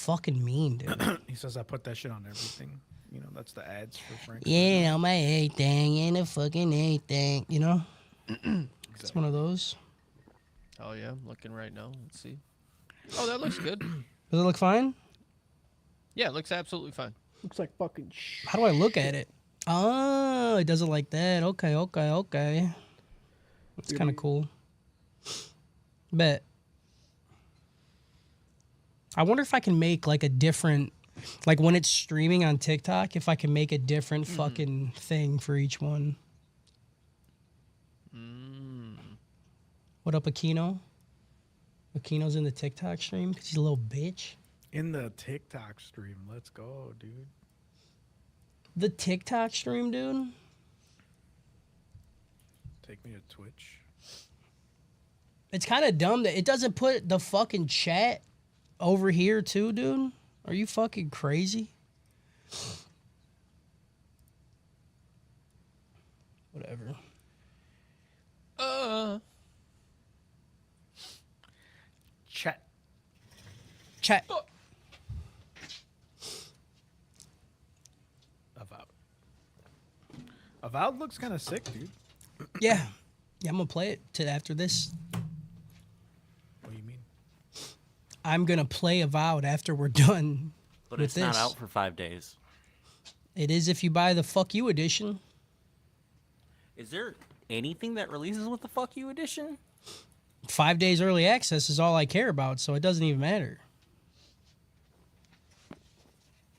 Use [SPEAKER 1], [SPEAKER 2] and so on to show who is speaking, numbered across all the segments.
[SPEAKER 1] fucking mean, dude.
[SPEAKER 2] He says I put that shit on everything. You know, that's the ads for Frank.
[SPEAKER 1] Yeah, on my everything, and a fucking everything. You know, it's one of those.
[SPEAKER 3] Oh yeah, I'm looking right now. Let's see. Oh, that looks good.
[SPEAKER 1] Does it look fine?
[SPEAKER 3] Yeah, it looks absolutely fine.
[SPEAKER 4] Looks like fucking
[SPEAKER 1] How do I look at it? Oh, it does it like that. Okay. That's kind of cool. Bet. I wonder if I can make like a different, like when it's streaming on TikTok, if I can make a different fucking thing for each one. What up, Aquino? Aquino's in the TikTok stream because he's a little bitch.
[SPEAKER 2] In the TikTok stream. Let's go, dude.
[SPEAKER 1] The TikTok stream, dude?
[SPEAKER 2] Take me to Twitch.
[SPEAKER 1] It's kind of dumb that it doesn't put the fucking chat over here too, dude. Are you fucking crazy? Whatever. Chat.
[SPEAKER 2] Avowed looks kind of sick, dude.
[SPEAKER 1] Yeah, I'm gonna play it after this.
[SPEAKER 2] What do you mean?
[SPEAKER 1] I'm gonna play Avowed after we're done.
[SPEAKER 5] But
[SPEAKER 1] with
[SPEAKER 5] it's
[SPEAKER 1] this.
[SPEAKER 5] not out for 5 days.
[SPEAKER 1] It is if you buy the Fuck You edition.
[SPEAKER 5] Is there anything that releases with the Fuck You edition?
[SPEAKER 1] 5 days early access is all I care about, so it doesn't even matter.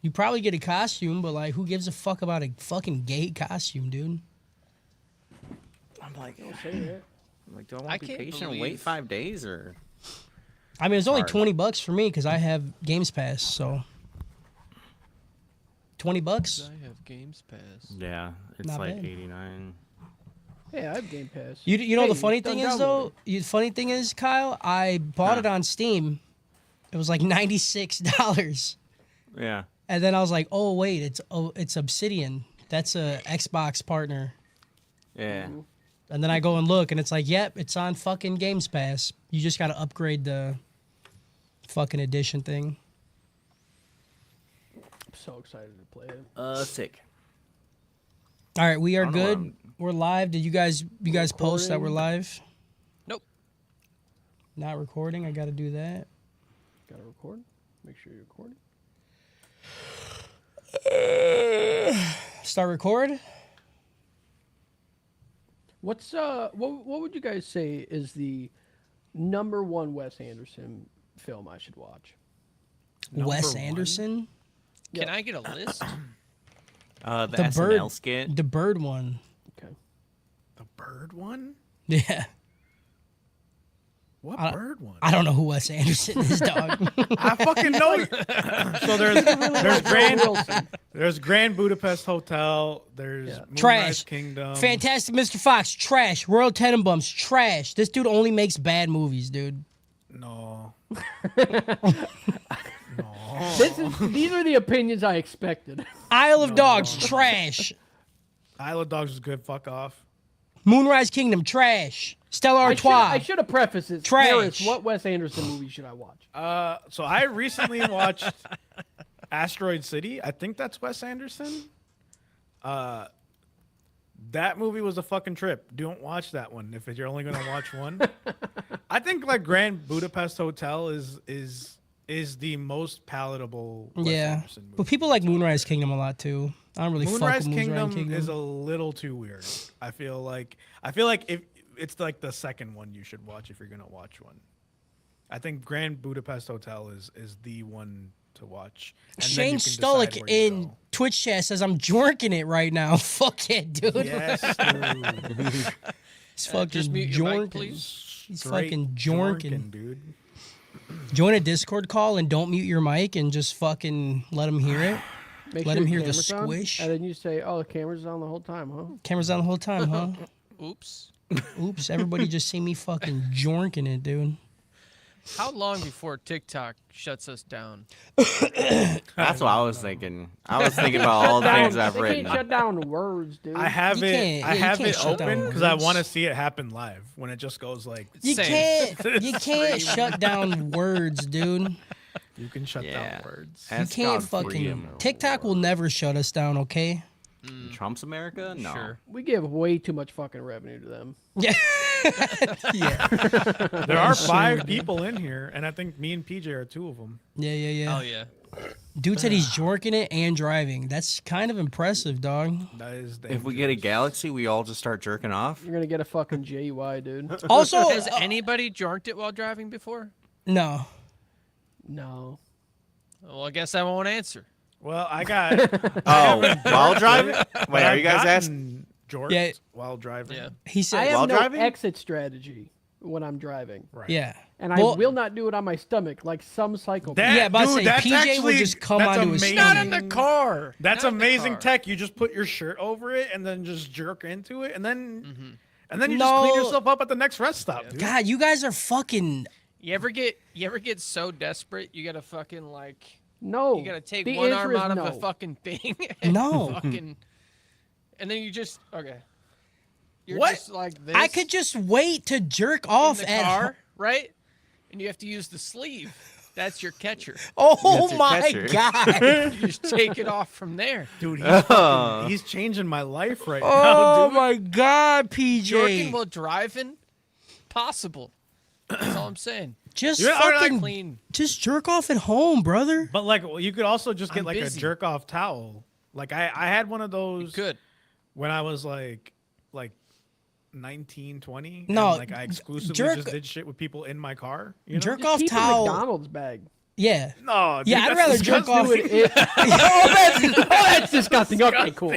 [SPEAKER 1] You probably get a costume, but like, who gives a fuck about a fucking gay costume, dude?
[SPEAKER 5] I'm like,
[SPEAKER 4] Don't say that.
[SPEAKER 5] do I want to be patient and wait
[SPEAKER 3] believe-
[SPEAKER 5] 5 days or?
[SPEAKER 1] I mean, it's only
[SPEAKER 5] Hard.
[SPEAKER 1] $20 for me because I have Games Pass, so $20.
[SPEAKER 3] I have Games Pass.
[SPEAKER 5] Yeah, it's
[SPEAKER 1] Not
[SPEAKER 5] like
[SPEAKER 1] bad.
[SPEAKER 5] 89.
[SPEAKER 4] Hey, I have Game Pass.
[SPEAKER 1] You know
[SPEAKER 4] Hey,
[SPEAKER 1] the funny
[SPEAKER 4] done
[SPEAKER 1] thing is though.
[SPEAKER 4] downloaded.
[SPEAKER 1] The funny thing is, Kyle, I bought it on Steam. It was like $96,
[SPEAKER 5] Yeah.
[SPEAKER 1] and then I was like, oh wait, it's Obsidian. That's a Xbox partner.
[SPEAKER 5] Yeah.
[SPEAKER 1] And then I go and look, and it's like, yep, it's on fucking Games Pass. You just got to upgrade the fucking edition thing.
[SPEAKER 4] I'm so excited to play it.
[SPEAKER 5] Sick.
[SPEAKER 1] All right, we are
[SPEAKER 5] I don't know
[SPEAKER 1] good. We're live. Did you guys post that we're live?
[SPEAKER 3] Nope.
[SPEAKER 1] Not recording. I got to do that.
[SPEAKER 4] Gotta record. Make sure you're recording.
[SPEAKER 1] Start record.
[SPEAKER 4] What's what would you guys say is the #1 Wes Anderson film I should watch?
[SPEAKER 1] Wes
[SPEAKER 2] one?
[SPEAKER 1] Anderson.
[SPEAKER 3] Can I get a list?
[SPEAKER 5] The
[SPEAKER 1] The
[SPEAKER 5] SNL
[SPEAKER 1] bird
[SPEAKER 5] skit.
[SPEAKER 1] The bird one.
[SPEAKER 4] Okay.
[SPEAKER 2] The bird one?
[SPEAKER 1] Yeah.
[SPEAKER 2] What bird one?
[SPEAKER 1] I don't know who Wes Anderson is, dog.
[SPEAKER 2] I fucking know. So there's Grand Budapest Hotel. There's Moonrise
[SPEAKER 1] Trash.
[SPEAKER 2] Kingdom.
[SPEAKER 1] Fantastic Mr. Fox. Trash. Royal Tenenbaums. Trash. This dude only makes bad movies, dude.
[SPEAKER 2] No.
[SPEAKER 4] These are the opinions I expected.
[SPEAKER 1] Isle of Dogs. Trash.
[SPEAKER 2] Isle of Dogs is good. Fuck off.
[SPEAKER 1] Moonrise Kingdom. Trash. Stella Artois.
[SPEAKER 4] I should have prefaced this.
[SPEAKER 1] Trash.
[SPEAKER 4] Harris, what Wes Anderson movie should I watch?
[SPEAKER 2] So I recently watched Asteroid City. I think that's Wes Anderson. That movie was a fucking trip. Don't watch that one if you're only gonna watch one. I think like Grand Budapest Hotel is the most palatable Wes Anderson movie.
[SPEAKER 1] But people like Moonrise Kingdom a lot too. I don't really fuck
[SPEAKER 2] Moonrise
[SPEAKER 1] with Moonrise
[SPEAKER 2] Kingdom is a little too weird. I feel like if it's like the second one you should watch if you're gonna watch one. I think Grand Budapest Hotel is the one to watch. And then
[SPEAKER 1] Shane
[SPEAKER 2] you can decide
[SPEAKER 1] Stolick
[SPEAKER 2] where you
[SPEAKER 1] in
[SPEAKER 2] go.
[SPEAKER 1] Twitch chat says I'm jorking it right now. Fuck it, dude.
[SPEAKER 2] Yes, dude.
[SPEAKER 1] He's fucking
[SPEAKER 3] Just mute your mic,
[SPEAKER 1] jorking.
[SPEAKER 3] please.
[SPEAKER 1] He's
[SPEAKER 2] Straight
[SPEAKER 1] fucking jorking.
[SPEAKER 2] dude.
[SPEAKER 1] Join a Discord call and don't mute your mic and just fucking let him hear it.
[SPEAKER 4] Make
[SPEAKER 1] Let
[SPEAKER 4] sure
[SPEAKER 1] him
[SPEAKER 4] your
[SPEAKER 1] hear the
[SPEAKER 4] camera's on,
[SPEAKER 1] squish.
[SPEAKER 4] and then you say, "Oh, the camera's on the whole time, huh?"
[SPEAKER 1] Camera's on the whole time, huh?
[SPEAKER 3] Oops.
[SPEAKER 1] Oops, everybody just see me fucking jorking it, dude.
[SPEAKER 3] How long before TikTok shuts us down?
[SPEAKER 5] That's what I was thinking. I was thinking about all the things I've
[SPEAKER 4] They
[SPEAKER 5] written.
[SPEAKER 4] can't shut down words, dude.
[SPEAKER 2] I have
[SPEAKER 1] You
[SPEAKER 2] it.
[SPEAKER 1] can't-
[SPEAKER 2] I
[SPEAKER 1] yeah, you
[SPEAKER 2] have
[SPEAKER 1] can't
[SPEAKER 2] it
[SPEAKER 1] shut down
[SPEAKER 2] open because I
[SPEAKER 1] words.
[SPEAKER 2] want to see it happen live when it just goes like.
[SPEAKER 1] You
[SPEAKER 3] Same.
[SPEAKER 1] can't shut down words, dude.
[SPEAKER 2] You can shut
[SPEAKER 5] Yeah.
[SPEAKER 2] down words.
[SPEAKER 1] You
[SPEAKER 5] Ask
[SPEAKER 1] can't
[SPEAKER 5] God free
[SPEAKER 1] fucking
[SPEAKER 5] him.
[SPEAKER 1] TikTok will never shut us down, okay?
[SPEAKER 5] Trump's America? No.
[SPEAKER 3] Sure.
[SPEAKER 4] We give way too much fucking revenue to them.
[SPEAKER 1] Yeah. yeah.
[SPEAKER 2] There are 5 people in here, and I think me and PJ are 2 of them.
[SPEAKER 1] Yeah.
[SPEAKER 3] Oh yeah.
[SPEAKER 1] Dude said he's jorking it and driving. That's kind of impressive, dog.
[SPEAKER 2] That is
[SPEAKER 5] If we get a galaxy, we all just start jerking off.
[SPEAKER 4] You're gonna get a fucking JUI, dude.
[SPEAKER 1] Also,
[SPEAKER 3] Has anybody jorked it while driving before?
[SPEAKER 1] no.
[SPEAKER 4] No.
[SPEAKER 3] Well, I guess I won't answer.
[SPEAKER 2] Well, I got.
[SPEAKER 5] Oh, while driving? Wait, are you guys asking?
[SPEAKER 2] Jorked
[SPEAKER 1] Yeah.
[SPEAKER 2] while driving?
[SPEAKER 3] Yeah.
[SPEAKER 1] He
[SPEAKER 4] I
[SPEAKER 1] said,
[SPEAKER 4] have
[SPEAKER 5] While
[SPEAKER 4] no
[SPEAKER 5] driving?
[SPEAKER 4] exit strategy when I'm driving,
[SPEAKER 2] Right.
[SPEAKER 1] yeah.
[SPEAKER 4] and
[SPEAKER 1] Well-
[SPEAKER 4] I will not do it on my stomach like some psychopath.
[SPEAKER 2] That-
[SPEAKER 1] Yeah, but I
[SPEAKER 2] dude,
[SPEAKER 1] say
[SPEAKER 2] that's
[SPEAKER 1] PJ would
[SPEAKER 2] actually-
[SPEAKER 1] just come
[SPEAKER 2] that's
[SPEAKER 1] onto his
[SPEAKER 2] amazing.
[SPEAKER 3] Not in the car.
[SPEAKER 2] That's
[SPEAKER 3] Not in the
[SPEAKER 2] amazing
[SPEAKER 3] car.
[SPEAKER 2] tech. You just put your shirt over it and then just jerk into it, and then you just
[SPEAKER 1] No.
[SPEAKER 2] clean yourself up at the next rest stop, dude.
[SPEAKER 1] God, you guys are fucking.
[SPEAKER 3] You ever get so desperate you gotta fucking like
[SPEAKER 4] No.
[SPEAKER 3] you gotta take
[SPEAKER 4] the
[SPEAKER 3] one
[SPEAKER 4] answer
[SPEAKER 3] arm
[SPEAKER 4] is
[SPEAKER 3] out of
[SPEAKER 4] no.
[SPEAKER 3] a fucking thing and
[SPEAKER 1] No.
[SPEAKER 3] fucking and then you just okay. You're
[SPEAKER 2] What?
[SPEAKER 3] just like this
[SPEAKER 1] I could just wait to jerk
[SPEAKER 3] in
[SPEAKER 1] off
[SPEAKER 3] the
[SPEAKER 1] at.
[SPEAKER 3] car, right? And you have to use the sleeve. That's your catcher.
[SPEAKER 1] Oh
[SPEAKER 5] That's your
[SPEAKER 1] my
[SPEAKER 5] catcher.
[SPEAKER 1] God.
[SPEAKER 3] You just take it off from there.
[SPEAKER 2] Dude,
[SPEAKER 5] Oh.
[SPEAKER 2] he's changing my life right
[SPEAKER 1] Oh
[SPEAKER 2] now, dude.
[SPEAKER 1] my God,
[SPEAKER 3] Jorking
[SPEAKER 1] PJ.
[SPEAKER 3] while driving, possible. That's all I'm saying.
[SPEAKER 1] Just
[SPEAKER 2] Yeah, or like
[SPEAKER 1] fucking.
[SPEAKER 3] Clean.
[SPEAKER 1] Just jerk off at home, brother.
[SPEAKER 2] But like, you could also just get
[SPEAKER 3] I'm
[SPEAKER 2] like
[SPEAKER 3] busy.
[SPEAKER 2] a jerk off towel. Like I had one of those
[SPEAKER 3] Good.
[SPEAKER 2] when I was like 19, 20.
[SPEAKER 1] No,
[SPEAKER 2] and, like I exclusively
[SPEAKER 1] jerk-
[SPEAKER 2] just did shit with people in my car. You know?
[SPEAKER 1] Jerk
[SPEAKER 4] Just
[SPEAKER 1] off
[SPEAKER 4] keep a
[SPEAKER 1] towel.
[SPEAKER 4] McDonald's bag.
[SPEAKER 1] Yeah.
[SPEAKER 2] No, dude,
[SPEAKER 1] Yeah, I'd
[SPEAKER 2] that's
[SPEAKER 1] rather jerk off.
[SPEAKER 2] disgusting.
[SPEAKER 4] That's disgusting. Okay, cool.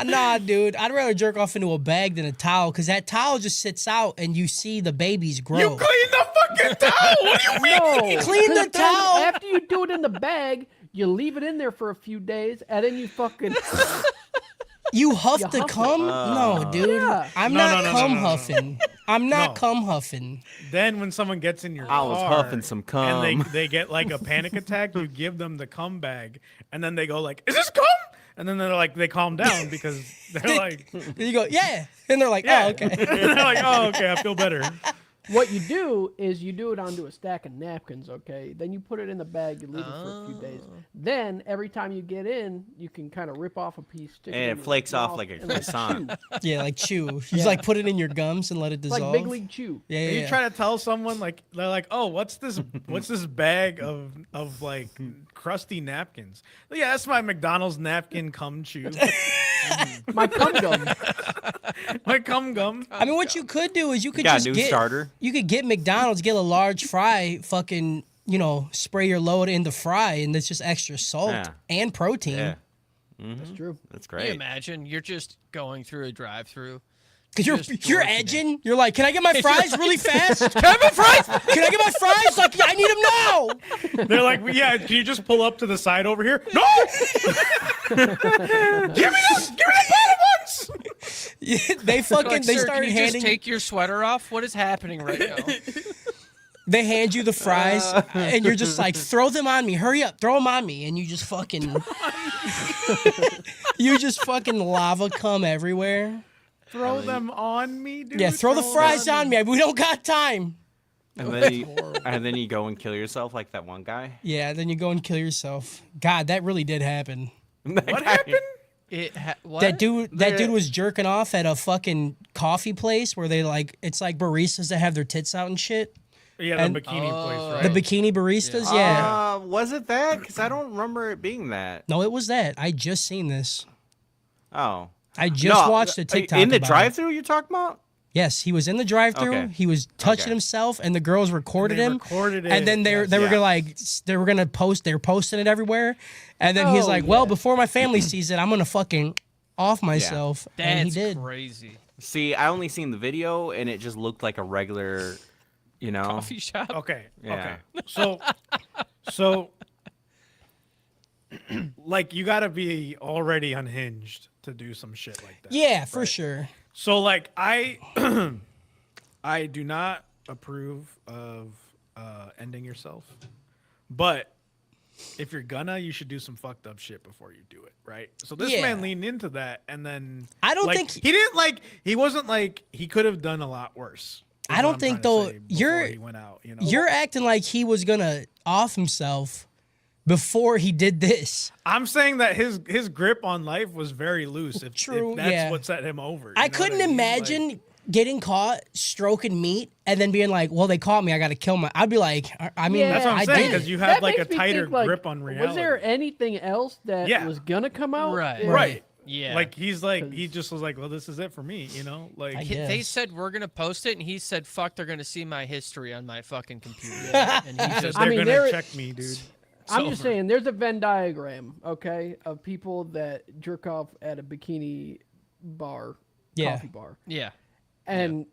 [SPEAKER 1] Nah, dude. I'd rather jerk off into a bag than a towel because that towel just sits out and you see the babies grow.
[SPEAKER 2] You clean the fucking towel. What do you mean?
[SPEAKER 4] No.
[SPEAKER 1] Clean the
[SPEAKER 4] 'Cause then
[SPEAKER 1] towel.
[SPEAKER 4] After you do it in the bag, you leave it in there for a few days, and then you fucking.
[SPEAKER 1] You huff
[SPEAKER 4] You
[SPEAKER 1] the
[SPEAKER 4] huff it.
[SPEAKER 1] cum? No, dude.
[SPEAKER 4] Yeah.
[SPEAKER 1] I'm
[SPEAKER 2] No,
[SPEAKER 1] not
[SPEAKER 2] no, no,
[SPEAKER 1] cum
[SPEAKER 2] no, no, no.
[SPEAKER 1] huffing. I'm not
[SPEAKER 2] No.
[SPEAKER 1] cum huffing.
[SPEAKER 2] Then when someone gets in your
[SPEAKER 5] I was
[SPEAKER 2] car
[SPEAKER 5] huffing some cum.
[SPEAKER 2] and they get like a panic attack, you give them the cum bag, and then they go like, "Is this cum?" And then they're like, they calm down because they're like,
[SPEAKER 1] And you go, yeah. And they're like,
[SPEAKER 2] yeah.
[SPEAKER 1] oh, okay.
[SPEAKER 2] they're like, "Oh, okay, I feel better."
[SPEAKER 4] What you do is you do it onto a stack of napkins, okay? Then you put it in the bag, you leave it for a few days. Then every time you get in, you can kind of rip off a piece, stick
[SPEAKER 5] And
[SPEAKER 4] in
[SPEAKER 5] it
[SPEAKER 4] your
[SPEAKER 5] flakes off
[SPEAKER 4] mouth,
[SPEAKER 5] like a
[SPEAKER 4] and
[SPEAKER 5] croissant.
[SPEAKER 4] chew.
[SPEAKER 1] Yeah, like chew. You just like put it in your gums and let it
[SPEAKER 4] It's
[SPEAKER 1] dissolve.
[SPEAKER 4] like Big League Chew.
[SPEAKER 1] Yeah,
[SPEAKER 2] And
[SPEAKER 1] yeah,
[SPEAKER 2] you
[SPEAKER 1] yeah.
[SPEAKER 2] try to tell someone like they're like, "Oh, what's this bag of like crusty napkins?" Yeah, that's my McDonald's napkin cum chew.
[SPEAKER 4] My cum gum.
[SPEAKER 2] My cum gum.
[SPEAKER 1] I mean, what you could do is you could
[SPEAKER 5] got a
[SPEAKER 1] just
[SPEAKER 5] new
[SPEAKER 1] get
[SPEAKER 5] starter?
[SPEAKER 1] You could get McDonald's, get a large fry, fucking, spray your load in the fry, and it's just extra salt
[SPEAKER 5] Yeah.
[SPEAKER 1] and protein.
[SPEAKER 5] Yeah,
[SPEAKER 4] That's true.
[SPEAKER 5] that's
[SPEAKER 3] Can you
[SPEAKER 5] great.
[SPEAKER 3] imagine? You're just going through a drive-through.
[SPEAKER 1] Cause
[SPEAKER 3] Just
[SPEAKER 1] you're
[SPEAKER 3] jorking it.
[SPEAKER 1] edging. You're like, can I get my fries really fast? Can I have my fries? Can I get my fries? Like, I need them now.
[SPEAKER 2] They're like, "Yeah, can you just pull up to the side over here?" No. Give me the bottom ones.
[SPEAKER 1] They fucking
[SPEAKER 3] Like,
[SPEAKER 1] they
[SPEAKER 3] sir,
[SPEAKER 1] started
[SPEAKER 3] can you
[SPEAKER 1] handing.
[SPEAKER 3] just take your sweater off? What is happening right now?
[SPEAKER 1] They hand you the fries, and you're just like, throw them on me. Hurry up, throw them on me, and you just fucking, you just fucking lava cum everywhere.
[SPEAKER 2] Throw them on me, dude.
[SPEAKER 1] Yeah, throw the fries on me. We don't got time.
[SPEAKER 5] And then you go and kill yourself like that one guy.
[SPEAKER 1] Yeah, then you go and kill yourself. God, that really did happen.
[SPEAKER 2] What happened?
[SPEAKER 3] What?
[SPEAKER 1] That dude was jerking off at a fucking coffee place where they like it's like baristas that have their tits out and shit.
[SPEAKER 2] Yeah, the
[SPEAKER 1] And-
[SPEAKER 2] bikini place, right?
[SPEAKER 1] The bikini baristas, yeah.
[SPEAKER 5] Was it that? Because I don't remember it being that.
[SPEAKER 1] No, it was that. I just seen this.
[SPEAKER 5] Oh.
[SPEAKER 1] I just watched a TikTok
[SPEAKER 5] In the
[SPEAKER 1] about it.
[SPEAKER 5] drive-through you're talking about?
[SPEAKER 1] Yes, he was in the drive-through.
[SPEAKER 5] Okay.
[SPEAKER 1] He was touching
[SPEAKER 5] Okay.
[SPEAKER 1] himself, and the girls recorded
[SPEAKER 2] They
[SPEAKER 1] him.
[SPEAKER 2] recorded
[SPEAKER 1] and then
[SPEAKER 2] it,
[SPEAKER 1] they
[SPEAKER 2] yes.
[SPEAKER 1] were
[SPEAKER 5] Yeah.
[SPEAKER 1] gonna they were gonna post. They were posting it everywhere, and then he's
[SPEAKER 4] Oh,
[SPEAKER 1] like, "Well,
[SPEAKER 4] yeah.
[SPEAKER 1] before my family sees it, I'm gonna fucking off myself." And he
[SPEAKER 3] That's
[SPEAKER 1] did.
[SPEAKER 3] crazy.
[SPEAKER 5] See, I only seen the video, and it just looked like a regular,
[SPEAKER 3] Coffee shop.
[SPEAKER 2] Okay.
[SPEAKER 5] Yeah.
[SPEAKER 2] Okay. So, like, you gotta be already unhinged to do some shit like that.
[SPEAKER 1] Yeah, for sure.
[SPEAKER 2] So, like, I do not approve of ending yourself, but if you're gonna, you should do some fucked up shit before you do it, right? So this
[SPEAKER 1] Yeah.
[SPEAKER 2] man leaned into that, and then
[SPEAKER 1] I don't
[SPEAKER 2] like,
[SPEAKER 1] think
[SPEAKER 2] he didn't like. He wasn't like he could have done a lot worse. is
[SPEAKER 1] I
[SPEAKER 2] what
[SPEAKER 1] don't
[SPEAKER 2] I'm
[SPEAKER 1] think
[SPEAKER 2] trying to
[SPEAKER 1] though
[SPEAKER 2] say before he went out. You know,
[SPEAKER 1] you're acting like he was gonna off himself before he did this.
[SPEAKER 2] I'm saying that his grip on life was very loose. If
[SPEAKER 1] True,
[SPEAKER 2] that's
[SPEAKER 1] yeah.
[SPEAKER 2] what set him over.
[SPEAKER 1] I
[SPEAKER 2] You know what
[SPEAKER 1] couldn't
[SPEAKER 2] mean?
[SPEAKER 1] imagine
[SPEAKER 2] Like,
[SPEAKER 1] getting caught stroking meat and then being like, "Well, they caught me. I got to kill my." I'd be like, "I mean,
[SPEAKER 4] Yeah.
[SPEAKER 2] That's what I'm
[SPEAKER 1] I
[SPEAKER 2] saying,
[SPEAKER 1] did
[SPEAKER 2] 'cause
[SPEAKER 1] it."
[SPEAKER 2] you have,
[SPEAKER 4] That
[SPEAKER 2] like, a
[SPEAKER 4] makes me
[SPEAKER 2] tighter
[SPEAKER 4] think, like,
[SPEAKER 2] grip on
[SPEAKER 4] Was there
[SPEAKER 2] reality.
[SPEAKER 4] anything else that
[SPEAKER 2] Yeah.
[SPEAKER 4] was gonna come out?
[SPEAKER 3] Right.
[SPEAKER 2] right.
[SPEAKER 3] Yeah.
[SPEAKER 2] Like he just was like, well, this is it for me. You know, like
[SPEAKER 1] I
[SPEAKER 3] They
[SPEAKER 1] guess.
[SPEAKER 3] said we're gonna post it, and he said, "Fuck, they're gonna see my history on my fucking computer." And he
[SPEAKER 2] he said
[SPEAKER 3] just,
[SPEAKER 4] I
[SPEAKER 2] they're
[SPEAKER 4] mean,
[SPEAKER 2] gonna
[SPEAKER 4] there-
[SPEAKER 2] check me, dude.
[SPEAKER 4] I'm
[SPEAKER 3] over.
[SPEAKER 4] just saying, there's a Venn diagram, okay, of people that jerk off at a bikini bar,
[SPEAKER 1] Yeah.
[SPEAKER 4] coffee bar,
[SPEAKER 3] yeah,
[SPEAKER 4] and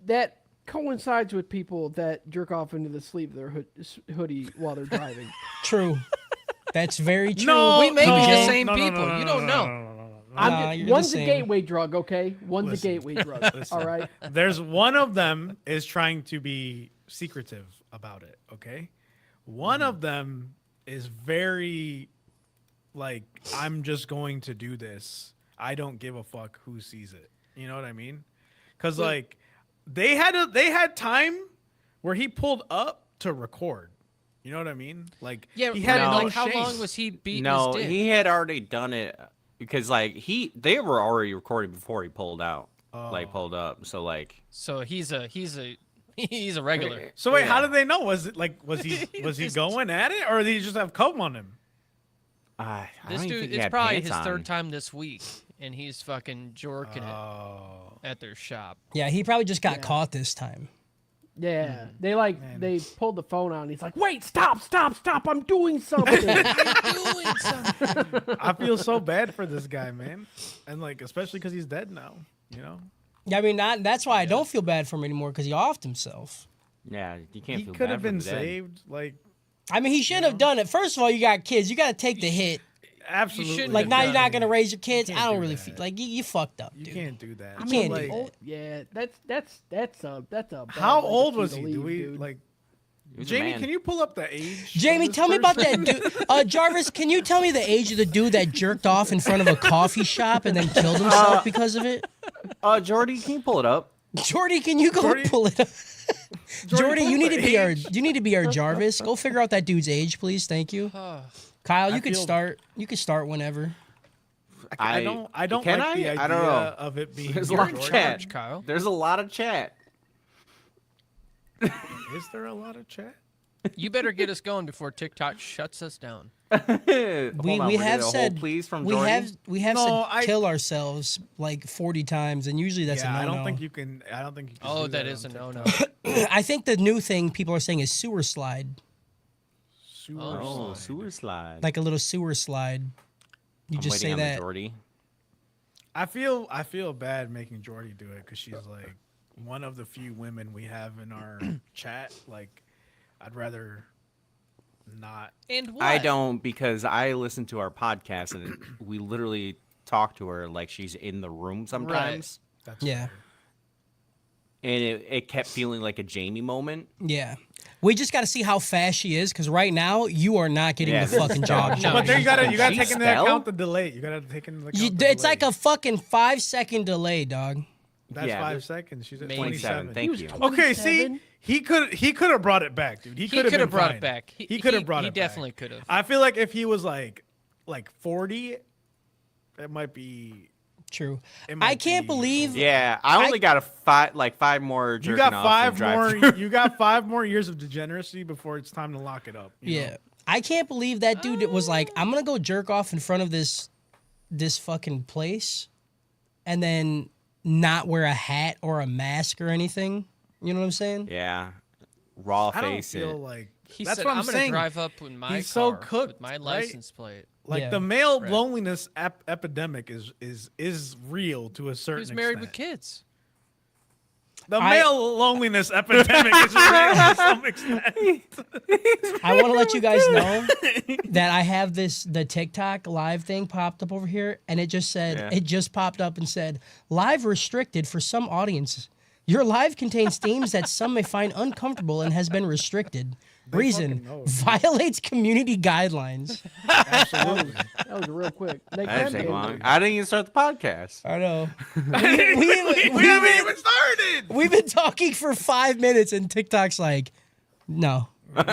[SPEAKER 4] that coincides with people that jerk off into the sleeve of their hoodie while they're driving.
[SPEAKER 1] True. That's very true.
[SPEAKER 2] No,
[SPEAKER 3] We may be the
[SPEAKER 2] no,
[SPEAKER 3] same
[SPEAKER 2] no, no,
[SPEAKER 3] people.
[SPEAKER 2] no,
[SPEAKER 3] You
[SPEAKER 2] no,
[SPEAKER 3] don't
[SPEAKER 2] no,
[SPEAKER 3] know.
[SPEAKER 2] no, no, no, no, no.
[SPEAKER 1] Nah, you're the
[SPEAKER 4] One's a
[SPEAKER 1] same.
[SPEAKER 4] gateway drug, okay? One's a
[SPEAKER 2] Listen.
[SPEAKER 4] gateway drug. All right.
[SPEAKER 2] There's one of them is trying to be secretive about it. Okay, one of them is very like, I'm just going to do this. I don't give a fuck who sees it. You know what I mean? Because like they had time where he pulled up to record. You know what I mean? Like
[SPEAKER 3] yeah.
[SPEAKER 2] he had
[SPEAKER 3] right,
[SPEAKER 2] no
[SPEAKER 3] like, how
[SPEAKER 2] shame.
[SPEAKER 3] long was he beating
[SPEAKER 5] No,
[SPEAKER 3] his dick?
[SPEAKER 5] he had already done it because like they were already recording before he pulled out, like pulled up. So like,
[SPEAKER 3] So he's a regular.
[SPEAKER 2] So wait,
[SPEAKER 5] Yeah.
[SPEAKER 2] how did they know? Was he going at it, or did he just have comb on him?
[SPEAKER 5] I
[SPEAKER 3] This
[SPEAKER 5] don't even
[SPEAKER 3] dude,
[SPEAKER 5] think he
[SPEAKER 3] it's
[SPEAKER 5] had
[SPEAKER 3] probably
[SPEAKER 5] pants
[SPEAKER 3] his
[SPEAKER 5] on.
[SPEAKER 3] third time this week, and he's fucking jorking
[SPEAKER 2] Oh,
[SPEAKER 3] it at their shop.
[SPEAKER 1] Yeah, he probably just got
[SPEAKER 4] Yeah.
[SPEAKER 1] caught this time.
[SPEAKER 4] Yeah.
[SPEAKER 2] Hmm.
[SPEAKER 4] They pulled the phone out and he's like, wait, stop, I'm doing something.
[SPEAKER 3] Doing something.
[SPEAKER 2] I feel so bad for this guy, man, and like especially because he's dead now. You know,
[SPEAKER 1] Yeah, I mean, that's why I don't feel bad for him anymore because he offed himself.
[SPEAKER 5] Yeah, you can't
[SPEAKER 2] he
[SPEAKER 5] feel
[SPEAKER 2] could
[SPEAKER 5] bad
[SPEAKER 2] have
[SPEAKER 5] for
[SPEAKER 2] been
[SPEAKER 5] the dead.
[SPEAKER 2] saved. Like
[SPEAKER 1] I mean, he shouldn't have done it. First of all, you got kids. You got to take the hit.
[SPEAKER 2] absolutely.
[SPEAKER 3] shouldn't
[SPEAKER 1] Like,
[SPEAKER 3] have
[SPEAKER 1] now
[SPEAKER 3] done
[SPEAKER 1] you're not
[SPEAKER 3] it.
[SPEAKER 1] going to raise your kids.
[SPEAKER 2] can't
[SPEAKER 1] I don't
[SPEAKER 2] do
[SPEAKER 1] really
[SPEAKER 2] that.
[SPEAKER 1] feel like you fucked up,
[SPEAKER 2] You
[SPEAKER 1] dude.
[SPEAKER 2] can't do that.
[SPEAKER 1] You can't
[SPEAKER 2] like,
[SPEAKER 1] do that.
[SPEAKER 4] Yeah, that's a bad
[SPEAKER 2] How old
[SPEAKER 4] legacy
[SPEAKER 2] was
[SPEAKER 4] to
[SPEAKER 2] he?
[SPEAKER 4] leave,
[SPEAKER 2] Do we
[SPEAKER 4] dude.
[SPEAKER 2] like?
[SPEAKER 5] He was a
[SPEAKER 2] Jamie,
[SPEAKER 5] man.
[SPEAKER 2] can you pull up the age?
[SPEAKER 1] Jamie,
[SPEAKER 2] of this
[SPEAKER 1] tell me about
[SPEAKER 2] person?
[SPEAKER 1] that dude. Jarvis, can you tell me the age of the dude that jerked off in front of a coffee shop and then killed himself because of it?
[SPEAKER 5] Jordy, can you pull it up?
[SPEAKER 1] Jordy, can you go
[SPEAKER 2] Jordy?
[SPEAKER 1] pull it up? Jordy,
[SPEAKER 2] pull
[SPEAKER 1] you need
[SPEAKER 2] the
[SPEAKER 1] to be
[SPEAKER 2] age.
[SPEAKER 1] you need to be our Jarvis. Go figure out that dude's age, please. Thank you. Kyle, you could
[SPEAKER 2] feel-
[SPEAKER 1] start. You could start whenever.
[SPEAKER 2] I don't
[SPEAKER 5] Can
[SPEAKER 2] like the
[SPEAKER 5] I?
[SPEAKER 2] idea
[SPEAKER 5] I don't know.
[SPEAKER 2] of it being.
[SPEAKER 5] There's a
[SPEAKER 2] your
[SPEAKER 5] lot of
[SPEAKER 2] Jordan.
[SPEAKER 5] chat.
[SPEAKER 3] Kyle.
[SPEAKER 5] There's a lot of chat.
[SPEAKER 2] Is there a lot of chat?
[SPEAKER 3] You better get us going before TikTok shuts us down.
[SPEAKER 5] Hold on,
[SPEAKER 1] We
[SPEAKER 5] we're
[SPEAKER 1] have
[SPEAKER 5] getting a
[SPEAKER 1] said
[SPEAKER 5] whole please from
[SPEAKER 1] we
[SPEAKER 5] Jordy.
[SPEAKER 1] have
[SPEAKER 2] No,
[SPEAKER 1] said kill ourselves like 40 times, and usually that's
[SPEAKER 2] Yeah,
[SPEAKER 1] a
[SPEAKER 2] I
[SPEAKER 1] no-no.
[SPEAKER 2] don't think you can. I don't think you can.
[SPEAKER 3] Oh,
[SPEAKER 2] do
[SPEAKER 3] that
[SPEAKER 2] that
[SPEAKER 3] is a
[SPEAKER 2] on
[SPEAKER 3] no-no.
[SPEAKER 2] TikTok.
[SPEAKER 1] I think the new thing people are saying is sewer slide,
[SPEAKER 2] Sewer
[SPEAKER 5] Oh,
[SPEAKER 2] slide.
[SPEAKER 5] sewer slide.
[SPEAKER 1] like a little sewer slide. You
[SPEAKER 5] I'm
[SPEAKER 1] just
[SPEAKER 5] waiting
[SPEAKER 1] say
[SPEAKER 5] on
[SPEAKER 1] that.
[SPEAKER 5] the Jordy.
[SPEAKER 2] I feel bad making Jordy do it because she's like one of the few women we have in our chat. Like, I'd rather not.
[SPEAKER 3] And what?
[SPEAKER 5] I don't because I listen to our podcast and we literally talk to her like she's in the room sometimes.
[SPEAKER 2] That's
[SPEAKER 1] Yeah.
[SPEAKER 2] fair.
[SPEAKER 5] And it kept feeling like a Jamie moment.
[SPEAKER 1] Yeah. We just got to see how fast she is, because right now you are not getting
[SPEAKER 5] Yeah,
[SPEAKER 1] the
[SPEAKER 5] this
[SPEAKER 1] fucking
[SPEAKER 5] is
[SPEAKER 1] job.
[SPEAKER 5] dog
[SPEAKER 3] No,
[SPEAKER 2] But then you gotta
[SPEAKER 5] Can
[SPEAKER 2] take
[SPEAKER 5] she
[SPEAKER 2] into
[SPEAKER 5] spell?
[SPEAKER 2] account the delay. You gotta take into account. the
[SPEAKER 1] It's like
[SPEAKER 2] delay.
[SPEAKER 1] a fucking 5-second delay, dog.
[SPEAKER 2] That's
[SPEAKER 5] Yeah,
[SPEAKER 2] 5
[SPEAKER 5] this-
[SPEAKER 2] seconds. She's at
[SPEAKER 5] 27.
[SPEAKER 2] 27.
[SPEAKER 5] Thank you.
[SPEAKER 2] Okay, see,
[SPEAKER 4] 27?
[SPEAKER 2] he could have brought it back, dude. He
[SPEAKER 3] He
[SPEAKER 2] could have
[SPEAKER 3] brought it back.
[SPEAKER 2] He could have brought
[SPEAKER 3] He
[SPEAKER 2] it.
[SPEAKER 3] definitely
[SPEAKER 2] back.
[SPEAKER 3] could have.
[SPEAKER 2] I feel like if he was like 40, it might be.
[SPEAKER 1] True.
[SPEAKER 2] It might
[SPEAKER 1] I can't
[SPEAKER 2] be-
[SPEAKER 1] believe.
[SPEAKER 5] Yeah, I only got five more
[SPEAKER 2] You
[SPEAKER 5] jerking
[SPEAKER 2] got
[SPEAKER 5] off
[SPEAKER 2] five
[SPEAKER 5] and drive
[SPEAKER 2] more.
[SPEAKER 5] through.
[SPEAKER 2] You got 5 more years of degeneracy before it's time to lock it up. you
[SPEAKER 1] Yeah.
[SPEAKER 2] know?
[SPEAKER 1] I can't believe that dude was like, I'm going to go jerk off in front of this fucking place and then not wear a hat or a mask or anything. You know what I'm saying?
[SPEAKER 5] Yeah, raw
[SPEAKER 2] I don't
[SPEAKER 5] face
[SPEAKER 2] feel
[SPEAKER 5] it.
[SPEAKER 2] like
[SPEAKER 3] He
[SPEAKER 2] that's
[SPEAKER 3] said,
[SPEAKER 2] what I'm
[SPEAKER 3] gonna
[SPEAKER 2] saying.
[SPEAKER 3] drive up with my
[SPEAKER 2] He's so
[SPEAKER 3] car
[SPEAKER 2] cooked,
[SPEAKER 3] with my
[SPEAKER 2] right?
[SPEAKER 3] license plate.
[SPEAKER 2] Like
[SPEAKER 1] Yeah.
[SPEAKER 2] the male
[SPEAKER 3] Right.
[SPEAKER 2] loneliness epidemic is real to a certain
[SPEAKER 3] Who's
[SPEAKER 2] extent.
[SPEAKER 3] married with kids?
[SPEAKER 2] The
[SPEAKER 1] I-
[SPEAKER 2] male loneliness epidemic is real to some extent.
[SPEAKER 1] I want to let you guys know that I have the TikTok live thing popped up over here, and it just said,
[SPEAKER 5] Yeah.
[SPEAKER 1] it just popped up and said, live restricted for some audiences. Your live contains themes that some may find uncomfortable and has been restricted. Reason,
[SPEAKER 2] fucking know.
[SPEAKER 1] violates community guidelines.
[SPEAKER 2] Absolutely.
[SPEAKER 4] That was real quick. They
[SPEAKER 5] That didn't
[SPEAKER 4] can
[SPEAKER 5] take
[SPEAKER 4] be.
[SPEAKER 5] long. I didn't even start the podcast.
[SPEAKER 1] I know.
[SPEAKER 2] We haven't even started.
[SPEAKER 1] We've been talking for 5 minutes, and TikTok's like, no.
[SPEAKER 5] All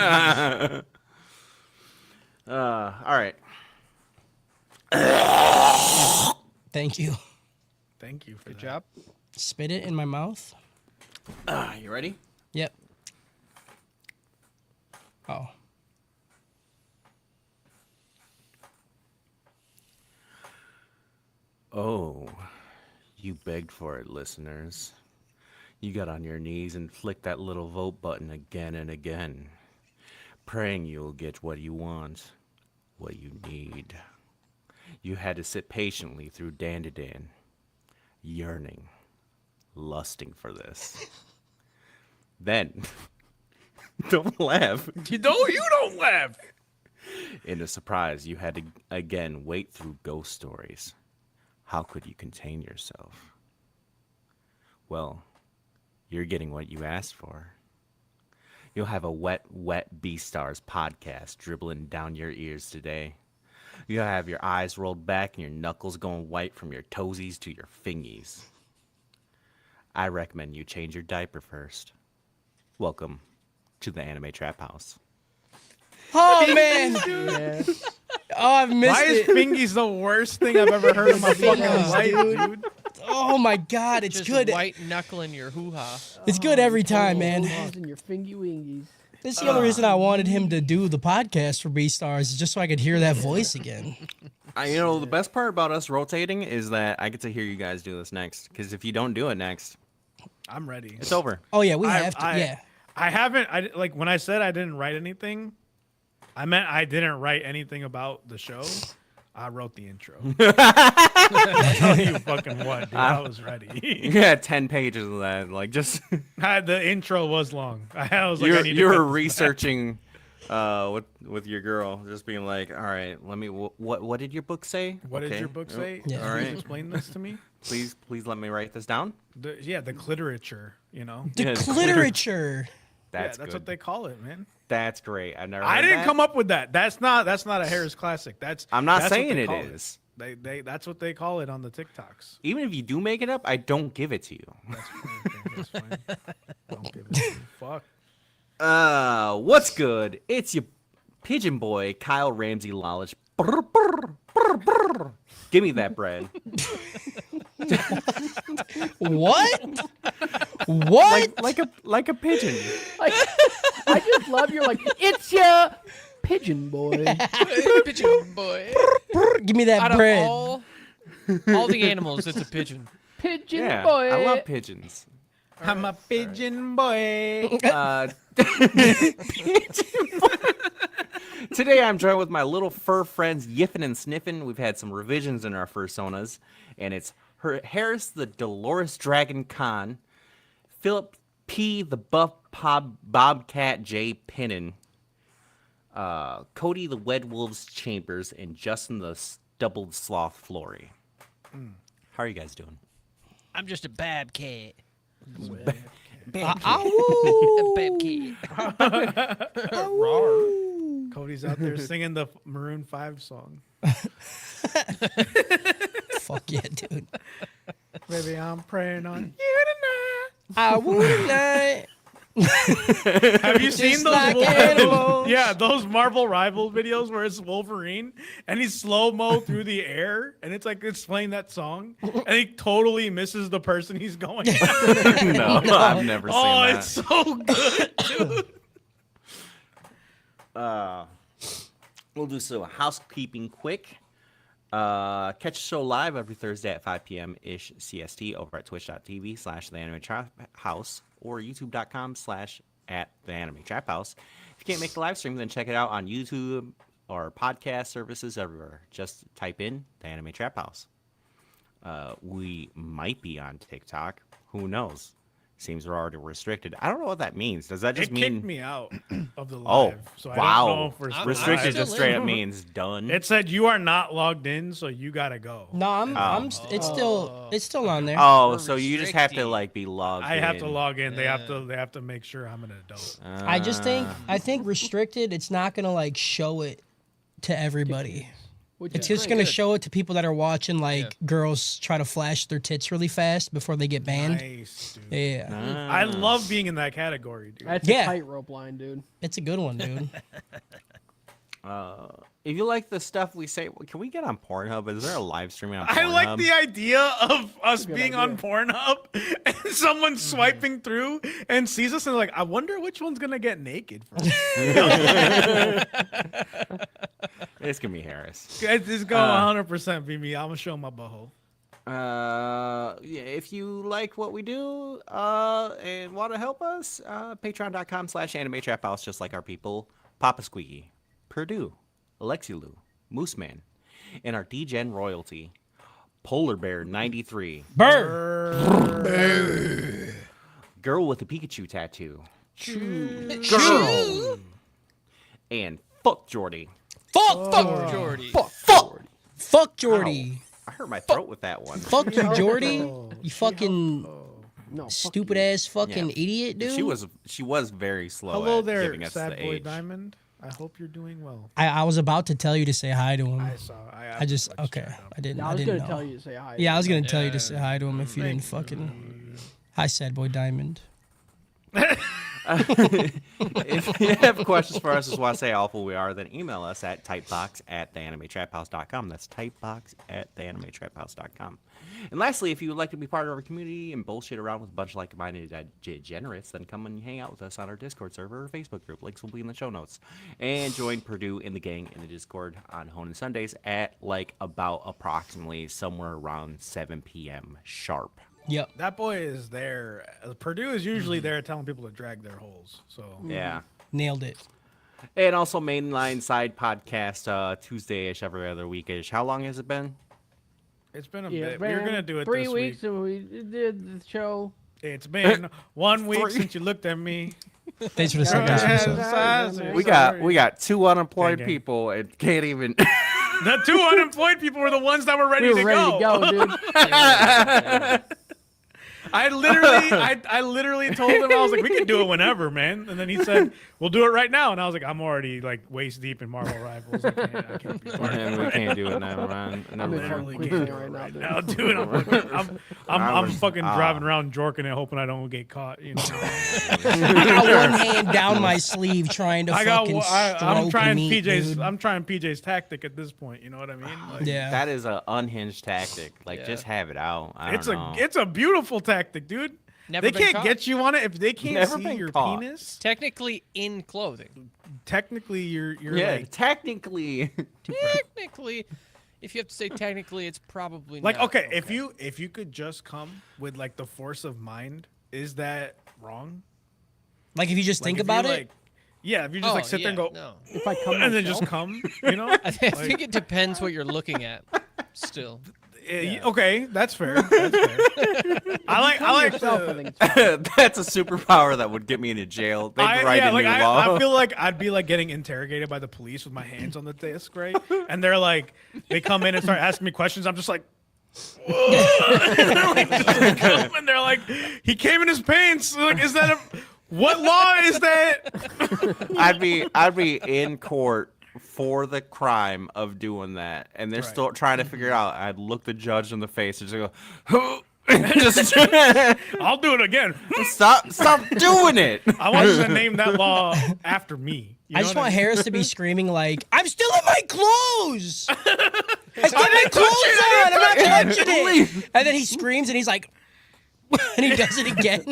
[SPEAKER 5] right.
[SPEAKER 1] Thank you.
[SPEAKER 2] Thank you for
[SPEAKER 3] Good
[SPEAKER 2] that.
[SPEAKER 3] job.
[SPEAKER 1] Spit it in my mouth.
[SPEAKER 5] You ready?
[SPEAKER 1] Yep. Oh.
[SPEAKER 5] Oh, you begged for it, listeners. You got on your knees and flicked that little vote button again and again, praying you'll get what you want, what you need. You had to sit patiently through Dandadan, yearning, lusting for this. Then, don't laugh.
[SPEAKER 2] You don't laugh.
[SPEAKER 5] In a surprise, you had to again wait through ghost stories. How could you contain yourself? Well, you're getting what you asked for. You'll have a wet Beastars podcast dribbling down your ears today. You'll have your eyes rolled back and your knuckles going white from your toesies to your fingies. I recommend you change your diaper first. Welcome to the Anime Trap House.
[SPEAKER 1] Oh, man.
[SPEAKER 4] Yeah.
[SPEAKER 1] Oh, I've missed
[SPEAKER 2] Why is
[SPEAKER 1] it.
[SPEAKER 2] fingies the worst thing I've ever heard in my fucking
[SPEAKER 1] Fingers,
[SPEAKER 2] life,
[SPEAKER 1] dude.
[SPEAKER 2] dude?
[SPEAKER 1] Oh, my God. It's
[SPEAKER 3] Just
[SPEAKER 1] good.
[SPEAKER 3] white knuckle in your hoo-ha.
[SPEAKER 1] It's good every time,
[SPEAKER 4] Oh,
[SPEAKER 1] man.
[SPEAKER 4] And your fingy wingies.
[SPEAKER 1] That's the only reason I wanted him to do the podcast for Beastars, is just so I could hear that voice again.
[SPEAKER 5] The best part about us rotating is that I get to hear you guys do this next. Because if you don't do it next,
[SPEAKER 2] I'm ready.
[SPEAKER 5] it's over.
[SPEAKER 1] Oh, yeah, we
[SPEAKER 2] I-
[SPEAKER 1] have to.
[SPEAKER 2] I-
[SPEAKER 1] Yeah.
[SPEAKER 2] I haven't. Like when I said I didn't write anything, I meant I didn't write anything about the show. I wrote the intro. I'll tell you fucking what, dude. I was ready.
[SPEAKER 5] You had 10 pages of that. Like, just
[SPEAKER 2] The intro was long. I was like, I need
[SPEAKER 5] you
[SPEAKER 2] to
[SPEAKER 5] were
[SPEAKER 2] cut this back.
[SPEAKER 5] researching with your girl, just being like, all right, let me. What did your book say?
[SPEAKER 2] What did
[SPEAKER 5] Okay.
[SPEAKER 2] your book say?
[SPEAKER 1] Yeah.
[SPEAKER 2] Please
[SPEAKER 5] All right.
[SPEAKER 2] explain this to me.
[SPEAKER 5] Please let me write this down.
[SPEAKER 2] The cliterature, you know.
[SPEAKER 1] The
[SPEAKER 5] Yeah,
[SPEAKER 1] literature.
[SPEAKER 5] That's
[SPEAKER 2] That's
[SPEAKER 5] good.
[SPEAKER 2] what they call it, man.
[SPEAKER 5] That's great. I've never.
[SPEAKER 2] I
[SPEAKER 5] heard
[SPEAKER 2] didn't
[SPEAKER 5] that.
[SPEAKER 2] come up with that. That's not a Harris classic.
[SPEAKER 5] I'm not
[SPEAKER 2] that's what
[SPEAKER 5] saying
[SPEAKER 2] they
[SPEAKER 5] it
[SPEAKER 2] call
[SPEAKER 5] is.
[SPEAKER 2] They that's what they call it on the TikToks.
[SPEAKER 5] Even if you do make it up, I don't give it to you.
[SPEAKER 2] That's fine. That's fine. Don't give it to me. Fuck.
[SPEAKER 5] What's good? It's your pigeon boy, Kyle Ramsey Lawless. Brr, brr, brr, brr. Give me that bread.
[SPEAKER 1] What? What?
[SPEAKER 5] like a pigeon.
[SPEAKER 4] Like, I just love your like. It's your pigeon boy.
[SPEAKER 3] Pigeon boy.
[SPEAKER 1] Give me that
[SPEAKER 3] Out of
[SPEAKER 1] bread.
[SPEAKER 3] all the animals, it's a pigeon.
[SPEAKER 4] Pigeon
[SPEAKER 5] Yeah,
[SPEAKER 4] boy.
[SPEAKER 5] I love pigeons.
[SPEAKER 2] I'm a pigeon boy.
[SPEAKER 5] Today I'm joined with my little fur friends Yiffin and Sniffin. We've had some revisions in our fursonas, and it's Harris the Dolores Dragon Khan, Philip P the Buff Bobcat J Pinnin, Cody the Wed Wolves Chambers, and Justin the Stubbled Sloth Flory. How are you guys doing?
[SPEAKER 3] I'm just a babcat.
[SPEAKER 1] Ow.
[SPEAKER 3] Babcat.
[SPEAKER 2] Cody's out there singing the Maroon 5 song.
[SPEAKER 1] Fuck yeah, dude.
[SPEAKER 2] Baby, I'm praying on you
[SPEAKER 1] I would not.
[SPEAKER 2] tonight. Have you seen those?
[SPEAKER 1] like animals.
[SPEAKER 2] Yeah, those Marvel Rival videos where it's Wolverine and he's slow mo through the air, and it's like it's playing that song, and he totally misses the person he's going after.
[SPEAKER 5] No, I've never seen
[SPEAKER 2] Oh,
[SPEAKER 5] that.
[SPEAKER 2] it's so good, dude.
[SPEAKER 5] We'll do some housekeeping quick. Catch the show live every Thursday at 5 p.m. ish CST over at twitch.tv/The Anime Trap House or youtube.com/@The Anime Trap House. If you can't make the live stream, then check it out on YouTube or podcast services everywhere. Just type in The Anime Trap House. We might be on TikTok. Who knows? Seems we're already restricted. I don't know what that means. Does that just
[SPEAKER 2] It
[SPEAKER 5] mean?
[SPEAKER 2] kicked me out of the
[SPEAKER 5] Oh,
[SPEAKER 2] live. So I
[SPEAKER 5] wow.
[SPEAKER 2] don't know if we're
[SPEAKER 3] I'm
[SPEAKER 5] Restricted
[SPEAKER 3] still
[SPEAKER 5] just straight
[SPEAKER 3] in.
[SPEAKER 5] up means done.
[SPEAKER 2] It said you are not logged in, so you gotta go.
[SPEAKER 1] No, it's still on there.
[SPEAKER 5] Oh,
[SPEAKER 3] We're
[SPEAKER 5] so you just have to
[SPEAKER 3] restricted.
[SPEAKER 5] like be logged in.
[SPEAKER 2] I have to log in. They
[SPEAKER 3] Yeah.
[SPEAKER 2] have to make sure I'm an adult.
[SPEAKER 1] I think restricted. It's not gonna like show it to everybody.
[SPEAKER 4] Which
[SPEAKER 1] It's
[SPEAKER 4] is
[SPEAKER 1] just
[SPEAKER 4] great.
[SPEAKER 1] gonna show it to people that are watching like girls try to flash their tits really fast before they get banned.
[SPEAKER 2] Nice, dude.
[SPEAKER 1] Yeah,
[SPEAKER 2] I love being in that category, dude.
[SPEAKER 4] That's
[SPEAKER 1] Yeah.
[SPEAKER 4] a tightrope line, dude.
[SPEAKER 1] it's a good one, dude.
[SPEAKER 5] If you like the stuff we say, can we get on Pornhub? Is there a live streaming on Pornhub?
[SPEAKER 2] I like the idea of us being
[SPEAKER 4] idea.
[SPEAKER 2] on Pornhub and someone swiping through and sees us and like, I wonder which one's gonna get naked first.
[SPEAKER 5] It's gonna be Harris.
[SPEAKER 2] It's going 100% be me. I'm gonna show my butthole.
[SPEAKER 5] Yeah, if you like what we do and want to help us, patreon.com/animetraphouse, just like our people, Papa Squeaky, Purdue, Alexilu, Mooseman, and our DGen royalty, Polar Bear 93,
[SPEAKER 1] Bird.
[SPEAKER 5] Girl with a Pikachu tattoo, Girl, and Fuck Jordy.
[SPEAKER 1] Fuck
[SPEAKER 3] Jordy.
[SPEAKER 1] Fuck Jordy.
[SPEAKER 5] I hurt my throat with that one.
[SPEAKER 1] Fuck you, Jordy. You fucking
[SPEAKER 4] No, fuck
[SPEAKER 1] stupid
[SPEAKER 4] you.
[SPEAKER 1] ass fucking
[SPEAKER 5] Yeah.
[SPEAKER 1] idiot, dude.
[SPEAKER 5] She was very slow.
[SPEAKER 2] Hello
[SPEAKER 5] at
[SPEAKER 2] there,
[SPEAKER 5] giving us
[SPEAKER 2] sad
[SPEAKER 5] the
[SPEAKER 2] boy
[SPEAKER 5] age.
[SPEAKER 2] Diamond. I hope you're doing well.
[SPEAKER 1] I was about to tell you to say hi to him.
[SPEAKER 2] I saw.
[SPEAKER 1] I just okay. I didn't.
[SPEAKER 4] I
[SPEAKER 1] I
[SPEAKER 4] was
[SPEAKER 1] didn't
[SPEAKER 4] gonna
[SPEAKER 1] know.
[SPEAKER 4] tell you to say hi.
[SPEAKER 1] Yeah, I was gonna tell you to
[SPEAKER 3] Yeah.
[SPEAKER 1] say hi to him if you didn't fucking. Hi, sad boy Diamond.
[SPEAKER 5] If you have questions for us, just want to say how awful we are, then email us at typebox@theanimetraphouse.com. That's typebox@theanimetraphouse.com. And lastly, if you would like to be part of our community and bullshit around with a bunch of like-minded degenerates, then come and hang out with us on our Discord server or Facebook group. Links will be in the show notes. And join Purdue in the gang in the Discord on Honin Sundays at like about approximately somewhere around 7 p.m. sharp.
[SPEAKER 1] Yep.
[SPEAKER 2] That boy is there. Purdue is usually there telling people to drag their holes. So
[SPEAKER 5] Yeah.
[SPEAKER 1] Nailed it.
[SPEAKER 5] And also mainline side podcast Tuesday-ish, every other week-ish. How long has it been?
[SPEAKER 2] it's been a
[SPEAKER 4] Yeah,
[SPEAKER 2] bit. We're gonna do it
[SPEAKER 4] 3
[SPEAKER 2] this
[SPEAKER 4] weeks,
[SPEAKER 2] week.
[SPEAKER 4] and we did the show.
[SPEAKER 2] It's been 1 week since you looked at me.
[SPEAKER 1] Thanks for the suggestion.
[SPEAKER 5] We got two unemployed
[SPEAKER 2] Gang, gang.
[SPEAKER 5] people and can't even.
[SPEAKER 2] The 2 unemployed people were the ones that were ready,
[SPEAKER 4] We were ready to go, dude.
[SPEAKER 2] I literally told him, I was like, we can do it whenever, man. And then he said, we'll do it right now. And I was like, I'm already like waist deep in Marvel Rivals. I can't be part of
[SPEAKER 5] And
[SPEAKER 2] it.
[SPEAKER 5] we can't do it now, man.
[SPEAKER 4] I'm in
[SPEAKER 2] Literally
[SPEAKER 4] fucking
[SPEAKER 2] can't
[SPEAKER 4] quicksand right now, dude.
[SPEAKER 2] Now, dude, I'm fucking driving around jorking it, hoping I don't get caught. You know,
[SPEAKER 1] I got one hand down my sleeve trying to fucking
[SPEAKER 2] I'm
[SPEAKER 1] stroke
[SPEAKER 2] trying
[SPEAKER 1] meat,
[SPEAKER 2] PJ's.
[SPEAKER 1] dude.
[SPEAKER 2] I'm trying PJ's tactic at this point. You know what I mean? Like,
[SPEAKER 1] Yeah.
[SPEAKER 5] That is an unhinged tactic. Like,
[SPEAKER 3] Yeah.
[SPEAKER 5] just have it out. I don't know.
[SPEAKER 2] it's a beautiful tactic, dude.
[SPEAKER 3] Never
[SPEAKER 2] They
[SPEAKER 3] been
[SPEAKER 2] can't
[SPEAKER 3] caught.
[SPEAKER 2] get you on it if they can't
[SPEAKER 5] Never
[SPEAKER 2] see
[SPEAKER 5] been
[SPEAKER 2] your
[SPEAKER 5] caught.
[SPEAKER 2] penis.
[SPEAKER 3] Technically in clothing.
[SPEAKER 2] Technically, you're
[SPEAKER 5] yeah,
[SPEAKER 2] like
[SPEAKER 5] technically.
[SPEAKER 3] Technically, if you have to say technically, it's probably
[SPEAKER 2] like
[SPEAKER 3] not
[SPEAKER 2] okay. If you could just come with like the force of mind, is that wrong?
[SPEAKER 1] Like if you just
[SPEAKER 2] Like,
[SPEAKER 1] think
[SPEAKER 2] if you,
[SPEAKER 1] about it.
[SPEAKER 2] like, yeah. If you just like sit there and go,
[SPEAKER 3] No.
[SPEAKER 4] If I come
[SPEAKER 2] and then
[SPEAKER 4] myself,
[SPEAKER 2] just come, you know.
[SPEAKER 3] I think it depends what you're looking at. Still,
[SPEAKER 2] Okay, that's fair. That's fair. I like
[SPEAKER 4] myself, I
[SPEAKER 2] the,
[SPEAKER 4] think it's fine.
[SPEAKER 5] That's a superpower that would get me into jail. They'd write a new law.
[SPEAKER 2] I feel like I'd be like getting interrogated by the police with my hands on the desk, right? And they're like, they come in and start asking me questions. I'm just like, and they're like, he came in his pants. Like, is that what law is that?
[SPEAKER 5] I'd be in court for the crime of doing that, and they're
[SPEAKER 2] Right.
[SPEAKER 5] still trying to figure it out. I'd look the judge in the face and just go, just
[SPEAKER 2] I'll do it again.
[SPEAKER 5] stop doing it.
[SPEAKER 2] I want you to name that law after me. You
[SPEAKER 1] I
[SPEAKER 2] know
[SPEAKER 1] just
[SPEAKER 2] what
[SPEAKER 1] want
[SPEAKER 2] mean?
[SPEAKER 1] Harris to be screaming like, "I'm still in my clothes. I still have my
[SPEAKER 2] didn't touch
[SPEAKER 1] clothes
[SPEAKER 2] it,
[SPEAKER 1] on. I'm not
[SPEAKER 5] I didn't
[SPEAKER 1] touching it." And then he screams and he's like, and he does it again.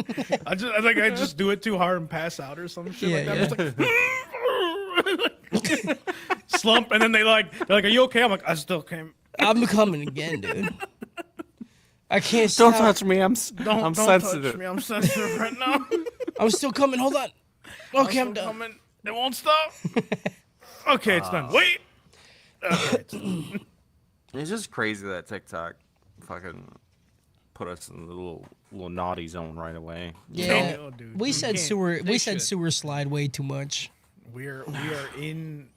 [SPEAKER 2] I just do it too hard and pass out or some shit
[SPEAKER 1] Yeah,
[SPEAKER 2] like that. I'm just like, slump, and then they're like, "Are you okay?" I'm like, "I still can't."
[SPEAKER 1] I'm coming again, dude. I can't
[SPEAKER 5] Don't
[SPEAKER 1] stop.
[SPEAKER 5] touch me. I'm
[SPEAKER 2] Don't
[SPEAKER 5] sensitive.
[SPEAKER 2] touch me. I'm sensitive right now.
[SPEAKER 1] I'm still coming. Hold on. Okay, I'm
[SPEAKER 2] I'm
[SPEAKER 1] done.
[SPEAKER 2] coming. It won't stop. Okay, it's done. Wait. Okay, it's done.
[SPEAKER 5] It's just crazy that TikTok fucking put us in the little naughty zone right away.
[SPEAKER 1] Yeah,
[SPEAKER 2] No, dude.
[SPEAKER 1] we
[SPEAKER 2] You
[SPEAKER 1] said
[SPEAKER 2] can't.
[SPEAKER 1] sewer. We said
[SPEAKER 3] should.
[SPEAKER 1] sewer slide way too much.
[SPEAKER 2] We are in.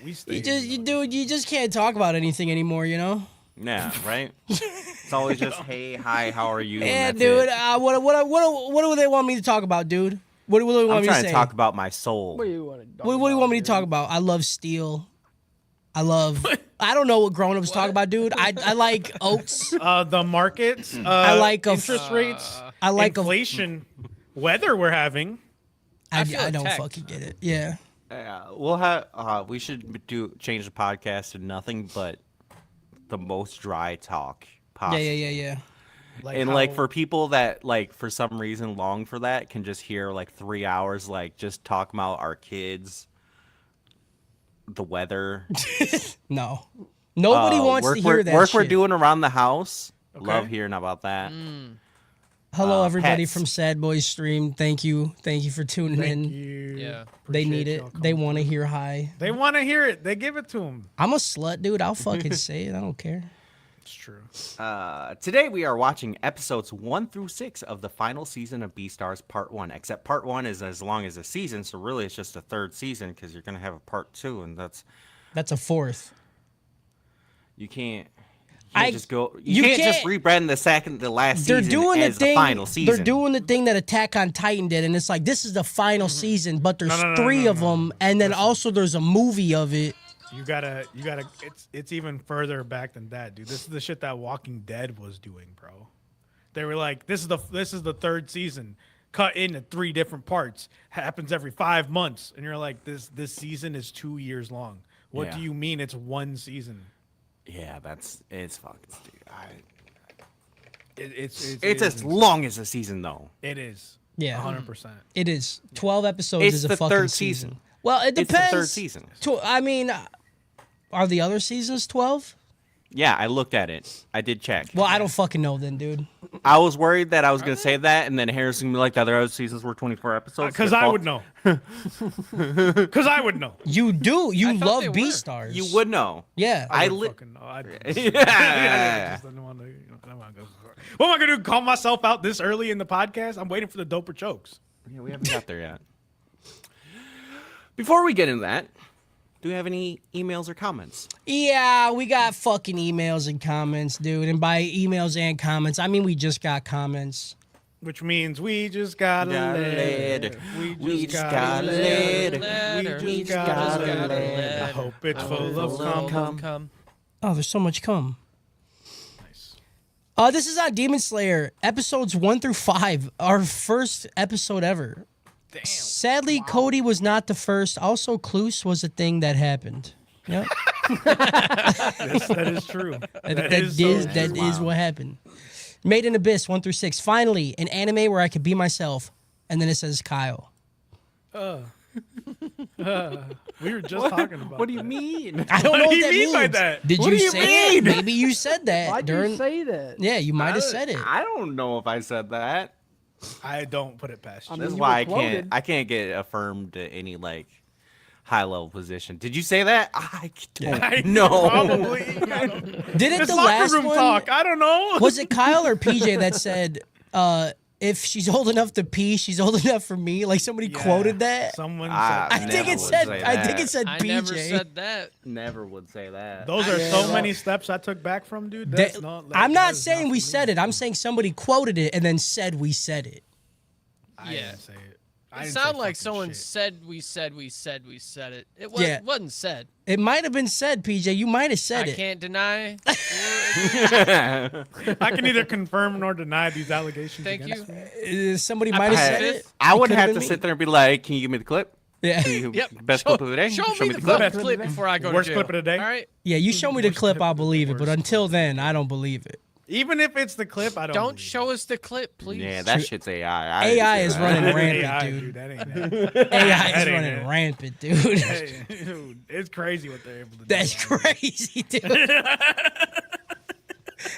[SPEAKER 2] We stay.
[SPEAKER 1] You just can't talk about anything anymore. You know.
[SPEAKER 5] Yeah, right. It's always just, hey, hi, how are you?
[SPEAKER 1] Yeah,
[SPEAKER 5] and that's
[SPEAKER 1] dude.
[SPEAKER 5] it.
[SPEAKER 1] What do they want me to talk about, dude? What do they want
[SPEAKER 5] I'm
[SPEAKER 1] me to
[SPEAKER 5] trying
[SPEAKER 1] say?
[SPEAKER 5] to talk about my soul.
[SPEAKER 4] What do you want to?
[SPEAKER 1] What do you want me to talk about? I love steel. I love. I don't know what grown-ups talk about, dude. I like oats.
[SPEAKER 2] The markets.
[SPEAKER 1] I like a-
[SPEAKER 2] interest rates.
[SPEAKER 1] I like a-
[SPEAKER 2] inflation. Weather we're having.
[SPEAKER 1] I
[SPEAKER 3] feel
[SPEAKER 1] don't
[SPEAKER 3] attacked.
[SPEAKER 1] fucking get it. Yeah.
[SPEAKER 5] We'll have. We should change the podcast to nothing but the most dry talk possible.
[SPEAKER 1] Yeah.
[SPEAKER 5] And
[SPEAKER 2] how-
[SPEAKER 5] like for people that like for some reason long for that can just hear like 3 hours like just talk about our kids, the weather.
[SPEAKER 1] No. Nobody wants
[SPEAKER 5] work
[SPEAKER 1] to hear that
[SPEAKER 5] work
[SPEAKER 1] shit.
[SPEAKER 5] we're doing around the house.
[SPEAKER 2] Okay.
[SPEAKER 5] Love hearing about that.
[SPEAKER 1] Hello, everybody
[SPEAKER 5] pets.
[SPEAKER 1] from Sad Boys Stream. Thank you for tuning
[SPEAKER 2] Thank
[SPEAKER 1] in.
[SPEAKER 2] you.
[SPEAKER 3] Yeah.
[SPEAKER 1] They
[SPEAKER 2] Appreciate
[SPEAKER 1] need it.
[SPEAKER 2] y'all
[SPEAKER 1] They
[SPEAKER 2] coming.
[SPEAKER 1] want to hear hi.
[SPEAKER 2] They want to hear it. They give it to them.
[SPEAKER 1] I'm a slut, dude. I'll fucking say it. I don't care.
[SPEAKER 2] It's true.
[SPEAKER 5] Today we are watching episodes 1 through 6 of the final season of Beastars Part 1. Except Part 1 is as long as a season, so really it's just a third season because you're gonna have a Part 2, and
[SPEAKER 1] That's a fourth.
[SPEAKER 5] you can't.
[SPEAKER 1] I-
[SPEAKER 5] Just go.
[SPEAKER 1] you
[SPEAKER 5] You can't just
[SPEAKER 1] can't-
[SPEAKER 5] rebrand the last
[SPEAKER 1] They're
[SPEAKER 5] season
[SPEAKER 1] doing the
[SPEAKER 5] as
[SPEAKER 1] thing.
[SPEAKER 5] the final season.
[SPEAKER 1] They're doing the thing that Attack on Titan did, and it's like this is the final season, but there's
[SPEAKER 2] No,
[SPEAKER 1] three of them, and then also there's a movie of it.
[SPEAKER 2] You gotta. It's even further back than that, dude. This is the shit that Walking Dead was doing, bro. They were like, this is the third season, cut into 3 different parts. Happens every 5 months, and you're like, this season is 2 years long. What
[SPEAKER 5] Yeah.
[SPEAKER 2] do you mean it's one season?
[SPEAKER 5] Yeah, it's fucking stupid.
[SPEAKER 2] It's
[SPEAKER 5] It's as long as a season though.
[SPEAKER 2] It is.
[SPEAKER 1] Yeah.
[SPEAKER 2] 100%.
[SPEAKER 1] It is 12 episodes.
[SPEAKER 5] It's
[SPEAKER 1] is a
[SPEAKER 5] the
[SPEAKER 1] fucking
[SPEAKER 5] third
[SPEAKER 1] season.
[SPEAKER 5] season.
[SPEAKER 1] Well, it
[SPEAKER 5] It's the
[SPEAKER 1] depends.
[SPEAKER 5] third season.
[SPEAKER 1] I mean, are the other seasons 12?
[SPEAKER 5] Yeah, I looked at it. I did check.
[SPEAKER 1] Well, I don't fucking know then, dude.
[SPEAKER 5] I was worried that I was gonna say that, and then Harrison would be like the other seasons were 24 episodes.
[SPEAKER 2] Because I would know. Because I would know.
[SPEAKER 1] You do. You
[SPEAKER 3] thought
[SPEAKER 1] love
[SPEAKER 3] they were.
[SPEAKER 1] Beastars.
[SPEAKER 5] You would know.
[SPEAKER 1] Yeah.
[SPEAKER 5] I
[SPEAKER 2] would
[SPEAKER 5] li-
[SPEAKER 2] fucking know. I
[SPEAKER 5] Yeah.
[SPEAKER 2] just didn't wanna, I don't wanna go. What am I gonna do? Call myself out this early in the podcast? I'm waiting for the doper jokes.
[SPEAKER 5] Yeah, we haven't got there yet. Before we get into that, do we have any emails or comments?
[SPEAKER 1] Yeah, we got fucking emails and comments, dude. And by emails and comments, I mean we just got comments.
[SPEAKER 2] Which means we just got a
[SPEAKER 5] Got a
[SPEAKER 2] letter.
[SPEAKER 5] letter.
[SPEAKER 2] We just got a letter. We just got a letter. I hope it's full of cum.
[SPEAKER 1] Oh, there's so much cum.
[SPEAKER 2] Nice.
[SPEAKER 1] This is on Demon Slayer, episodes 1 through 5, our first episode ever.
[SPEAKER 2] Damn.
[SPEAKER 1] Sadly, Cody was not the first. Also, Kloos was a thing that happened. Yep.
[SPEAKER 2] Yes, that is true.
[SPEAKER 1] That
[SPEAKER 2] so true.
[SPEAKER 1] is what happened. Made in Abyss 1 through 6. Finally, an anime where I could be myself. And then it says Kyle.
[SPEAKER 2] We were just talking about
[SPEAKER 5] What do you
[SPEAKER 2] that.
[SPEAKER 5] mean?
[SPEAKER 1] I don't
[SPEAKER 2] What
[SPEAKER 1] know
[SPEAKER 2] do
[SPEAKER 1] what
[SPEAKER 2] you
[SPEAKER 1] that
[SPEAKER 2] mean
[SPEAKER 1] means.
[SPEAKER 2] by that?
[SPEAKER 1] Did
[SPEAKER 5] What
[SPEAKER 1] you
[SPEAKER 5] do you
[SPEAKER 1] say it?
[SPEAKER 5] mean?
[SPEAKER 1] Maybe you said that
[SPEAKER 4] Why'd
[SPEAKER 1] during.
[SPEAKER 4] you say that?
[SPEAKER 1] Yeah, you might have said it.
[SPEAKER 5] I don't know if I said that.
[SPEAKER 2] I don't put it past you.
[SPEAKER 4] I mean,
[SPEAKER 5] That's
[SPEAKER 4] you
[SPEAKER 5] why
[SPEAKER 4] were
[SPEAKER 5] I
[SPEAKER 4] quoted.
[SPEAKER 5] can't get affirmed to any like high level position. Did you say that? I don't know.
[SPEAKER 2] Probably. I don't-
[SPEAKER 1] Didn't
[SPEAKER 2] It's
[SPEAKER 1] the
[SPEAKER 2] locker
[SPEAKER 1] last
[SPEAKER 2] room
[SPEAKER 1] one?
[SPEAKER 2] talk. I don't know.
[SPEAKER 1] Was it Kyle or PJ that said, if she's old enough to pee, she's old enough for me? Like somebody
[SPEAKER 2] Yeah.
[SPEAKER 1] quoted that.
[SPEAKER 2] Someone
[SPEAKER 5] Ah,
[SPEAKER 2] said
[SPEAKER 1] I
[SPEAKER 2] that.
[SPEAKER 1] think
[SPEAKER 5] never
[SPEAKER 1] it
[SPEAKER 5] would
[SPEAKER 1] said.
[SPEAKER 5] say
[SPEAKER 1] I think
[SPEAKER 5] that.
[SPEAKER 1] it said
[SPEAKER 3] I
[SPEAKER 1] PJ.
[SPEAKER 3] never said that.
[SPEAKER 5] Never would say that.
[SPEAKER 2] Those are
[SPEAKER 4] Yeah,
[SPEAKER 2] so
[SPEAKER 4] well-
[SPEAKER 2] many steps I took back from, dude.
[SPEAKER 1] That-
[SPEAKER 2] That's not.
[SPEAKER 1] I'm
[SPEAKER 2] that
[SPEAKER 1] not
[SPEAKER 2] is
[SPEAKER 1] saying
[SPEAKER 2] not
[SPEAKER 1] we
[SPEAKER 2] for
[SPEAKER 1] said
[SPEAKER 2] me.
[SPEAKER 1] it. I'm saying somebody quoted it and then said we said it.
[SPEAKER 2] I
[SPEAKER 3] Yeah.
[SPEAKER 2] didn't say it. I
[SPEAKER 3] It
[SPEAKER 2] didn't
[SPEAKER 3] sounded
[SPEAKER 2] say
[SPEAKER 3] like
[SPEAKER 2] fucking
[SPEAKER 3] someone
[SPEAKER 2] shit.
[SPEAKER 3] said we said it. It
[SPEAKER 1] Yeah.
[SPEAKER 3] wasn't said.
[SPEAKER 1] It might have been said, PJ. You might have said
[SPEAKER 3] I
[SPEAKER 1] it.
[SPEAKER 3] can't deny.
[SPEAKER 2] I can neither confirm nor deny these allegations
[SPEAKER 3] Thank
[SPEAKER 2] against
[SPEAKER 3] you.
[SPEAKER 2] me.
[SPEAKER 1] Somebody might have said
[SPEAKER 3] fifth.
[SPEAKER 1] it.
[SPEAKER 5] I would
[SPEAKER 1] could've
[SPEAKER 5] have
[SPEAKER 1] been
[SPEAKER 5] to
[SPEAKER 1] me.
[SPEAKER 5] sit there and be like, "Can you give me the clip?
[SPEAKER 1] Yeah.
[SPEAKER 5] Can you-
[SPEAKER 3] Yep.
[SPEAKER 5] Best
[SPEAKER 3] show,
[SPEAKER 5] clip of the day?
[SPEAKER 3] Show me the
[SPEAKER 2] clip.
[SPEAKER 3] fucking clip before I go
[SPEAKER 2] Worst
[SPEAKER 3] to jail.
[SPEAKER 2] clip of the day?
[SPEAKER 3] All right.
[SPEAKER 1] Yeah, you show me the clip, I'll believe it. But until then, I don't believe it.
[SPEAKER 2] Even if it's the clip, I don't.
[SPEAKER 3] Don't
[SPEAKER 2] believe
[SPEAKER 3] show us the clip, please.
[SPEAKER 5] Yeah, that shit's AI. I didn't
[SPEAKER 1] AI
[SPEAKER 5] say
[SPEAKER 1] is
[SPEAKER 5] that.
[SPEAKER 1] running
[SPEAKER 2] it.
[SPEAKER 1] rampant,
[SPEAKER 2] AI,
[SPEAKER 1] dude.
[SPEAKER 2] That ain't it.
[SPEAKER 1] AI
[SPEAKER 2] That
[SPEAKER 1] is
[SPEAKER 2] ain't
[SPEAKER 1] running
[SPEAKER 2] it.
[SPEAKER 1] rampant, dude.
[SPEAKER 2] Hey, dude, it's crazy what they're able to do.
[SPEAKER 1] That's crazy, dude.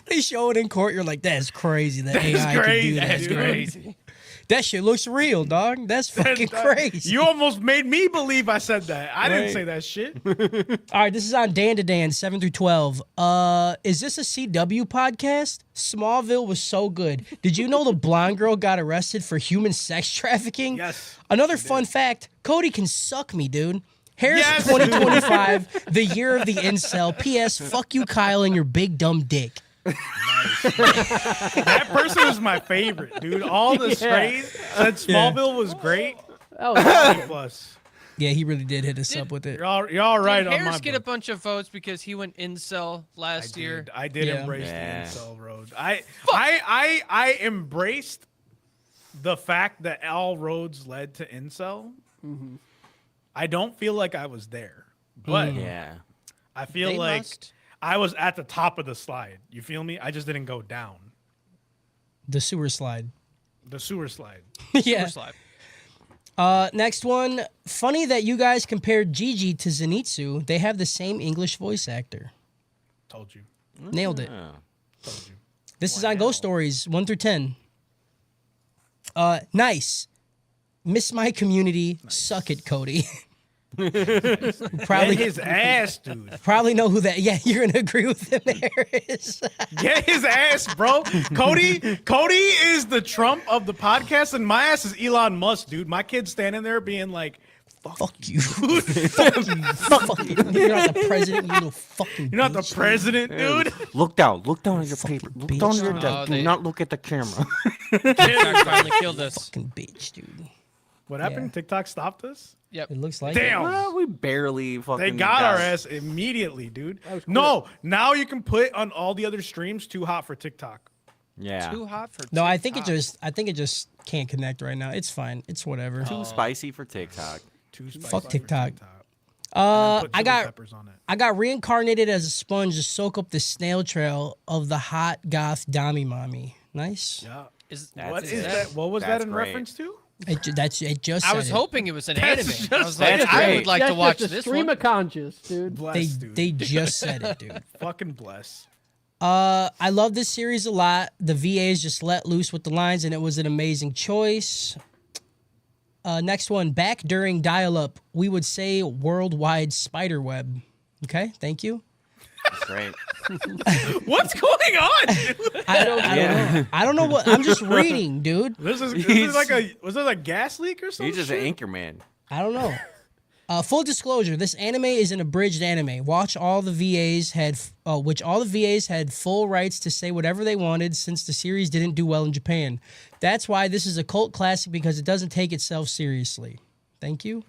[SPEAKER 1] They show it in court. You're like, that's crazy. That AI can
[SPEAKER 2] crazy,
[SPEAKER 1] do that.
[SPEAKER 2] that's
[SPEAKER 1] dude.
[SPEAKER 3] Crazy.
[SPEAKER 1] That shit looks real, dog. That's fucking crazy.
[SPEAKER 2] You almost made me believe I said that. I didn't
[SPEAKER 1] Right.
[SPEAKER 2] say that shit.
[SPEAKER 1] All right, this is on Dan to Dan 7 through 12. Is this a CW podcast? Smallville was so good. Did you know the blonde girl got arrested for human sex trafficking?
[SPEAKER 2] Yes,
[SPEAKER 1] Another fun fact: Cody can suck me, dude. Harris
[SPEAKER 2] Yes.
[SPEAKER 1] 2025, the year of the incel. P.S. Fuck you, Kyle, and your big dumb dick.
[SPEAKER 2] That person was my favorite, dude. All the strays said Smallville was great.
[SPEAKER 4] That was
[SPEAKER 2] A plus.
[SPEAKER 1] Yeah, he really did hit us up with it.
[SPEAKER 2] You're all right
[SPEAKER 3] Did
[SPEAKER 2] on my
[SPEAKER 3] Harris get a
[SPEAKER 2] book.
[SPEAKER 3] bunch of votes because he went incel last year?
[SPEAKER 2] I did
[SPEAKER 1] Yeah.
[SPEAKER 2] embrace
[SPEAKER 5] Yeah.
[SPEAKER 2] the incel road. I embraced the fact that all roads led to incel. I don't feel like I was there, but
[SPEAKER 5] Yeah.
[SPEAKER 2] I feel
[SPEAKER 3] They
[SPEAKER 2] like
[SPEAKER 3] must.
[SPEAKER 2] I was at the top of the slide. You feel me? I just didn't go down
[SPEAKER 1] The sewer slide.
[SPEAKER 2] the sewer slide.
[SPEAKER 1] Yeah.
[SPEAKER 3] Super slide.
[SPEAKER 1] Next one. Funny that you guys compared Gigi to Zenitsu. They have the same English voice actor.
[SPEAKER 2] Told you.
[SPEAKER 1] Nailed it.
[SPEAKER 5] Oh.
[SPEAKER 2] Told you.
[SPEAKER 1] This is on Ghost Stories 1 through 10. Nice. Miss my community. Suck it, Cody.
[SPEAKER 2] Get
[SPEAKER 1] Probably
[SPEAKER 2] his ass, dude.
[SPEAKER 1] probably know who that. Yeah, you're gonna agree with him, Harris.
[SPEAKER 2] Get his ass, bro. Cody is the Trump of the podcast, and my ass is Elon Musk, dude. My kid's standing there being like,
[SPEAKER 1] Fuck you. Fuck you. Fuck you. You're not the president, you little fucking
[SPEAKER 2] "You're not the
[SPEAKER 1] bitch,
[SPEAKER 2] president, dude."
[SPEAKER 5] Look down at your paper. Look down at your
[SPEAKER 1] bitch.
[SPEAKER 5] desk. Do
[SPEAKER 3] they-
[SPEAKER 5] not look at the camera.
[SPEAKER 3] TikTok finally killed us.
[SPEAKER 1] Fucking bitch, dude.
[SPEAKER 2] What happened?
[SPEAKER 1] Yeah.
[SPEAKER 2] TikTok stopped us.
[SPEAKER 3] Yep.
[SPEAKER 1] It looks like
[SPEAKER 2] Damn.
[SPEAKER 5] Well, we barely fucking.
[SPEAKER 2] They got our ass immediately, dude. No, now you can put on all the other streams too hot for TikTok.
[SPEAKER 5] Yeah.
[SPEAKER 3] Too hot for
[SPEAKER 1] No, I think it
[SPEAKER 3] TikTok.
[SPEAKER 1] just can't connect right now. It's fine. It's whatever.
[SPEAKER 5] Too spicy for TikTok.
[SPEAKER 2] Too spicy
[SPEAKER 1] Fuck
[SPEAKER 2] for
[SPEAKER 1] TikTok.
[SPEAKER 2] And then put
[SPEAKER 1] I
[SPEAKER 2] chili
[SPEAKER 1] got
[SPEAKER 2] peppers on it.
[SPEAKER 1] I got reincarnated as a sponge to soak up the snail trail of the hot goth Dami mommy. Nice.
[SPEAKER 2] Yeah.
[SPEAKER 3] Is,
[SPEAKER 2] What
[SPEAKER 5] That's
[SPEAKER 2] is
[SPEAKER 5] it.
[SPEAKER 2] that? What was that
[SPEAKER 5] That's
[SPEAKER 2] in
[SPEAKER 5] great.
[SPEAKER 2] reference to?
[SPEAKER 1] It just.
[SPEAKER 3] I
[SPEAKER 1] said
[SPEAKER 3] was
[SPEAKER 1] it.
[SPEAKER 3] hoping it was an anime.
[SPEAKER 2] just-
[SPEAKER 3] I was like,
[SPEAKER 5] that's
[SPEAKER 3] I
[SPEAKER 5] great.
[SPEAKER 3] would like to
[SPEAKER 4] That's
[SPEAKER 3] watch
[SPEAKER 4] just a
[SPEAKER 3] this
[SPEAKER 4] stream
[SPEAKER 3] one.
[SPEAKER 4] of conscious, dude.
[SPEAKER 2] Bless, dude.
[SPEAKER 1] They just said it, dude.
[SPEAKER 2] Fucking bless.
[SPEAKER 1] I love this series a lot. The VAs just let loose with the lines, and it was an amazing choice. Next one, back during dial-up, we would say worldwide spider web. Okay, thank you.
[SPEAKER 5] That's great.
[SPEAKER 2] What's going on, dude?
[SPEAKER 1] I don't know. I don't know what. I'm just reading, dude.
[SPEAKER 2] This is
[SPEAKER 5] He's-
[SPEAKER 2] like a was it a gas leak or something?
[SPEAKER 5] He's just an anchor man.
[SPEAKER 1] I don't know. Full disclosure: this anime is an abridged anime. Which all the VAs had full rights to say whatever they wanted, since the series didn't do well in Japan. That's why this is a cult classic, because it doesn't take itself seriously. Thank you.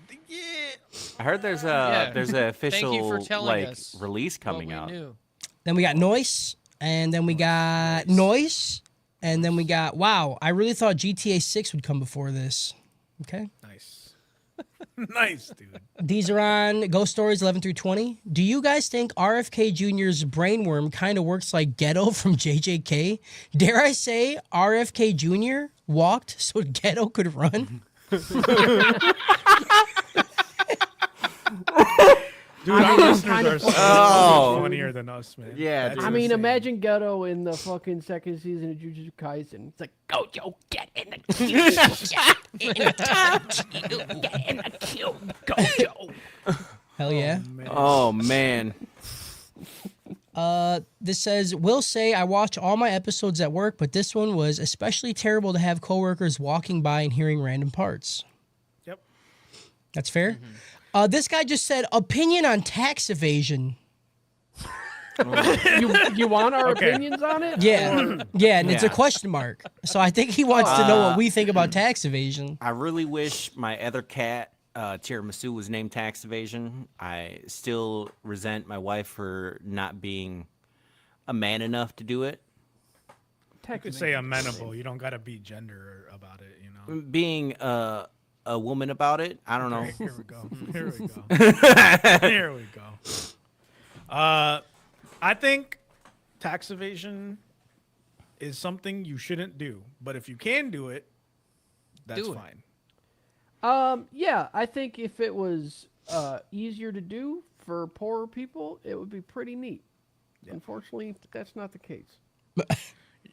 [SPEAKER 5] I heard there's
[SPEAKER 3] Yeah.
[SPEAKER 5] an official
[SPEAKER 3] Thank you for telling
[SPEAKER 5] like
[SPEAKER 3] us
[SPEAKER 5] release
[SPEAKER 3] what
[SPEAKER 5] coming
[SPEAKER 3] we
[SPEAKER 5] out.
[SPEAKER 3] knew.
[SPEAKER 1] Then we got Noise, and then we got Noise, and then we got wow. I really thought GTA 6 would come before this. Okay.
[SPEAKER 2] Nice. Nice, dude.
[SPEAKER 1] These are on Ghost Stories 11 through 20. Do you guys think RFK Jr.'s brainworm kind of works like Ghetto from JJK? Dare I say RFK Jr. walked so Ghetto could run?
[SPEAKER 2] Dude, our listeners are so
[SPEAKER 5] Oh.
[SPEAKER 2] much funnier than us, man.
[SPEAKER 5] Yeah,
[SPEAKER 2] That's
[SPEAKER 5] dude.
[SPEAKER 4] I mean,
[SPEAKER 2] insane.
[SPEAKER 4] imagine Ghetto in the fucking second season of Jujutsu Kaisen. It's like, Gojo, get in the queue. Get in the queue, Gojo.
[SPEAKER 1] Hell yeah.
[SPEAKER 5] Oh man.
[SPEAKER 1] This says, will say I watch all my episodes at work, but this one was especially terrible to have coworkers walking by and hearing random parts.
[SPEAKER 2] Yep.
[SPEAKER 1] That's fair. This guy just said opinion on tax evasion.
[SPEAKER 4] You want our
[SPEAKER 2] Okay.
[SPEAKER 4] opinions on it?
[SPEAKER 1] Yeah, yeah, and it's a
[SPEAKER 5] Yeah.
[SPEAKER 1] question mark. So I think he wants to know what we think about tax evasion.
[SPEAKER 5] I really wish my other cat, Tiramisu, was named Tax Evasion. I still resent my wife for not being a man enough to do it.
[SPEAKER 2] You could say amenable. You don't gotta be gender about it, you know.
[SPEAKER 5] Being a woman about it, I don't know.
[SPEAKER 2] Okay, here we go. Here we go. Here we go. I think tax evasion is something you shouldn't do, but if you can do it, that's
[SPEAKER 3] Do it.
[SPEAKER 2] fine.
[SPEAKER 4] Yeah, I think if it was easier to do for poorer people, it would be pretty neat. Unfortunately, that's not the case.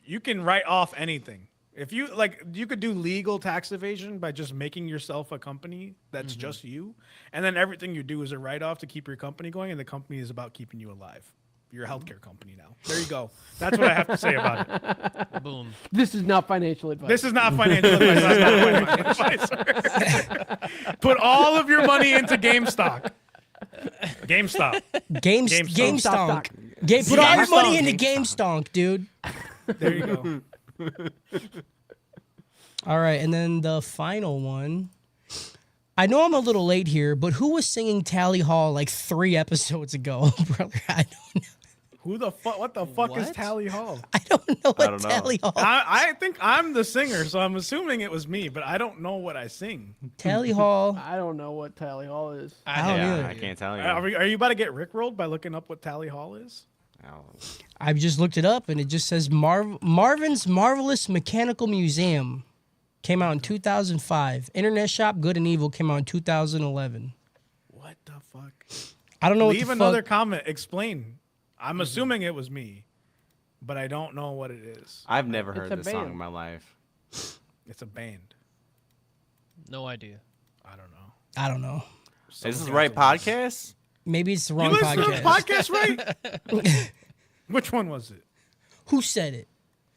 [SPEAKER 2] You can write off anything. If you like, you could do legal tax evasion by just making yourself a company that's just you, and then everything you do is a write-off to keep your company going, and the company is about keeping you alive. You're a healthcare company now. There you go. That's what I have to say about it.
[SPEAKER 3] Boom.
[SPEAKER 4] This is not financial advice.
[SPEAKER 2] This is not financial advice. That's not financial advice. Put all of your money into GameStop. GameStop.
[SPEAKER 1] GameStonk.
[SPEAKER 2] GameStonk.
[SPEAKER 4] Stock.
[SPEAKER 1] Put all your money
[SPEAKER 2] GameStonk.
[SPEAKER 1] into GameStonk, dude.
[SPEAKER 2] There you go.
[SPEAKER 1] All right, and then the final one. I know I'm a little late here, but who was singing Tally Hall like 3 episodes ago, brother? I don't know.
[SPEAKER 2] Who the fuck? What the fuck is
[SPEAKER 3] What?
[SPEAKER 2] Tally Hall?
[SPEAKER 1] I don't know what
[SPEAKER 5] don't know.
[SPEAKER 1] Tally Hall.
[SPEAKER 2] I think I'm the singer, so I'm assuming it was me, but I don't know what I sing.
[SPEAKER 1] Tally Hall.
[SPEAKER 4] I don't know what Tally Hall is.
[SPEAKER 1] I don't
[SPEAKER 5] Yeah,
[SPEAKER 1] either.
[SPEAKER 5] I can't tell you.
[SPEAKER 2] Are you about to get rickrolled by looking up what Tally Hall is?
[SPEAKER 5] Oh.
[SPEAKER 1] I just looked it up and it just says Marvin's Marvelous Mechanical Museum came out in 2005. Internet Shop Good and Evil came out in 2011.
[SPEAKER 2] What the fuck?
[SPEAKER 1] I don't know
[SPEAKER 2] Leave
[SPEAKER 1] what the
[SPEAKER 2] another
[SPEAKER 1] fuck.
[SPEAKER 2] comment. Explain. I'm assuming it was me, but I don't know what it is.
[SPEAKER 5] I've never
[SPEAKER 4] It's
[SPEAKER 5] heard
[SPEAKER 4] a
[SPEAKER 5] this song
[SPEAKER 4] band.
[SPEAKER 5] in my life.
[SPEAKER 2] It's a band.
[SPEAKER 3] No idea.
[SPEAKER 2] I don't know.
[SPEAKER 1] I don't know.
[SPEAKER 5] Is this the
[SPEAKER 2] Someone
[SPEAKER 5] right
[SPEAKER 2] got to listen.
[SPEAKER 5] podcast?
[SPEAKER 1] Maybe it's the
[SPEAKER 2] You
[SPEAKER 1] wrong
[SPEAKER 2] listen to this
[SPEAKER 1] podcast.
[SPEAKER 2] podcast, right? Which one was it?
[SPEAKER 1] Who said it?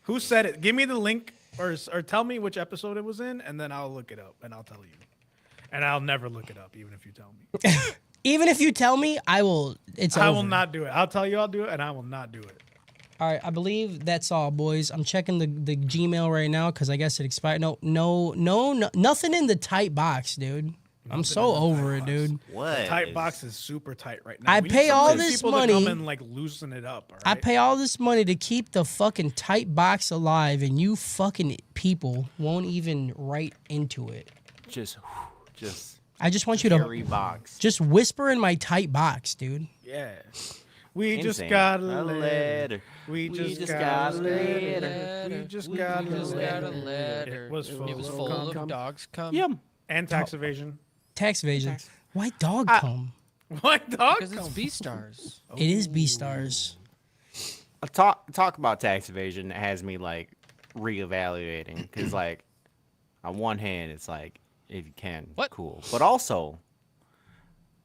[SPEAKER 2] Who said it? Give me the link or tell me which episode it was in, and then I'll look it up and I'll tell you. And I'll never look it up, even if you tell me.
[SPEAKER 1] Even if you tell me, I will. It's
[SPEAKER 2] I
[SPEAKER 1] over.
[SPEAKER 2] will not do it. I'll tell you I'll do it, and I will not do it.
[SPEAKER 1] All right, I believe that's all, boys. I'm checking the Gmail right now because I guess it expired. No, nothing in the tight box, dude. I'm so over it, dude.
[SPEAKER 5] What?
[SPEAKER 2] Tight box is super tight right now.
[SPEAKER 1] I
[SPEAKER 2] We need
[SPEAKER 1] pay
[SPEAKER 2] some
[SPEAKER 1] all
[SPEAKER 2] of these
[SPEAKER 1] this
[SPEAKER 2] people
[SPEAKER 1] money.
[SPEAKER 2] to come and like loosen it up. All right?
[SPEAKER 1] I pay all this money to keep the fucking tight box alive, and you fucking people won't even write into it.
[SPEAKER 5] Just
[SPEAKER 1] I just want you to
[SPEAKER 5] carry box.
[SPEAKER 1] just whisper in my tight box, dude.
[SPEAKER 2] Yeah. We just
[SPEAKER 5] Insane.
[SPEAKER 2] got a
[SPEAKER 5] A
[SPEAKER 2] letter.
[SPEAKER 5] letter.
[SPEAKER 2] We
[SPEAKER 5] We
[SPEAKER 2] just got a letter.
[SPEAKER 3] letter.
[SPEAKER 2] We just
[SPEAKER 3] We
[SPEAKER 2] got a
[SPEAKER 3] just got a
[SPEAKER 2] letter.
[SPEAKER 3] letter.
[SPEAKER 2] It was full,
[SPEAKER 3] It was
[SPEAKER 2] of
[SPEAKER 3] full
[SPEAKER 2] cum.
[SPEAKER 3] of dogs come.
[SPEAKER 5] Yum.
[SPEAKER 2] And tax evasion.
[SPEAKER 1] Tax evasion. Why dog come?
[SPEAKER 2] What dog?
[SPEAKER 3] Because it's Beastars.
[SPEAKER 1] It is Beastars.
[SPEAKER 5] Talk about tax evasion has me like reevaluating because like on one hand it's like if you can
[SPEAKER 3] What?
[SPEAKER 5] cool, but also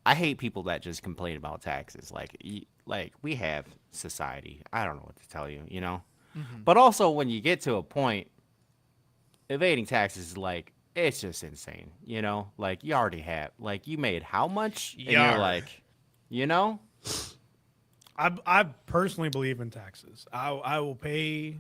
[SPEAKER 5] I hate people that just complain about taxes. Like we have society. I don't know what to tell you, you know. But also when you get to a point, evading taxes is like it's just insane, you know. Like you already have like you made how much, and
[SPEAKER 3] Yar.
[SPEAKER 5] you're like, you know.
[SPEAKER 2] I personally believe in taxes. I will pay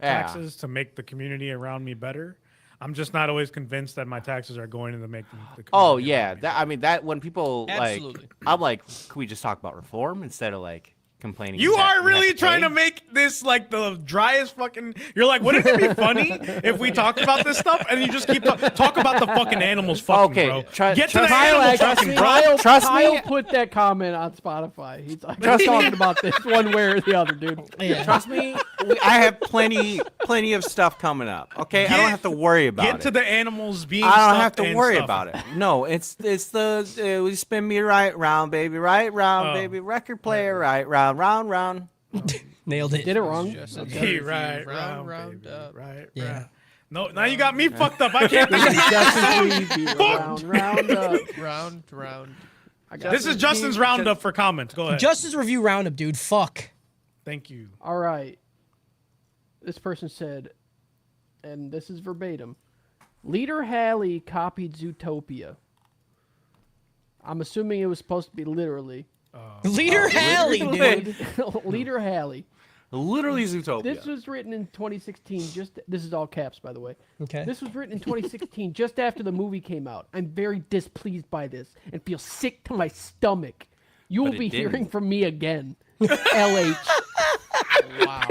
[SPEAKER 5] Yeah.
[SPEAKER 2] taxes to make the community around me better. I'm just not always convinced that my taxes are going into making the community
[SPEAKER 5] Oh
[SPEAKER 2] around
[SPEAKER 5] yeah,
[SPEAKER 2] me
[SPEAKER 5] that I mean that when people
[SPEAKER 3] Absolutely.
[SPEAKER 5] like, I'm like, can we just talk about reform instead of like complaining?
[SPEAKER 2] You
[SPEAKER 5] that
[SPEAKER 2] are
[SPEAKER 5] we have
[SPEAKER 2] really trying
[SPEAKER 5] pay?
[SPEAKER 2] to make this like the driest fucking. You're like, wouldn't it be funny if we talked about this stuff and you just keep talk about the fucking animals, fucking
[SPEAKER 5] Okay,
[SPEAKER 2] bro.
[SPEAKER 5] try-
[SPEAKER 2] Get to the
[SPEAKER 5] trust-
[SPEAKER 2] animal
[SPEAKER 4] Kyle
[SPEAKER 2] fucking,
[SPEAKER 4] actually,
[SPEAKER 2] bro.
[SPEAKER 4] Kyle,
[SPEAKER 5] Trust
[SPEAKER 4] Kyle
[SPEAKER 5] me.
[SPEAKER 4] put that comment on Spotify. He's like, we're talking about this one way or the other, dude.
[SPEAKER 5] Trust me, I have plenty of stuff coming up. Okay, I don't have to worry about
[SPEAKER 2] Get
[SPEAKER 5] it.
[SPEAKER 2] to the animals being.
[SPEAKER 5] I don't have
[SPEAKER 2] stuffed
[SPEAKER 5] to
[SPEAKER 2] and
[SPEAKER 5] worry
[SPEAKER 2] stuff.
[SPEAKER 5] about it. No, it's the we spin me right round, baby, right round,
[SPEAKER 2] Oh.
[SPEAKER 5] baby, record player, right round, round, round.
[SPEAKER 1] Nailed it.
[SPEAKER 4] Did it wrong.
[SPEAKER 3] Justin's
[SPEAKER 2] Hey,
[SPEAKER 3] review,
[SPEAKER 2] right,
[SPEAKER 3] round,
[SPEAKER 2] round, baby,
[SPEAKER 3] up.
[SPEAKER 2] right,
[SPEAKER 1] Yeah.
[SPEAKER 2] round. No, now you got me fucked up. I can't.
[SPEAKER 4] Justin Cleese, round up.
[SPEAKER 3] Round.
[SPEAKER 4] I got
[SPEAKER 2] This is Justin's roundup for comments. Go ahead.
[SPEAKER 1] Justice Review Roundup, dude. Fuck.
[SPEAKER 2] Thank you.
[SPEAKER 4] All right. This person said, and this is verbatim, Leader Halley copied Zootopia. I'm assuming it was supposed to be literally.
[SPEAKER 1] Leader Halley, dude.
[SPEAKER 4] Leader Halley.
[SPEAKER 5] Literally Zootopia.
[SPEAKER 4] This was written in 2016. This is all caps, by the way.
[SPEAKER 1] Okay.
[SPEAKER 4] This was written in 2016, just after the movie came out. I'm very displeased by this and feel sick to my stomach. You will
[SPEAKER 5] it
[SPEAKER 4] be
[SPEAKER 5] didn't.
[SPEAKER 4] hearing from me again. LH.
[SPEAKER 3] Wow.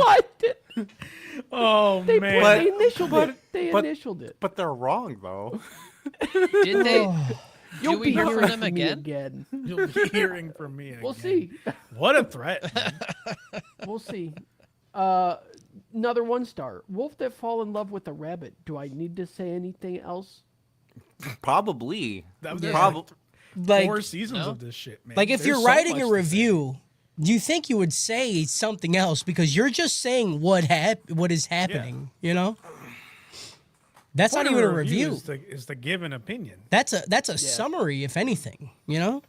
[SPEAKER 4] I did.
[SPEAKER 2] Oh
[SPEAKER 4] They,
[SPEAKER 2] man.
[SPEAKER 4] they initialed it. They initialed it.
[SPEAKER 5] But they're wrong though.
[SPEAKER 3] Did they?
[SPEAKER 4] You'll
[SPEAKER 3] we
[SPEAKER 4] be
[SPEAKER 3] hear from
[SPEAKER 4] hearing
[SPEAKER 3] them
[SPEAKER 4] from me
[SPEAKER 3] again?
[SPEAKER 4] again.
[SPEAKER 2] You'll be hearing from me again.
[SPEAKER 4] We'll see.
[SPEAKER 2] What a threat. man.
[SPEAKER 4] We'll see. Another 1-star. Wolf that fall in love with a rabbit. Do I need to say anything else?
[SPEAKER 5] Probably.
[SPEAKER 2] That-
[SPEAKER 1] Yeah.
[SPEAKER 2] Probably
[SPEAKER 1] Like,
[SPEAKER 2] 4 seasons
[SPEAKER 3] No?
[SPEAKER 2] of this shit, man.
[SPEAKER 1] like if
[SPEAKER 2] There's
[SPEAKER 1] you're
[SPEAKER 2] so
[SPEAKER 1] writing
[SPEAKER 2] much
[SPEAKER 1] a
[SPEAKER 2] to say.
[SPEAKER 1] review, do you think you would say something else because you're just saying what is happening? You know, that's not
[SPEAKER 2] Point of
[SPEAKER 1] even a review.
[SPEAKER 2] Is to give an opinion.
[SPEAKER 1] That's a summary, if anything. You know.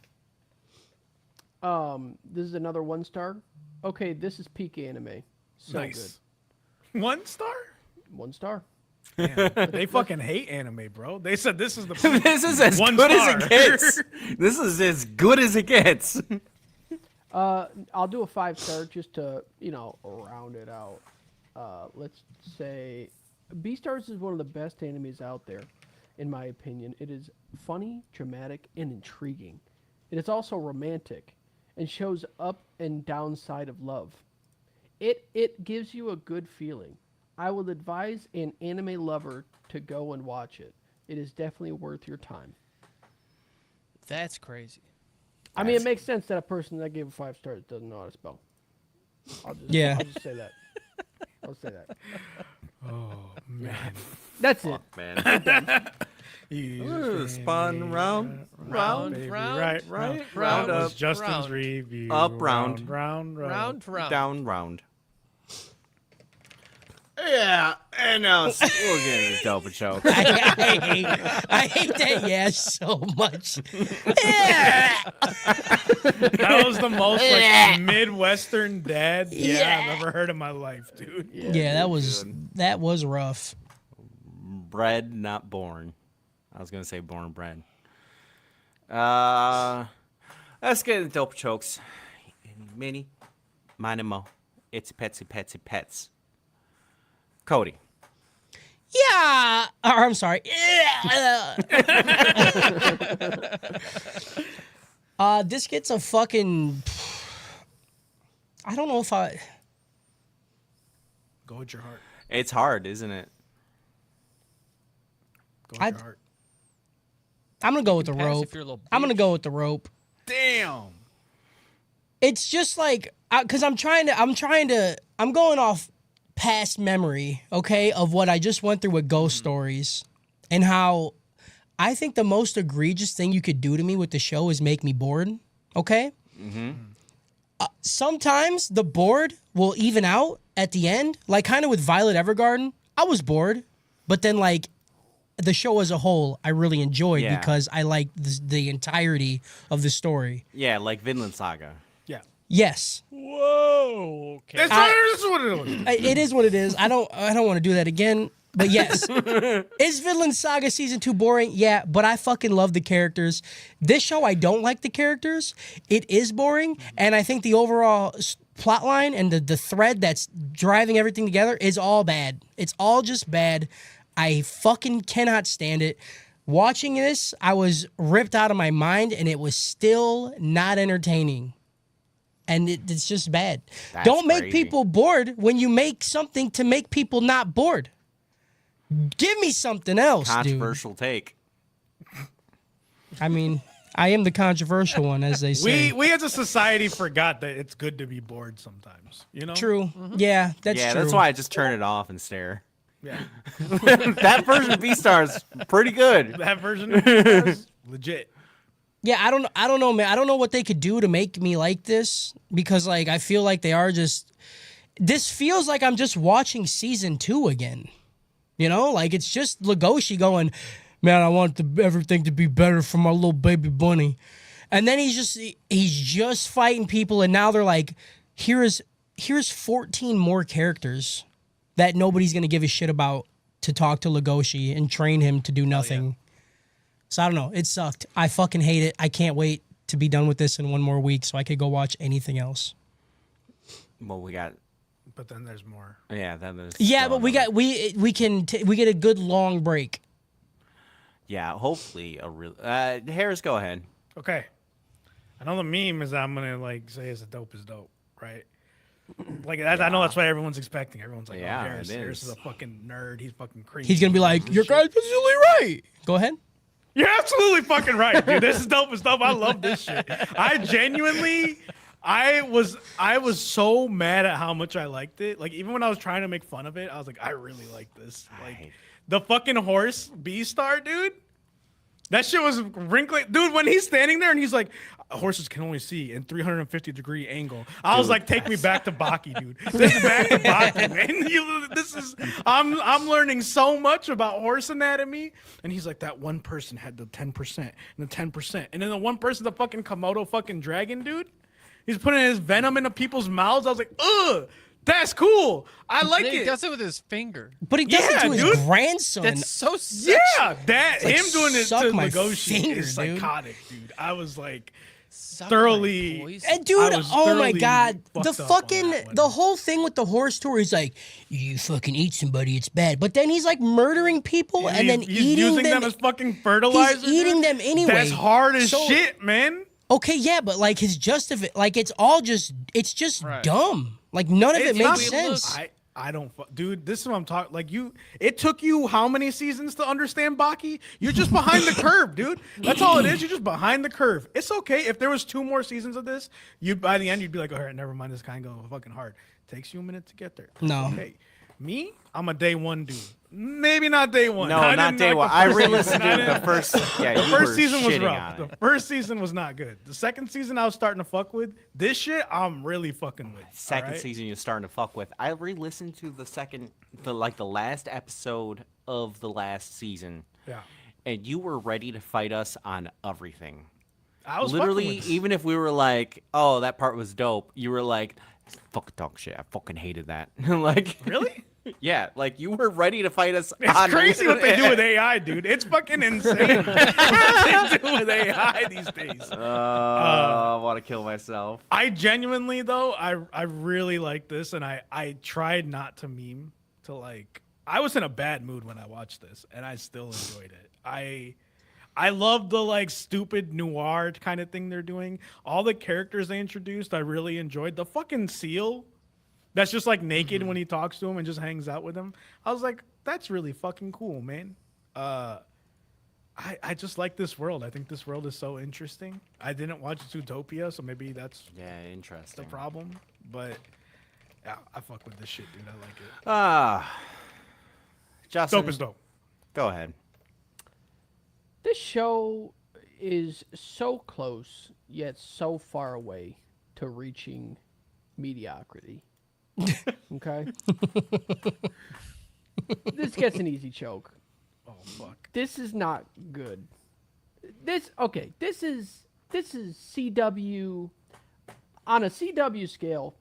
[SPEAKER 4] This is another 1-star. Okay, this is peak anime. So
[SPEAKER 2] Nice. 1 star?
[SPEAKER 4] good. 1 star.
[SPEAKER 2] Damn, they fucking hate anime, bro. They said this is the
[SPEAKER 5] This is as
[SPEAKER 2] 1
[SPEAKER 5] good
[SPEAKER 2] star.
[SPEAKER 5] as it gets. This is as good as it gets.
[SPEAKER 4] I'll do a 5-star just to, round it out. Let's say Beastars is one of the best animes out there. in my opinion. It is funny, dramatic, and intriguing. It is also romantic and shows up and downside of love. It gives you a good feeling. I would advise an anime lover to go and watch it. It is definitely worth your time.
[SPEAKER 3] That's crazy.
[SPEAKER 4] I mean, it makes sense that a person that gave it 5 stars doesn't know how to spell. I'll just say that. I'll say that.
[SPEAKER 2] Oh man,
[SPEAKER 4] That's it.
[SPEAKER 5] Man.
[SPEAKER 2] Ooh,
[SPEAKER 5] spun round, round,
[SPEAKER 2] baby,
[SPEAKER 3] round,
[SPEAKER 2] right,
[SPEAKER 5] right,
[SPEAKER 2] That
[SPEAKER 5] round
[SPEAKER 2] was
[SPEAKER 5] up,
[SPEAKER 2] Justin's
[SPEAKER 3] round.
[SPEAKER 2] review.
[SPEAKER 5] Up, round.
[SPEAKER 2] round.
[SPEAKER 5] down, round. Yeah, and now we'll get into Dope Choke.
[SPEAKER 1] I hate that so much. Yeah.
[SPEAKER 2] That was the most like Midwestern dad
[SPEAKER 1] Yeah.
[SPEAKER 2] I've ever heard in my life, dude.
[SPEAKER 1] Yeah, that was rough.
[SPEAKER 5] Bred, not born. I was gonna say born bred. Let's get into Dope Chokes. Mini, mine and mo. It's petsy pets. Cody.
[SPEAKER 1] Yeah. Or, I'm sorry. This gets a fucking. I don't know if I.
[SPEAKER 2] Go with your heart.
[SPEAKER 5] It's hard, isn't it?
[SPEAKER 2] Go with
[SPEAKER 1] I-
[SPEAKER 2] your heart.
[SPEAKER 1] I'm gonna go with the
[SPEAKER 3] Pass
[SPEAKER 1] rope.
[SPEAKER 3] if you're a little
[SPEAKER 1] I'm gonna
[SPEAKER 3] bitch.
[SPEAKER 1] go with the rope.
[SPEAKER 2] Damn.
[SPEAKER 1] It's just like because I'm going off past memory, okay, of what I just went through with Ghost Stories, and how I think the most egregious thing you could do to me with the show is make me bored. Okay. Sometimes the bored will even out at the end, like kind of with Violet Evergarden. I was bored, but then like the show as a whole, I really enjoyed
[SPEAKER 5] Yeah.
[SPEAKER 1] because I liked the entirety of the story.
[SPEAKER 5] Yeah, like Vinland Saga.
[SPEAKER 2] Yeah.
[SPEAKER 1] Yes,
[SPEAKER 3] Whoa. Okay.
[SPEAKER 2] This is what it is.
[SPEAKER 1] it is what it is. I don't want to do that again. But yes, is Vinland Saga season 2 boring? Yeah, but I fucking love the characters. This show, I don't like the characters. It is boring, and I think the overall plot line and the thread that's driving everything together is all bad. It's all just bad. I fucking cannot stand it. Watching this, I was ripped out of my mind, and it was still not entertaining. And it's just bad.
[SPEAKER 5] That's
[SPEAKER 1] Don't make
[SPEAKER 5] crazy.
[SPEAKER 1] people bored when you make something to make people not bored. Give me something else, dude.
[SPEAKER 5] Controversial take.
[SPEAKER 1] I mean, I am the controversial one, as they say.
[SPEAKER 2] We as a society forgot that it's good to be bored sometimes. You know.
[SPEAKER 1] True. Yeah, that's
[SPEAKER 5] Yeah,
[SPEAKER 1] true.
[SPEAKER 5] that's why I just turn it off and stare.
[SPEAKER 2] Yeah.
[SPEAKER 5] That version of Beastars pretty good.
[SPEAKER 2] That version of is legit.
[SPEAKER 1] Yeah, I don't know, man. I don't know what they could do to make me like this because, like, I feel like they are just. This feels like I'm just watching season 2 again. You know, like it's just Legoshi going, man, I want everything to be better for my little baby bunny, and then he's just fighting people, and now they're like, here's 14 more characters that nobody's gonna give a shit about to talk to Legoshi and train him to do nothing. So I don't know. It sucked. I fucking hate it. I can't wait to be done with this in one more week so I could go watch anything else.
[SPEAKER 5] Well, we got.
[SPEAKER 2] But then there's more.
[SPEAKER 5] Yeah, then there's.
[SPEAKER 1] Yeah,
[SPEAKER 5] still
[SPEAKER 1] but we
[SPEAKER 5] another-
[SPEAKER 1] got we get a good long break.
[SPEAKER 5] Yeah, hopefully a real. Harris, go ahead.
[SPEAKER 2] Okay. I know the meme is that I'm gonna like say it's a dope is dope, right? Like I know that's what everyone's expecting. Everyone's like,
[SPEAKER 5] Yeah,
[SPEAKER 2] oh, Harris,
[SPEAKER 5] it
[SPEAKER 2] Harris
[SPEAKER 5] is.
[SPEAKER 2] is a fucking nerd. He's fucking crazy.
[SPEAKER 1] He's gonna be like, "You're guys absolutely right." Go ahead.
[SPEAKER 2] You're absolutely fucking right, dude. This is dope as dope. I love this shit. I genuinely, I was so mad at how much I liked it. Like even when I was trying to make fun of it, I was like, I really like this. Like the fucking horse Beastar, dude. That shit was wrinkly, dude. When he's standing there and he's like, horses can only see in 350-degree angle. I was like, take me back to Baki, dude. This is back to Baki, man. I'm learning so much about horse anatomy. And he's like, that one person had the 10% and the 10%, and then the one person, the fucking Komodo fucking dragon, dude. He's putting his venom into people's mouths. I was like, ugh. That's cool. I like
[SPEAKER 3] He
[SPEAKER 2] it.
[SPEAKER 3] does it with his finger.
[SPEAKER 1] But he does it
[SPEAKER 2] Yeah,
[SPEAKER 1] to his
[SPEAKER 2] dude.
[SPEAKER 1] grandson.
[SPEAKER 3] That's so sexual.
[SPEAKER 2] Yeah, that
[SPEAKER 1] like,
[SPEAKER 2] doing it
[SPEAKER 1] suck
[SPEAKER 2] to
[SPEAKER 1] my
[SPEAKER 2] Legoshi
[SPEAKER 1] finger,
[SPEAKER 2] is
[SPEAKER 1] dude.
[SPEAKER 2] psychotic, dude. I was like,
[SPEAKER 3] Suck my
[SPEAKER 2] thoroughly-
[SPEAKER 3] boys.
[SPEAKER 1] And
[SPEAKER 2] I
[SPEAKER 1] dude,
[SPEAKER 2] was
[SPEAKER 1] oh my
[SPEAKER 2] thoroughly
[SPEAKER 1] god,
[SPEAKER 2] fucked
[SPEAKER 1] the
[SPEAKER 2] up on
[SPEAKER 1] fucking
[SPEAKER 2] that one.
[SPEAKER 1] the whole thing with the horror story is like, you fucking eat somebody, it's bad. But then he's like murdering people and then
[SPEAKER 2] he's
[SPEAKER 1] eating
[SPEAKER 2] using
[SPEAKER 1] them.
[SPEAKER 2] them as fucking fertilizer.
[SPEAKER 1] He's eating
[SPEAKER 2] dude?
[SPEAKER 1] them anyway.
[SPEAKER 2] That's hard as
[SPEAKER 1] So-
[SPEAKER 2] shit, man.
[SPEAKER 1] Okay, yeah, but like his like it's just
[SPEAKER 3] Right.
[SPEAKER 1] dumb. Like none of it
[SPEAKER 2] It's
[SPEAKER 1] makes
[SPEAKER 2] not-
[SPEAKER 1] sense.
[SPEAKER 2] I don't, dude. This is what I'm talking. Like it took you how many seasons to understand Baki? You're just behind the curve, dude. That's all it is. You're just behind the curve. It's okay if there was 2 more seasons of this. You by the end, you'd be like, all right, never mind. This kind of go fucking hard. Takes you a minute to get there.
[SPEAKER 1] No.
[SPEAKER 2] Okay. Me, I'm a day 1 dude. Maybe not day 1.
[SPEAKER 5] No,
[SPEAKER 2] I
[SPEAKER 5] not
[SPEAKER 2] didn't
[SPEAKER 5] day
[SPEAKER 2] like
[SPEAKER 5] one.
[SPEAKER 2] the
[SPEAKER 5] I
[SPEAKER 2] first
[SPEAKER 5] re-listened
[SPEAKER 2] season.
[SPEAKER 5] to
[SPEAKER 2] I
[SPEAKER 5] the
[SPEAKER 2] didn't-
[SPEAKER 5] first. Yeah,
[SPEAKER 2] The
[SPEAKER 5] you
[SPEAKER 2] first
[SPEAKER 5] were
[SPEAKER 2] season was
[SPEAKER 5] shitting
[SPEAKER 2] rough.
[SPEAKER 5] on
[SPEAKER 2] The
[SPEAKER 5] it.
[SPEAKER 2] first season was not good. The second season I was starting to fuck with. This shit I'm really fucking with.
[SPEAKER 5] Second
[SPEAKER 2] alright?
[SPEAKER 5] season you're starting to fuck with. I re-listened to the last episode of the last season,
[SPEAKER 2] Yeah.
[SPEAKER 5] and you were ready to fight us on everything.
[SPEAKER 2] I was
[SPEAKER 5] Literally,
[SPEAKER 2] fucking with it.
[SPEAKER 5] even if we were like, "Oh, that part was dope," you were like, "Fucking dog shit! I fucking hated that." Like,
[SPEAKER 2] Really?
[SPEAKER 5] yeah, like you were ready to fight us.
[SPEAKER 2] It's
[SPEAKER 5] on
[SPEAKER 2] crazy what they do with AI, dude. It's fucking insane what they do with AI these days.
[SPEAKER 5] I want to kill myself.
[SPEAKER 2] I genuinely though, I really like this, and I tried not to meme to like. I was in a bad mood when I watched this, and I still enjoyed it. I love the like stupid noir kind of thing they're doing. All the characters they introduced, I really enjoyed. The fucking seal, that's just like naked when he talks to him and just hangs out with him. I was like, that's really fucking cool, man. I just like this world. I think this world is so interesting. I didn't watch Zootopia, so maybe that's
[SPEAKER 5] Yeah,
[SPEAKER 2] the
[SPEAKER 5] interesting.
[SPEAKER 2] problem. But yeah, I fuck with this shit, dude. I like it.
[SPEAKER 5] Justin,
[SPEAKER 2] Dope is dope.
[SPEAKER 5] go ahead.
[SPEAKER 4] This show is so close yet so far away to reaching mediocrity. Okay? This gets an easy choke.
[SPEAKER 2] Oh fuck.
[SPEAKER 4] This is not good. This is CW on a CW scale.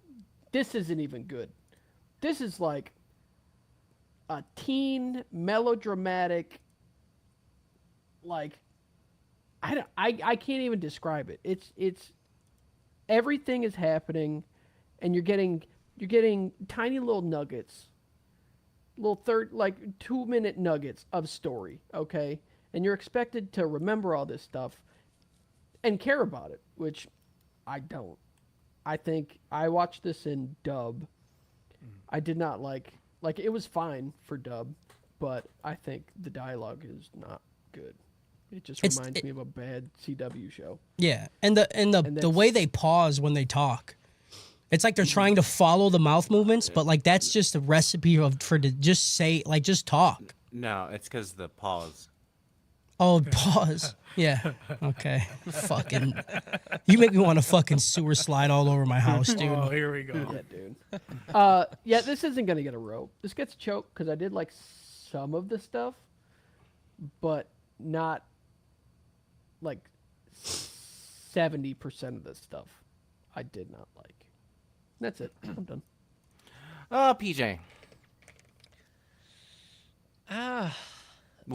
[SPEAKER 4] This isn't even good. This is like a teen melodramatic, like I can't even describe it. It's everything is happening, and you're getting tiny little nuggets, little 2-minute nuggets of story, okay? And you're expected to remember all this stuff and care about it, which I don't. I think I watched this in dub. I did not like it was fine for dub, but I think the dialogue is not good. It just reminds me of a bad CW show.
[SPEAKER 1] Yeah, and the
[SPEAKER 4] that's-
[SPEAKER 1] way they pause when they talk, it's like they're trying to follow the mouth movements, but like that's just a recipe to just say just talk.
[SPEAKER 5] No, it's because the pause.
[SPEAKER 1] Oh, pause. Yeah. Okay. Fucking. You make me want to fucking sewer slide all over my house, dude.
[SPEAKER 2] Oh, here we go.
[SPEAKER 4] Yeah, dude. Yeah, this isn't gonna get a rope. This gets choked because I did like some of the stuff, but not like 70% of the stuff I did not like. That's it. I'm done.
[SPEAKER 5] PJ.
[SPEAKER 3] So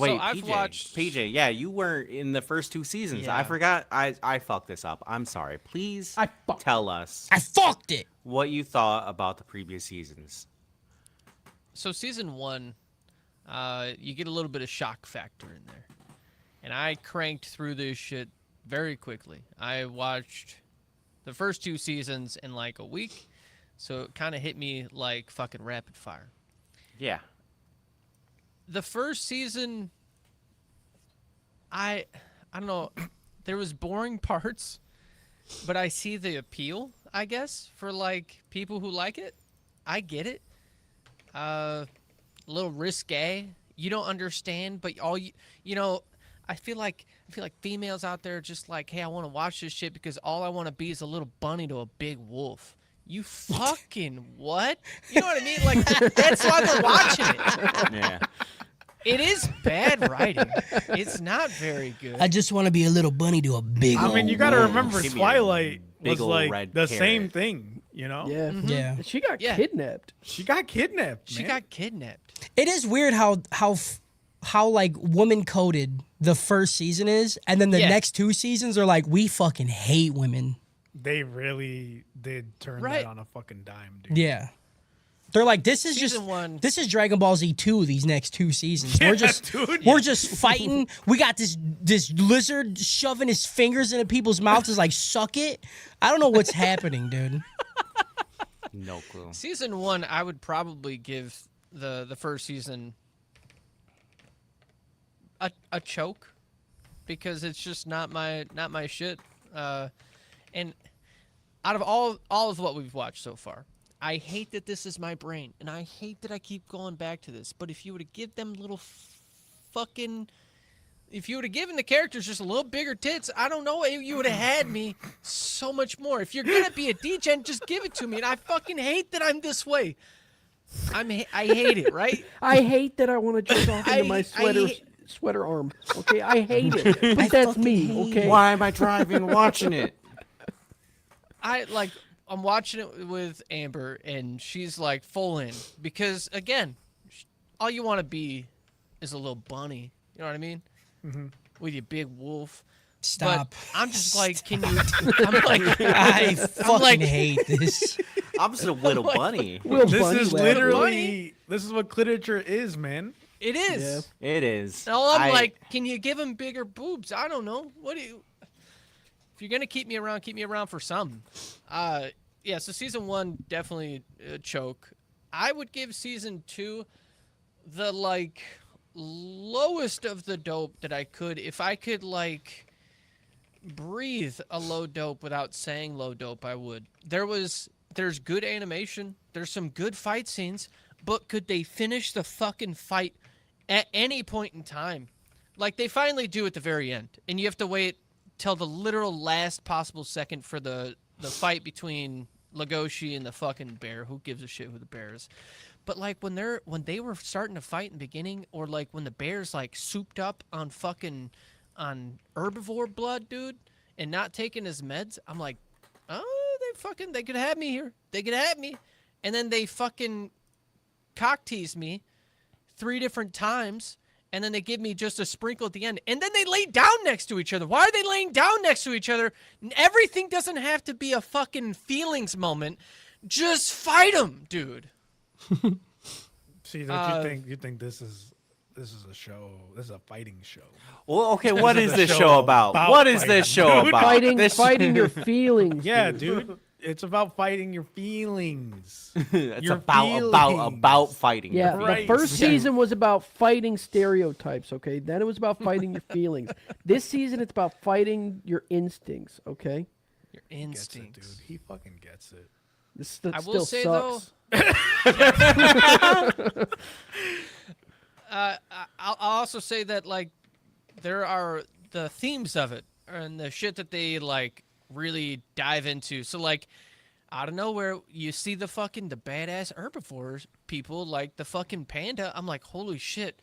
[SPEAKER 5] Wait,
[SPEAKER 3] I've
[SPEAKER 5] PJ.
[SPEAKER 3] watched-
[SPEAKER 5] PJ, yeah, you were in the first 2 seasons. I
[SPEAKER 3] Yeah.
[SPEAKER 5] forgot. I fucked this up. I'm sorry. Please
[SPEAKER 4] I fucked
[SPEAKER 5] tell us
[SPEAKER 1] I fucked it.
[SPEAKER 5] what you thought about the previous seasons.
[SPEAKER 3] So season 1, you get a little bit of shock factor in there, and I cranked through this shit very quickly. I watched the first 2 seasons in like a week, so it kind of hit me like fucking rapid fire.
[SPEAKER 5] Yeah.
[SPEAKER 3] The first season, I don't know, there was boring parts, but I see the appeal, I guess, for like people who like it. I get it. A little risque. You don't understand, but all you know, I feel like females out there are just like, hey, I want to watch this shit because all I want to be is a little bunny to a big wolf. You fucking what? You know what I mean? Like that's why they're watching it.
[SPEAKER 5] Yeah.
[SPEAKER 3] It is bad writing. It's not very good.
[SPEAKER 1] I just want to be a little bunny to a big.
[SPEAKER 2] I mean, you got to
[SPEAKER 5] wolf.
[SPEAKER 2] remember
[SPEAKER 5] Give me a
[SPEAKER 2] Twilight
[SPEAKER 5] big
[SPEAKER 2] was
[SPEAKER 5] ol'
[SPEAKER 2] like
[SPEAKER 5] red
[SPEAKER 2] the
[SPEAKER 5] carrot.
[SPEAKER 2] same thing, you know?
[SPEAKER 4] Yeah.
[SPEAKER 1] Yeah.
[SPEAKER 4] She got
[SPEAKER 3] Yeah.
[SPEAKER 4] kidnapped.
[SPEAKER 2] She got kidnapped.
[SPEAKER 3] She
[SPEAKER 2] man.
[SPEAKER 3] got kidnapped.
[SPEAKER 1] It is weird how how like woman coded the first season is, and then the
[SPEAKER 3] Yeah.
[SPEAKER 1] next 2 seasons are like, we fucking hate women.
[SPEAKER 2] They really did turn
[SPEAKER 3] Right.
[SPEAKER 2] that on a fucking dime, dude.
[SPEAKER 1] Yeah. They're like, this is
[SPEAKER 3] Season
[SPEAKER 1] just
[SPEAKER 3] one-
[SPEAKER 1] this is Dragon Ball Z 2 these next 2 seasons. We're just
[SPEAKER 2] dude.
[SPEAKER 1] we're just fighting. We got this lizard shoving his fingers into people's mouths is like, suck it. I don't know what's happening, dude.
[SPEAKER 5] No clue.
[SPEAKER 3] Season 1, I would probably give the first season a choke because it's just not my shit. And out of all of what we've watched so far, I hate that this is my brain, and I hate that I keep going back to this. But if you were to give them little fucking, if you would have given the characters just a little bigger tits, I don't know, you would have had me so much more. If you're gonna be a D-gen, just give it to me. And I fucking hate that I'm this way. I hate it, right?
[SPEAKER 4] I hate that I want to jerk off into my sweater arm. Okay, I hate it, but that's me. Okay,
[SPEAKER 5] Why am I driving watching it?
[SPEAKER 3] I'm watching it with Amber, and she's like full in because again, all you want to be is a little bunny. You know what I mean?
[SPEAKER 2] Mm-hmm.
[SPEAKER 3] With your big wolf.
[SPEAKER 1] Stop.
[SPEAKER 3] But I'm just like, can you? I'm like,
[SPEAKER 1] I fucking
[SPEAKER 3] like-
[SPEAKER 1] hate this.
[SPEAKER 5] I'm just a little bunny.
[SPEAKER 4] Will
[SPEAKER 2] This
[SPEAKER 4] Bunny
[SPEAKER 2] is
[SPEAKER 4] laugh.
[SPEAKER 2] literally this is what literature is, man.
[SPEAKER 3] it is.
[SPEAKER 5] It is.
[SPEAKER 3] And I'm like, can you give him bigger boobs? I don't know. What do you? If you're gonna keep me around for something. Yeah. So season 1 definitely a choke. I would give season 2 the like lowest of the dope that I could. If I could like breathe a low dope without saying low dope, I would. There's good animation. There's some good fight scenes, but could they finish the fucking fight at any point in time? Like they finally do at the very end, and you have to wait till the literal last possible second for the fight between Legoshi and the fucking bear. Who gives a shit who the bear is? But like when they were starting to fight in the beginning, or like when the bear's like souped up on herbivore blood, dude, and not taking his meds, I'm like, oh, they could have me here. They could have me. And then they fucking cock tease me 3 different times, and then they give me just a sprinkle at the end, and then they lay down next to each other. Why are they laying down next to each other? Everything doesn't have to be a fucking feelings moment. Just fight them, dude.
[SPEAKER 2] See, don't you think this is a show? This is a fighting show.
[SPEAKER 5] Well, okay, what is
[SPEAKER 2] a
[SPEAKER 5] this
[SPEAKER 2] show
[SPEAKER 5] show about?
[SPEAKER 2] about
[SPEAKER 5] What is
[SPEAKER 2] fighting,
[SPEAKER 5] this show
[SPEAKER 2] dude.
[SPEAKER 5] about?
[SPEAKER 4] fighting your feelings.
[SPEAKER 2] Yeah,
[SPEAKER 4] dude.
[SPEAKER 2] dude. It's about fighting your feelings.
[SPEAKER 5] It's
[SPEAKER 2] Your
[SPEAKER 5] about fighting.
[SPEAKER 4] Yeah,
[SPEAKER 5] your
[SPEAKER 4] the
[SPEAKER 2] Right.
[SPEAKER 4] first
[SPEAKER 2] Yeah.
[SPEAKER 4] season was about fighting stereotypes, okay? Then it was about fighting your feelings. This season, it's about fighting your instincts, okay?
[SPEAKER 3] Your
[SPEAKER 2] Gets it, dude.
[SPEAKER 3] instincts.
[SPEAKER 2] He fucking gets it.
[SPEAKER 4] This
[SPEAKER 3] I
[SPEAKER 4] still
[SPEAKER 3] will say
[SPEAKER 4] sucks.
[SPEAKER 3] I'll also say that like there are the themes of it and the shit that they like really dive into. So like out of nowhere you see the badass herbivores people like the fucking panda. I'm like, holy shit,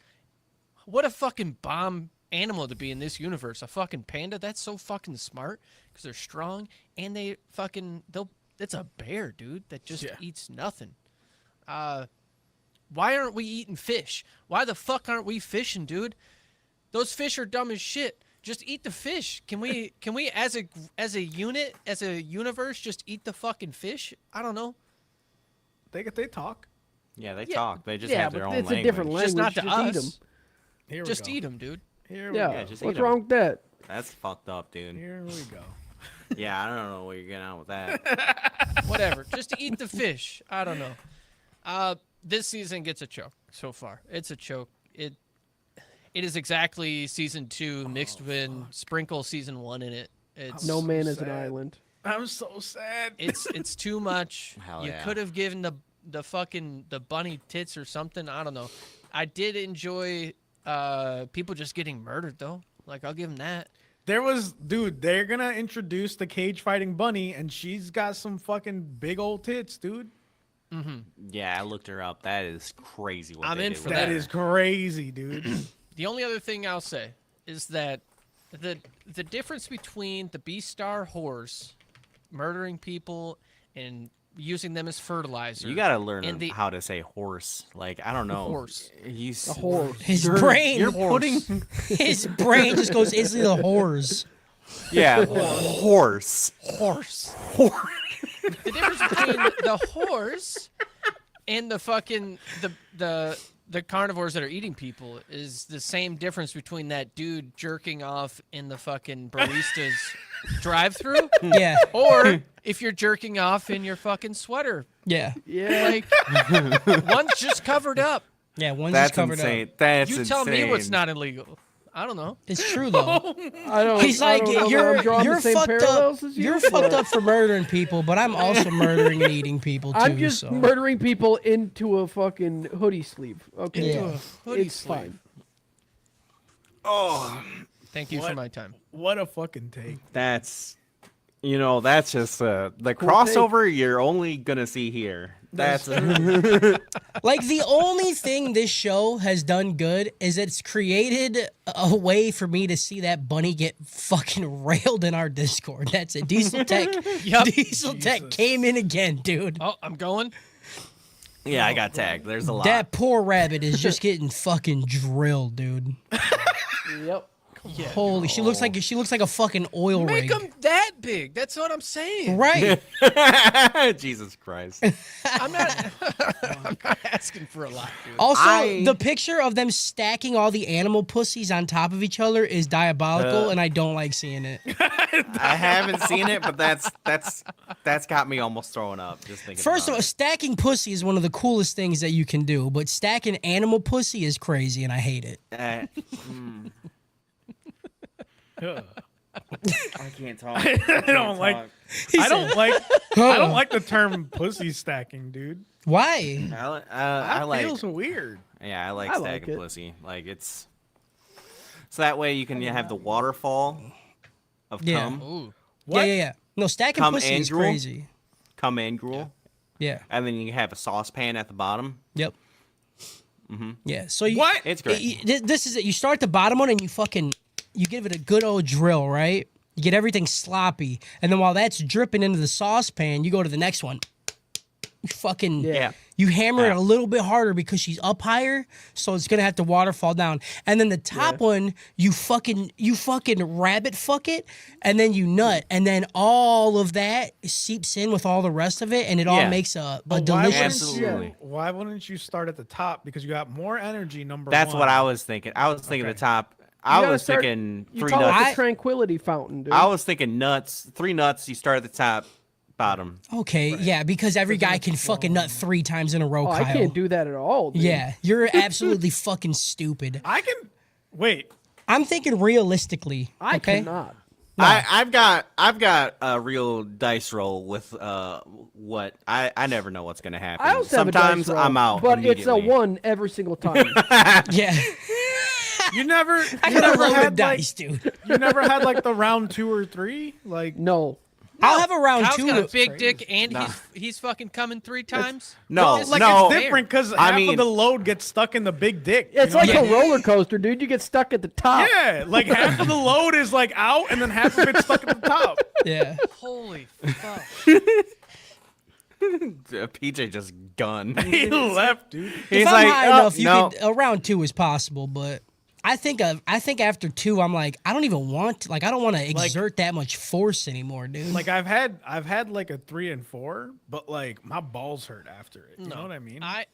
[SPEAKER 3] what a fucking bomb animal to be in this universe. A fucking panda. That's so fucking smart because they're strong and it's a bear, dude, that just eats nothing. Why aren't we eating fish? Why the fuck aren't we fishing, dude? Those fish are dumb as shit. Just eat the fish. Can we as a unit, as a universe, just eat the fucking fish? I don't know.
[SPEAKER 2] They talk.
[SPEAKER 5] Yeah, they
[SPEAKER 3] Yeah.
[SPEAKER 5] talk. They just
[SPEAKER 4] Yeah,
[SPEAKER 5] have their
[SPEAKER 4] but
[SPEAKER 5] own
[SPEAKER 4] it's
[SPEAKER 5] language.
[SPEAKER 4] a different
[SPEAKER 3] Just
[SPEAKER 4] language.
[SPEAKER 3] not to
[SPEAKER 4] Just eat
[SPEAKER 3] us.
[SPEAKER 4] 'em.
[SPEAKER 2] Here we
[SPEAKER 3] Just
[SPEAKER 2] go.
[SPEAKER 3] eat them, dude.
[SPEAKER 2] Here we
[SPEAKER 4] Yeah,
[SPEAKER 2] go.
[SPEAKER 5] just eat
[SPEAKER 4] what's
[SPEAKER 5] 'em.
[SPEAKER 4] wrong with that?
[SPEAKER 5] That's fucked up, dude.
[SPEAKER 2] Here we go.
[SPEAKER 5] Yeah, I don't know where you're getting out with that.
[SPEAKER 3] Whatever. Just eat the fish. I don't know. This season gets a choke so far. It's a choke. It is exactly season 2 mixed with sprinkle season 1 in it. It's
[SPEAKER 4] No
[SPEAKER 2] so
[SPEAKER 4] man is an
[SPEAKER 2] sad.
[SPEAKER 4] island.
[SPEAKER 2] I'm so sad.
[SPEAKER 3] it's too much.
[SPEAKER 5] Hell
[SPEAKER 3] You
[SPEAKER 5] yeah.
[SPEAKER 3] could have given the fucking the bunny tits or something. I don't know. I did enjoy people just getting murdered though. Like I'll give them that.
[SPEAKER 2] They're gonna introduce the cage fighting bunny, and she's got some fucking big old tits, dude.
[SPEAKER 5] Yeah, I looked her up. That is crazy. What
[SPEAKER 3] I'm
[SPEAKER 5] they
[SPEAKER 3] in
[SPEAKER 5] did
[SPEAKER 3] for
[SPEAKER 5] with
[SPEAKER 2] That
[SPEAKER 5] her.
[SPEAKER 2] is crazy, dude.
[SPEAKER 3] The only other thing I'll say is that the difference between the Beastar whores murdering people and using them as fertilizer.
[SPEAKER 5] You gotta learn
[SPEAKER 3] And the-
[SPEAKER 5] how to say horse. Like I don't know.
[SPEAKER 3] Horse.
[SPEAKER 5] He's
[SPEAKER 4] A horse.
[SPEAKER 1] His brain,
[SPEAKER 5] You're putting.
[SPEAKER 1] his brain just goes instantly to whores.
[SPEAKER 5] Yeah, horse.
[SPEAKER 3] Horse. The difference between the horse and the fucking the carnivores that are eating people is the same difference between that dude jerking off in the fucking barista's drive-through,
[SPEAKER 1] Yeah,
[SPEAKER 3] or if you're jerking off in your fucking sweater.
[SPEAKER 4] Yeah.
[SPEAKER 3] Like one's just covered up.
[SPEAKER 1] yeah. One's
[SPEAKER 5] That's
[SPEAKER 1] just covered
[SPEAKER 5] insane.
[SPEAKER 1] up.
[SPEAKER 5] That's
[SPEAKER 3] You
[SPEAKER 5] insane.
[SPEAKER 3] tell me what's not illegal. I don't know.
[SPEAKER 1] It's true though.
[SPEAKER 4] I don't.
[SPEAKER 1] He's
[SPEAKER 4] I
[SPEAKER 1] like,
[SPEAKER 4] don't know that
[SPEAKER 1] you're
[SPEAKER 4] I'm drawing
[SPEAKER 1] you're
[SPEAKER 4] the same
[SPEAKER 1] fucked up.
[SPEAKER 4] parallels as you,
[SPEAKER 1] You're
[SPEAKER 4] but
[SPEAKER 1] fucked up for murdering people, but I'm also murdering and eating people too.
[SPEAKER 4] I'm just
[SPEAKER 1] so.
[SPEAKER 4] murdering people into a fucking hoodie sleeve. Okay,
[SPEAKER 1] Yeah.
[SPEAKER 3] Hoodie
[SPEAKER 4] it's
[SPEAKER 3] sleeve.
[SPEAKER 4] fine.
[SPEAKER 5] Oh,
[SPEAKER 3] Thank you for
[SPEAKER 2] What?
[SPEAKER 3] my time.
[SPEAKER 2] What a fucking take.
[SPEAKER 5] that's. That's just the
[SPEAKER 4] Cool
[SPEAKER 5] crossover you're only gonna see here. That's
[SPEAKER 1] Like the only thing this show has done good is it's created a way for me to see that bunny get fucking railed in our Discord. That's it. Diesel Tech.
[SPEAKER 3] Yup.
[SPEAKER 1] Diesel Tech
[SPEAKER 2] Jesus.
[SPEAKER 1] came in again, dude.
[SPEAKER 3] Oh, I'm going.
[SPEAKER 5] yeah. I got tagged. There's a lot.
[SPEAKER 1] That poor rabbit is just getting fucking drilled, dude.
[SPEAKER 4] Yep.
[SPEAKER 3] Yeah.
[SPEAKER 1] Holy, she looks like a fucking oil
[SPEAKER 3] Make
[SPEAKER 1] rig.
[SPEAKER 3] them that big. That's what I'm saying.
[SPEAKER 1] Right.
[SPEAKER 5] Jesus Christ.
[SPEAKER 3] I'm not. I'm not asking for a lot, dude.
[SPEAKER 1] Also, the picture of them stacking all the animal pussies on top of each other is diabolical, and I don't like seeing it.
[SPEAKER 5] I haven't seen it, but that's got me almost throwing up just thinking.
[SPEAKER 1] First of
[SPEAKER 5] about
[SPEAKER 1] all, stacking pussy is one of the coolest things that you can do, but stacking animal pussy is crazy, and I hate it.
[SPEAKER 5] it.
[SPEAKER 2] Ugh.
[SPEAKER 5] I can't talk.
[SPEAKER 2] I don't like. I don't like the term pussy stacking, dude.
[SPEAKER 1] Why?
[SPEAKER 5] I
[SPEAKER 2] That
[SPEAKER 5] like.
[SPEAKER 2] feels weird.
[SPEAKER 5] Yeah, I like
[SPEAKER 4] I like
[SPEAKER 5] stacking
[SPEAKER 4] it.
[SPEAKER 5] pussy. Like it's. So that way you can have the waterfall of
[SPEAKER 1] Yeah.
[SPEAKER 5] cum,
[SPEAKER 3] Ooh.
[SPEAKER 2] What?
[SPEAKER 1] Yeah. No, stacking
[SPEAKER 5] Cum
[SPEAKER 1] pussy
[SPEAKER 5] and
[SPEAKER 1] is
[SPEAKER 5] drool?
[SPEAKER 1] crazy.
[SPEAKER 5] cum and gruel,
[SPEAKER 1] Yeah.
[SPEAKER 5] and then you have a saucepan at the bottom.
[SPEAKER 1] Yep. Yeah. So you,
[SPEAKER 2] What?
[SPEAKER 5] It's great.
[SPEAKER 1] This is it. You start the bottom one and you give it a good old drill, right? You get everything sloppy, and then while that's dripping into the saucepan, you go to the next one. You fucking
[SPEAKER 5] Yeah.
[SPEAKER 1] You hammer it
[SPEAKER 5] Yeah.
[SPEAKER 1] a little bit harder because she's up higher, so it's gonna have to waterfall down. And then the top one, you fucking rabbit fuck it, and then you nut, and then all of that seeps in with all the rest of it, and it all
[SPEAKER 5] Yeah.
[SPEAKER 1] makes a
[SPEAKER 2] But
[SPEAKER 1] delicious.
[SPEAKER 5] Absolutely.
[SPEAKER 2] Why wouldn't you start at the top? Because you got more energy. Number
[SPEAKER 5] That's
[SPEAKER 2] one.
[SPEAKER 5] what I was thinking. I was thinking
[SPEAKER 2] Okay.
[SPEAKER 5] the top.
[SPEAKER 4] You
[SPEAKER 5] I
[SPEAKER 4] gotta
[SPEAKER 5] was
[SPEAKER 4] start-
[SPEAKER 5] thinking
[SPEAKER 4] You
[SPEAKER 5] three
[SPEAKER 4] call it
[SPEAKER 5] nuts.
[SPEAKER 4] the tranquility fountain, dude.
[SPEAKER 5] I was thinking nuts. 3 nuts. You start at the top, bottom.
[SPEAKER 1] Okay, yeah, because every guy can fucking nut 3 times in a row,
[SPEAKER 4] oh,
[SPEAKER 1] Kyle.
[SPEAKER 4] I can't do that at all, dude.
[SPEAKER 1] Yeah, you're absolutely fucking stupid.
[SPEAKER 2] I can wait.
[SPEAKER 1] I'm thinking realistically.
[SPEAKER 4] I
[SPEAKER 1] okay?
[SPEAKER 4] cannot.
[SPEAKER 1] No.
[SPEAKER 5] I've got a real dice roll with what I never know what's gonna happen.
[SPEAKER 4] I also have a dice
[SPEAKER 5] Sometimes
[SPEAKER 4] roll,
[SPEAKER 5] I'm out.
[SPEAKER 4] but it's a
[SPEAKER 5] immediately.
[SPEAKER 4] 1 every single time.
[SPEAKER 1] Yeah,
[SPEAKER 2] You never.
[SPEAKER 1] I
[SPEAKER 2] you
[SPEAKER 1] got a
[SPEAKER 2] never
[SPEAKER 1] loaded
[SPEAKER 2] had
[SPEAKER 1] dice, dude.
[SPEAKER 2] like. You never had like the round 2 or 3. Like
[SPEAKER 4] No.
[SPEAKER 1] I'll have a round
[SPEAKER 3] Kyle's
[SPEAKER 1] 2.
[SPEAKER 3] got a big dick and
[SPEAKER 5] Nah.
[SPEAKER 3] he's fucking coming 3 times.
[SPEAKER 5] No,
[SPEAKER 3] It's
[SPEAKER 2] like
[SPEAKER 5] no.
[SPEAKER 2] it's different because
[SPEAKER 5] I
[SPEAKER 2] half
[SPEAKER 5] mean-
[SPEAKER 2] of the load gets stuck in the big dick.
[SPEAKER 4] It's
[SPEAKER 2] you know
[SPEAKER 4] like
[SPEAKER 2] what I
[SPEAKER 4] a
[SPEAKER 2] mean?
[SPEAKER 4] roller coaster, dude. You get stuck at the top.
[SPEAKER 2] Yeah, like half of the load is like out, and then half of it's stuck at the top.
[SPEAKER 1] Yeah.
[SPEAKER 3] Holy fuck!
[SPEAKER 5] PJ just gunned.
[SPEAKER 2] He left, dude.
[SPEAKER 5] He's
[SPEAKER 1] If I'm
[SPEAKER 5] like,
[SPEAKER 1] high
[SPEAKER 5] "Oh,
[SPEAKER 1] enough,
[SPEAKER 5] no."
[SPEAKER 1] a round 2 is possible, but I think after 2, I'm like, I don't even want I don't want to exert that much force anymore, dude.
[SPEAKER 2] Like I've had like a 3 and 4, but like my balls hurt after it. You know what I mean?
[SPEAKER 3] I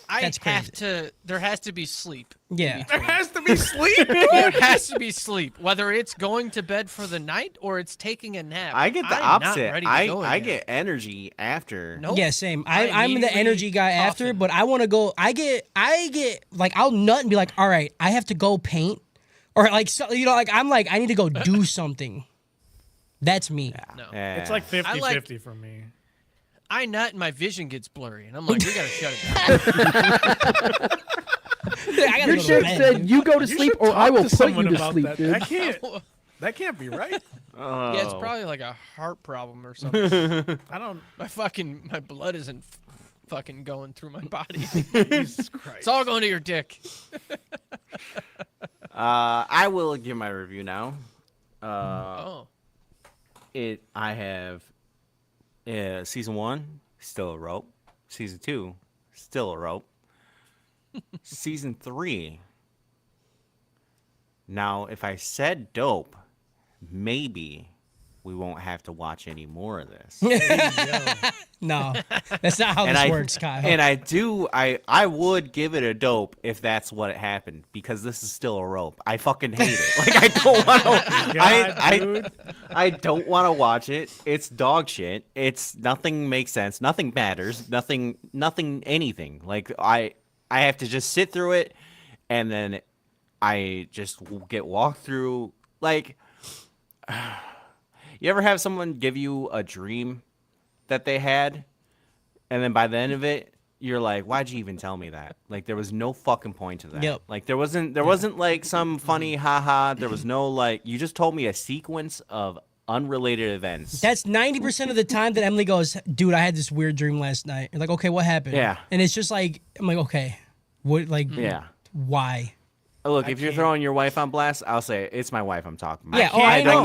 [SPEAKER 1] That's
[SPEAKER 3] have
[SPEAKER 1] crazy.
[SPEAKER 3] to. There has to be sleep.
[SPEAKER 1] yeah.
[SPEAKER 2] There has to be sleep.
[SPEAKER 3] There has to be sleep, whether it's going to bed for the night or it's taking a nap.
[SPEAKER 5] I get the
[SPEAKER 3] I'm not
[SPEAKER 5] opposite.
[SPEAKER 3] ready to
[SPEAKER 5] I
[SPEAKER 3] go
[SPEAKER 5] I
[SPEAKER 3] again.
[SPEAKER 5] get energy after.
[SPEAKER 3] Nope.
[SPEAKER 1] Yeah, same.
[SPEAKER 3] I
[SPEAKER 1] I'm the
[SPEAKER 3] immediately
[SPEAKER 1] energy guy after,
[SPEAKER 3] coffin.
[SPEAKER 1] but I want to go. I get like I'll nut and be like, all right, I have to go paint, or like so, like I'm like I need to go do something. That's me.
[SPEAKER 3] No.
[SPEAKER 5] Yeah.
[SPEAKER 2] It's like 50-50
[SPEAKER 3] I like-
[SPEAKER 2] for me.
[SPEAKER 3] I nut and my vision gets blurry, and I'm like, we gotta shut it down.
[SPEAKER 1] I gotta
[SPEAKER 4] Your
[SPEAKER 1] go to
[SPEAKER 4] chick
[SPEAKER 1] bed,
[SPEAKER 4] said,
[SPEAKER 1] dude.
[SPEAKER 4] "You go to
[SPEAKER 2] You
[SPEAKER 4] sleep,
[SPEAKER 2] should
[SPEAKER 4] or I
[SPEAKER 2] talk
[SPEAKER 4] will
[SPEAKER 2] to
[SPEAKER 4] put
[SPEAKER 2] someone
[SPEAKER 4] you to
[SPEAKER 2] about
[SPEAKER 4] sleep,
[SPEAKER 2] that.
[SPEAKER 4] dude."
[SPEAKER 2] That can't be right.
[SPEAKER 5] Oh.
[SPEAKER 3] Yeah, it's probably like a heart problem or something.
[SPEAKER 2] I don't.
[SPEAKER 3] my blood isn't fucking going through my body.
[SPEAKER 2] Jesus Christ.
[SPEAKER 3] It's all going to your dick.
[SPEAKER 5] I will give my review now.
[SPEAKER 3] Oh,
[SPEAKER 5] I have season 1, still a rope. Season 2, still a rope. Season 3. Now, if I said dope, maybe we won't have to watch any more of this.
[SPEAKER 1] No, that's not how this works, Kyle.
[SPEAKER 5] And I would give it a dope if that's what happened, because this is still a rope. I fucking hate it. Like, I don't want to. I don't want to watch it. It's dog shit. It's nothing makes sense. Nothing matters. Nothing. Anything. Like, I have to just sit through it, and then I just get walked through. Like, you ever have someone give you a dream that they had, and then by the end of it, you're like, why'd you even tell me that? Like, there was no fucking point to that.
[SPEAKER 1] Yep.
[SPEAKER 5] Like, there wasn't like some funny haha. There was no, like, you just told me a sequence of unrelated events.
[SPEAKER 1] That's 90% of the time that Emily goes, dude, I had this weird dream last night. You're like, okay, what happened?
[SPEAKER 5] Yeah.
[SPEAKER 1] And it's just like, I'm like, okay, what, like,
[SPEAKER 5] Yeah.
[SPEAKER 1] why?
[SPEAKER 5] Look, if you're throwing your wife on blast, I'll say it's my wife I'm talking about.
[SPEAKER 1] Yeah, I know.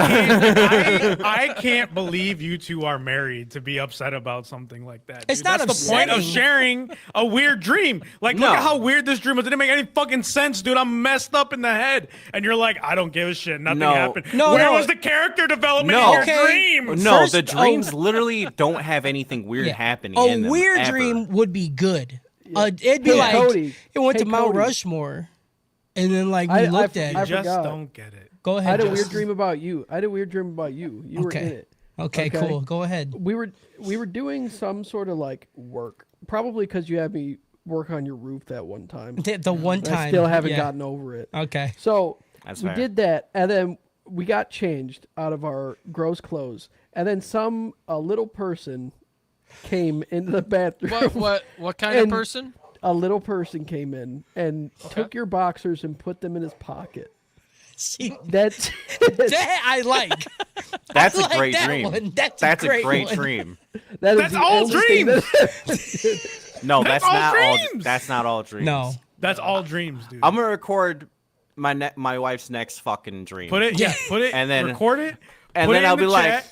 [SPEAKER 2] I can't believe you two are married to be upset about something like that.
[SPEAKER 1] It's
[SPEAKER 2] dude.
[SPEAKER 1] not
[SPEAKER 2] That's the point of
[SPEAKER 1] upsetting.
[SPEAKER 2] sharing a weird dream. Like,
[SPEAKER 5] No.
[SPEAKER 2] look at how weird this dream was. It didn't make any fucking sense, dude. I'm messed up in the head. And you're like, I don't give a shit. Nothing
[SPEAKER 5] No.
[SPEAKER 2] happened.
[SPEAKER 1] No,
[SPEAKER 2] Where
[SPEAKER 1] no.
[SPEAKER 2] was the character development
[SPEAKER 5] No.
[SPEAKER 2] in your
[SPEAKER 1] Okay.
[SPEAKER 2] dream?
[SPEAKER 5] No,
[SPEAKER 1] First-
[SPEAKER 5] the dreams literally don't have anything weird
[SPEAKER 1] Yeah.
[SPEAKER 5] happening
[SPEAKER 1] A
[SPEAKER 5] in them.
[SPEAKER 1] weird
[SPEAKER 5] ever.
[SPEAKER 1] dream would be good. It'd be
[SPEAKER 4] Hey,
[SPEAKER 1] like,
[SPEAKER 4] Cody.
[SPEAKER 1] it went
[SPEAKER 4] Hey,
[SPEAKER 1] to Mount
[SPEAKER 4] Cody.
[SPEAKER 1] Rushmore, and then, like, we
[SPEAKER 4] I
[SPEAKER 1] looked
[SPEAKER 4] I
[SPEAKER 1] at
[SPEAKER 2] You
[SPEAKER 1] it.
[SPEAKER 2] just
[SPEAKER 4] forgot.
[SPEAKER 2] don't get it.
[SPEAKER 1] Go
[SPEAKER 4] I
[SPEAKER 1] ahead,
[SPEAKER 4] had a weird
[SPEAKER 1] Justin.
[SPEAKER 4] dream about you. You were
[SPEAKER 1] Okay.
[SPEAKER 4] in it.
[SPEAKER 1] Okay,
[SPEAKER 4] Okay.
[SPEAKER 1] cool. Go ahead.
[SPEAKER 4] We were doing some sort of like work, probably because you had me work on your roof that one time.
[SPEAKER 1] The one
[SPEAKER 4] And
[SPEAKER 1] time.
[SPEAKER 4] I still haven't
[SPEAKER 1] yeah.
[SPEAKER 4] gotten over it.
[SPEAKER 1] Okay.
[SPEAKER 4] So
[SPEAKER 5] That's
[SPEAKER 4] we
[SPEAKER 5] fair.
[SPEAKER 4] did that, and then we got changed out of our gross clothes, and then a little person came into the bathroom.
[SPEAKER 3] What kind of
[SPEAKER 4] And-
[SPEAKER 3] person?
[SPEAKER 4] A little person came in and took your boxers and put them in his pocket.
[SPEAKER 1] See,
[SPEAKER 4] That's
[SPEAKER 1] that I like.
[SPEAKER 5] That's
[SPEAKER 1] I
[SPEAKER 5] a
[SPEAKER 1] like
[SPEAKER 5] great
[SPEAKER 1] that
[SPEAKER 5] dream.
[SPEAKER 1] one. That's
[SPEAKER 5] a
[SPEAKER 1] great
[SPEAKER 5] great
[SPEAKER 1] one.
[SPEAKER 5] dream.
[SPEAKER 4] that is
[SPEAKER 2] That's
[SPEAKER 4] the
[SPEAKER 2] all
[SPEAKER 4] only thing
[SPEAKER 2] dreams.
[SPEAKER 5] No,
[SPEAKER 2] That's
[SPEAKER 5] that's
[SPEAKER 2] all
[SPEAKER 5] not all.
[SPEAKER 2] dreams.
[SPEAKER 5] That's not all dreams.
[SPEAKER 1] No.
[SPEAKER 2] That's all dreams, dude.
[SPEAKER 5] I'm gonna record my wife's next fucking dream.
[SPEAKER 2] Put it, put it,
[SPEAKER 5] And then-
[SPEAKER 2] record it,
[SPEAKER 5] and
[SPEAKER 2] put
[SPEAKER 5] then
[SPEAKER 2] it
[SPEAKER 5] I'll
[SPEAKER 2] in
[SPEAKER 5] be
[SPEAKER 2] the
[SPEAKER 5] like,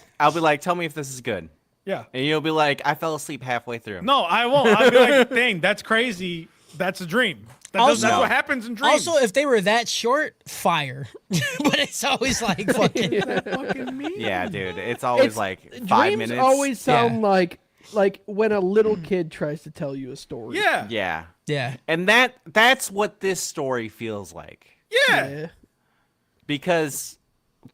[SPEAKER 2] chat.
[SPEAKER 5] tell me if this is good,
[SPEAKER 2] Yeah.
[SPEAKER 5] and you'll be like, I fell asleep halfway through.
[SPEAKER 2] No, I won't. I'll be like, dang, that's crazy. That's a dream. That's
[SPEAKER 1] Also-
[SPEAKER 2] what happens in dreams.
[SPEAKER 1] Also, if they were that short, fire. But it's always like fucking.
[SPEAKER 2] fucking me.
[SPEAKER 5] Yeah, dude, it's always
[SPEAKER 4] It's-
[SPEAKER 5] like 5
[SPEAKER 4] dreams
[SPEAKER 5] minutes.
[SPEAKER 4] always sound
[SPEAKER 1] Yeah.
[SPEAKER 4] like when a little kid tries to tell you a story.
[SPEAKER 2] Yeah.
[SPEAKER 5] Yeah,
[SPEAKER 1] Yeah.
[SPEAKER 5] and that's what this story feels like.
[SPEAKER 2] Yeah.
[SPEAKER 5] Because,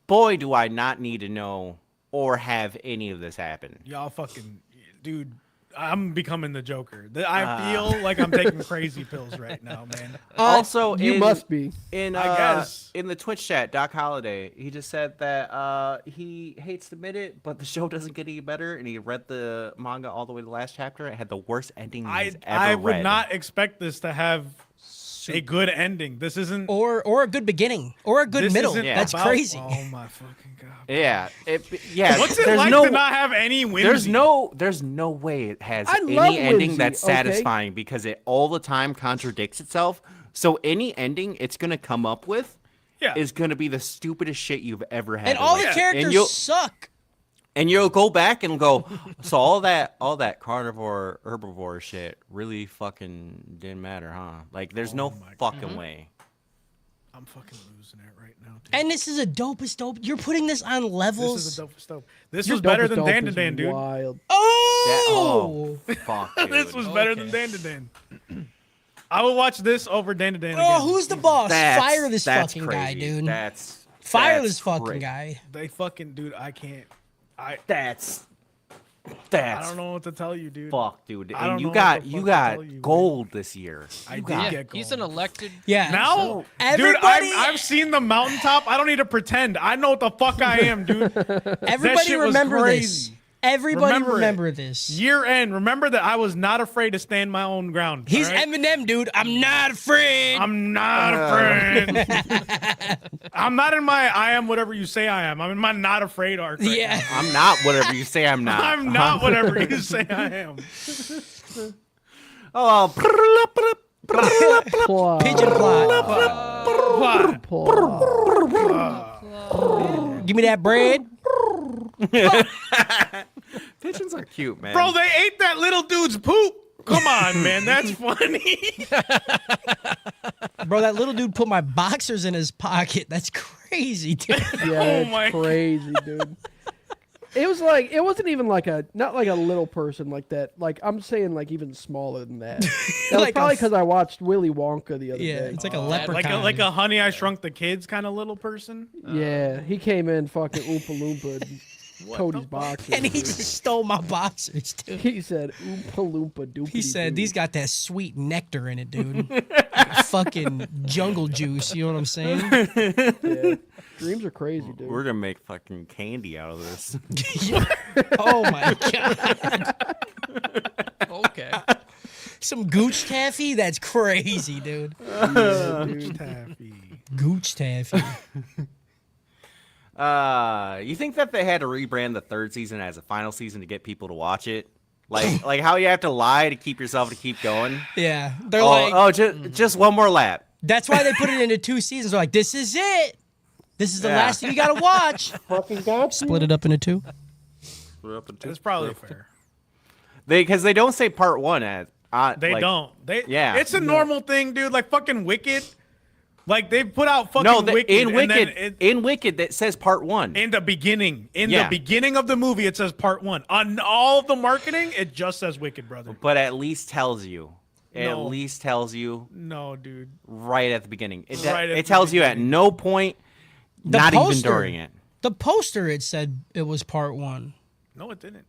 [SPEAKER 5] boy, do I not need to know or have any of this happen.
[SPEAKER 2] Y'all fucking, dude, I'm becoming the Joker. I feel like I'm taking crazy pills right now, man.
[SPEAKER 5] Also,
[SPEAKER 4] You must be.
[SPEAKER 5] in
[SPEAKER 2] I guess.
[SPEAKER 5] in the Twitch chat, Doc Holliday, he just said that he hates to admit it, but the show doesn't get any better, and he read the manga all the way to the last chapter. It had the worst ending he's ever
[SPEAKER 2] I would
[SPEAKER 5] read.
[SPEAKER 2] not expect this to have a good ending. This isn't.
[SPEAKER 1] Or a good beginning. Or a good
[SPEAKER 2] this
[SPEAKER 1] middle.
[SPEAKER 2] isn't
[SPEAKER 1] That's
[SPEAKER 2] about-
[SPEAKER 1] crazy.
[SPEAKER 2] Oh my fucking god.
[SPEAKER 5] Yeah, yeah.
[SPEAKER 2] What's it
[SPEAKER 5] there's
[SPEAKER 2] like
[SPEAKER 5] no,
[SPEAKER 2] to not have any whimsy?
[SPEAKER 5] there's no way it has
[SPEAKER 4] I
[SPEAKER 5] any
[SPEAKER 4] love
[SPEAKER 5] ending
[SPEAKER 4] whimsy,
[SPEAKER 5] that's
[SPEAKER 4] okay?
[SPEAKER 5] satisfying because it all the time contradicts itself. So any ending it's gonna come up with
[SPEAKER 2] Yeah.
[SPEAKER 5] is gonna be the stupidest shit you've ever had.
[SPEAKER 1] And
[SPEAKER 5] to
[SPEAKER 1] all
[SPEAKER 5] write.
[SPEAKER 1] the
[SPEAKER 5] And
[SPEAKER 1] characters suck.
[SPEAKER 5] And you'll go back and go, so all that carnivore herbivore shit really fucking didn't matter, huh? Like, there's no
[SPEAKER 2] my
[SPEAKER 5] fucking way.
[SPEAKER 2] I'm fucking losing it right now. Dude.
[SPEAKER 1] And this is a dopest dope. You're putting this on levels.
[SPEAKER 2] This is a dope stuff. This
[SPEAKER 4] Your
[SPEAKER 2] was better
[SPEAKER 4] dopest
[SPEAKER 2] than
[SPEAKER 4] dope
[SPEAKER 2] Dan to
[SPEAKER 4] is
[SPEAKER 2] Dan, dude.
[SPEAKER 4] Wild.
[SPEAKER 1] Oh!
[SPEAKER 5] Fuck, dude.
[SPEAKER 2] This was better than Dan to Dan. I would watch this over Dan to Dan again.
[SPEAKER 1] Oh, who's the boss?
[SPEAKER 5] That's-
[SPEAKER 1] Fire this
[SPEAKER 5] that's
[SPEAKER 1] fucking guy,
[SPEAKER 5] crazy.
[SPEAKER 1] dude.
[SPEAKER 5] Fire
[SPEAKER 1] Fire this fucking guy.
[SPEAKER 2] They fucking, dude, I can't. I
[SPEAKER 5] That's
[SPEAKER 2] don't know what to tell you, dude.
[SPEAKER 5] fuck, dude.
[SPEAKER 2] I don't
[SPEAKER 5] And
[SPEAKER 2] know
[SPEAKER 5] you
[SPEAKER 2] what
[SPEAKER 5] got
[SPEAKER 2] the
[SPEAKER 5] you
[SPEAKER 2] fuck to
[SPEAKER 5] got
[SPEAKER 2] tell you, man.
[SPEAKER 5] gold this year.
[SPEAKER 2] I
[SPEAKER 5] You
[SPEAKER 2] did
[SPEAKER 5] got-
[SPEAKER 2] get
[SPEAKER 3] He's an
[SPEAKER 2] gold.
[SPEAKER 3] elected.
[SPEAKER 1] Yeah.
[SPEAKER 2] Now,
[SPEAKER 1] Everybody-
[SPEAKER 2] dude, I've seen the mountaintop. I don't need to pretend. I know what the fuck I am, dude.
[SPEAKER 1] Everybody
[SPEAKER 2] shit was
[SPEAKER 1] remember this.
[SPEAKER 2] crazy.
[SPEAKER 1] Everybody
[SPEAKER 2] Remember it.
[SPEAKER 1] remember this.
[SPEAKER 2] Year end. Remember that I was not afraid to stand my own ground.
[SPEAKER 1] He's
[SPEAKER 2] all right?
[SPEAKER 1] Eminem, dude. I'm not afraid.
[SPEAKER 2] I'm not afraid. I'm not in my I am whatever you say I am. I'm in my not afraid arc. Right
[SPEAKER 1] yeah.
[SPEAKER 2] now.
[SPEAKER 5] I'm not whatever you say I'm not.
[SPEAKER 2] I'm not whatever you say I am.
[SPEAKER 5] Oh,
[SPEAKER 4] Plot.
[SPEAKER 1] Pigeon plot.
[SPEAKER 2] What?
[SPEAKER 4] Plot.
[SPEAKER 1] Give me that bread.
[SPEAKER 5] Pigeons are cute, man.
[SPEAKER 2] Bro, they ate that little dude's poop. Come on, man. That's funny.
[SPEAKER 1] Bro, that little dude put my boxers in his pocket. That's crazy, dude.
[SPEAKER 4] Yeah,
[SPEAKER 2] Oh
[SPEAKER 4] it's
[SPEAKER 2] my
[SPEAKER 4] crazy, dude. It was like it wasn't even like not like a little person like that. Like I'm saying, like even smaller than that. That was
[SPEAKER 1] Like a
[SPEAKER 4] probably
[SPEAKER 1] f-
[SPEAKER 4] because I watched Willy Wonka the other
[SPEAKER 1] Yeah,
[SPEAKER 4] day.
[SPEAKER 1] it's like a
[SPEAKER 3] like
[SPEAKER 1] leprechaun.
[SPEAKER 2] like a Honey I Shrunk the Kids kind of little person.
[SPEAKER 4] Yeah, he came in fucking Oompa Loompa Cody's boxers.
[SPEAKER 1] and he
[SPEAKER 4] dude.
[SPEAKER 1] just stole my boxers, dude.
[SPEAKER 4] He said Oompa Loompa doopity.
[SPEAKER 1] He said these got that sweet nectar in it, dude. Fucking jungle juice. You know what I'm saying?
[SPEAKER 4] Yeah. Dreams are crazy, dude.
[SPEAKER 5] We're gonna make fucking candy out of this.
[SPEAKER 1] Oh my god.
[SPEAKER 3] Okay.
[SPEAKER 1] Some gooch taffy? That's crazy, dude.
[SPEAKER 4] Yeah, dude.
[SPEAKER 2] Taffy.
[SPEAKER 1] Gooch taffy.
[SPEAKER 5] You think that they had to rebrand the third season as a final season to get people to watch it? Like how you have to lie to keep yourself to keep going?
[SPEAKER 1] Yeah. They're like,
[SPEAKER 5] Just one more lap.
[SPEAKER 1] that's why they put it into 2 seasons. They're like, this is it. This is the
[SPEAKER 5] Yeah.
[SPEAKER 1] last thing you gotta watch.
[SPEAKER 4] Fucking got
[SPEAKER 1] Split it up into 2.
[SPEAKER 2] It's probably fair.
[SPEAKER 5] Because they don't say part one as
[SPEAKER 2] They
[SPEAKER 5] like-
[SPEAKER 2] don't.
[SPEAKER 5] Yeah.
[SPEAKER 2] It's a normal thing, dude. Like fucking Wicked. Like they put out fucking
[SPEAKER 5] No,
[SPEAKER 2] Wicked.
[SPEAKER 5] in
[SPEAKER 2] and then
[SPEAKER 5] Wicked, in Wicked, that says part one.
[SPEAKER 2] in the beginning,
[SPEAKER 5] Yeah.
[SPEAKER 2] the beginning of the movie, it says part 1. On all of the marketing, it just says Wicked, brother.
[SPEAKER 5] But at least tells you. It
[SPEAKER 2] No.
[SPEAKER 5] at least tells you
[SPEAKER 2] No, dude.
[SPEAKER 5] right at the beginning. It,
[SPEAKER 2] Right at
[SPEAKER 5] it
[SPEAKER 2] the
[SPEAKER 5] tells you at
[SPEAKER 2] beginning.
[SPEAKER 5] no point,
[SPEAKER 1] The
[SPEAKER 5] not even
[SPEAKER 1] poster.
[SPEAKER 5] during it.
[SPEAKER 1] The poster, it said it was part 1.
[SPEAKER 2] No, it didn't.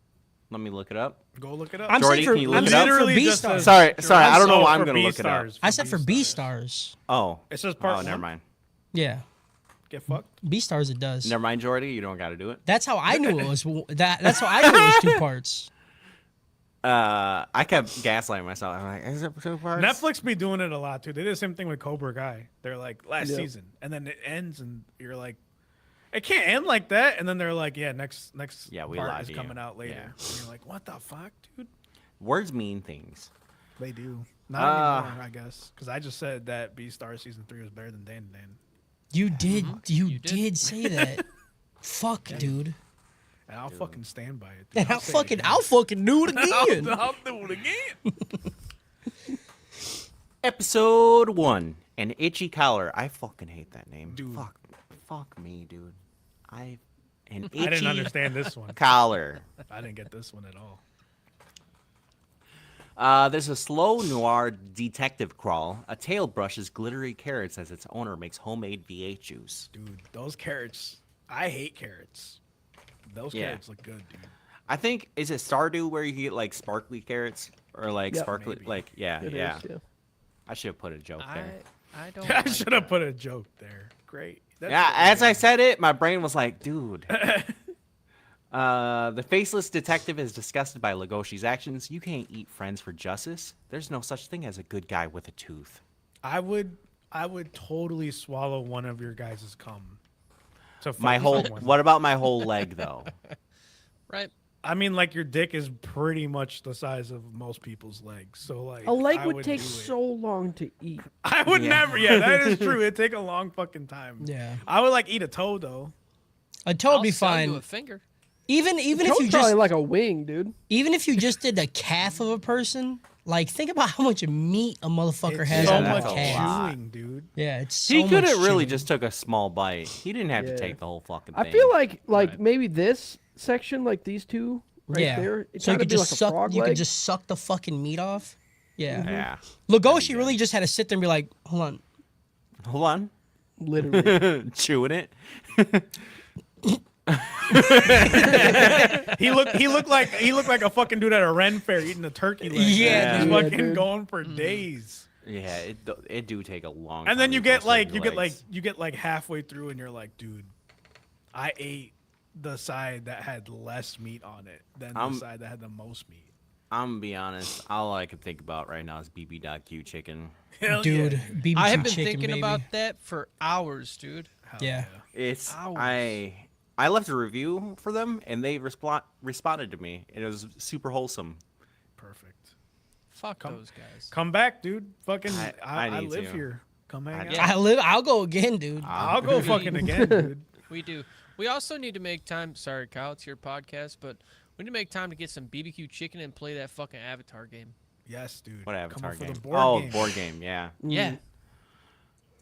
[SPEAKER 5] Let me look it up.
[SPEAKER 2] Go look it up.
[SPEAKER 1] I'm
[SPEAKER 5] Jordy,
[SPEAKER 1] saying for,
[SPEAKER 5] can you
[SPEAKER 1] I'm
[SPEAKER 5] look it
[SPEAKER 1] saying
[SPEAKER 5] up?
[SPEAKER 1] for
[SPEAKER 2] Literally just
[SPEAKER 1] Beastars.
[SPEAKER 2] says-
[SPEAKER 5] Sorry, I don't know
[SPEAKER 2] Oh,
[SPEAKER 5] why I'm
[SPEAKER 2] for
[SPEAKER 5] gonna look it up.
[SPEAKER 2] Beastars,
[SPEAKER 1] I said for
[SPEAKER 2] Beastars.
[SPEAKER 1] Beastars.
[SPEAKER 5] Oh,
[SPEAKER 2] It says part
[SPEAKER 5] never
[SPEAKER 2] 1.
[SPEAKER 5] mind.
[SPEAKER 1] Yeah.
[SPEAKER 2] Get fucked.
[SPEAKER 1] Beastars, it does.
[SPEAKER 5] Never mind, Jordy. You don't got to do it.
[SPEAKER 1] That's how I knew it was. That's how I knew it was 2 parts.
[SPEAKER 5] I kept gaslighting myself. I'm like, is it two parts?
[SPEAKER 2] Netflix be doing it a lot too. They did the same thing with Cobra Kai. They're like last
[SPEAKER 4] Yep.
[SPEAKER 2] season, and then it ends, and you're like, it can't end like that. And then they're like, yeah, next
[SPEAKER 5] Yeah, we
[SPEAKER 2] part
[SPEAKER 5] lied
[SPEAKER 2] is
[SPEAKER 5] to you.
[SPEAKER 2] coming out later.
[SPEAKER 5] Yeah.
[SPEAKER 2] And you're like, what the fuck, dude?
[SPEAKER 5] Words mean things.
[SPEAKER 2] They do. Not anymore, I guess, because I just said that Beastars season 3 was better than Dan Dan,
[SPEAKER 1] You did. You,
[SPEAKER 3] You did.
[SPEAKER 1] did say that. Fuck, dude.
[SPEAKER 2] and I'll fucking stand by it. Dude.
[SPEAKER 1] And I'll
[SPEAKER 2] say it
[SPEAKER 1] fucking,
[SPEAKER 2] again.
[SPEAKER 1] I'll fucking do it again.
[SPEAKER 2] I'll do it again.
[SPEAKER 5] Episode 1, An Itchy Collar. I fucking hate that name.
[SPEAKER 2] Dude.
[SPEAKER 5] Fuck me, dude. An
[SPEAKER 2] I didn't
[SPEAKER 5] itchy
[SPEAKER 2] understand this one.
[SPEAKER 5] collar.
[SPEAKER 2] I didn't get this one at all.
[SPEAKER 5] There's a slow noir detective crawl. A tail brushes glittery carrots as its owner makes homemade V8 juice.
[SPEAKER 2] Dude, those carrots. I hate carrots. Those
[SPEAKER 5] Yeah.
[SPEAKER 2] carrots look good, dude.
[SPEAKER 5] I think, is it Stardew where you get like sparkly carrots? Or like
[SPEAKER 4] Yep.
[SPEAKER 5] sparkly,
[SPEAKER 2] Maybe.
[SPEAKER 5] like, yeah,
[SPEAKER 4] It
[SPEAKER 5] yeah.
[SPEAKER 4] is, yeah.
[SPEAKER 5] I should have put a joke there.
[SPEAKER 3] I don't.
[SPEAKER 2] I
[SPEAKER 3] like
[SPEAKER 2] should have
[SPEAKER 3] that.
[SPEAKER 2] put a joke there. Great. That's
[SPEAKER 5] Yeah,
[SPEAKER 2] what
[SPEAKER 5] as
[SPEAKER 2] we're
[SPEAKER 5] I said it, my brain was like, dude. The faceless detective is disgusted by Legoshi's actions. You can't eat friends for justice. There's no such thing as a good guy with a tooth.
[SPEAKER 2] I would totally swallow one of your guys' cum. To
[SPEAKER 5] My
[SPEAKER 2] fuck
[SPEAKER 5] whole,
[SPEAKER 2] someone.
[SPEAKER 5] what about my whole leg though?
[SPEAKER 3] Right.
[SPEAKER 2] I mean, like your dick is pretty much the size of most people's legs. So like
[SPEAKER 4] A leg
[SPEAKER 2] I
[SPEAKER 4] would take
[SPEAKER 2] do it.
[SPEAKER 4] so long to eat.
[SPEAKER 2] I would
[SPEAKER 5] Yeah.
[SPEAKER 2] never. Yeah, that is true. It'd take a long fucking time.
[SPEAKER 1] Yeah.
[SPEAKER 2] I would like eat a toe though.
[SPEAKER 1] A toe would be
[SPEAKER 3] I'll sell you
[SPEAKER 1] fine.
[SPEAKER 3] a finger.
[SPEAKER 1] Even if
[SPEAKER 4] Toad's
[SPEAKER 1] you
[SPEAKER 4] probably
[SPEAKER 1] just
[SPEAKER 4] like a wing, dude.
[SPEAKER 1] even if you just did the calf of a person, like think about how much meat a motherfucker
[SPEAKER 2] It's
[SPEAKER 1] has
[SPEAKER 2] so
[SPEAKER 1] on
[SPEAKER 5] that's
[SPEAKER 1] their
[SPEAKER 2] much
[SPEAKER 5] a
[SPEAKER 1] calf.
[SPEAKER 5] lot.
[SPEAKER 2] chewing, dude.
[SPEAKER 1] Yeah, it's so
[SPEAKER 5] He could
[SPEAKER 1] much
[SPEAKER 5] have really
[SPEAKER 1] chewing.
[SPEAKER 5] just took a small bite. He didn't have to
[SPEAKER 4] Yeah.
[SPEAKER 5] take the whole fucking thing.
[SPEAKER 4] I feel like
[SPEAKER 3] Right.
[SPEAKER 4] maybe this section, like these two right
[SPEAKER 1] yeah.
[SPEAKER 4] there, it's
[SPEAKER 1] So you
[SPEAKER 4] gotta
[SPEAKER 1] could
[SPEAKER 4] be
[SPEAKER 1] just
[SPEAKER 4] like a
[SPEAKER 1] suck.
[SPEAKER 4] frog
[SPEAKER 1] You
[SPEAKER 4] leg.
[SPEAKER 1] could just suck the fucking meat off. Yeah.
[SPEAKER 5] Yeah.
[SPEAKER 1] Lugosi really just had to sit there and be like, hold on.
[SPEAKER 5] Hold on.
[SPEAKER 4] literally.
[SPEAKER 5] Chewing it.
[SPEAKER 2] He looked like a fucking dude at a Ren fair eating a turkey leg.
[SPEAKER 1] Yeah,
[SPEAKER 2] He's
[SPEAKER 4] dude.
[SPEAKER 2] fucking
[SPEAKER 4] Yeah, dude.
[SPEAKER 2] going for days.
[SPEAKER 5] Yeah, it do take a long.
[SPEAKER 2] And then
[SPEAKER 5] time
[SPEAKER 2] you
[SPEAKER 5] to
[SPEAKER 2] get
[SPEAKER 5] go
[SPEAKER 2] like
[SPEAKER 5] through your legs.
[SPEAKER 2] you get like halfway through and you're like, dude, I ate the side that had less meat on it than the side that had the most meat.
[SPEAKER 5] I'm gonna be honest. All I can think about right now is BB.Q chicken.
[SPEAKER 2] Hell
[SPEAKER 1] Dude,
[SPEAKER 2] yeah.
[SPEAKER 1] BBQ
[SPEAKER 3] I have been
[SPEAKER 1] chicken,
[SPEAKER 3] thinking
[SPEAKER 1] baby.
[SPEAKER 3] about that for hours, dude.
[SPEAKER 2] Hell
[SPEAKER 1] Yeah.
[SPEAKER 5] It's
[SPEAKER 3] Hours.
[SPEAKER 5] I left a review for them and they responded to me and it was super wholesome.
[SPEAKER 2] Perfect.
[SPEAKER 3] Fuck those guys.
[SPEAKER 2] Come back, dude. Fucking
[SPEAKER 5] I
[SPEAKER 2] I
[SPEAKER 5] need
[SPEAKER 2] live
[SPEAKER 5] to.
[SPEAKER 2] here. Come hang out.
[SPEAKER 3] Yeah.
[SPEAKER 1] I'll go again, dude.
[SPEAKER 2] I'll go fucking again, dude.
[SPEAKER 3] We do. We also need to make time. Sorry, Kyle, it's your podcast, but we We need to make time to get some BBQ chicken and play that fucking Avatar game.
[SPEAKER 2] Yes, dude.
[SPEAKER 5] What Avatar
[SPEAKER 2] Coming for
[SPEAKER 5] game?
[SPEAKER 2] the board
[SPEAKER 5] Oh,
[SPEAKER 2] game.
[SPEAKER 5] board game. Yeah.
[SPEAKER 3] Yeah.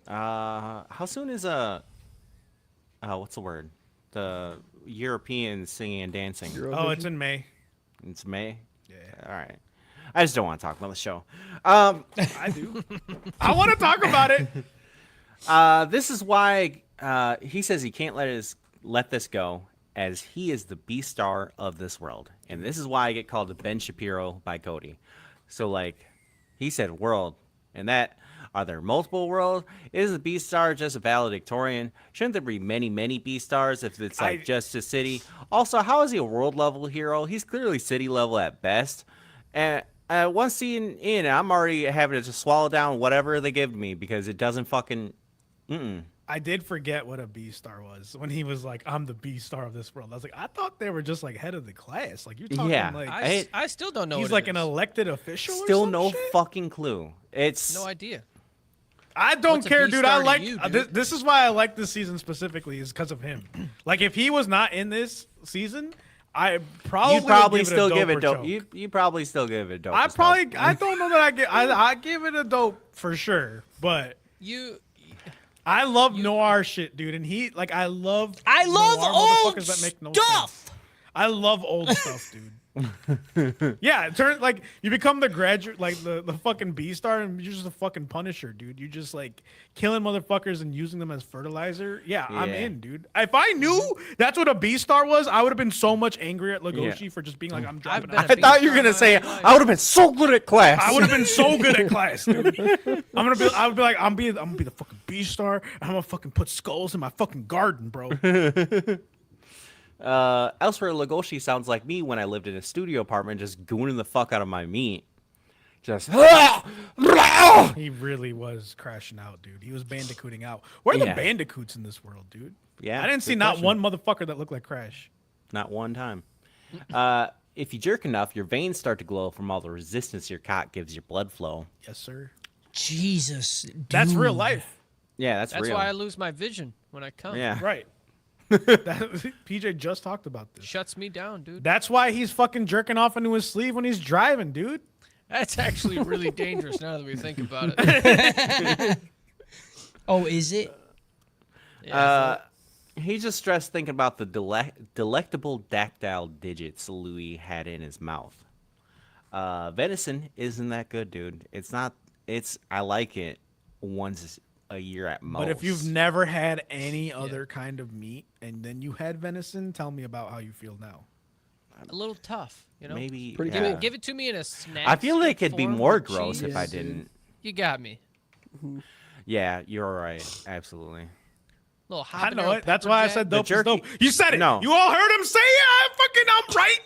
[SPEAKER 5] How soon is what's the word? The European singing and dancing.
[SPEAKER 2] Oh, it's in May.
[SPEAKER 5] It's May.
[SPEAKER 2] Yeah,
[SPEAKER 5] All right. I just don't want to talk about the show.
[SPEAKER 2] I do. I want to talk about it.
[SPEAKER 5] This is why he says he can't let this go, as he is the Beastar of this world, and this is why I get called Ben Shapiro by Cody. So like, he said world, and that are there multiple worlds? Is the Beastar just a valedictorian? Shouldn't there be many Beastars if it's like just a city? Also, how is he a world level hero? He's clearly city level at best. And one scene in, I'm already having to just swallow down whatever they give me because it doesn't fucking.
[SPEAKER 2] I did forget what a B-star was when he was like, "I'm the B-star of this world." I was like, I thought they were just like head of the class. Like you're talking
[SPEAKER 5] Yeah,
[SPEAKER 2] like
[SPEAKER 3] I still don't know.
[SPEAKER 2] he's
[SPEAKER 3] what
[SPEAKER 2] like
[SPEAKER 3] it
[SPEAKER 2] an
[SPEAKER 3] is.
[SPEAKER 2] elected official.
[SPEAKER 5] Still
[SPEAKER 2] or some
[SPEAKER 5] no
[SPEAKER 2] shit?
[SPEAKER 5] fucking clue. It's
[SPEAKER 3] No idea.
[SPEAKER 2] I don't
[SPEAKER 3] What's a
[SPEAKER 2] care, dude. I
[SPEAKER 3] B-star to
[SPEAKER 2] like
[SPEAKER 3] you,
[SPEAKER 2] this,
[SPEAKER 3] dude?
[SPEAKER 2] this is why I like this season specifically is because of him. Like if he was not in this season, I probably
[SPEAKER 5] you probably
[SPEAKER 2] would
[SPEAKER 5] still give
[SPEAKER 2] a
[SPEAKER 5] it dope.
[SPEAKER 2] choke.
[SPEAKER 5] You probably still give it dope.
[SPEAKER 2] I
[SPEAKER 5] as hell.
[SPEAKER 2] probably I don't know that I give it a dope for sure, but I love noir shit, dude, and he like I love noir
[SPEAKER 1] old
[SPEAKER 2] motherfuckers that make no
[SPEAKER 1] stuff.
[SPEAKER 2] sense. I love old stuff, dude. Yeah, it turns like you become the graduate, like the fucking B-star, and you're just a fucking Punisher, dude. You're just like killing motherfuckers and using them as fertilizer. Yeah, I'm
[SPEAKER 5] Yeah.
[SPEAKER 2] in, dude. If I knew that's what a B-star was, I would have been so much angry at Legoshi for just being like, I'm dropping
[SPEAKER 3] been
[SPEAKER 2] out.
[SPEAKER 3] a
[SPEAKER 5] I thought you were gonna say
[SPEAKER 3] Beastar
[SPEAKER 5] I would have been so good at class.
[SPEAKER 2] I would have been so good at class, dude. I would be like, I'm gonna be the fucking B-star, and I'm gonna fucking put skulls in my fucking garden, bro.
[SPEAKER 5] Elsewhere, Legoshi sounds like me when I lived in a studio apartment, just gooning the fuck out of my meat. Just.
[SPEAKER 2] He really was crashing out, dude. He was bandicooting out. Where are the
[SPEAKER 5] Yeah.
[SPEAKER 2] bandicoots in this world, dude?
[SPEAKER 5] Yeah,
[SPEAKER 2] I didn't see
[SPEAKER 5] good
[SPEAKER 2] not
[SPEAKER 5] question.
[SPEAKER 2] one motherfucker that looked like Crash.
[SPEAKER 5] Not one time. If you jerk enough, your veins start to glow from all the resistance your cock gives your blood flow.
[SPEAKER 2] Yes, sir.
[SPEAKER 1] Jesus,
[SPEAKER 2] That's real
[SPEAKER 1] dude.
[SPEAKER 2] life.
[SPEAKER 5] Yeah, that's
[SPEAKER 3] That's
[SPEAKER 5] real.
[SPEAKER 3] why I lose my vision when I come.
[SPEAKER 5] Yeah.
[SPEAKER 2] Right. PJ just talked about this.
[SPEAKER 3] Shuts me down, dude.
[SPEAKER 2] That's why he's fucking jerking off into his sleeve when he's driving, dude.
[SPEAKER 3] That's actually really dangerous now that we think about it.
[SPEAKER 1] Oh, is it?
[SPEAKER 5] He just stressed thinking about the delectable dactyl digits Louis had in his mouth. Venison isn't that good, dude. It's not. I like it once a year at most.
[SPEAKER 2] But if you've never had any other kind of meat and then you had venison, tell me about how you feel now.
[SPEAKER 3] A little tough, you know.
[SPEAKER 5] maybe
[SPEAKER 4] Pretty
[SPEAKER 3] Give
[SPEAKER 5] yeah.
[SPEAKER 3] it, give it to me in a snack.
[SPEAKER 5] I feel like it'd be
[SPEAKER 3] form
[SPEAKER 5] more
[SPEAKER 3] with
[SPEAKER 5] gross if I
[SPEAKER 3] cheese.
[SPEAKER 5] didn't.
[SPEAKER 3] You got me.
[SPEAKER 5] Yeah, you're right. Absolutely.
[SPEAKER 3] Little
[SPEAKER 2] I know
[SPEAKER 3] habanero
[SPEAKER 2] it. That's
[SPEAKER 3] pepper
[SPEAKER 2] why I
[SPEAKER 3] jack.
[SPEAKER 2] said dope is
[SPEAKER 5] jerky-
[SPEAKER 2] dope. You said it.
[SPEAKER 5] No.
[SPEAKER 2] You all heard him say it. I'm right.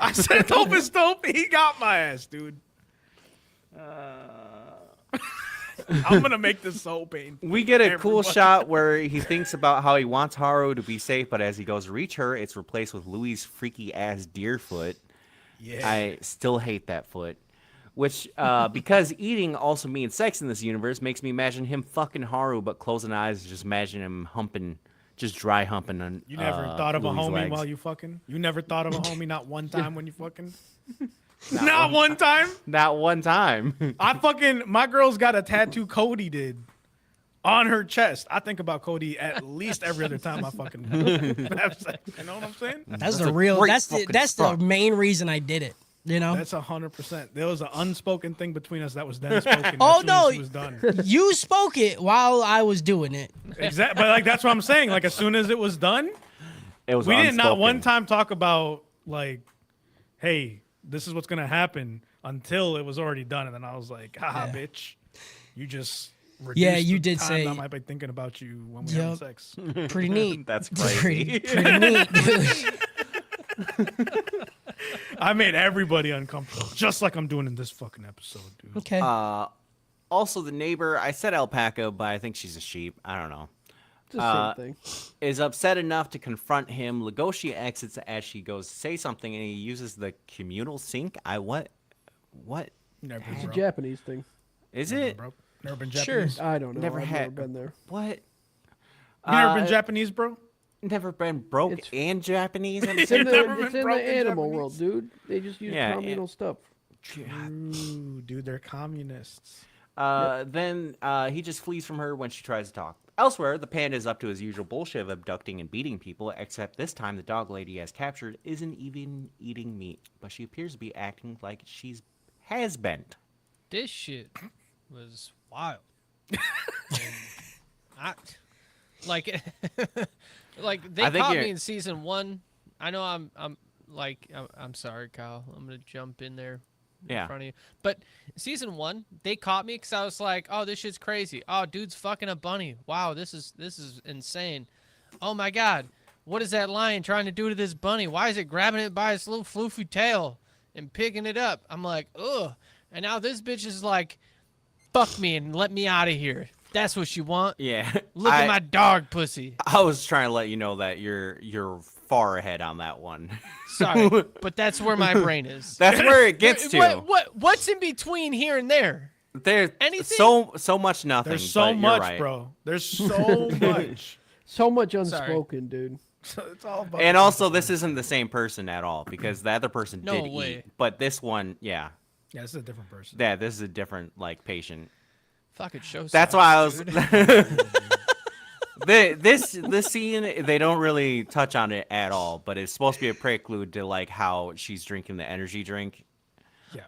[SPEAKER 2] I said dope is dope. He got my ass, dude. I'm going to make this so painful.
[SPEAKER 5] We get a cool
[SPEAKER 2] Everybody.
[SPEAKER 5] shot where he thinks about how he wants Haru to be safe, but as he goes to reach her, it's replaced with Louis' freaky ass deer foot.
[SPEAKER 2] Yeah.
[SPEAKER 5] I still hate that foot. Which, because eating also means sex in this universe, makes me imagine him fucking Haru, but closing eyes, just imagine him humping, just dry humping on.
[SPEAKER 2] You never thought of a
[SPEAKER 5] Louis'
[SPEAKER 2] homie
[SPEAKER 5] legs.
[SPEAKER 2] while you fucking? You never thought of a homie not one time when you fucking? Not one time?
[SPEAKER 5] Not one time.
[SPEAKER 2] My girl's got a tattoo Cody did on her chest. I think about Cody at least every other time I fucking have sex. You know what I'm saying?
[SPEAKER 1] That's
[SPEAKER 5] a
[SPEAKER 1] the real.
[SPEAKER 5] great
[SPEAKER 1] That's the
[SPEAKER 5] fucking
[SPEAKER 1] that's the
[SPEAKER 5] fuck.
[SPEAKER 1] main reason I did it. You know.
[SPEAKER 2] That's 100%. There was an unspoken thing between us that was then spoken.
[SPEAKER 1] Oh,
[SPEAKER 2] as soon
[SPEAKER 1] no.
[SPEAKER 2] as it was done.
[SPEAKER 1] You spoke it while I was doing it.
[SPEAKER 2] Exactly. But like that's what I'm saying. Like as soon as it was done,
[SPEAKER 5] It was
[SPEAKER 2] we did not
[SPEAKER 5] unspoken.
[SPEAKER 2] one time talk about like, hey, this is what's gonna happen until it was already done, and then I was like, haha,
[SPEAKER 1] Yeah.
[SPEAKER 2] bitch, you just
[SPEAKER 1] Yeah,
[SPEAKER 2] reduced
[SPEAKER 1] you
[SPEAKER 2] the
[SPEAKER 1] did
[SPEAKER 2] time
[SPEAKER 1] say-
[SPEAKER 2] I might be thinking about you when we're
[SPEAKER 1] Yup.
[SPEAKER 2] having sex.
[SPEAKER 1] Pretty neat.
[SPEAKER 5] That's
[SPEAKER 1] pretty,
[SPEAKER 5] crazy.
[SPEAKER 1] pretty neat, dude.
[SPEAKER 2] I made everybody uncomfortable, just like I'm doing in this fucking episode, dude.
[SPEAKER 1] Okay.
[SPEAKER 5] Also, the neighbor, I said alpaca, but I think she's a sheep. I don't know.
[SPEAKER 4] It's the same thing.
[SPEAKER 5] Is upset enough to confront him. Legoshi exits as she goes to say something, and he uses the communal sink. What?
[SPEAKER 2] Never been,
[SPEAKER 4] It's a
[SPEAKER 2] bro.
[SPEAKER 4] Japanese thing.
[SPEAKER 5] Is
[SPEAKER 2] Never been,
[SPEAKER 5] it?
[SPEAKER 2] bro. Never been
[SPEAKER 1] Sure.
[SPEAKER 2] Japanese.
[SPEAKER 4] I don't know.
[SPEAKER 5] Never
[SPEAKER 4] I've
[SPEAKER 5] had-
[SPEAKER 4] never been there.
[SPEAKER 5] What?
[SPEAKER 2] You never been Japanese, bro?
[SPEAKER 5] never been broke
[SPEAKER 4] It's-
[SPEAKER 5] and Japanese at the
[SPEAKER 4] It's
[SPEAKER 5] same
[SPEAKER 4] in the,
[SPEAKER 2] never
[SPEAKER 4] it's
[SPEAKER 2] been
[SPEAKER 4] in
[SPEAKER 2] broken
[SPEAKER 4] the animal
[SPEAKER 2] Japanese.
[SPEAKER 4] world, dude. They just use
[SPEAKER 5] Yeah,
[SPEAKER 4] communal stuff.
[SPEAKER 2] Ooh, dude, they're communists.
[SPEAKER 5] Then he just flees from her when she tries to talk. Elsewhere, the panda is up to his usual bullshit of abducting and beating people, except this time the dog lady he has captured isn't even eating meat, but she appears to be acting like she's has been.
[SPEAKER 3] This shit was wild. And I, like, like they
[SPEAKER 5] I think
[SPEAKER 3] caught
[SPEAKER 5] you're-
[SPEAKER 3] me in season 1. I know I'm sorry, Kyle. I'm gonna jump in there in
[SPEAKER 5] Yeah.
[SPEAKER 3] front of you. But season 1, they caught me because I was like, oh, this shit's crazy. Oh, dude's fucking a bunny. Wow, this is insane. Oh my god, what is that lion trying to do to this bunny? Why is it grabbing it by its little floofy tail and picking it up? I'm like, ugh. And now this bitch is like, fuck me and let me out of here. That's what you want.
[SPEAKER 5] Yeah.
[SPEAKER 3] Look at my dog pussy.
[SPEAKER 5] I was trying to let you know that you're far ahead on that one.
[SPEAKER 3] Sorry, but that's where my brain is.
[SPEAKER 5] That's where it gets to.
[SPEAKER 3] What's in between here and there?
[SPEAKER 5] There's
[SPEAKER 3] Anything?
[SPEAKER 5] so much nothing.
[SPEAKER 2] There's so
[SPEAKER 5] but you're
[SPEAKER 2] much,
[SPEAKER 5] right.
[SPEAKER 2] bro. There's so much.
[SPEAKER 4] So much unspoken, dude.
[SPEAKER 2] So it's all about
[SPEAKER 5] And also, this isn't the same person at all because the other person
[SPEAKER 3] No
[SPEAKER 5] did
[SPEAKER 3] way.
[SPEAKER 5] eat, but this one, yeah,
[SPEAKER 2] yeah, this is a different person.
[SPEAKER 5] this is a different like patient.
[SPEAKER 3] Fucking show.
[SPEAKER 5] That's
[SPEAKER 3] sucks,
[SPEAKER 5] why I was.
[SPEAKER 3] dude.
[SPEAKER 5] This scene, they don't really touch on it at all, but it's supposed to be a prelude to like how she's drinking the energy drink.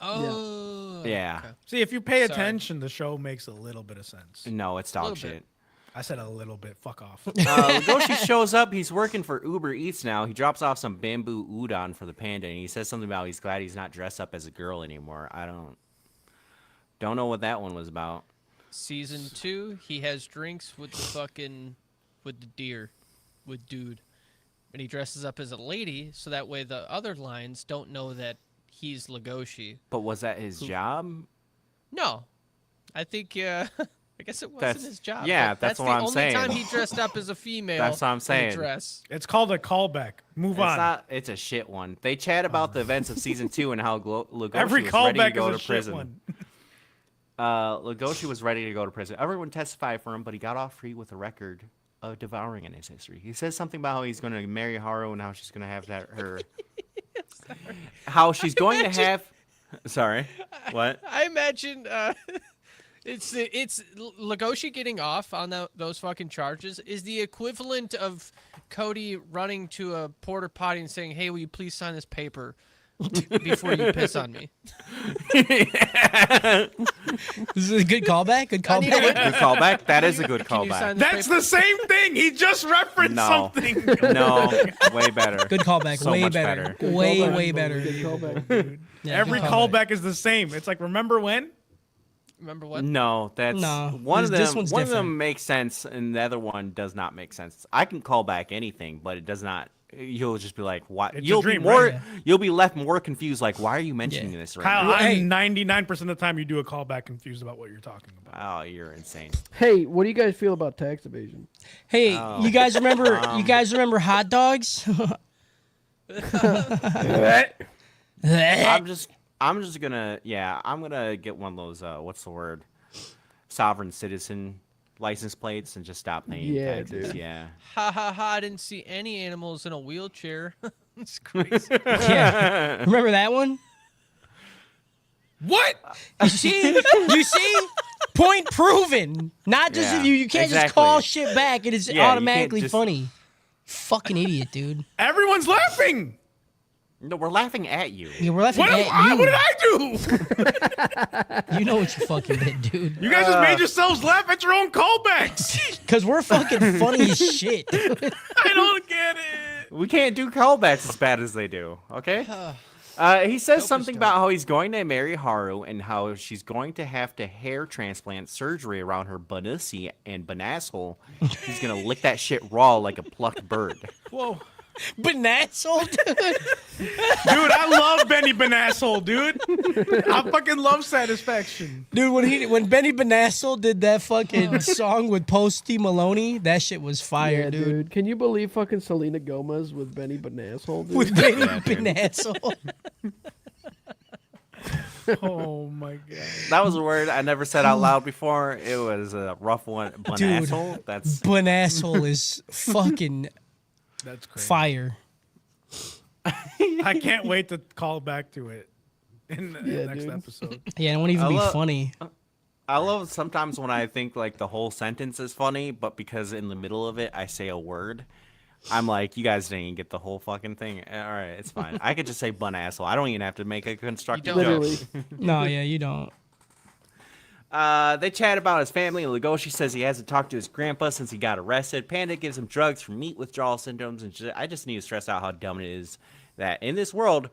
[SPEAKER 3] Oh.
[SPEAKER 5] Yeah.
[SPEAKER 3] okay.
[SPEAKER 2] See, if you pay
[SPEAKER 3] Sorry.
[SPEAKER 2] attention, the show makes a little bit of sense.
[SPEAKER 5] No, it's dog
[SPEAKER 3] Little bit.
[SPEAKER 5] shit.
[SPEAKER 2] I said a little bit. Fuck off.
[SPEAKER 5] Goshi shows up. He's working for Uber Eats now. He drops off some bamboo udon for the panda, and he says something about he's glad he's not dressed up as a girl anymore. I don't know what that one was about.
[SPEAKER 3] Season 2, he has drinks with the deer, with dude, and he dresses up as a lady so that way the other lions don't know that he's Legoshi.
[SPEAKER 5] But was that his job?
[SPEAKER 3] No, I think I guess it wasn't
[SPEAKER 5] That's-
[SPEAKER 3] his job.
[SPEAKER 5] yeah,
[SPEAKER 3] but
[SPEAKER 5] that's
[SPEAKER 3] that's
[SPEAKER 5] what
[SPEAKER 3] the
[SPEAKER 5] I'm
[SPEAKER 3] only
[SPEAKER 5] saying.
[SPEAKER 3] time he dressed up as a female.
[SPEAKER 5] That's what I'm
[SPEAKER 3] in a
[SPEAKER 5] saying.
[SPEAKER 3] dress.
[SPEAKER 2] It's called a callback. Move
[SPEAKER 5] It's
[SPEAKER 2] on.
[SPEAKER 5] not. It's a shit one. They chat about the events of season 2 and how Legoshi
[SPEAKER 2] Every
[SPEAKER 5] was ready to
[SPEAKER 2] callback
[SPEAKER 5] go
[SPEAKER 2] is a
[SPEAKER 5] to
[SPEAKER 2] shit
[SPEAKER 5] prison.
[SPEAKER 2] one.
[SPEAKER 5] Legoshi was ready to go to prison. Everyone testified for him, but he got off free with a record of devouring in his history. He says something about how he's going to marry Haru and how she's going to have her. How she's going to have. Sorry. What?
[SPEAKER 3] I imagine it's Legoshi getting off on those fucking charges is the equivalent of Cody running to a porta potty and saying, "Hey, will you please sign this paper before you piss on me?"
[SPEAKER 1] This is a good callback. Good
[SPEAKER 3] I need a
[SPEAKER 1] callback.
[SPEAKER 3] witness.
[SPEAKER 5] Good callback. That is a good
[SPEAKER 3] Can you sign
[SPEAKER 5] callback.
[SPEAKER 3] this
[SPEAKER 2] That's
[SPEAKER 3] paper?
[SPEAKER 2] the same thing. He just referenced
[SPEAKER 5] No.
[SPEAKER 2] something.
[SPEAKER 5] No, way better.
[SPEAKER 1] Good callback.
[SPEAKER 5] So
[SPEAKER 1] way
[SPEAKER 5] much
[SPEAKER 1] better.
[SPEAKER 5] better.
[SPEAKER 4] Good
[SPEAKER 1] Way
[SPEAKER 4] callback.
[SPEAKER 1] way better.
[SPEAKER 4] Good callback, dude.
[SPEAKER 1] Yeah,
[SPEAKER 2] Every
[SPEAKER 1] good
[SPEAKER 2] callback is the same. It's like, remember when?
[SPEAKER 3] Remember what?
[SPEAKER 5] No, that's
[SPEAKER 1] No,
[SPEAKER 5] one of them.
[SPEAKER 1] this one's
[SPEAKER 5] One of
[SPEAKER 1] different.
[SPEAKER 5] them makes sense, and the other one does not make sense. I can call back anything, but it does not. You'll just be like, "Why?"
[SPEAKER 2] It's a
[SPEAKER 5] You'll
[SPEAKER 2] dream,
[SPEAKER 5] be more.
[SPEAKER 2] right?
[SPEAKER 5] You'll be left more confused. Like, why are you mentioning
[SPEAKER 1] Yeah.
[SPEAKER 5] this right
[SPEAKER 2] Kyle,
[SPEAKER 5] now?
[SPEAKER 1] Hey.
[SPEAKER 2] I'm 99% of the time you do a callback confused about what you're talking about.
[SPEAKER 5] Oh, you're insane.
[SPEAKER 4] Hey, what do you guys feel about tax evasion?
[SPEAKER 1] Hey,
[SPEAKER 5] Oh.
[SPEAKER 1] you guys remember? You guys remember hot dogs?
[SPEAKER 5] I'm just gonna. Yeah, I'm gonna get one of those. What's the word? Sovereign citizen license plates and just stop paying
[SPEAKER 4] Yeah,
[SPEAKER 5] taxes.
[SPEAKER 4] dude.
[SPEAKER 5] Yeah.
[SPEAKER 3] Ha ha ha! I didn't see any animals in a wheelchair. It's crazy.
[SPEAKER 1] Yeah. Remember that one?
[SPEAKER 2] What?
[SPEAKER 1] You see? You see? Point proven. Not just
[SPEAKER 5] Yeah,
[SPEAKER 1] you can't just
[SPEAKER 5] exactly.
[SPEAKER 1] call shit back and it's
[SPEAKER 5] Yeah, you can't
[SPEAKER 1] automatically
[SPEAKER 5] just-
[SPEAKER 1] funny. Fucking idiot, dude.
[SPEAKER 2] Everyone's laughing.
[SPEAKER 5] No, we're laughing at you.
[SPEAKER 1] Yeah, we're laughing
[SPEAKER 2] What,
[SPEAKER 1] at you.
[SPEAKER 2] what did I do?
[SPEAKER 1] You know what you fucking did, dude.
[SPEAKER 2] You guys just made yourselves laugh at your own callbacks.
[SPEAKER 1] Because we're fucking funny as shit.
[SPEAKER 2] I don't get it.
[SPEAKER 5] We can't do callbacks as bad as they do. Okay. He says something about how he's going to marry Haru and how she's going to have to hair transplant surgery around her banussi and banasshole. He's gonna lick that shit raw like a plucked bird.
[SPEAKER 2] Whoa.
[SPEAKER 1] Banasshole, dude.
[SPEAKER 2] Dude, I love Benny Benasshole, dude. I fucking love Satisfaction.
[SPEAKER 1] Dude, when Benny Benasshole did that fucking song with Posty Maloney, that shit was fire,
[SPEAKER 4] Yeah,
[SPEAKER 1] dude.
[SPEAKER 4] dude. Can you believe fucking Selena Gomez with Benny Benasshole, dude?
[SPEAKER 1] With Benny
[SPEAKER 5] Yeah, dude.
[SPEAKER 1] Benasshole.
[SPEAKER 2] Oh my god.
[SPEAKER 5] That was a word I never said out loud before. It was a rough one. Banasshole. That's
[SPEAKER 1] Banasshole is fucking
[SPEAKER 2] That's crazy.
[SPEAKER 1] Fire.
[SPEAKER 2] I can't wait to call back to it in the next
[SPEAKER 4] dude.
[SPEAKER 2] episode.
[SPEAKER 1] Yeah, it won't even be
[SPEAKER 5] love-
[SPEAKER 1] funny.
[SPEAKER 5] I love sometimes when I think like the whole sentence is funny, but because in the middle of it I say a word, I'm like, you guys didn't even get the whole fucking thing. All right, it's fine. I could just say bun asshole. I don't even have to make a constructive
[SPEAKER 3] don't.
[SPEAKER 5] joke.
[SPEAKER 4] Literally.
[SPEAKER 1] No, yeah, you don't.
[SPEAKER 5] They chat about his family. Legoshi says he hasn't talked to his grandpa since he got arrested. Panda gives him drugs for meat withdrawal symptoms, and I just need to stress out how dumb it is that in this world,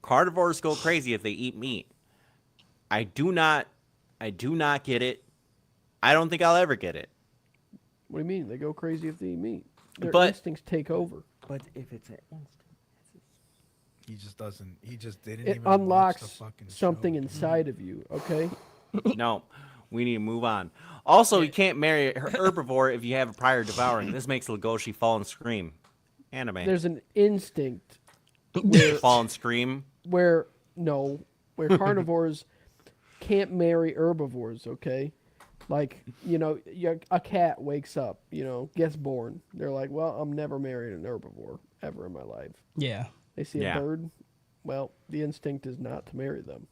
[SPEAKER 5] carnivores go crazy if they eat meat. I do not get it. I don't think I'll ever get it.
[SPEAKER 4] What do you mean? They go crazy if they eat meat. Their
[SPEAKER 5] But-
[SPEAKER 4] instincts take over.
[SPEAKER 5] But if it's an
[SPEAKER 2] He just doesn't. He just didn't
[SPEAKER 4] It
[SPEAKER 2] even watch the
[SPEAKER 4] unlocks
[SPEAKER 2] fucking
[SPEAKER 4] something
[SPEAKER 2] show.
[SPEAKER 4] inside of you. Okay.
[SPEAKER 5] no, we need to move on. Also, you can't marry a herbivore if you have a prior devouring. This makes Legoshi fall and scream. Anime.
[SPEAKER 4] There's an instinct
[SPEAKER 5] Fall and scream.
[SPEAKER 4] where carnivores can't marry herbivores. Okay. Like, a cat wakes up, gets born. They're like, well, I'm never marrying an herbivore ever in my life.
[SPEAKER 1] Yeah.
[SPEAKER 4] They see
[SPEAKER 5] Yeah.
[SPEAKER 4] a bird. Well, the instinct is not to marry them.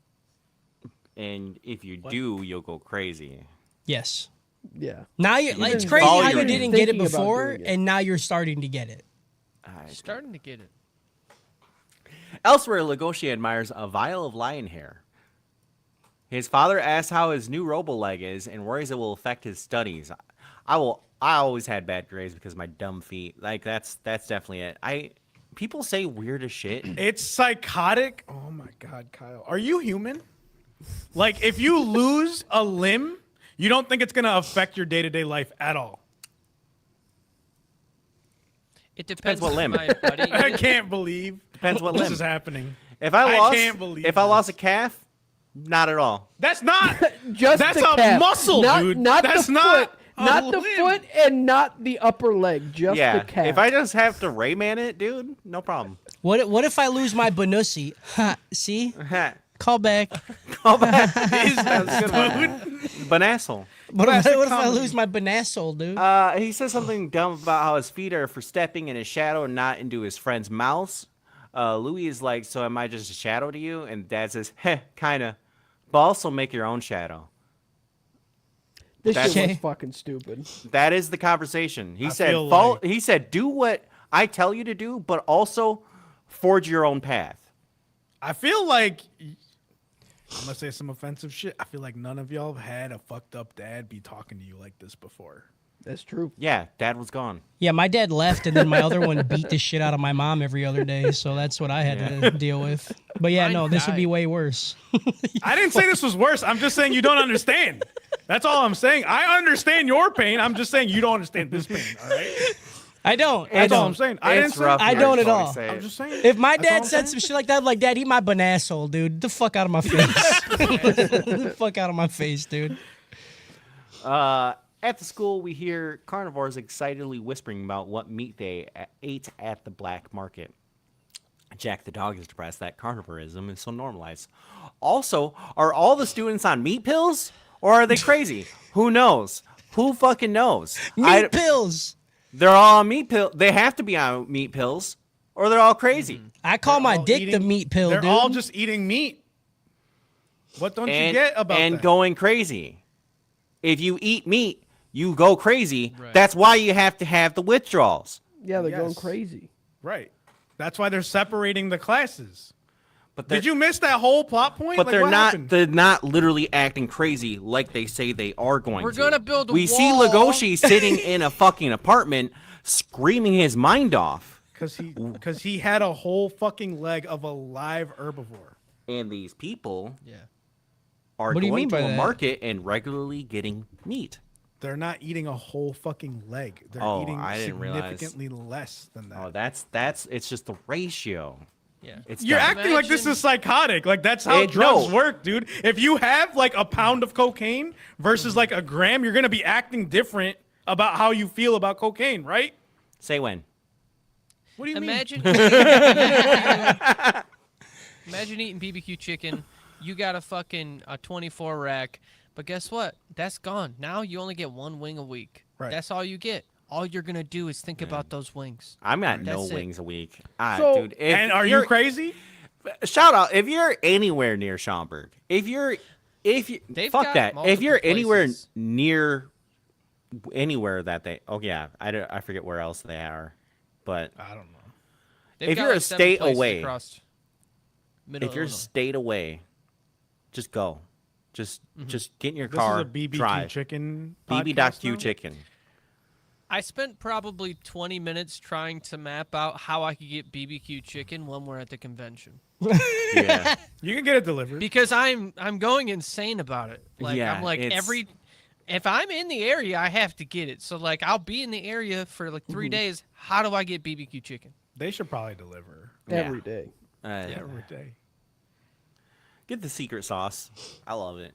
[SPEAKER 5] And if you do, you'll go crazy.
[SPEAKER 1] Yes.
[SPEAKER 4] Yeah.
[SPEAKER 1] Now you like it's
[SPEAKER 5] Even
[SPEAKER 1] crazy
[SPEAKER 5] follow
[SPEAKER 1] how
[SPEAKER 5] your
[SPEAKER 1] you didn't get it
[SPEAKER 4] thinking about
[SPEAKER 1] before,
[SPEAKER 4] doing it.
[SPEAKER 1] and now you're starting to get it.
[SPEAKER 3] Starting to get it.
[SPEAKER 5] Elsewhere, Legoshi admires a vial of lion hair. His father asks how his new robo-leg is and worries it will affect his studies. I always had bad grades because of my dumb feet. Like that's definitely it. People say weird as shit.
[SPEAKER 2] It's psychotic. Oh my god, Kyle, are you human? Like, if you lose a limb, you don't think it's gonna affect your day-to-day life at all?
[SPEAKER 3] It depends
[SPEAKER 5] what
[SPEAKER 3] on
[SPEAKER 5] limb.
[SPEAKER 3] my buddy.
[SPEAKER 2] I can't believe
[SPEAKER 5] Depends what
[SPEAKER 2] this
[SPEAKER 5] limb.
[SPEAKER 2] is happening.
[SPEAKER 5] If I lost,
[SPEAKER 2] can't believe
[SPEAKER 5] if I
[SPEAKER 2] this.
[SPEAKER 5] lost a calf, not at all.
[SPEAKER 2] That's not.
[SPEAKER 4] Just
[SPEAKER 2] That's
[SPEAKER 4] the
[SPEAKER 2] a
[SPEAKER 4] calf.
[SPEAKER 2] muscle,
[SPEAKER 4] not,
[SPEAKER 2] dude.
[SPEAKER 4] Not
[SPEAKER 2] That's
[SPEAKER 4] the
[SPEAKER 2] not
[SPEAKER 4] foot.
[SPEAKER 2] a
[SPEAKER 4] Not the
[SPEAKER 2] limb.
[SPEAKER 4] foot and not the upper leg. Just
[SPEAKER 5] Yeah,
[SPEAKER 4] the calf.
[SPEAKER 5] if I just have to Rayman it, dude, no problem.
[SPEAKER 1] What if I lose my Banussi? Ha, see? Call back.
[SPEAKER 5] Banasol.
[SPEAKER 1] What if I
[SPEAKER 2] comedy.
[SPEAKER 1] lose my Banasol, dude?
[SPEAKER 5] He says something dumb about how his feet are for stepping in his shadow and not into his friend's mouths. Louis is like, so am I just a shadow to you? And Dad says, heh, kinda. But also make your own shadow.
[SPEAKER 4] this
[SPEAKER 5] that's-
[SPEAKER 4] shit was
[SPEAKER 1] Okay.
[SPEAKER 4] fucking stupid.
[SPEAKER 5] That is the conversation. He said,
[SPEAKER 2] feel like-
[SPEAKER 5] he said, do what I tell you to do, but also forge your own path.
[SPEAKER 2] I feel like I'm gonna say some offensive shit. I feel like none of y'all have had a fucked up dad be talking to you like this before.
[SPEAKER 4] That's true.
[SPEAKER 5] Yeah, Dad was gone.
[SPEAKER 1] Yeah, my dad left, and then my other one beat the shit out of my mom every other day, so that's what I had to deal with. But yeah,
[SPEAKER 3] Mine
[SPEAKER 1] no, this would be
[SPEAKER 3] died.
[SPEAKER 1] way worse.
[SPEAKER 2] I didn't say this was worse. I'm just saying you don't understand. That's all I'm saying. I understand your pain. I'm just saying you don't understand this pain. All right.
[SPEAKER 1] I don't. I
[SPEAKER 2] That's all I'm
[SPEAKER 1] don't.
[SPEAKER 2] saying. I didn't
[SPEAKER 5] It's
[SPEAKER 2] say.
[SPEAKER 5] rough.
[SPEAKER 1] I
[SPEAKER 5] to
[SPEAKER 1] don't at
[SPEAKER 5] actually
[SPEAKER 1] all.
[SPEAKER 5] say
[SPEAKER 2] I'm
[SPEAKER 5] it.
[SPEAKER 2] just saying.
[SPEAKER 1] If my
[SPEAKER 2] That's all
[SPEAKER 1] dad
[SPEAKER 2] I'm
[SPEAKER 1] said some shit like that, I'd be like, Dad, eat my banasol, dude. The fuck out of my face. The fuck out of my face, dude.
[SPEAKER 5] At the school, we hear carnivores excitedly whispering about what meat they ate at the black market. Jack the dog is depressed that carnivorism is so normalized. Also, are all the students on meat pills? Or are they crazy? Who knows? Who fucking knows?
[SPEAKER 1] Meat pills.
[SPEAKER 5] They're all on meat pills. They have to be on meat pills, or they're all crazy.
[SPEAKER 1] I call my
[SPEAKER 2] all
[SPEAKER 1] dick the
[SPEAKER 2] eating-
[SPEAKER 1] meat pill,
[SPEAKER 2] They're
[SPEAKER 1] dude.
[SPEAKER 2] all just eating meat. What don't you get about
[SPEAKER 5] and
[SPEAKER 2] that?
[SPEAKER 5] going crazy. If you eat meat, you go crazy.
[SPEAKER 3] Right.
[SPEAKER 5] That's why you have to have the withdrawals.
[SPEAKER 4] Yeah, they're going
[SPEAKER 2] Yes.
[SPEAKER 4] crazy.
[SPEAKER 2] Right. That's why they're separating the classes.
[SPEAKER 5] But
[SPEAKER 2] Did you miss that whole plot point?
[SPEAKER 5] But
[SPEAKER 2] Like,
[SPEAKER 5] they're
[SPEAKER 2] what
[SPEAKER 5] not.
[SPEAKER 2] happened?
[SPEAKER 5] They're not literally acting crazy like they say they are going.
[SPEAKER 3] We're
[SPEAKER 5] to.
[SPEAKER 3] gonna build a
[SPEAKER 5] We see
[SPEAKER 3] wall.
[SPEAKER 5] Legoshi sitting in a fucking apartment, screaming his mind off,
[SPEAKER 2] Because he had a whole fucking leg of a live herbivore.
[SPEAKER 5] and these people
[SPEAKER 3] Yeah.
[SPEAKER 5] are
[SPEAKER 1] What do you
[SPEAKER 5] going
[SPEAKER 1] mean
[SPEAKER 5] to
[SPEAKER 1] by
[SPEAKER 5] a
[SPEAKER 1] that?
[SPEAKER 5] market and regularly getting meat.
[SPEAKER 2] They're not eating a whole fucking leg. They're
[SPEAKER 5] Oh,
[SPEAKER 2] eating
[SPEAKER 5] I didn't realize.
[SPEAKER 2] significantly less than that.
[SPEAKER 5] Oh, that's. It's just the ratio.
[SPEAKER 3] Yeah.
[SPEAKER 5] It's
[SPEAKER 2] You're
[SPEAKER 5] dumb.
[SPEAKER 2] acting like this
[SPEAKER 3] Imagine-
[SPEAKER 2] is psychotic. Like that's how
[SPEAKER 5] Hey,
[SPEAKER 2] drugs
[SPEAKER 5] no.
[SPEAKER 2] work, dude. If you have like a pound of cocaine versus like a gram, you're gonna be acting different about how you feel about cocaine, right?
[SPEAKER 5] Say when.
[SPEAKER 2] What do you
[SPEAKER 3] Imagine. Imagine eating BBQ chicken. You got a fucking 24 rack, but guess what? That's gone. Now you only get one wing a week.
[SPEAKER 2] Right.
[SPEAKER 3] That's all you get. all you're gonna do is think about those wings.
[SPEAKER 5] I'm at no
[SPEAKER 3] That's it.
[SPEAKER 5] wings a week.
[SPEAKER 4] So-
[SPEAKER 5] Dude, if
[SPEAKER 2] And are you
[SPEAKER 5] you're-
[SPEAKER 2] crazy?
[SPEAKER 5] Shout out if you're anywhere near Schaumburg. If you
[SPEAKER 3] They've
[SPEAKER 5] fuck
[SPEAKER 3] got
[SPEAKER 5] that. If
[SPEAKER 3] multiple
[SPEAKER 5] you're anywhere
[SPEAKER 3] places.
[SPEAKER 5] near anywhere that they I forget where else they are, but
[SPEAKER 2] I don't know.
[SPEAKER 3] They've
[SPEAKER 5] If
[SPEAKER 3] got,
[SPEAKER 5] you're a
[SPEAKER 3] like, 7
[SPEAKER 5] state
[SPEAKER 3] places
[SPEAKER 5] away-
[SPEAKER 3] across middle
[SPEAKER 5] if you're a
[SPEAKER 3] Illinois.
[SPEAKER 5] state away, just go. Just get in your
[SPEAKER 2] This
[SPEAKER 5] car,
[SPEAKER 2] is a BBQ
[SPEAKER 5] drive.
[SPEAKER 2] chicken.
[SPEAKER 5] BB.Q
[SPEAKER 2] podcast now?
[SPEAKER 5] chicken.
[SPEAKER 3] I spent probably 20 minutes trying to map out how I could get BBQ chicken when we're at the convention.
[SPEAKER 5] Yeah.
[SPEAKER 2] You can get it delivered.
[SPEAKER 3] Because I'm going insane about it. Like
[SPEAKER 5] Yeah,
[SPEAKER 3] I'm like
[SPEAKER 5] it's-
[SPEAKER 3] if I'm in the area, I have to get it. So like I'll be in the area for like 3 days. How do I get BBQ chicken?
[SPEAKER 2] They should probably deliver
[SPEAKER 4] every day.
[SPEAKER 2] every day.
[SPEAKER 5] Get the secret sauce. I love it.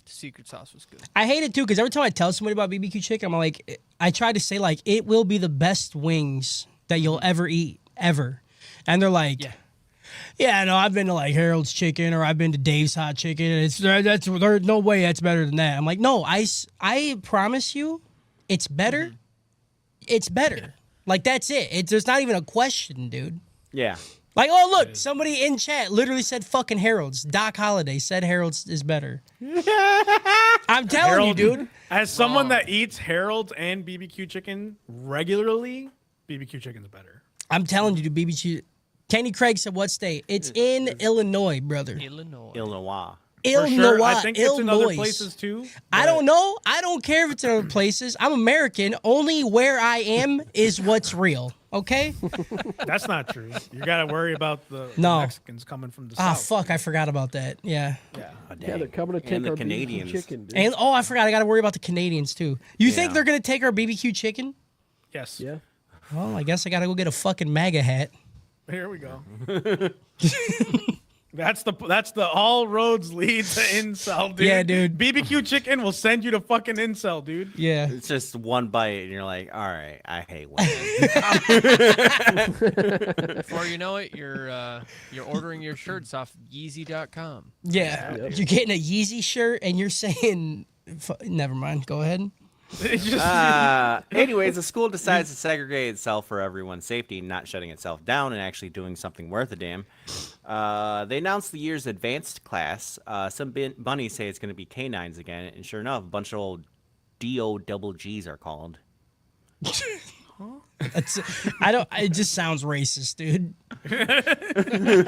[SPEAKER 3] The secret sauce was good.
[SPEAKER 1] I hate it too because every time I tell somebody about BBQ chicken, I'm like, I try to say like it will be the best wings that you'll ever eat ever, and they're like, yeah, no, I've been to like Harold's Chicken or I've been to Dave's Hot Chicken. And there's no way that's better than that. I'm like, no, I promise you, it's better. It's better. Like that's it. There's not even a question, dude.
[SPEAKER 5] Yeah.
[SPEAKER 1] Like, oh look, somebody in chat literally said fucking Harold's. Doc Holliday said Harold's is better. I'm telling you, dude.
[SPEAKER 2] As someone that eats Harold's and BBQ chicken regularly, BBQ chicken's better.
[SPEAKER 1] I'm telling you, dude, BBQ. Kenny Craig said what state? It's in Illinois, brother.
[SPEAKER 3] Illinois.
[SPEAKER 5] Illinois.
[SPEAKER 2] For
[SPEAKER 1] Illinois.
[SPEAKER 2] sure. I think it's in other
[SPEAKER 1] Illinois.
[SPEAKER 2] places too.
[SPEAKER 1] I
[SPEAKER 2] but
[SPEAKER 1] don't know. I don't care if it's in other places. I'm American. Only where I am is what's real. Okay?
[SPEAKER 2] That's not true. You got to worry about the
[SPEAKER 1] No.
[SPEAKER 2] Mexicans coming from the
[SPEAKER 1] Ah,
[SPEAKER 2] south.
[SPEAKER 1] fuck. I forgot about that. Yeah.
[SPEAKER 2] Yeah.
[SPEAKER 4] Yeah, they're coming to take
[SPEAKER 5] And the
[SPEAKER 4] our
[SPEAKER 5] Canadians.
[SPEAKER 4] BBQ chicken, dude.
[SPEAKER 1] And I forgot. I got to worry about the Canadians too. You think
[SPEAKER 5] Yeah.
[SPEAKER 1] they're gonna take our BBQ chicken?
[SPEAKER 2] Yes.
[SPEAKER 4] yeah.
[SPEAKER 1] Well, I guess I got to go get a fucking MAGA hat.
[SPEAKER 2] Here we go. That's the all roads lead to incel, dude.
[SPEAKER 1] Yeah, dude.
[SPEAKER 2] BBQ chicken will send you to fucking incel, dude.
[SPEAKER 1] Yeah.
[SPEAKER 5] It's just one bite, and you're like, all right, I hate women.
[SPEAKER 3] Before you know it, you're ordering your shirts off Yeezy.com.
[SPEAKER 1] Yeah.
[SPEAKER 4] Yep.
[SPEAKER 1] You're getting a Yeezy shirt and you're saying, never mind. Go ahead.
[SPEAKER 2] It's just
[SPEAKER 5] Anyways, the school decides to segregate itself for everyone's safety, not shutting itself down and actually doing something worth a damn. They announced the year's advanced class. Some bunnies say it's going to be canines again, and sure enough, a bunch of old DOGs are called.
[SPEAKER 1] It just sounds racist, dude.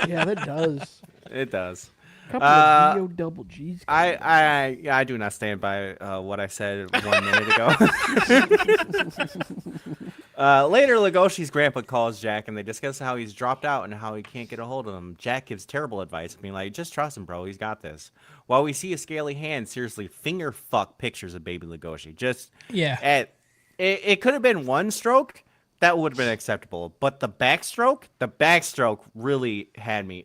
[SPEAKER 4] Yeah, that does.
[SPEAKER 5] It does.
[SPEAKER 4] Couple of DO double G's.
[SPEAKER 5] I do not stand by what I said 1 minute ago. Later, Legoshi's grandpa calls Jack, and they discuss how he's dropped out and how he can't get a hold of him. Jack gives terrible advice, being like, just trust him, bro. He's got this. While we see a scaly hand seriously finger fuck pictures of baby Legoshi.
[SPEAKER 1] Yeah.
[SPEAKER 5] It could have been one stroke. That would have been acceptable. But the backstroke really had me.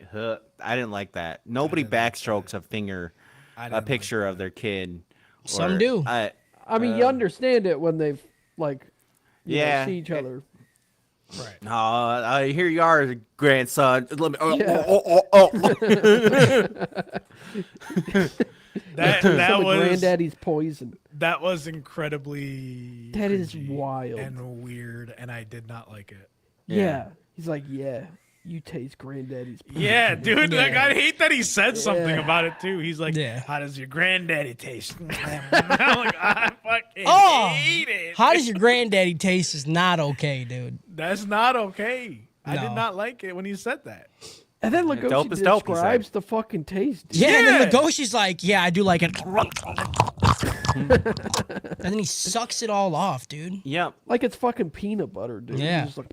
[SPEAKER 5] I didn't like that. Nobody backstrokes a finger, a picture of their kid.
[SPEAKER 1] Some
[SPEAKER 5] or-
[SPEAKER 1] do.
[SPEAKER 4] I mean, you understand it when they've like, you know,
[SPEAKER 5] Yeah.
[SPEAKER 4] see each other.
[SPEAKER 2] right.
[SPEAKER 5] Here you are, grandson. Let me,
[SPEAKER 4] Yeah.
[SPEAKER 2] That
[SPEAKER 4] Some of
[SPEAKER 2] was
[SPEAKER 4] granddaddy's poison.
[SPEAKER 2] that was incredibly
[SPEAKER 4] That is
[SPEAKER 2] cringy
[SPEAKER 4] wild.
[SPEAKER 2] and weird, and I did not like it.
[SPEAKER 4] Yeah. He's like, yeah, you taste granddaddy's poison.
[SPEAKER 2] Yeah, dude. Like
[SPEAKER 1] Yeah.
[SPEAKER 2] I hate that he said something
[SPEAKER 4] Yeah.
[SPEAKER 2] about it too. He's like,
[SPEAKER 1] Yeah.
[SPEAKER 2] "How does your granddaddy taste?" I'm like, I fucking
[SPEAKER 1] Oh,
[SPEAKER 2] hate it.
[SPEAKER 1] how does your granddaddy taste is not okay, dude.
[SPEAKER 2] That's not okay. I did
[SPEAKER 1] No.
[SPEAKER 2] not like it when he said that.
[SPEAKER 4] And then
[SPEAKER 5] dope
[SPEAKER 4] Legoshi
[SPEAKER 5] is dope, he said.
[SPEAKER 4] describes the fucking taste. dude.
[SPEAKER 1] Yeah, and then
[SPEAKER 2] Yeah.
[SPEAKER 1] Legoshi's like, yeah, I do like it. And then he sucks it all off, dude.
[SPEAKER 5] Yep.
[SPEAKER 4] Like it's fucking peanut butter, dude.
[SPEAKER 1] Yeah.
[SPEAKER 4] He's just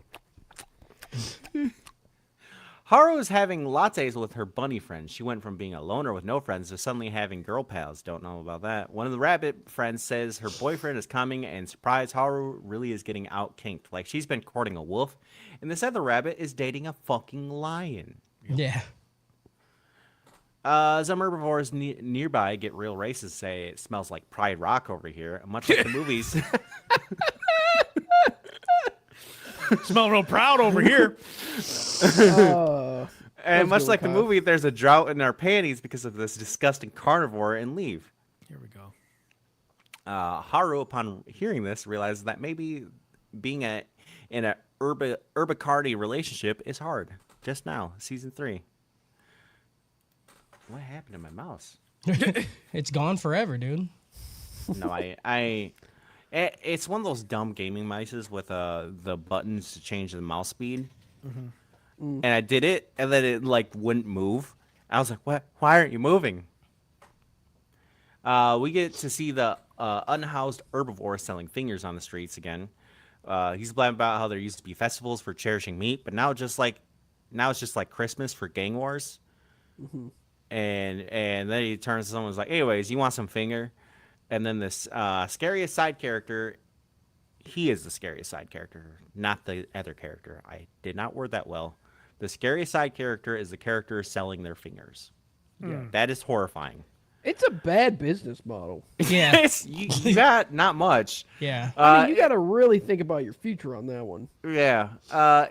[SPEAKER 4] like,
[SPEAKER 5] Haru is having lattes with her bunny friends. She went from being a loner with no friends to suddenly having girl pals. Don't know about that. One of the rabbit friends says her boyfriend is coming, and surprise, Haru really is getting out kinked. Like she's been courting a wolf, and this other rabbit is dating a fucking lion.
[SPEAKER 1] Yeah.
[SPEAKER 5] Some herbivores nearby get real racist, say it smells like Pride Rock over here. Much like the movies.
[SPEAKER 2] Smell real proud over here.
[SPEAKER 5] And much
[SPEAKER 4] good,
[SPEAKER 5] like the
[SPEAKER 4] Kyle.
[SPEAKER 5] movie, there's a drought in our panties because of this disgusting carnivore and leave.
[SPEAKER 2] Here we go.
[SPEAKER 5] Haru, upon hearing this, realizes that maybe in a Urbicardi relationship is hard. Just now, season 3. What happened to my mouse?
[SPEAKER 1] It's gone forever, dude.
[SPEAKER 5] No, it's one of those dumb gaming mices with the buttons to change the mouse speed. And I did it, and then it like wouldn't move. I was like, "What? Why aren't you moving?" We get to see the unhoused herbivore selling fingers on the streets again. He's blabbing about how there used to be festivals for cherishing meat, but now it's just like Christmas for gang wars. And then he turns to someone and is like, "Anyways, you want some finger?" And then this scariest side character, he is the scariest side character, not the other character. I did not word that well. The scariest side character is the character selling their fingers. Yeah, that is horrifying.
[SPEAKER 4] It's a bad business model.
[SPEAKER 1] Yeah.
[SPEAKER 5] you got not much.
[SPEAKER 1] Yeah.
[SPEAKER 4] I mean, you got to really think about your future on that one.
[SPEAKER 5] Yeah.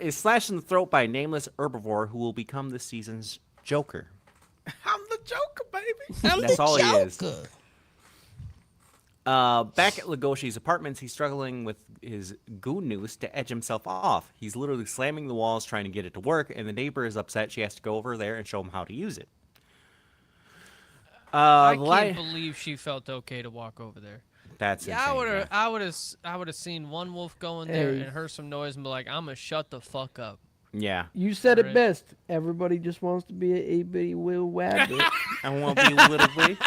[SPEAKER 5] Is slashed in the throat by a nameless herbivore who will become this season's Joker.
[SPEAKER 2] I'm the Joker, baby.
[SPEAKER 5] That's all he is.
[SPEAKER 1] Joker.
[SPEAKER 5] Back at Legoshi's apartments, he's struggling with his goon noose to edge himself off. He's literally slamming the walls trying to get it to work, and the neighbor is upset she has to go over there and show him how to use it.
[SPEAKER 3] I can't believe she felt okay to walk over there.
[SPEAKER 5] That's
[SPEAKER 3] Yeah,
[SPEAKER 5] insane.
[SPEAKER 3] I would have seen one wolf go in there
[SPEAKER 4] Hey.
[SPEAKER 3] and heard some noise and be like, "I'm gonna shut the fuck up."
[SPEAKER 5] Yeah.
[SPEAKER 4] You said it
[SPEAKER 3] Right.
[SPEAKER 4] best. Everybody just wants to be a itty will wabbit.
[SPEAKER 5] I want to be a little bit.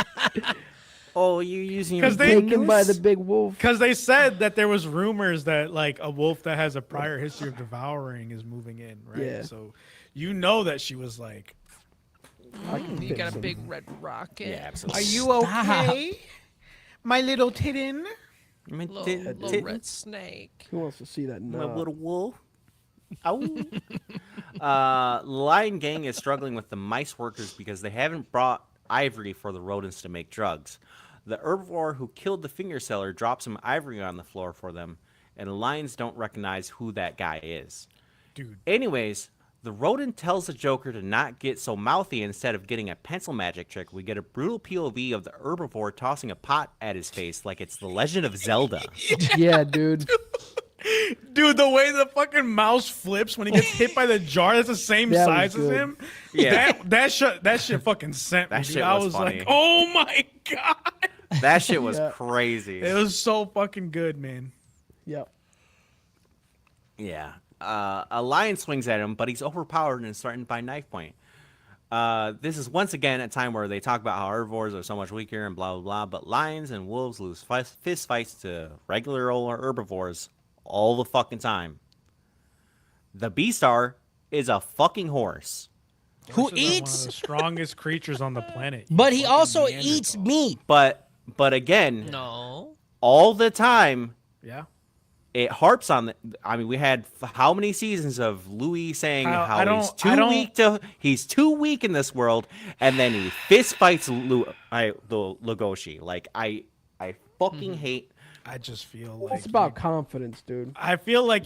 [SPEAKER 5] Oh, you're using your
[SPEAKER 2] 'Cause they-
[SPEAKER 4] Taken by the big wolf.
[SPEAKER 2] Because they said that there was rumors that like a wolf that has a prior history of devouring is moving in, right?
[SPEAKER 4] Yeah.
[SPEAKER 2] So you know that she was like,
[SPEAKER 4] I can
[SPEAKER 3] You
[SPEAKER 4] fix
[SPEAKER 3] got a
[SPEAKER 4] him.
[SPEAKER 3] big red rocket.
[SPEAKER 5] Yeah, absolutely.
[SPEAKER 2] okay, my little tittin?
[SPEAKER 3] Little red snake.
[SPEAKER 4] Who wants to see that?
[SPEAKER 5] My
[SPEAKER 4] No.
[SPEAKER 5] little wolf. Lion Gang is struggling with the mice workers because they haven't brought ivory for the rodents to make drugs. The herbivore who killed the finger seller drops some ivory on the floor for them, and the lions don't recognize who that guy is.
[SPEAKER 2] Dude.
[SPEAKER 5] Anyways, the rodent tells the Joker to not get so mouthy. Instead of getting a pencil magic trick, we get a brutal POV of the herbivore tossing a pot at his face like it's the Legend of Zelda.
[SPEAKER 4] Yeah, dude.
[SPEAKER 2] Dude, the way the fucking mouse flips when he gets hit by the jar, that's the same
[SPEAKER 4] That was
[SPEAKER 2] size as
[SPEAKER 4] good.
[SPEAKER 2] him.
[SPEAKER 5] Yeah.
[SPEAKER 2] That shit fucking sent me.
[SPEAKER 5] That
[SPEAKER 2] dude.
[SPEAKER 5] shit
[SPEAKER 2] I
[SPEAKER 5] was
[SPEAKER 2] was
[SPEAKER 5] funny.
[SPEAKER 2] like, oh my god.
[SPEAKER 5] That shit was
[SPEAKER 4] Yeah.
[SPEAKER 5] crazy.
[SPEAKER 2] It was so fucking good, man.
[SPEAKER 4] Yep.
[SPEAKER 5] Yeah. A lion swings at him, but he's overpowered and is threatened by knife point. This is once again a time where they talk about how herbivores are so much weaker and blah, blah, blah, but lions and wolves lose fist fights to regular old herbivores all the fucking time. The Beastar is a fucking horse.
[SPEAKER 1] Who
[SPEAKER 2] Horses are one of
[SPEAKER 1] eats,
[SPEAKER 2] the strongest creatures on the planet.
[SPEAKER 1] but he
[SPEAKER 2] Fucking
[SPEAKER 1] also
[SPEAKER 2] Neanderthal.
[SPEAKER 1] eats meat.
[SPEAKER 5] But again,
[SPEAKER 3] No.
[SPEAKER 5] all the time,
[SPEAKER 2] Yeah.
[SPEAKER 5] it harps on the. I mean, we had how many seasons of Louis saying
[SPEAKER 2] Kyle, I
[SPEAKER 5] how
[SPEAKER 2] don't-
[SPEAKER 5] he's
[SPEAKER 2] I don't-
[SPEAKER 5] he's too weak in this world, and then he fist fights the Legoshi. Like I fucking hate.
[SPEAKER 2] I just feel like
[SPEAKER 4] It's about confidence, dude.
[SPEAKER 2] I feel like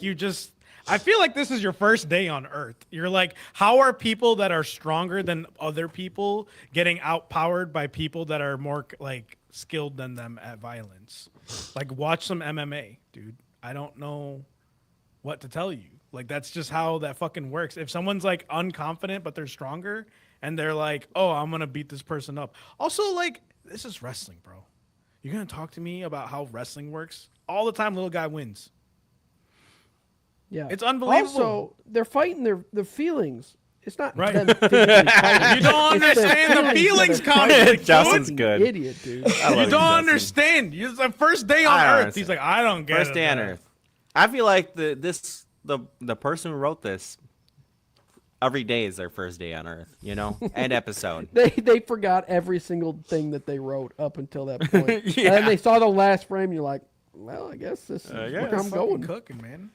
[SPEAKER 2] I feel like this is your first day on Earth. You're like, how are people that are stronger than other people getting outpowered by people that are more like skilled than them at violence? Like, watch some MMA, dude. I don't know what to tell you. Like, that's just how that fucking works. If someone's like unconfident but they're stronger and they're like, oh, I'm gonna beat this person up. Also, like, this is wrestling, bro. You're gonna talk to me about how wrestling works? All the time, little guy wins.
[SPEAKER 4] Yeah.
[SPEAKER 2] It's unbelievable.
[SPEAKER 4] Also, they're fighting their feelings. It's not
[SPEAKER 2] Right.
[SPEAKER 4] them physically fighting.
[SPEAKER 2] You don't
[SPEAKER 4] It's their
[SPEAKER 2] understand the feelings
[SPEAKER 4] that are fighting.
[SPEAKER 2] conflict,
[SPEAKER 5] Justin's
[SPEAKER 2] dude.
[SPEAKER 5] good.
[SPEAKER 4] Idiot, dude.
[SPEAKER 5] I love
[SPEAKER 2] You
[SPEAKER 5] you,
[SPEAKER 2] don't
[SPEAKER 5] Justin.
[SPEAKER 2] understand. It's the first day on
[SPEAKER 5] I don't
[SPEAKER 2] Earth.
[SPEAKER 5] understand.
[SPEAKER 2] He's like, I don't get
[SPEAKER 5] First
[SPEAKER 2] it.
[SPEAKER 5] day on
[SPEAKER 2] man.
[SPEAKER 5] Earth. I feel like the person who wrote this, every day is their first day on Earth. You know, end episode.
[SPEAKER 4] They forgot every single thing that they wrote up until that point.
[SPEAKER 5] Yeah.
[SPEAKER 4] And then they saw the last frame. You're like, well, I guess this is
[SPEAKER 5] yeah,
[SPEAKER 4] where
[SPEAKER 2] It's
[SPEAKER 4] I'm
[SPEAKER 2] fucking
[SPEAKER 4] going.
[SPEAKER 2] cooking, man.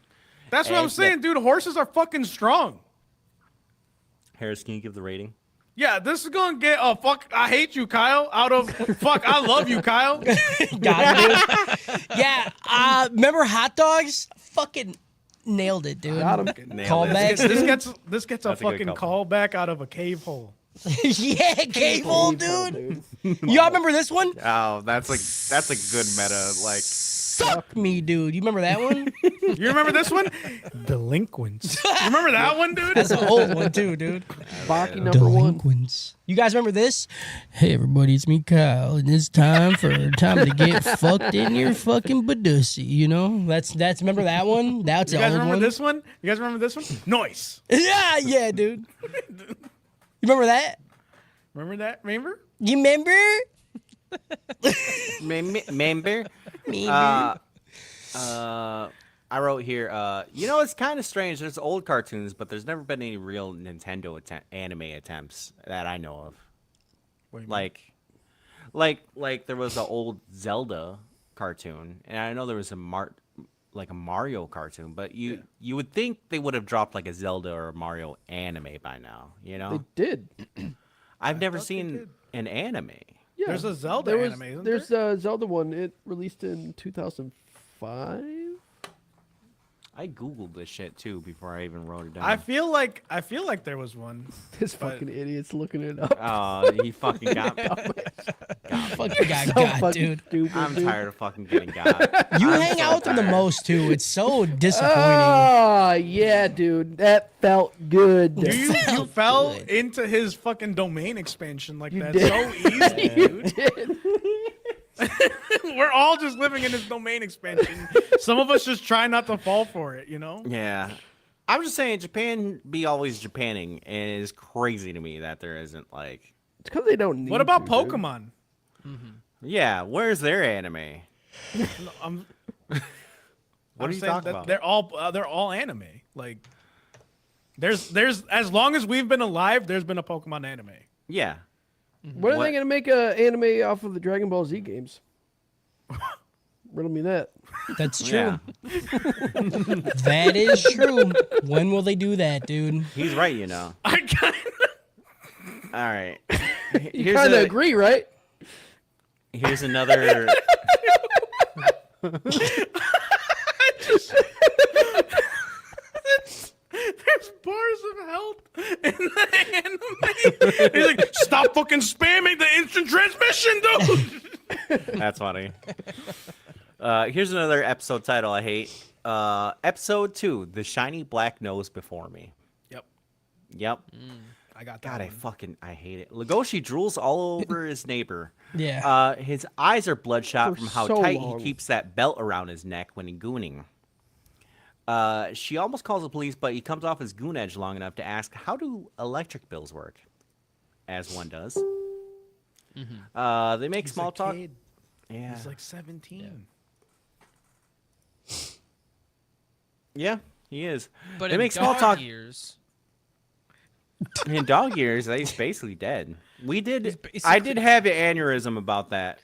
[SPEAKER 2] That's what I'm
[SPEAKER 5] Yeah.
[SPEAKER 2] saying, dude. Horses are fucking strong.
[SPEAKER 5] Harris, can you give the rating?
[SPEAKER 2] Yeah, this is gonna get a fuck. I hate you, Kyle. Out of fuck, I love you, Kyle.
[SPEAKER 1] Got it, dude. Yeah. Remember hot dogs? Fucking nailed it, dude.
[SPEAKER 4] Got him.
[SPEAKER 5] Nailed
[SPEAKER 1] Call
[SPEAKER 5] it.
[SPEAKER 1] back.
[SPEAKER 2] This gets a
[SPEAKER 5] That's a good
[SPEAKER 2] fucking
[SPEAKER 5] couple.
[SPEAKER 2] callback out of a cave hole.
[SPEAKER 1] Yeah, cable,
[SPEAKER 4] Evil,
[SPEAKER 1] dude.
[SPEAKER 4] dude.
[SPEAKER 1] Y'all remember this one?
[SPEAKER 5] Oh, that's a good meta. Like
[SPEAKER 1] Suck me, dude. You remember that one?
[SPEAKER 2] You remember this one? Delinquents. You remember that one, dude?
[SPEAKER 1] That's an old one too, dude.
[SPEAKER 4] Baki number one.
[SPEAKER 1] Delinquents. You guys remember this? Hey, everybody, it's me, Kyle, and it's time to get fucked in your fucking badussy. You know, that's. Remember that one? That's
[SPEAKER 2] You
[SPEAKER 1] an
[SPEAKER 2] guys
[SPEAKER 1] old
[SPEAKER 2] remember
[SPEAKER 1] one.
[SPEAKER 2] this one? You guys remember this one? Noise.
[SPEAKER 1] Yeah, dude. You remember that?
[SPEAKER 2] Remember that? Remember?
[SPEAKER 1] You remember?
[SPEAKER 5] Member? I wrote here, it's kind of strange. There's old cartoons, but there's never been any real Nintendo anime attempts that I know of.
[SPEAKER 2] What do you mean?
[SPEAKER 5] Like there was an old Zelda cartoon, and I know there was a Mario cartoon, but you would think they would have dropped like a Zelda or a Mario anime by now, you know?
[SPEAKER 4] They did.
[SPEAKER 5] I've never
[SPEAKER 2] thought they
[SPEAKER 5] seen
[SPEAKER 2] did.
[SPEAKER 5] an anime.
[SPEAKER 4] Yeah.
[SPEAKER 2] There's a Zelda
[SPEAKER 4] There was-
[SPEAKER 2] anime, isn't
[SPEAKER 4] There's
[SPEAKER 2] there?
[SPEAKER 4] a Zelda one. It released in 2005.
[SPEAKER 5] I googled this shit too before I even wrote it down.
[SPEAKER 2] I feel like there was one.
[SPEAKER 4] This
[SPEAKER 2] But-
[SPEAKER 4] fucking idiot's looking it up.
[SPEAKER 5] Oh, he fucking got me.
[SPEAKER 1] Fucking got
[SPEAKER 4] So
[SPEAKER 1] got,
[SPEAKER 4] fucking
[SPEAKER 1] dude.
[SPEAKER 4] stupid,
[SPEAKER 5] I'm
[SPEAKER 4] dude.
[SPEAKER 5] tired of fucking getting got.
[SPEAKER 1] You
[SPEAKER 5] I'm
[SPEAKER 1] hang
[SPEAKER 5] so
[SPEAKER 1] out with them the
[SPEAKER 5] tired.
[SPEAKER 1] most too. It's so disappointing.
[SPEAKER 4] Oh, yeah, dude. That felt good.
[SPEAKER 2] You
[SPEAKER 1] Felt
[SPEAKER 2] fell
[SPEAKER 1] good.
[SPEAKER 2] into his fucking domain expansion like
[SPEAKER 4] You
[SPEAKER 2] that
[SPEAKER 4] did.
[SPEAKER 2] so easy,
[SPEAKER 4] You
[SPEAKER 2] dude.
[SPEAKER 4] did.
[SPEAKER 2] We're all just living in his domain expansion. Some of us just try not to fall for it, you know?
[SPEAKER 5] Yeah. I'm just saying, Japan be always Japanning, and it is crazy to me that there isn't like,
[SPEAKER 4] It's because they don't need
[SPEAKER 2] What about
[SPEAKER 4] to, dude.
[SPEAKER 2] Pokemon?
[SPEAKER 5] yeah, where's their anime?
[SPEAKER 2] No,
[SPEAKER 5] What
[SPEAKER 2] I'm
[SPEAKER 5] are you
[SPEAKER 2] saying
[SPEAKER 5] talking
[SPEAKER 2] that
[SPEAKER 5] about?
[SPEAKER 2] they're all anime. Like there's as long as we've been alive, there's been a Pokemon anime.
[SPEAKER 5] Yeah.
[SPEAKER 4] When are
[SPEAKER 5] What?
[SPEAKER 4] they going to make an anime off of the Dragon Ball Z games? Riddle me that.
[SPEAKER 1] That's true.
[SPEAKER 5] Yeah.
[SPEAKER 1] That is true. When will they do that, dude?
[SPEAKER 5] He's right, you know.
[SPEAKER 2] I kind
[SPEAKER 5] All right.
[SPEAKER 4] You kind of agree, right?
[SPEAKER 5] Here's another.
[SPEAKER 2] there's bars of health in the anime. He's like, stop fucking spamming the instant transmission, dude.
[SPEAKER 5] That's funny. Here's another episode title I hate. Episode 2, The Shiny Black Nose Before Me.
[SPEAKER 2] Yep,
[SPEAKER 5] Yep.
[SPEAKER 2] I got that.
[SPEAKER 5] God,
[SPEAKER 2] one.
[SPEAKER 5] I hate it. Legoshi drools all over his neighbor.
[SPEAKER 1] Yeah.
[SPEAKER 5] His eyes are bloodshot
[SPEAKER 4] For
[SPEAKER 5] from how
[SPEAKER 4] so
[SPEAKER 5] tight
[SPEAKER 4] long.
[SPEAKER 5] he keeps that belt around his neck when he's gooning. She almost calls the police, but he comes off his goon edge long enough to ask, how do electric bills work? As one does. They make
[SPEAKER 2] He's
[SPEAKER 5] small
[SPEAKER 2] a
[SPEAKER 5] talk.
[SPEAKER 2] kid.
[SPEAKER 5] Yeah.
[SPEAKER 2] He's like 17.
[SPEAKER 5] Yeah, he is.
[SPEAKER 3] But
[SPEAKER 5] They
[SPEAKER 3] in
[SPEAKER 5] make small
[SPEAKER 3] dog
[SPEAKER 5] talk.
[SPEAKER 3] years,
[SPEAKER 5] In dog years, he's basically dead.
[SPEAKER 3] He's
[SPEAKER 5] I
[SPEAKER 3] basically-
[SPEAKER 5] did have an aneurysm about that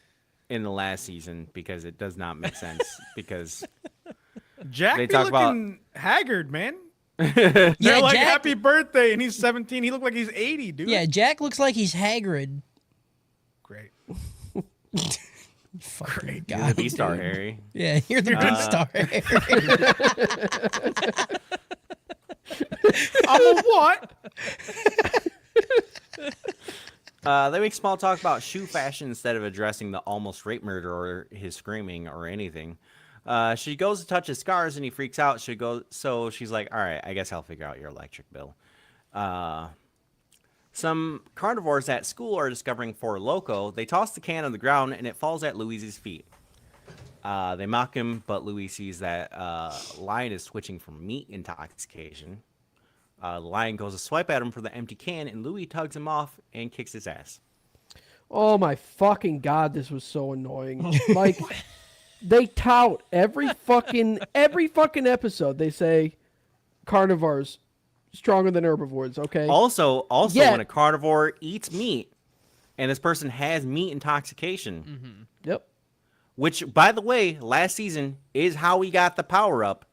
[SPEAKER 5] in the last season because it does not make sense. Because
[SPEAKER 2] Jack
[SPEAKER 5] They
[SPEAKER 2] be
[SPEAKER 5] talk about-
[SPEAKER 2] looking haggard, man.
[SPEAKER 1] Yeah,
[SPEAKER 2] They're like,
[SPEAKER 1] Jack,
[SPEAKER 2] happy birthday, and he's 17. He looked like he's 80, dude.
[SPEAKER 1] yeah, Jack looks like he's Hagrid.
[SPEAKER 2] Great.
[SPEAKER 1] Fucking
[SPEAKER 2] Great.
[SPEAKER 5] you're
[SPEAKER 1] God,
[SPEAKER 5] the Beastar,
[SPEAKER 1] dude.
[SPEAKER 5] Harry.
[SPEAKER 1] Yeah, you're the Beastar.
[SPEAKER 2] I'm a what?
[SPEAKER 5] They make small talk about shoe fashion instead of addressing the almost rape murder or his screaming or anything. She goes to touch his scars and he freaks out. So she's like, all right, I guess I'll figure out your electric bill. Some carnivores at school are discovering Four Loko. They toss the can on the ground and it falls at Louise's feet. They mock him, but Louis sees that Lion is switching from meat intoxication. The Lion goes to swipe at him for the empty can, and Louis tugs him off and kicks his ass.
[SPEAKER 4] Oh my fucking god, this was so annoying. Like they tout every fucking episode. They say carnivores stronger than herbivores, okay?
[SPEAKER 5] Also,
[SPEAKER 4] Yeah.
[SPEAKER 5] when a carnivore eats meat, and this person has meat intoxication,
[SPEAKER 4] Yep.
[SPEAKER 5] which, by the way, last season is how we got the power up.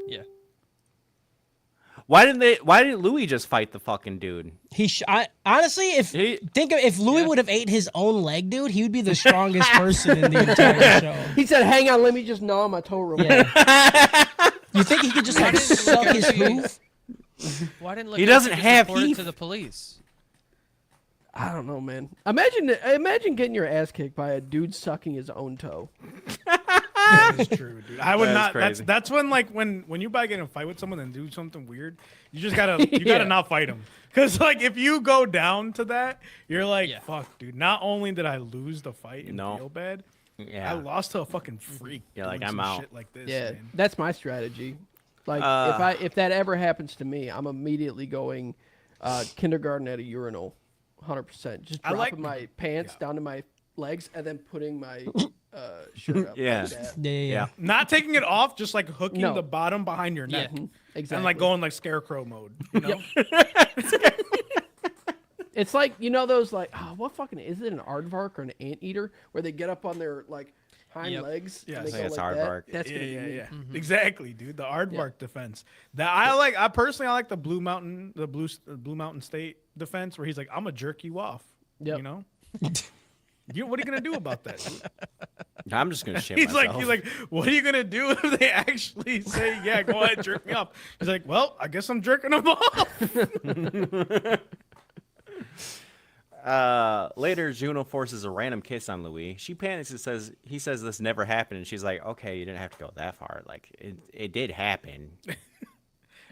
[SPEAKER 3] yeah.
[SPEAKER 5] Why didn't Louis just fight the fucking dude?
[SPEAKER 1] Honestly,
[SPEAKER 5] He-
[SPEAKER 1] if Louis would have ate his own leg, dude, he would be the strongest person in the entire show.
[SPEAKER 4] He said, "Hang on, let me just gnaw on my toe real quick."
[SPEAKER 1] Yeah. You think he could just like
[SPEAKER 3] Why didn't
[SPEAKER 1] suck his
[SPEAKER 3] Legoshi-
[SPEAKER 1] hoof?
[SPEAKER 3] Why didn't
[SPEAKER 5] He doesn't
[SPEAKER 3] Legoshi just
[SPEAKER 5] have
[SPEAKER 3] report it
[SPEAKER 5] heath.
[SPEAKER 3] to the police?
[SPEAKER 4] I don't know, man. Imagine getting your ass kicked by a dude sucking his own toe.
[SPEAKER 2] That is true, dude. I would
[SPEAKER 5] That is
[SPEAKER 2] not.
[SPEAKER 5] crazy.
[SPEAKER 2] That's when like when you about to get in a fight with someone and do something weird, you just gotta gotta not fight them. Cause like if you go down to that, you're like,
[SPEAKER 3] Yeah.
[SPEAKER 2] fuck, dude. Not only did I lose the fight and
[SPEAKER 5] No.
[SPEAKER 2] feel bad,
[SPEAKER 5] Yeah.
[SPEAKER 2] I lost to a fucking freak.
[SPEAKER 5] You're like,
[SPEAKER 2] doing
[SPEAKER 5] I'm
[SPEAKER 2] some
[SPEAKER 5] out.
[SPEAKER 2] Shit like this,
[SPEAKER 4] Yeah,
[SPEAKER 2] man.
[SPEAKER 4] that's my strategy. Like if that ever happens to me, I'm immediately going kindergarten at a urinal, 100%. Just
[SPEAKER 2] I
[SPEAKER 4] dropping
[SPEAKER 2] like-
[SPEAKER 4] my pants down to my legs and then putting my shirt up.
[SPEAKER 5] Yeah.
[SPEAKER 4] Like that.
[SPEAKER 1] Yeah.
[SPEAKER 2] Not taking it off, just like hooking
[SPEAKER 4] No.
[SPEAKER 2] the bottom behind your neck.
[SPEAKER 3] Yeah.
[SPEAKER 4] Exactly.
[SPEAKER 2] And like going like scarecrow mode. You know?
[SPEAKER 4] It's like those like what fucking is it, an aardvark or an anteater where they get up on their like hind
[SPEAKER 3] Yep.
[SPEAKER 4] legs
[SPEAKER 2] Yes.
[SPEAKER 4] and they
[SPEAKER 2] I
[SPEAKER 4] go
[SPEAKER 5] think it's
[SPEAKER 4] like
[SPEAKER 5] aardvark.
[SPEAKER 4] that. That's
[SPEAKER 2] yeah,
[SPEAKER 4] gonna
[SPEAKER 2] yeah,
[SPEAKER 4] be me.
[SPEAKER 2] yeah. Exactly, dude. The aardvark defense. That I personally like the Blue Mountain State defense where he's like, I'm gonna jerk you off.
[SPEAKER 4] Yep.
[SPEAKER 2] You know? What are you gonna do about that? Dude?
[SPEAKER 5] I'm just gonna shit
[SPEAKER 2] He's
[SPEAKER 5] myself.
[SPEAKER 2] like, what are you gonna do if they actually say, yeah, go ahead, jerk me off? He's like, well, I guess I'm jerking them off.
[SPEAKER 5] Later, Juno forces a random kiss on Louis. She panics and he says this never happened, and she's like, okay, you didn't have to go that far. Like it did happen.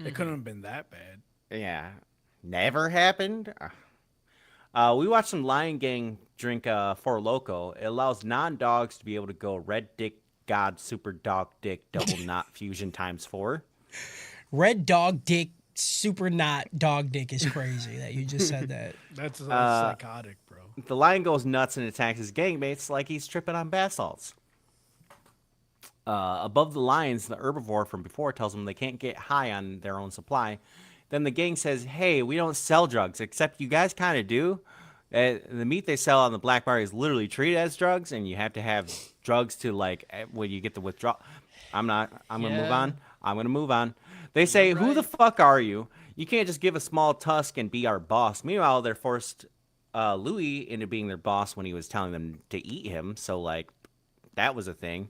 [SPEAKER 2] It couldn't have been that bad.
[SPEAKER 5] Yeah, never happened. We watched some Lion Gang drink Four Loko. It allows non-dogs to be able to go red dick god super dog dick double knot fusion times 4.
[SPEAKER 1] Red dog dick, super not dog dick is crazy that you just said that.
[SPEAKER 2] That's psychotic, bro.
[SPEAKER 5] The lion goes nuts and attacks his gangmates like he's tripping on bath salts. Above the lions, the herbivore from before tells them they can't get high on their own supply. Then the gang says, hey, we don't sell drugs, except you guys kind of do. The meat they sell on the black market is literally treated as drugs, and you have to have drugs to, like, when you get the withdrawal. I'm going to move
[SPEAKER 3] Yeah.
[SPEAKER 5] on. I'm going to move on. They say, who the fuck are you? You can't just give a small tusk and be our boss. Meanwhile, they're forced Louis into being their boss when he was telling them to eat him. So, like, that was a thing.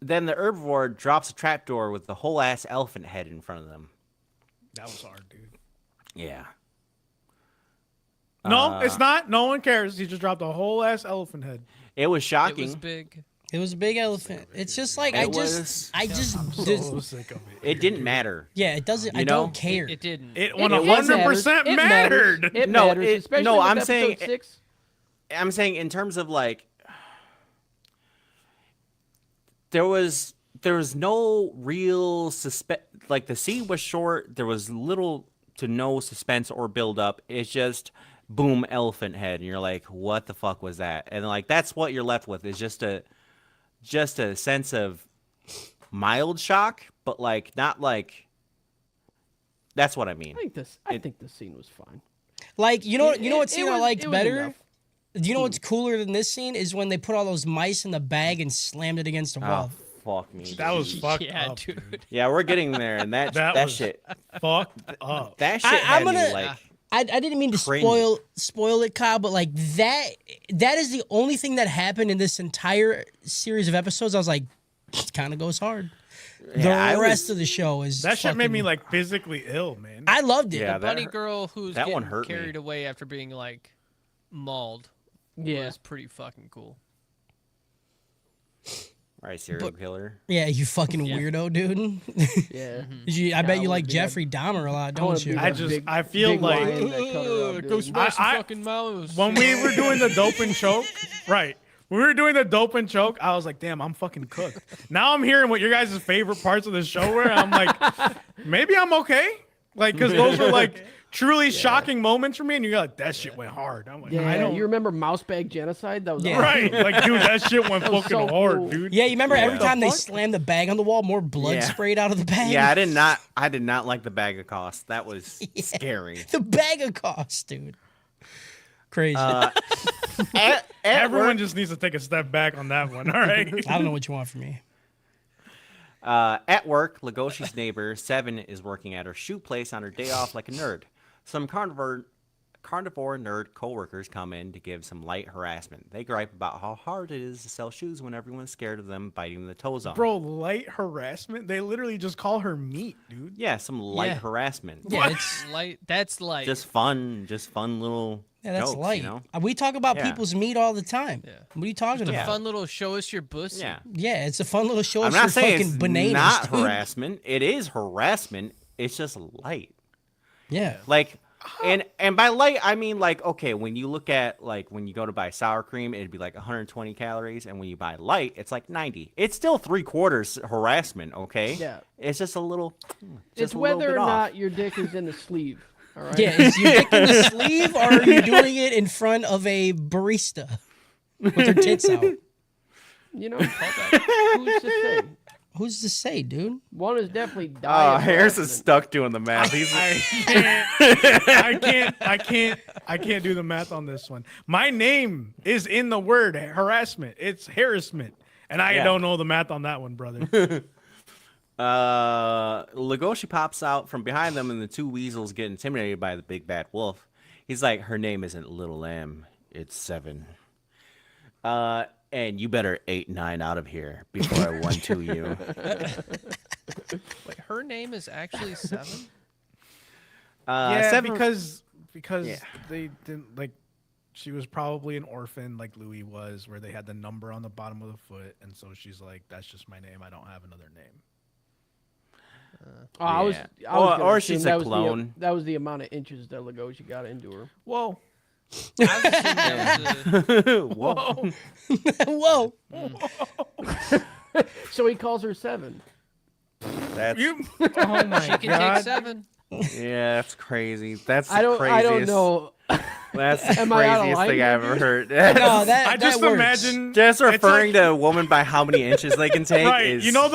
[SPEAKER 5] Then the herbivore drops a trapdoor with the whole ass elephant head in front of them.
[SPEAKER 2] That was hard, dude.
[SPEAKER 5] Yeah.
[SPEAKER 2] No, it's not. No one cares. He just dropped a whole ass elephant head.
[SPEAKER 5] It was
[SPEAKER 3] It
[SPEAKER 5] shocking.
[SPEAKER 3] was big.
[SPEAKER 1] It was a big elephant. It's just like
[SPEAKER 5] It
[SPEAKER 1] I
[SPEAKER 5] was-
[SPEAKER 1] just
[SPEAKER 2] So sick of it.
[SPEAKER 5] It didn't matter.
[SPEAKER 1] yeah. It doesn't. I
[SPEAKER 5] You know?
[SPEAKER 1] don't care.
[SPEAKER 3] It didn't.
[SPEAKER 2] It
[SPEAKER 4] It
[SPEAKER 2] 100%
[SPEAKER 4] It
[SPEAKER 2] mattered.
[SPEAKER 4] It
[SPEAKER 5] No,
[SPEAKER 4] matters, especially
[SPEAKER 5] no,
[SPEAKER 4] with
[SPEAKER 5] I'm
[SPEAKER 4] episode
[SPEAKER 5] saying-
[SPEAKER 4] 6.
[SPEAKER 5] I'm saying in terms of like there was no real like the scene was short, there was little to no suspense or build up. It's just boom, elephant head, and you're like, what the fuck was that? And like that's what you're left with is just a sense of mild shock, but like not like that's what I mean.
[SPEAKER 4] I think this scene was fine.
[SPEAKER 1] Like you know what
[SPEAKER 4] It
[SPEAKER 1] scene I
[SPEAKER 4] was-
[SPEAKER 1] liked
[SPEAKER 4] it was
[SPEAKER 1] better?
[SPEAKER 4] enough.
[SPEAKER 1] Do you know what's cooler than this scene is when they put all those mice in the bag and slammed it against the
[SPEAKER 5] Oh,
[SPEAKER 1] wall.
[SPEAKER 5] fuck me.
[SPEAKER 2] That was fucked
[SPEAKER 3] Yeah,
[SPEAKER 2] up,
[SPEAKER 3] dude.
[SPEAKER 2] dude.
[SPEAKER 5] Yeah, we're getting there, and that
[SPEAKER 2] That
[SPEAKER 5] that
[SPEAKER 2] was-
[SPEAKER 5] shit
[SPEAKER 2] Fucked up.
[SPEAKER 5] that shit
[SPEAKER 1] I'm
[SPEAKER 5] had
[SPEAKER 1] gonna-
[SPEAKER 5] me like.
[SPEAKER 1] I didn't mean to
[SPEAKER 5] Cringe.
[SPEAKER 1] spoil it, Kyle, but like that is the only thing that happened in this entire series of episodes. I was like, it kind of goes hard.
[SPEAKER 5] Yeah,
[SPEAKER 1] The rest of the show is
[SPEAKER 2] That shit made me
[SPEAKER 1] fucking-
[SPEAKER 2] like physically ill, man.
[SPEAKER 1] I loved it.
[SPEAKER 5] Yeah,
[SPEAKER 3] The bunny
[SPEAKER 5] that-
[SPEAKER 3] girl who's
[SPEAKER 5] that
[SPEAKER 3] getting
[SPEAKER 5] one hurt me.
[SPEAKER 3] carried away after being like mauled
[SPEAKER 4] Yeah.
[SPEAKER 3] was pretty fucking cool.
[SPEAKER 5] Right, serial killer.
[SPEAKER 1] Yeah, you fucking
[SPEAKER 3] Yeah.
[SPEAKER 1] weirdo, dude.
[SPEAKER 4] Yeah.
[SPEAKER 1] I bet
[SPEAKER 4] I
[SPEAKER 1] you
[SPEAKER 4] wanna
[SPEAKER 1] like
[SPEAKER 4] be that-
[SPEAKER 1] Jeffrey Dahmer a lot,
[SPEAKER 4] I wanna
[SPEAKER 1] don't
[SPEAKER 4] be
[SPEAKER 1] you?
[SPEAKER 4] that
[SPEAKER 2] I feel
[SPEAKER 4] big
[SPEAKER 2] like-
[SPEAKER 4] lion that cut her up,
[SPEAKER 3] Go
[SPEAKER 4] dude.
[SPEAKER 3] smash the
[SPEAKER 2] I-
[SPEAKER 3] fucking mouse.
[SPEAKER 2] When we were doing the dope and choke, right? When we were doing the dope and choke, I was like, damn, I'm fucking cooked. Now I'm hearing what your guys' favorite parts of the show were. I'm like, maybe I'm okay. Like, because those were like truly shocking moments for me. And you're like, that shit went hard. I'm like, I
[SPEAKER 4] Yeah,
[SPEAKER 2] don't.
[SPEAKER 4] you remember Mouse Bag Genocide? That was
[SPEAKER 1] Yeah.
[SPEAKER 2] Right. Like, dude, that shit went
[SPEAKER 4] That was
[SPEAKER 2] fucking
[SPEAKER 4] so
[SPEAKER 2] hard,
[SPEAKER 4] cool.
[SPEAKER 2] dude.
[SPEAKER 1] Yeah, you remember every
[SPEAKER 5] Yeah.
[SPEAKER 1] time they
[SPEAKER 2] fuck?
[SPEAKER 1] slammed the bag on the wall, more blood
[SPEAKER 5] Yeah.
[SPEAKER 1] sprayed out of the bag?
[SPEAKER 5] Yeah, I did not like the bag of cost. That was scary.
[SPEAKER 1] The bag of cost, dude. Crazy.
[SPEAKER 5] At
[SPEAKER 2] Everyone
[SPEAKER 5] work,
[SPEAKER 2] just needs to take a step back on that one. All right.
[SPEAKER 1] I don't know what you want from me.
[SPEAKER 5] at work, Legoshi's neighbor, Seven, is working at her shoe place on her day off like a nerd. Some carnivore carnivore nerd coworkers come in to give some light harassment. They gripe about how hard it is to sell shoes when everyone's scared of them biting the toes off.
[SPEAKER 2] Bro, light harassment? They literally just call her meat, dude.
[SPEAKER 5] Yeah, some light
[SPEAKER 3] Yeah.
[SPEAKER 5] harassment.
[SPEAKER 1] Yeah, it's
[SPEAKER 3] Light. That's light.
[SPEAKER 5] Just fun little
[SPEAKER 1] that's
[SPEAKER 5] jokes,
[SPEAKER 1] light.
[SPEAKER 5] you know?
[SPEAKER 1] We talk about
[SPEAKER 5] Yeah.
[SPEAKER 1] people's meat all the time.
[SPEAKER 3] Yeah.
[SPEAKER 1] What are you talking
[SPEAKER 3] a
[SPEAKER 1] about?
[SPEAKER 3] fun little show us your pussy.
[SPEAKER 5] Yeah.
[SPEAKER 1] Yeah, it's a fun little show.
[SPEAKER 5] I'm
[SPEAKER 1] Us
[SPEAKER 5] not
[SPEAKER 1] your
[SPEAKER 5] saying
[SPEAKER 1] fucking
[SPEAKER 5] it's
[SPEAKER 1] bananas,
[SPEAKER 5] not
[SPEAKER 1] dude.
[SPEAKER 5] harassment. It is harassment. It's just light.
[SPEAKER 1] Yeah.
[SPEAKER 5] Like, and by light, I mean, like, okay, when you look at, like, when you go to buy sour cream, it'd be like 120 calories. And when you buy light, it's like 90. It's still 3/4 harassment, okay?
[SPEAKER 4] Yeah.
[SPEAKER 5] It's just a little,
[SPEAKER 4] It's
[SPEAKER 5] just a little
[SPEAKER 4] whether
[SPEAKER 5] bit
[SPEAKER 4] or
[SPEAKER 5] off.
[SPEAKER 4] not your dick is in the sleeve. All right.
[SPEAKER 1] Yeah, is your dick in the sleeve or are you doing it in front of a barista with her tits out?
[SPEAKER 4] You know, who's to say?
[SPEAKER 1] Who's to say, dude?
[SPEAKER 4] One is definitely
[SPEAKER 5] Oh,
[SPEAKER 4] diet.
[SPEAKER 5] Harris is
[SPEAKER 4] harassment.
[SPEAKER 5] stuck doing the math. He's
[SPEAKER 2] I can't do the math on this one. My name is in the word harassment. It's harassment. And I
[SPEAKER 5] Yeah.
[SPEAKER 2] don't know the math on that one, brother.
[SPEAKER 5] Legoshi pops out from behind them, and the two weasels get intimidated by the big bad wolf. He's like, her name isn't Little Lamb, it's 7. And you better 8-9 out of here before I 1-2 you.
[SPEAKER 3] Wait, her name is actually 7?
[SPEAKER 2] Yeah,
[SPEAKER 5] 7
[SPEAKER 2] because
[SPEAKER 5] Yeah.
[SPEAKER 2] they didn't like. She was probably an orphan, like Louis was, where they had the number on the bottom of the foot, and so she's like, "That's just my name. I don't have another name."
[SPEAKER 4] Oh, I was
[SPEAKER 5] Yeah.
[SPEAKER 4] gonna
[SPEAKER 5] Or
[SPEAKER 4] assume
[SPEAKER 5] she's
[SPEAKER 4] that
[SPEAKER 5] a
[SPEAKER 4] was
[SPEAKER 5] clone.
[SPEAKER 4] that was the amount of inches that Legoshi got into her.
[SPEAKER 2] Whoa,
[SPEAKER 3] I was assuming that was
[SPEAKER 5] Whoa.
[SPEAKER 1] Whoa.
[SPEAKER 4] So he calls her 7.
[SPEAKER 5] That's,
[SPEAKER 2] you! Oh my
[SPEAKER 3] she can
[SPEAKER 2] god!
[SPEAKER 3] take 7.
[SPEAKER 5] yeah, that's crazy. That's the
[SPEAKER 4] I don't
[SPEAKER 5] craziest.
[SPEAKER 4] know.
[SPEAKER 5] That's the
[SPEAKER 4] Am I out of
[SPEAKER 5] craziest thing
[SPEAKER 4] line,
[SPEAKER 5] I've ever
[SPEAKER 4] dude?
[SPEAKER 5] heard.
[SPEAKER 1] No, that
[SPEAKER 2] I just
[SPEAKER 1] that works.
[SPEAKER 2] imagine
[SPEAKER 5] Just
[SPEAKER 2] it's
[SPEAKER 5] referring
[SPEAKER 2] like-
[SPEAKER 5] to a woman by how many inches they can take
[SPEAKER 2] right.
[SPEAKER 5] is
[SPEAKER 2] You know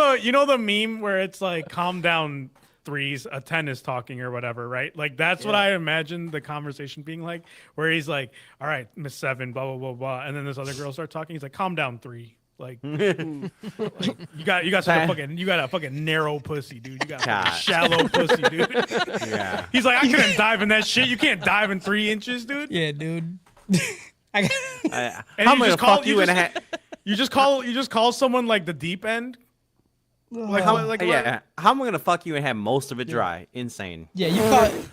[SPEAKER 2] the meme where it's like, "Calm down, threes." A 10 is talking or whatever, right? Like that's what I imagine the conversation being like, where he's like, "All right, Miss 7, blah blah blah blah," and then this other girl start talking. He's like, "Calm down, 3." Like, like, you got a fucking narrow pussy, dude. You got a fucking
[SPEAKER 5] God.
[SPEAKER 2] shallow pussy, dude.
[SPEAKER 5] Yeah.
[SPEAKER 2] He's like, I couldn't dive in that shit. You can't dive in 3 inches, dude.
[SPEAKER 1] Yeah, dude. I got,
[SPEAKER 2] And
[SPEAKER 5] I'm
[SPEAKER 2] you
[SPEAKER 5] gonna
[SPEAKER 2] just call-
[SPEAKER 5] fuck
[SPEAKER 2] you
[SPEAKER 5] you in a
[SPEAKER 2] just-
[SPEAKER 5] hat.
[SPEAKER 2] You just call someone like the deep end. Like
[SPEAKER 5] Yeah. How am I gonna fuck you and have most of it dry? Insane.
[SPEAKER 1] yeah,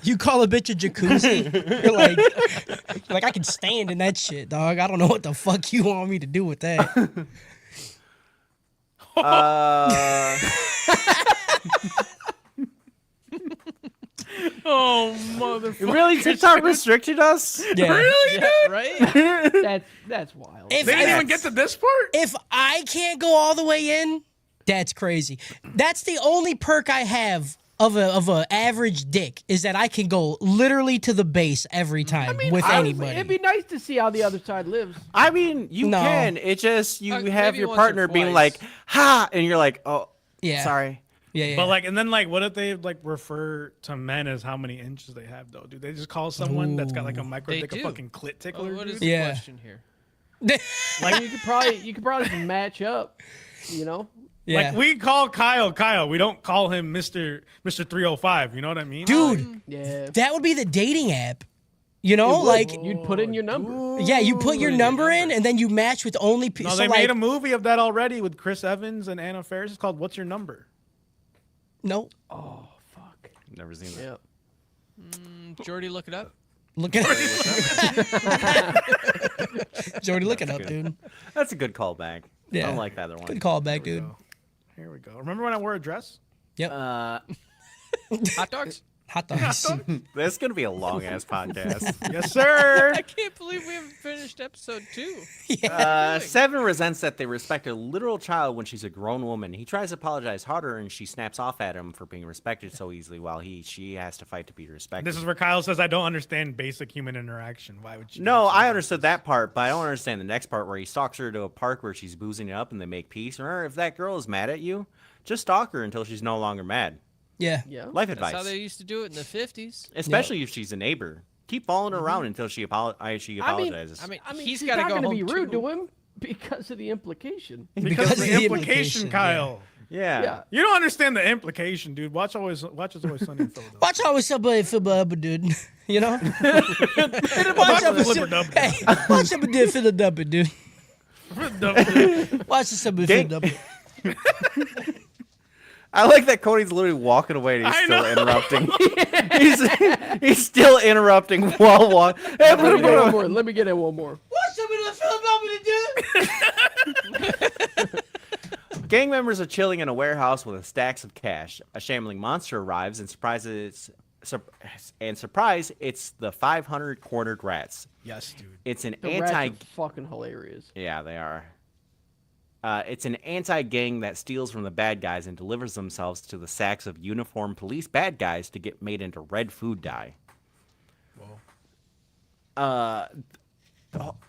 [SPEAKER 1] you call a bitch a jacuzzi. You're like I can stand in that shit, dog. I don't know what the fuck you want me to do with that.
[SPEAKER 2] Oh motherfucker!
[SPEAKER 5] Really, TikTok restricted us?
[SPEAKER 1] Yeah.
[SPEAKER 2] Really?
[SPEAKER 3] Yeah, right?
[SPEAKER 4] That's wild.
[SPEAKER 1] If,
[SPEAKER 2] They didn't
[SPEAKER 1] if-
[SPEAKER 2] even get to this part.
[SPEAKER 1] if I can't go all the way in, that's crazy. That's the only perk I have of a average dick is that I can go literally to the base every time with
[SPEAKER 4] Honestly,
[SPEAKER 1] anybody.
[SPEAKER 4] it'd be nice to see how the other side lives.
[SPEAKER 5] I mean, you
[SPEAKER 1] No.
[SPEAKER 5] can. It just you have
[SPEAKER 3] maybe
[SPEAKER 5] your
[SPEAKER 3] once or
[SPEAKER 5] partner being
[SPEAKER 3] twice.
[SPEAKER 5] like, "Ha," and you're like, "Oh,
[SPEAKER 1] yeah.
[SPEAKER 5] sorry."
[SPEAKER 1] Yeah.
[SPEAKER 2] But like, and then like, what if they like refer to men as how many inches they have though? Do they just call someone that's got like a micro
[SPEAKER 3] They
[SPEAKER 2] dick a
[SPEAKER 3] do.
[SPEAKER 2] fucking clit
[SPEAKER 3] Oh,
[SPEAKER 2] tickler?
[SPEAKER 3] what is
[SPEAKER 2] dude?
[SPEAKER 3] the
[SPEAKER 1] Yeah.
[SPEAKER 3] question here?
[SPEAKER 4] Like you could probably just match up. You know.
[SPEAKER 1] yeah.
[SPEAKER 2] Like we call Kyle. We don't call him Mr. 305. You know what I mean?
[SPEAKER 1] Dude,
[SPEAKER 4] Yeah.
[SPEAKER 1] that would be the dating app. You know,
[SPEAKER 4] It would.
[SPEAKER 1] like
[SPEAKER 4] You'd put in your number.
[SPEAKER 1] yeah, you put your
[SPEAKER 3] Ooh,
[SPEAKER 1] number
[SPEAKER 3] your
[SPEAKER 1] in
[SPEAKER 3] number.
[SPEAKER 1] and then you match with only people.
[SPEAKER 2] No,
[SPEAKER 1] So
[SPEAKER 2] they
[SPEAKER 1] like,
[SPEAKER 2] made a movie of that already with Chris Evans and Anna Faris. It's called "What's Your Number."
[SPEAKER 1] no,
[SPEAKER 4] Oh fuck.
[SPEAKER 5] Never seen that.
[SPEAKER 4] Yep.
[SPEAKER 3] Jordy, look it up.
[SPEAKER 1] look at Jordy, look it up, dude.
[SPEAKER 5] That's a good callback.
[SPEAKER 1] Yeah.
[SPEAKER 5] I don't like the other one.
[SPEAKER 1] Good callback, dude.
[SPEAKER 2] Here we go. Remember when I wore a dress?
[SPEAKER 3] Hot dogs?
[SPEAKER 1] Hot dogs.
[SPEAKER 5] That's gonna be a long ass podcast.
[SPEAKER 2] Yes, sir.
[SPEAKER 3] I can't believe we haven't finished episode 2.
[SPEAKER 5] 7 resents that they respect a literal child when she's a grown woman. He tries to apologize harder, and she snaps off at him for being respected so easily, while she has to fight to be respected.
[SPEAKER 2] This is where Kyle says, "I don't understand basic human interaction. Why would you?"
[SPEAKER 5] No, I understood that part, but I don't understand the next part where he stalks her to a park where she's boozing it up and they make peace. Or if that girl is mad at you, just stalk her until she's no longer mad.
[SPEAKER 1] Yeah.
[SPEAKER 4] Yeah.
[SPEAKER 5] Life
[SPEAKER 3] That's
[SPEAKER 5] advice.
[SPEAKER 3] how they used to do it in the 50s.
[SPEAKER 5] Especially if she's a neighbor. Keep following her around until she apologizes.
[SPEAKER 3] I mean,
[SPEAKER 4] I mean,
[SPEAKER 3] he's
[SPEAKER 4] she's
[SPEAKER 3] got to
[SPEAKER 4] not
[SPEAKER 3] go
[SPEAKER 4] gonna
[SPEAKER 3] home
[SPEAKER 4] be rude
[SPEAKER 3] too.
[SPEAKER 4] to him because of the implication.
[SPEAKER 2] because of the implication, Kyle.
[SPEAKER 5] Yeah.
[SPEAKER 2] You don't understand the implication, dude. Watch It's Always Sunny in Philadelphia.
[SPEAKER 1] Watch how somebody feel about dude. You know? Watch
[SPEAKER 2] Watch
[SPEAKER 1] how
[SPEAKER 2] Flipper
[SPEAKER 1] hey, watch somebody feel the double, dude. Watch somebody feel the double.
[SPEAKER 5] I like that Cody's literally walking away and he's
[SPEAKER 2] I
[SPEAKER 5] still
[SPEAKER 2] know.
[SPEAKER 5] interrupting. he's still interrupting while walking. Hey,
[SPEAKER 4] Let me get in one more.
[SPEAKER 1] Watch somebody feel the double, dude.
[SPEAKER 5] Gang members are chilling in a warehouse with stacks of cash. A shambling monster arrives and surprise, it's the 500 cornered rats.
[SPEAKER 2] Yes, dude.
[SPEAKER 5] It's an
[SPEAKER 4] The rats are fucking hilarious.
[SPEAKER 5] Yeah, they are. It's an anti-gang that steals from the bad guys and delivers themselves to the sacks of uniformed police bad guys to get made into red food dye.
[SPEAKER 2] Whoa.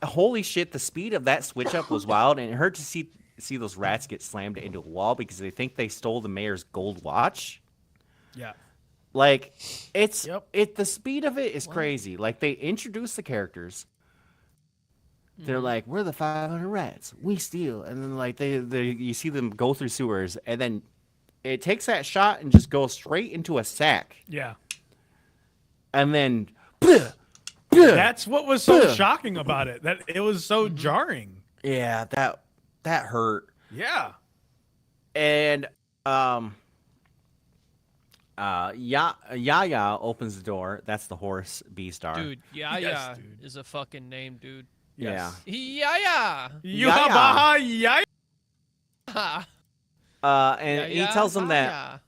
[SPEAKER 5] Holy shit, the speed of that switch up was wild, and it hurt to see those rats get slammed into a wall because they think they stole the mayor's gold watch.
[SPEAKER 2] Yeah.
[SPEAKER 5] Like, it's
[SPEAKER 2] Yep.
[SPEAKER 5] the speed of it is crazy. Like, they introduce the characters. They're like, we're the 500 rats. We steal. And then, like, you see them go through sewers, and then it takes that shot and just goes straight into a sack.
[SPEAKER 2] Yeah.
[SPEAKER 5] And then,
[SPEAKER 2] That's what was so shocking about it. That it was so jarring.
[SPEAKER 5] yeah, that hurt.
[SPEAKER 2] Yeah.
[SPEAKER 5] And Yaya opens the door. That's the horse Beastar.
[SPEAKER 3] Dude, yeah,
[SPEAKER 2] Yes, dude.
[SPEAKER 3] is a fucking name, dude.
[SPEAKER 2] Yes.
[SPEAKER 3] Yeah.
[SPEAKER 2] Yuhabaha yai.
[SPEAKER 5] And he tells them that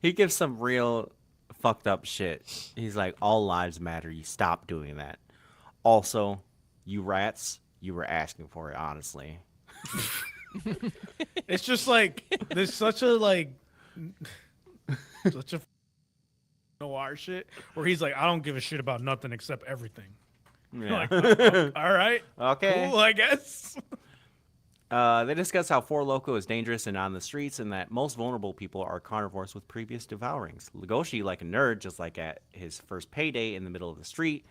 [SPEAKER 5] he gives some real fucked up shit. He's like, all lives matter. You stop doing that. Also, you rats, you were asking for it, honestly.
[SPEAKER 2] It's just like there's such a noir shit where he's like, I don't give a shit about nothing except everything.
[SPEAKER 5] Yeah.
[SPEAKER 2] Like, all right.
[SPEAKER 5] Okay.
[SPEAKER 2] Cool, I guess.
[SPEAKER 5] They discuss how Four Loko is dangerous and on the streets, and that most vulnerable people are carnivores with previous devourings. Legoshi, like a nerd, just like at his first payday in the middle of the street.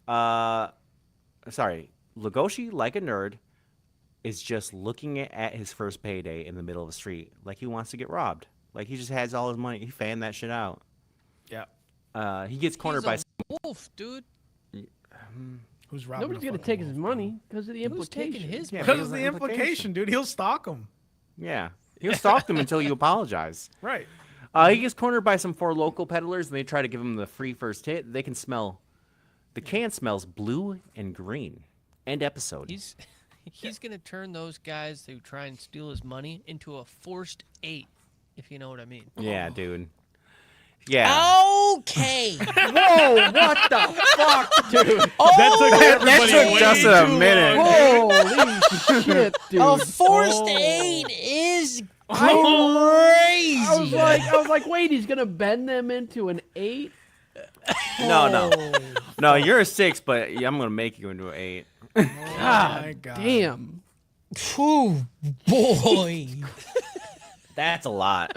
[SPEAKER 5] Legoshi, like a nerd, is just looking at his first payday in the middle of the street, like he wants to get robbed. Like he just has all his money. He fanned that shit out.
[SPEAKER 2] Yeah.
[SPEAKER 5] He gets cornered by.
[SPEAKER 3] Wolf, dude.
[SPEAKER 2] Who's robbing?
[SPEAKER 4] Nobody's gonna take his money because of the
[SPEAKER 3] Who's taking
[SPEAKER 4] implication.
[SPEAKER 3] his
[SPEAKER 5] Yeah,
[SPEAKER 3] money?
[SPEAKER 2] Because of the implication, dude. He'll stalk him.
[SPEAKER 5] Yeah, he'll stalk them until you apologize.
[SPEAKER 2] Right.
[SPEAKER 5] He gets cornered by some four local peddlers, and they try to give him the free first hit. They can smell. The can smells blue and green. End episode.
[SPEAKER 3] He's gonna turn those guys who try and steal his money into a forced 8, if you know what I mean.
[SPEAKER 5] Yeah, dude. Yeah.
[SPEAKER 1] Okay.
[SPEAKER 4] Whoa! What the fuck, dude?
[SPEAKER 2] That took
[SPEAKER 5] took just a minute.
[SPEAKER 4] Holy shit, dude!
[SPEAKER 1] A forced 8 is crazy.
[SPEAKER 4] I was like, wait, he's gonna bend them into an 8?
[SPEAKER 5] No, you're a 6, but I'm gonna make you into an 8.
[SPEAKER 2] My God.
[SPEAKER 4] Damn.
[SPEAKER 1] Oh boy.
[SPEAKER 5] That's a lot.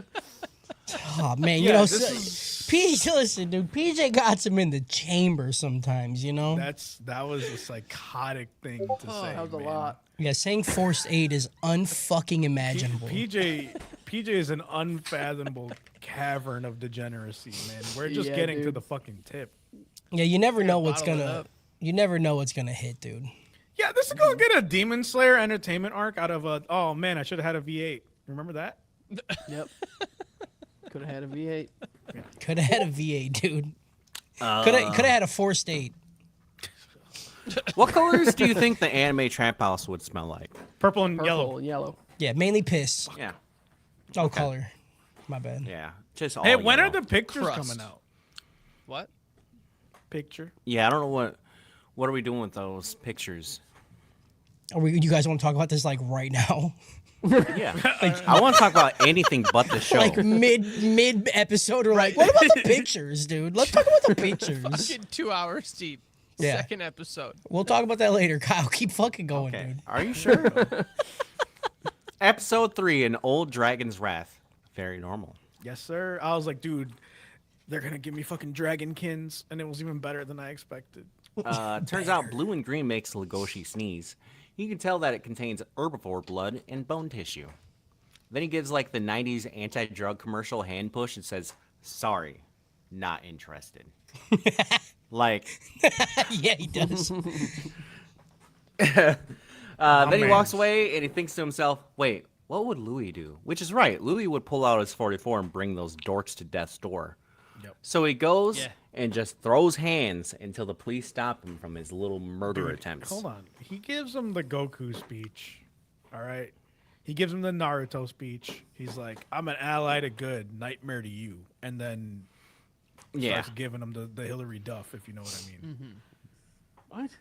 [SPEAKER 1] Oh man, you know, PJ. Listen, dude. PJ got him in the chamber sometimes. You know.
[SPEAKER 2] That was a psychotic thing to say.
[SPEAKER 4] That was a
[SPEAKER 2] man.
[SPEAKER 4] lot.
[SPEAKER 1] Yeah, saying forced 8 is unfucking imaginable.
[SPEAKER 2] PJ is an unfathomable cavern of degeneracy, man. We're just getting to
[SPEAKER 4] dude.
[SPEAKER 2] the fucking tip.
[SPEAKER 1] Yeah, you never know what's
[SPEAKER 3] bottle it
[SPEAKER 1] gonna.
[SPEAKER 3] up.
[SPEAKER 1] You never know what's gonna hit, dude.
[SPEAKER 2] Yeah, this is gonna get a Demon Slayer entertainment arc out of a. Oh man, I should have had a V8. Remember that?
[SPEAKER 4] Yep. Could have had a V8.
[SPEAKER 1] Could have had a V8, dude. Could have had a forced 8.
[SPEAKER 5] What colors do you think the anime trap house would smell like?
[SPEAKER 2] Purple and
[SPEAKER 4] Purple
[SPEAKER 2] yellow.
[SPEAKER 4] and yellow.
[SPEAKER 1] Yeah, mainly piss.
[SPEAKER 5] Yeah.
[SPEAKER 1] Oh, color. My bad.
[SPEAKER 5] Yeah. Just all
[SPEAKER 2] Hey, when are
[SPEAKER 5] yellow.
[SPEAKER 2] the pictures
[SPEAKER 3] Crust.
[SPEAKER 2] coming out?
[SPEAKER 3] What?
[SPEAKER 2] Picture.
[SPEAKER 5] Yeah, I don't know what are we doing with those pictures?
[SPEAKER 1] You guys want to talk about this like right now?
[SPEAKER 5] Yeah. I want to talk about anything but the show.
[SPEAKER 1] Like mid episode, or like, what about the pictures, dude? Let's talk about the pictures.
[SPEAKER 3] Fucking 2 hours deep.
[SPEAKER 1] Yeah.
[SPEAKER 3] Second episode.
[SPEAKER 1] We'll talk about that later, Kyle. Keep fucking going,
[SPEAKER 5] Okay.
[SPEAKER 1] dude.
[SPEAKER 5] Are you sure? Episode 3, An Old Dragon's Wrath. Very normal.
[SPEAKER 2] Yes, sir. I was like, dude, they're gonna give me fucking dragonkins, and it was even better than I expected.
[SPEAKER 5] Turns out blue and green makes Legoshi sneeze. You can tell that it contains herbivore blood and bone tissue. Then he gives like the 90s anti-drug commercial hand push and says, "Sorry, not interested." Like,
[SPEAKER 1] Yeah, he does.
[SPEAKER 5] then he
[SPEAKER 2] man.
[SPEAKER 5] walks away and he thinks to himself, "Wait, what would Louis do?" Which is right. Louis would pull out his 44 and bring those dorks to death's door.
[SPEAKER 2] Yep.
[SPEAKER 5] So he goes
[SPEAKER 3] Yeah.
[SPEAKER 5] and just throws hands until the police stop him from his little murder
[SPEAKER 2] Dude,
[SPEAKER 5] attempts.
[SPEAKER 2] Hold on. He gives him the Goku speech. All right. He gives him the Naruto speech. He's like, "I'm an ally to good, nightmare to you," and then
[SPEAKER 5] Yeah.
[SPEAKER 2] starts giving him the Hillary Duff, if you know what I mean.
[SPEAKER 4] What?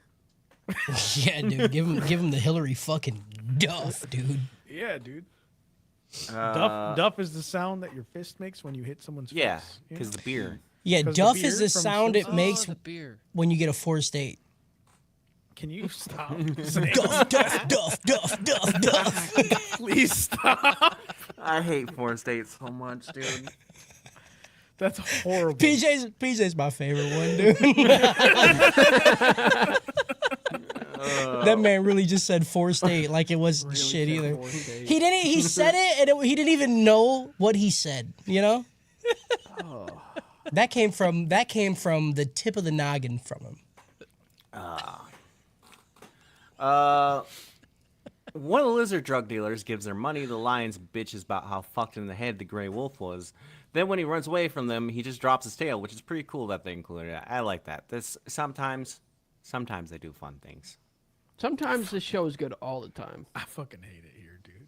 [SPEAKER 1] Yeah, dude. Give him the Hillary fucking Duff, dude.
[SPEAKER 2] Yeah, dude.
[SPEAKER 5] Uh,
[SPEAKER 2] Duff is the sound that your fist makes when you hit someone's
[SPEAKER 5] Yeah,
[SPEAKER 2] face.
[SPEAKER 5] because the beer.
[SPEAKER 1] Yeah,
[SPEAKER 2] 'Cause the
[SPEAKER 1] Duff is
[SPEAKER 2] beer
[SPEAKER 1] the
[SPEAKER 2] from
[SPEAKER 1] sound it
[SPEAKER 2] Simpsons-
[SPEAKER 1] makes
[SPEAKER 3] the beer.
[SPEAKER 1] when you get a forced date.
[SPEAKER 2] Can you stop saying
[SPEAKER 1] Duff, Duff, Duff, Duff, Duff, Duff.
[SPEAKER 2] Please stop.
[SPEAKER 5] I hate Forest State so much, dude.
[SPEAKER 2] That's horrible.
[SPEAKER 1] PJ's my favorite one, dude. That man really just said forced date like it wasn't shit either. He didn't. He said it, and he didn't even know what he said. You know. That came from the tip of the noggin from him.
[SPEAKER 5] One of the lizard drug dealers gives their money to the lions, bitches about how fucked in the head the gray wolf was. Then when he runs away from them, he just drops his tail, which is pretty cool that they included it. I like that. This sometimes they do fun things.
[SPEAKER 4] Sometimes the show is good all the time.
[SPEAKER 2] I fucking hate it here, dude.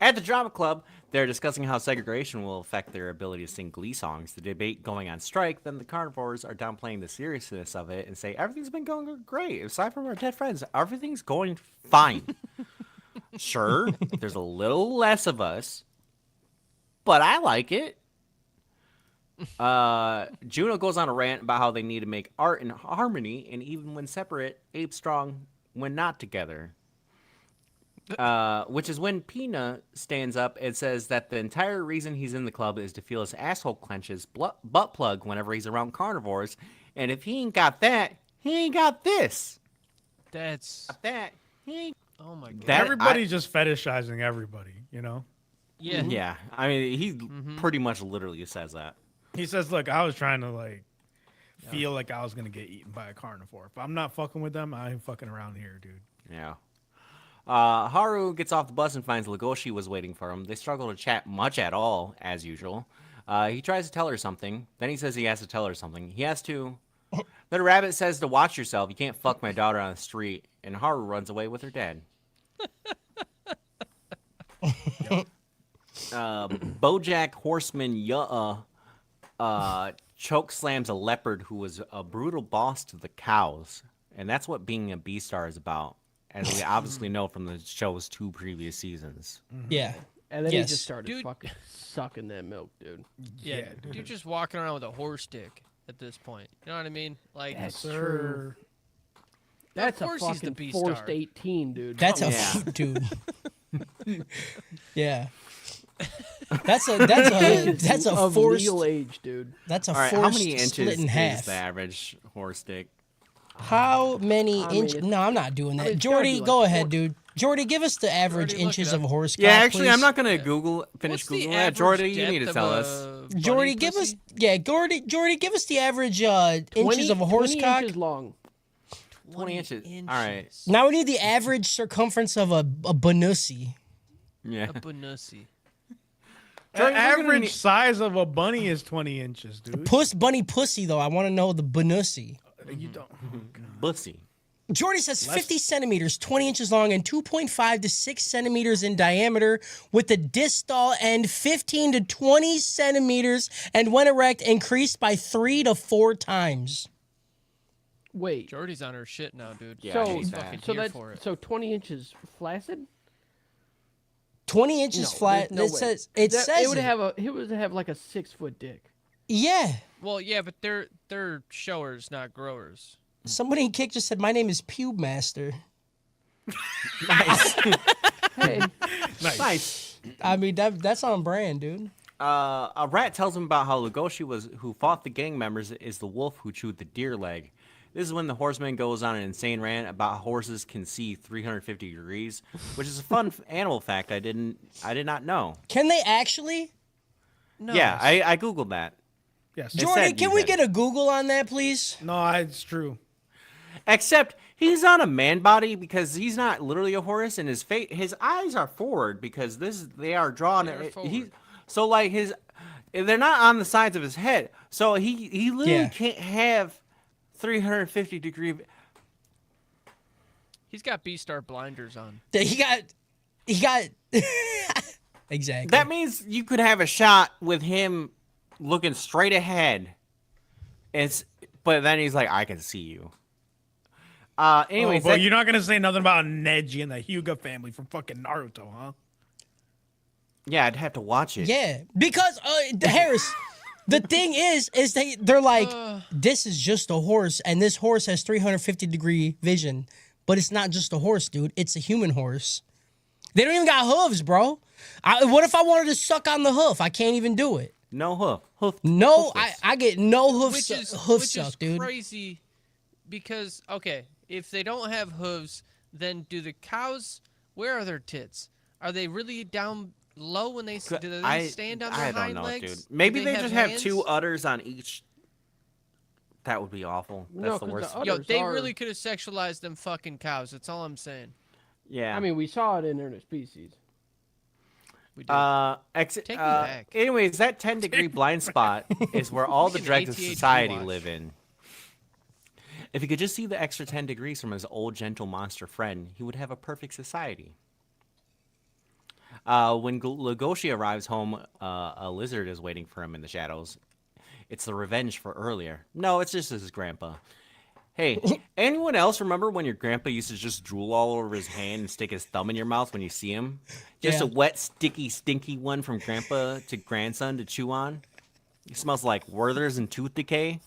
[SPEAKER 5] At the drama club, they're discussing how segregation will affect their ability to sing Glee songs. The debate going on strike, then the carnivores are downplaying the seriousness of it and say, everything's been going great. Aside from our dead friends, everything's going fine. Sure, there's a little less of us, but I like it. Juno goes on a rant about how they need to make art in harmony, and even when separate, ape strong when not together. Which is when Pina stands up and says that the entire reason he's in the club is to feel his asshole clench his butt plug whenever he's around carnivores, and if he ain't got that, he ain't got this.
[SPEAKER 3] That's
[SPEAKER 5] That he ain't.
[SPEAKER 3] oh my god.
[SPEAKER 5] That-
[SPEAKER 2] Everybody's just fetishizing everybody, you know?
[SPEAKER 3] Yeah.
[SPEAKER 5] Yeah, I mean, he pretty much literally says that.
[SPEAKER 2] He says, "Look, I was trying to like feel like I was gonna get eaten by a carnivore. If I'm not fucking with them, I ain't fucking around here, dude."
[SPEAKER 5] Yeah. Haru gets off the bus and finds Legoshi was waiting for him. They struggle to chat much at all, as usual. He tries to tell her something. Then he says he has to tell her something. He has to. The rabbit says to watch yourself. You can't fuck my daughter on the street. And Haru runs away with her dad. Bojack Horseman choke slams a leopard who was a brutal boss to the cows. And that's what being a Beastar is about, as we obviously know from the show's 2 previous seasons.
[SPEAKER 1] Yeah.
[SPEAKER 4] And then
[SPEAKER 1] Yes.
[SPEAKER 4] he just started
[SPEAKER 3] Dude.
[SPEAKER 4] fucking sucking that milk, dude.
[SPEAKER 3] Yeah, you're just walking around with a horse dick at this point. You know what I mean? Like,
[SPEAKER 4] That's
[SPEAKER 2] Sir.
[SPEAKER 4] That's a
[SPEAKER 3] course he's the
[SPEAKER 4] fucking
[SPEAKER 3] B
[SPEAKER 4] forced
[SPEAKER 3] star.
[SPEAKER 4] 18, dude.
[SPEAKER 1] That's a
[SPEAKER 5] Yeah.
[SPEAKER 1] dude. Yeah. That's a
[SPEAKER 4] of
[SPEAKER 1] forced
[SPEAKER 4] legal age, dude.
[SPEAKER 1] that's a
[SPEAKER 5] All right, how
[SPEAKER 1] forced
[SPEAKER 5] many inches
[SPEAKER 1] split in
[SPEAKER 5] is
[SPEAKER 1] half.
[SPEAKER 5] the average horse dick?
[SPEAKER 1] How many
[SPEAKER 4] I mean,
[SPEAKER 1] inches?
[SPEAKER 4] it's-
[SPEAKER 1] No, I'm not doing that.
[SPEAKER 4] it's gotta
[SPEAKER 1] Jordy,
[SPEAKER 4] be like
[SPEAKER 1] go ahead,
[SPEAKER 4] 40.
[SPEAKER 1] dude. Jordy, give us the average
[SPEAKER 3] Jordy, look
[SPEAKER 1] inches
[SPEAKER 3] it
[SPEAKER 1] of
[SPEAKER 3] up.
[SPEAKER 1] a horse
[SPEAKER 5] Yeah,
[SPEAKER 1] cock,
[SPEAKER 5] actually,
[SPEAKER 1] please.
[SPEAKER 5] I'm not gonna Google finish
[SPEAKER 3] what's the
[SPEAKER 5] Googling that.
[SPEAKER 3] average
[SPEAKER 5] Jordy, you need
[SPEAKER 3] depth
[SPEAKER 5] to
[SPEAKER 3] of
[SPEAKER 5] tell
[SPEAKER 3] a
[SPEAKER 5] us.
[SPEAKER 3] bunny
[SPEAKER 1] Jordy, give us
[SPEAKER 3] pussy?
[SPEAKER 1] Jordy, give us the average inches of a horse
[SPEAKER 4] 20
[SPEAKER 1] cock.
[SPEAKER 4] inches long.
[SPEAKER 5] 20 inches. All right.
[SPEAKER 1] Now we need the average circumference of a banussi.
[SPEAKER 5] Yeah.
[SPEAKER 3] A bunussi.
[SPEAKER 2] The
[SPEAKER 5] Jordy, we're gonna
[SPEAKER 2] average
[SPEAKER 5] need-
[SPEAKER 2] size of a bunny is 20 inches, dude.
[SPEAKER 1] Bunny pussy though. I want to know the banussi.
[SPEAKER 2] You don't.
[SPEAKER 5] Bussy.
[SPEAKER 1] Jordy says 50 centimeters, 20 inches long, and 2.5 to 6 centimeters in diameter, with the distal end 15 to 20 centimeters, and when erect, increased by 3 to 4 times.
[SPEAKER 4] Wait.
[SPEAKER 3] Jordy's on her shit now, dude.
[SPEAKER 5] Yeah, I
[SPEAKER 4] so,
[SPEAKER 5] hate that.
[SPEAKER 3] Fucking
[SPEAKER 4] so
[SPEAKER 3] here
[SPEAKER 4] that's
[SPEAKER 3] for it.
[SPEAKER 4] so 20 inches flaccid?
[SPEAKER 1] 20 inches
[SPEAKER 4] No,
[SPEAKER 1] flat.
[SPEAKER 4] there's no
[SPEAKER 1] It
[SPEAKER 4] way.
[SPEAKER 1] says it
[SPEAKER 4] That-
[SPEAKER 1] says
[SPEAKER 4] it would
[SPEAKER 1] it.
[SPEAKER 4] have like a 6-foot dick.
[SPEAKER 1] Yeah.
[SPEAKER 3] Well, yeah, but they're showers, not growers.
[SPEAKER 1] Somebody in Kick just said my name is Pube Master.
[SPEAKER 4] Hey,
[SPEAKER 5] Nice.
[SPEAKER 1] I mean that's on brand, dude.
[SPEAKER 5] A rat tells him about how Legoshi who fought the gang members is the wolf who chewed the deer leg. This is when the horseman goes on an insane rant about horses can see 350 degrees, which is a fun animal fact I did not know.
[SPEAKER 1] Can they actually?
[SPEAKER 3] No.
[SPEAKER 5] Yeah, I googled that.
[SPEAKER 2] Yes.
[SPEAKER 5] It
[SPEAKER 1] Jordan,
[SPEAKER 5] said
[SPEAKER 1] can
[SPEAKER 5] you
[SPEAKER 1] we
[SPEAKER 5] had
[SPEAKER 1] get a Google on that, please?
[SPEAKER 2] No, it's true.
[SPEAKER 5] Except he's on a man body because he's not literally a horse, and his eyes are forward because they are drawn.
[SPEAKER 3] They are forward.
[SPEAKER 5] So like they're not on the sides of his head. So he literally can't have 350 degree.
[SPEAKER 3] He's got Beastar blinders on.
[SPEAKER 1] He got exactly.
[SPEAKER 5] That means you could have a shot with him looking straight ahead. But then he's like, I can see you. Anyways,
[SPEAKER 2] but you're not gonna say nothing about Neji and the Hyuga family from fucking Naruto, huh?
[SPEAKER 5] yeah, I'd have to watch it.
[SPEAKER 1] Yeah, because Harris, the thing is they're like, this is just a horse, and this horse has 350-degree vision, but it's not just a horse, dude. It's a human horse. They don't even got hooves, bro. What if I wanted to suck on the hoof? I can't even do it.
[SPEAKER 5] No hoof.
[SPEAKER 1] No,
[SPEAKER 5] hoofless.
[SPEAKER 1] I get no hoof
[SPEAKER 3] Which is
[SPEAKER 1] suck, dude.
[SPEAKER 3] crazy because, okay, if they don't have hooves, then do the cows, where are their tits? Are they really down low when they stand on their
[SPEAKER 5] I don't
[SPEAKER 3] hind
[SPEAKER 5] know,
[SPEAKER 3] legs?
[SPEAKER 5] dude. Maybe
[SPEAKER 3] Do
[SPEAKER 5] they just have
[SPEAKER 3] hands?
[SPEAKER 5] 2 udders on each. That would be awful.
[SPEAKER 4] No,
[SPEAKER 5] That's the
[SPEAKER 4] 'cause the
[SPEAKER 5] worst.
[SPEAKER 4] udders
[SPEAKER 3] Yo, they
[SPEAKER 4] are-
[SPEAKER 3] really could have sexualized them fucking cows. That's all I'm saying.
[SPEAKER 5] Yeah.
[SPEAKER 4] I mean, we saw it in Inner Species.
[SPEAKER 3] We did. Take me back.
[SPEAKER 5] Anyways, that 10-degree blind spot is where all the
[SPEAKER 3] Freaking
[SPEAKER 5] dregs of
[SPEAKER 3] ATH
[SPEAKER 5] society
[SPEAKER 3] rewatch.
[SPEAKER 5] live in. If he could just see the extra 10 degrees from his old gentle monster friend, he would have a perfect society. When Legoshi arrives home, a lizard is waiting for him in the shadows. It's the revenge for earlier. No, it's just his grandpa. Hey, anyone else remember when your grandpa used to just drool all over his hand and stick his thumb in your mouth when you see him? Just
[SPEAKER 1] Yeah.
[SPEAKER 5] a wet, sticky, stinky one from grandpa to grandson to chew on? It smells like Werther's and tooth decay.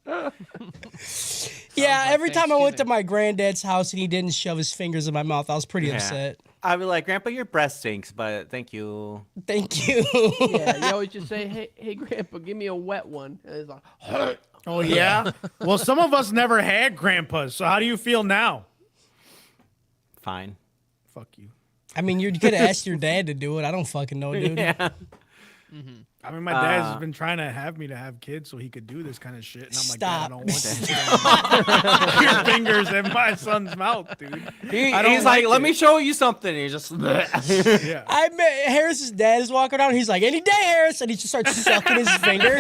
[SPEAKER 1] Yeah,
[SPEAKER 3] like
[SPEAKER 1] every time I went to
[SPEAKER 3] Thanksgiving.
[SPEAKER 1] my granddad's house and he didn't shove his fingers in my mouth, I was pretty upset.
[SPEAKER 5] I'd be like, Grandpa, your breath stinks, but thank you.
[SPEAKER 1] Thank you.
[SPEAKER 4] Yeah, you always just say, hey, Grandpa, give me a wet one. And it's like,
[SPEAKER 2] Oh yeah. Well, some of us never had grandpas, so how do you feel now?
[SPEAKER 5] Fine.
[SPEAKER 2] Fuck you.
[SPEAKER 1] I mean, you could have asked your dad to do it. I don't fucking know, dude.
[SPEAKER 5] Yeah.
[SPEAKER 2] I mean, my dad's been trying to have me to have kids so he could do this kind of shit, and I'm like, Dad, I
[SPEAKER 1] Stop.
[SPEAKER 2] don't want to your fingers in my son's mouth, dude. I don't
[SPEAKER 5] He's like,
[SPEAKER 2] like
[SPEAKER 5] let
[SPEAKER 2] it."
[SPEAKER 5] me show you something. And he just.
[SPEAKER 2] Yeah.
[SPEAKER 1] I met Harris's dad is walking around. He's like, any day, Harris, and he just starts sucking his finger.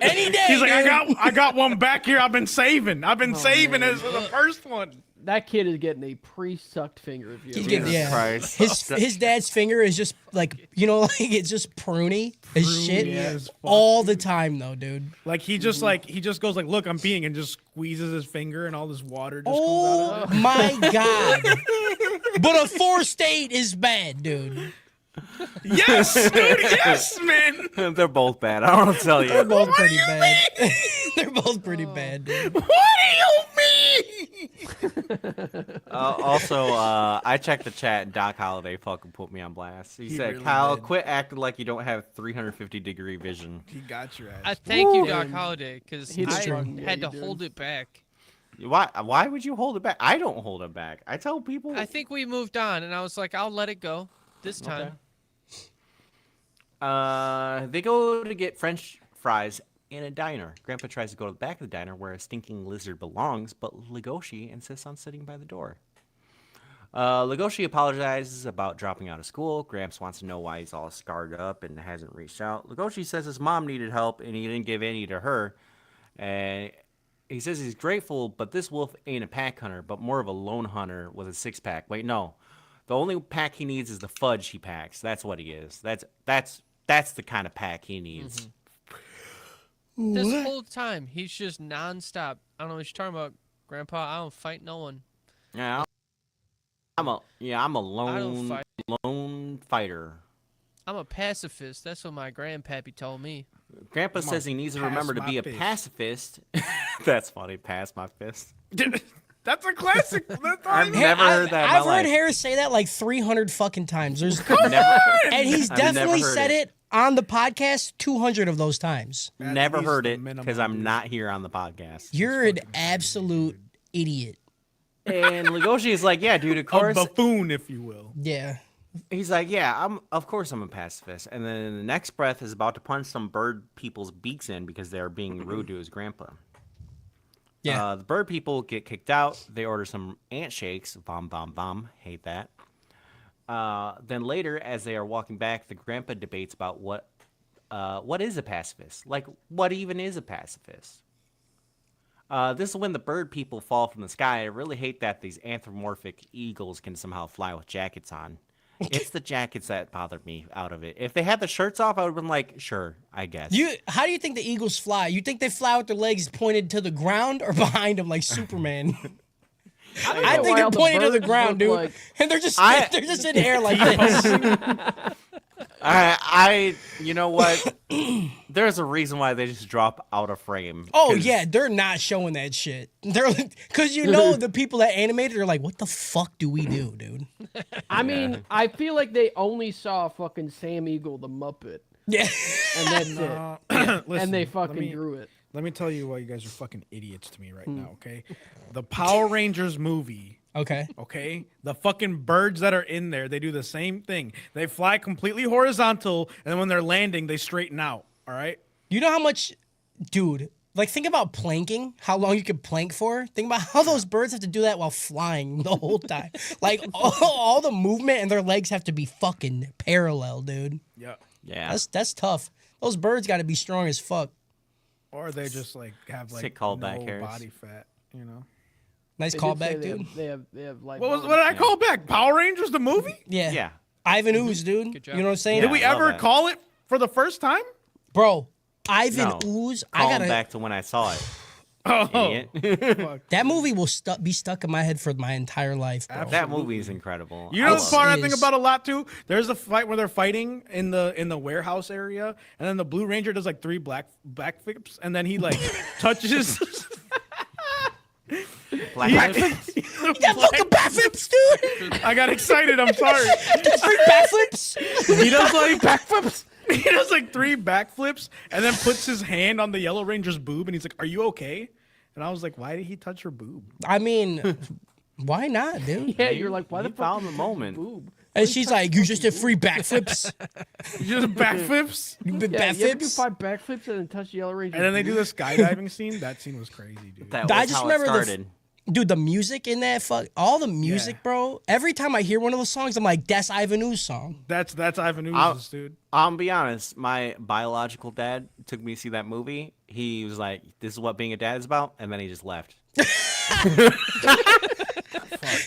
[SPEAKER 1] Any day.
[SPEAKER 2] He's like,
[SPEAKER 1] dude.
[SPEAKER 2] I got one back here. I've been saving. I've been saving
[SPEAKER 4] man.
[SPEAKER 2] as the first one.
[SPEAKER 4] that kid is getting a pre-sucked finger. If you
[SPEAKER 1] He's
[SPEAKER 4] ever
[SPEAKER 1] getting,
[SPEAKER 4] notice.
[SPEAKER 1] yeah. His dad's finger is just like, you know, like it's just pruny as shit
[SPEAKER 2] as fuck.
[SPEAKER 1] all the time, though, dude.
[SPEAKER 2] Like he just goes like, look, I'm peeing, and just squeezes his finger, and all this water just comes out
[SPEAKER 1] Oh
[SPEAKER 2] of it.
[SPEAKER 1] my god! But a 4-state is bad, dude.
[SPEAKER 2] Yes, dude. Yes, man.
[SPEAKER 5] They're both bad. I don't want to tell
[SPEAKER 1] They're
[SPEAKER 5] you.
[SPEAKER 1] both pretty bad. They're both pretty bad, dude.
[SPEAKER 2] What do you mean?
[SPEAKER 5] Also, I checked the chat, and Doc Holliday fucking put me on blast. He said,
[SPEAKER 2] really
[SPEAKER 5] Kyle,
[SPEAKER 2] did.
[SPEAKER 5] quit acting like you don't have 350-degree vision.
[SPEAKER 2] He got your ass.
[SPEAKER 3] I thank you,
[SPEAKER 4] Woo.
[SPEAKER 3] Doc Holliday, because
[SPEAKER 4] He
[SPEAKER 3] I
[SPEAKER 4] did.
[SPEAKER 3] had
[SPEAKER 4] Yeah,
[SPEAKER 3] to
[SPEAKER 4] you
[SPEAKER 3] hold
[SPEAKER 4] did.
[SPEAKER 3] it back.
[SPEAKER 5] Why would you hold it back? I don't hold it back. I tell people.
[SPEAKER 3] I think we moved on, and I was like, I'll let it go this time.
[SPEAKER 5] They go to get French fries in a diner. Grandpa tries to go to the back of the diner where a stinking lizard belongs, but Legoshi insists on sitting by the door. Legoshi apologizes about dropping out of school. Gramps wants to know why he's all scarred up and hasn't reached out. Legoshi says his mom needed help and he didn't give any to her. And he says he's grateful, but this wolf ain't a pack hunter, but more of a lone hunter with a 6-pack. Wait, no. The only pack he needs is the fudge he packs. That's what he is. That's the kind of pack he needs.
[SPEAKER 3] This whole time, he's just nonstop. I don't know what you're talking about, Grandpa. I don't fight no one.
[SPEAKER 5] Yeah, I'm a
[SPEAKER 3] don't fight.
[SPEAKER 5] lone fighter.
[SPEAKER 3] I'm a pacifist. That's what my grandpappy told me.
[SPEAKER 5] Grandpa
[SPEAKER 2] Come
[SPEAKER 5] says
[SPEAKER 2] on,
[SPEAKER 5] he needs to
[SPEAKER 2] pass
[SPEAKER 5] remember to
[SPEAKER 2] my
[SPEAKER 5] be a
[SPEAKER 2] fist.
[SPEAKER 5] pacifist. That's funny. Pass my fist.
[SPEAKER 2] That's a classic. That's all
[SPEAKER 5] I've
[SPEAKER 2] I mean.
[SPEAKER 5] never heard that in my
[SPEAKER 1] I've heard
[SPEAKER 5] life.
[SPEAKER 1] Harris say that like 300 fucking times. There's
[SPEAKER 5] Never,
[SPEAKER 1] and he's
[SPEAKER 5] I've never
[SPEAKER 1] definitely
[SPEAKER 5] heard
[SPEAKER 1] said
[SPEAKER 5] it.
[SPEAKER 1] it on the podcast 200 of those times.
[SPEAKER 2] At
[SPEAKER 5] Never
[SPEAKER 2] least
[SPEAKER 5] heard
[SPEAKER 2] the
[SPEAKER 5] it
[SPEAKER 2] minimum,
[SPEAKER 5] because I'm
[SPEAKER 2] dude.
[SPEAKER 5] not here on the podcast.
[SPEAKER 1] You're an
[SPEAKER 2] fucking crazy,
[SPEAKER 1] absolute idiot.
[SPEAKER 5] And Legoshi is like, yeah, dude, of
[SPEAKER 2] A
[SPEAKER 5] course.
[SPEAKER 2] buffoon, if you will.
[SPEAKER 1] Yeah.
[SPEAKER 5] He's like, yeah, of course I'm a pacifist. And then in the next breath is about to punch some bird people's beaks in because they're being rude to his grandpa.
[SPEAKER 1] Yeah.
[SPEAKER 5] The bird people get kicked out. They order some ant shakes. Vom, vom, vom. Hate that. Then later, as they are walking back, the grandpa debates about what is a pacifist. Like, what even is a pacifist? This is when the bird people fall from the sky. I really hate that these anthropomorphic eagles can somehow fly with jackets on. It's the jackets that bothered me out of it. If they had the shirts off, I would have been like, sure, I guess.
[SPEAKER 1] How do you think the eagles fly? You think they fly with their legs pointed to the ground or behind them like Superman? I think they're pointed to the ground, dude. And they're just in the air like this.
[SPEAKER 5] You know what? There's a reason why they just drop out of frame.
[SPEAKER 1] Oh yeah, they're not showing that shit. They're because the people that animated are like, what the fuck do we do, dude?
[SPEAKER 4] I mean, I feel like they only saw fucking Sam Eagle the Muppet,
[SPEAKER 1] Yeah.
[SPEAKER 4] and that's it.
[SPEAKER 2] Listen,
[SPEAKER 4] And they fucking drew it.
[SPEAKER 2] Let me tell you why you guys are fucking idiots to me right now, okay? The Power Rangers movie,
[SPEAKER 1] Okay.
[SPEAKER 2] okay? The fucking birds that are in there, they do the same thing. They fly completely horizontal, and when they're landing, they straighten out, all right?
[SPEAKER 1] You know how much, dude? Like, think about planking. How long you could plank for? Think about how those birds have to do that while flying the whole time. Like all the movement and their legs have to be fucking parallel, dude.
[SPEAKER 2] Yeah.
[SPEAKER 5] Yeah.
[SPEAKER 1] That's tough. Those birds got to be strong as fuck.
[SPEAKER 2] Or they just, like, have, like,
[SPEAKER 5] Sick callback,
[SPEAKER 2] no
[SPEAKER 5] Harris.
[SPEAKER 2] body fat, you know?
[SPEAKER 1] Nice
[SPEAKER 4] They did say
[SPEAKER 1] callback,
[SPEAKER 4] they
[SPEAKER 1] dude.
[SPEAKER 4] They have like.
[SPEAKER 2] What did I call back? Power Rangers, the movie?
[SPEAKER 1] Yeah.
[SPEAKER 5] Yeah.
[SPEAKER 1] Ivan Ooze, dude.
[SPEAKER 3] Good job.
[SPEAKER 1] You know what I'm saying?
[SPEAKER 5] Yeah.
[SPEAKER 2] Did we
[SPEAKER 5] I love
[SPEAKER 2] ever
[SPEAKER 5] that.
[SPEAKER 2] call it for the first time?
[SPEAKER 1] Bro, Ivan
[SPEAKER 5] No.
[SPEAKER 1] Ooze, I
[SPEAKER 5] Calling
[SPEAKER 1] gotta.
[SPEAKER 5] back to when I saw it.
[SPEAKER 2] Oh,
[SPEAKER 5] Idiot.
[SPEAKER 2] fuck.
[SPEAKER 1] That movie will be stuck in my head for my entire life, bro.
[SPEAKER 5] That movie is incredible.
[SPEAKER 2] You know
[SPEAKER 1] It's-
[SPEAKER 2] the part I
[SPEAKER 1] it
[SPEAKER 2] think
[SPEAKER 1] is.
[SPEAKER 2] about a lot too? There's a fight where they're fighting in the warehouse area, and then the Blue Ranger does like 3 back flips, and then he like touches.
[SPEAKER 5] Black Lives-
[SPEAKER 1] Yeah, fucking backflips, dude.
[SPEAKER 2] I got excited. I'm sorry.
[SPEAKER 1] Three backflips.
[SPEAKER 2] He does like backflips. He does like 3 backflips, and then puts his hand on the Yellow Ranger's boob, and he's like, "Are you okay?" And I was like, "Why did he touch her boob?"
[SPEAKER 1] I mean, why not, dude?
[SPEAKER 4] Yeah, you're like, why the
[SPEAKER 5] You
[SPEAKER 4] fuck?
[SPEAKER 5] found
[SPEAKER 4] did
[SPEAKER 5] the
[SPEAKER 4] you touch
[SPEAKER 5] moment.
[SPEAKER 4] his boob?
[SPEAKER 1] And she's like, you just did 3 backflips.
[SPEAKER 2] He just backflips,
[SPEAKER 1] You did
[SPEAKER 4] Yeah, you ever do
[SPEAKER 1] backflips.
[SPEAKER 4] 5 backflips and then touch the Yellow Ranger?
[SPEAKER 2] and then they do the skydiving scene. That scene was crazy, dude.
[SPEAKER 5] That
[SPEAKER 1] I
[SPEAKER 5] was
[SPEAKER 1] just
[SPEAKER 5] how
[SPEAKER 1] remember
[SPEAKER 5] it
[SPEAKER 1] the
[SPEAKER 5] started.
[SPEAKER 1] Dude, the music in that all the music,
[SPEAKER 2] Yeah.
[SPEAKER 1] bro. Every time I hear one of those songs, I'm like, that's Ivan Ooze song.
[SPEAKER 2] That's Ivan
[SPEAKER 5] I'll-
[SPEAKER 2] Ooz's, dude.
[SPEAKER 5] I'll be honest. My biological dad took me to see that movie. He was like, "This is what being a dad is about," and then he just left.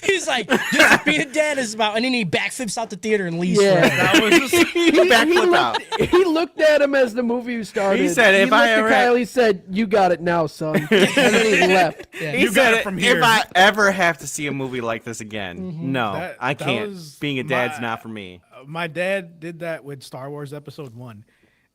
[SPEAKER 1] He's like, this is being a dad is about, and then he backflips out the theater and leaves.
[SPEAKER 4] Yeah.
[SPEAKER 1] forever.
[SPEAKER 2] That was just,
[SPEAKER 5] Backflip out.
[SPEAKER 4] He looked at him as the movie started.
[SPEAKER 5] He said, "If I
[SPEAKER 4] looked
[SPEAKER 5] ever
[SPEAKER 4] at
[SPEAKER 5] had-"
[SPEAKER 4] Kyle, he said, "You got it now, son," and then he left.
[SPEAKER 1] Yeah.
[SPEAKER 5] He
[SPEAKER 2] You got
[SPEAKER 5] said,
[SPEAKER 2] it from here.
[SPEAKER 5] "If I ever have to see a movie like this again, no,
[SPEAKER 2] That-
[SPEAKER 5] I
[SPEAKER 2] that
[SPEAKER 5] can't.
[SPEAKER 2] was
[SPEAKER 5] Being a dad's
[SPEAKER 2] my-
[SPEAKER 5] not for me."
[SPEAKER 2] my dad did that with Star Wars Episode 1.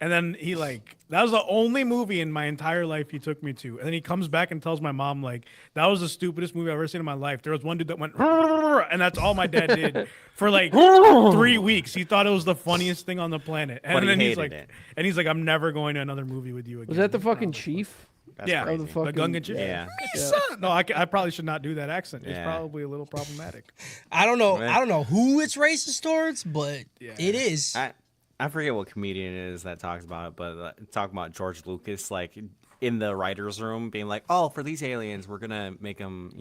[SPEAKER 2] And then he that was the only movie in my entire life he took me to. And then he comes back and tells my mom, like, that was the stupidest movie I've ever seen in my life. There was one dude that went, and that's all my dad did for like 3 weeks. He thought it was the funniest thing on the planet. And
[SPEAKER 5] But he
[SPEAKER 2] then he's
[SPEAKER 5] hated
[SPEAKER 2] like,
[SPEAKER 5] it.
[SPEAKER 2] I'm never going to another movie with you again.
[SPEAKER 4] Was that the fucking chief?
[SPEAKER 5] That's
[SPEAKER 2] Yeah,
[SPEAKER 5] crazy.
[SPEAKER 4] the
[SPEAKER 2] the
[SPEAKER 4] fucking-
[SPEAKER 2] Gungan chief.
[SPEAKER 5] Yeah.
[SPEAKER 2] No, I probably should not do that accent. It's
[SPEAKER 5] Yeah.
[SPEAKER 2] probably a little problematic.
[SPEAKER 1] I don't know.
[SPEAKER 5] Man.
[SPEAKER 1] I don't know who it's racist towards, but
[SPEAKER 2] Yeah.
[SPEAKER 1] it is.
[SPEAKER 5] I forget what comedian it is that talks about it, but talking about George Lucas, like in the writers' room, being like, "Oh, for these aliens, we're gonna make them,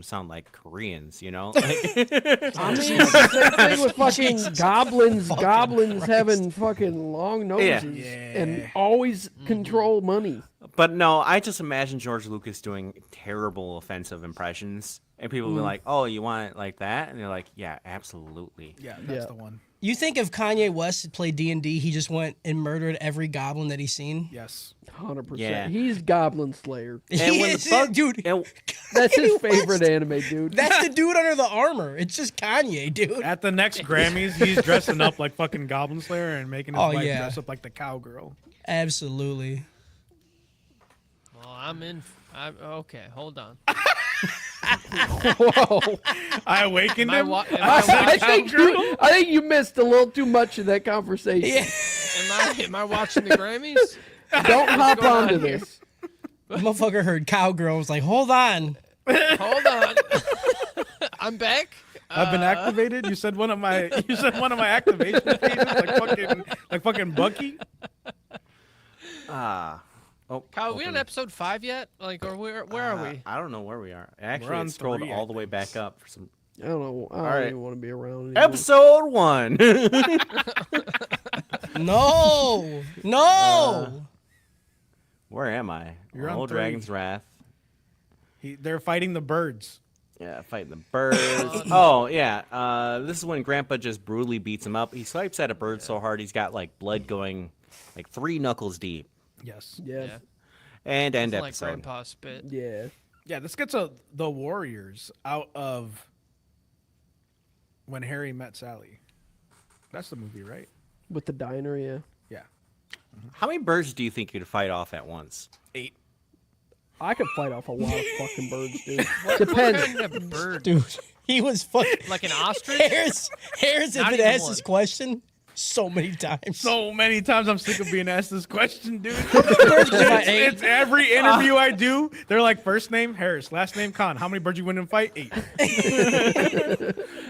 [SPEAKER 5] sound like Koreans," you know? Like,
[SPEAKER 4] I mean, it's the same thing with fucking goblins.
[SPEAKER 1] fucking
[SPEAKER 4] Goblins
[SPEAKER 1] Christ.
[SPEAKER 4] having fucking long noses and always control money.
[SPEAKER 5] but no, I just imagine George Lucas doing terrible offensive impressions, and people will be like, "Oh, you want it like that?" And they're like, "Yeah, absolutely."
[SPEAKER 2] Yeah, that's
[SPEAKER 4] Yeah.
[SPEAKER 2] the one.
[SPEAKER 1] You think if Kanye West had played D&D, he just went and murdered every goblin that he's seen?
[SPEAKER 2] Yes.
[SPEAKER 4] 100%.
[SPEAKER 5] Yeah.
[SPEAKER 4] He's Goblin Slayer.
[SPEAKER 5] And
[SPEAKER 1] He
[SPEAKER 5] when the
[SPEAKER 1] is,
[SPEAKER 5] bug-
[SPEAKER 1] dude.
[SPEAKER 5] and-
[SPEAKER 4] That's his
[SPEAKER 1] Kanye West.
[SPEAKER 4] favorite anime, dude.
[SPEAKER 1] That's the dude under the armor. It's just Kanye, dude.
[SPEAKER 2] At the next Grammys, he's dressing up like fucking Goblin Slayer and making his
[SPEAKER 1] Oh,
[SPEAKER 2] wife
[SPEAKER 1] yeah.
[SPEAKER 2] dress up like the cowgirl.
[SPEAKER 1] Absolutely.
[SPEAKER 3] Well, okay, hold on.
[SPEAKER 4] Whoa.
[SPEAKER 2] I awakened
[SPEAKER 3] Am I
[SPEAKER 2] him.
[SPEAKER 3] wa- am
[SPEAKER 2] I
[SPEAKER 3] I
[SPEAKER 2] said
[SPEAKER 4] I think
[SPEAKER 2] cowgirl.
[SPEAKER 4] you missed a little too much of that conversation.
[SPEAKER 1] Yeah.
[SPEAKER 3] Am I watching the Grammys?
[SPEAKER 4] Don't hop
[SPEAKER 3] going on
[SPEAKER 4] onto
[SPEAKER 3] here?
[SPEAKER 4] this.
[SPEAKER 1] Motherfucker heard cowgirl was like, hold on.
[SPEAKER 3] Hold on. I'm back.
[SPEAKER 2] I've been activated. You said one of my activation pages, like fucking Bucky.
[SPEAKER 5] Oh,
[SPEAKER 3] Kyle, are we on
[SPEAKER 5] open.
[SPEAKER 3] episode 5 yet? Like, or where are we?
[SPEAKER 5] I don't know where we are. Actually,
[SPEAKER 2] on
[SPEAKER 5] it scrolled
[SPEAKER 2] 3, I
[SPEAKER 5] all the way back up for some.
[SPEAKER 4] I don't know. I don't
[SPEAKER 5] right.
[SPEAKER 4] even want to be around anymore.
[SPEAKER 5] Episode 1.
[SPEAKER 1] No. No.
[SPEAKER 5] Where am I?
[SPEAKER 2] You're on
[SPEAKER 5] Old
[SPEAKER 2] 3.
[SPEAKER 5] Dragon's Wrath.
[SPEAKER 2] They're fighting the birds.
[SPEAKER 5] Yeah, fighting the birds. Oh, yeah. This is when Grandpa just brutally beats him up. He swipes at a bird so hard he's got like blood going like 3 knuckles deep.
[SPEAKER 2] Yes.
[SPEAKER 4] Yeah.
[SPEAKER 3] Yeah.
[SPEAKER 5] And end
[SPEAKER 3] Like
[SPEAKER 5] episode.
[SPEAKER 3] Grandpa spit.
[SPEAKER 4] Yeah.
[SPEAKER 2] Yeah, this gets the Warriors out of When Harry Met Sally. That's the movie, right?
[SPEAKER 4] With the diner, yeah.
[SPEAKER 2] Yeah.
[SPEAKER 5] How many birds do you think you could fight off at once?
[SPEAKER 2] 8.
[SPEAKER 4] I could fight off a lot of fucking birds, dude.
[SPEAKER 3] What
[SPEAKER 4] Depends.
[SPEAKER 3] kind of bird?
[SPEAKER 1] Dude, he was fucking.
[SPEAKER 3] Like an ostrich?
[SPEAKER 1] Harris
[SPEAKER 3] Not
[SPEAKER 1] has been
[SPEAKER 3] even
[SPEAKER 1] asked
[SPEAKER 3] one.
[SPEAKER 1] this question so many times.
[SPEAKER 2] So many times I'm sick of being asked this question, dude.
[SPEAKER 1] birds can fight
[SPEAKER 2] It's every interview I do. They're like, first name Harris, last name Khan. How many birds you win in a fight? 8.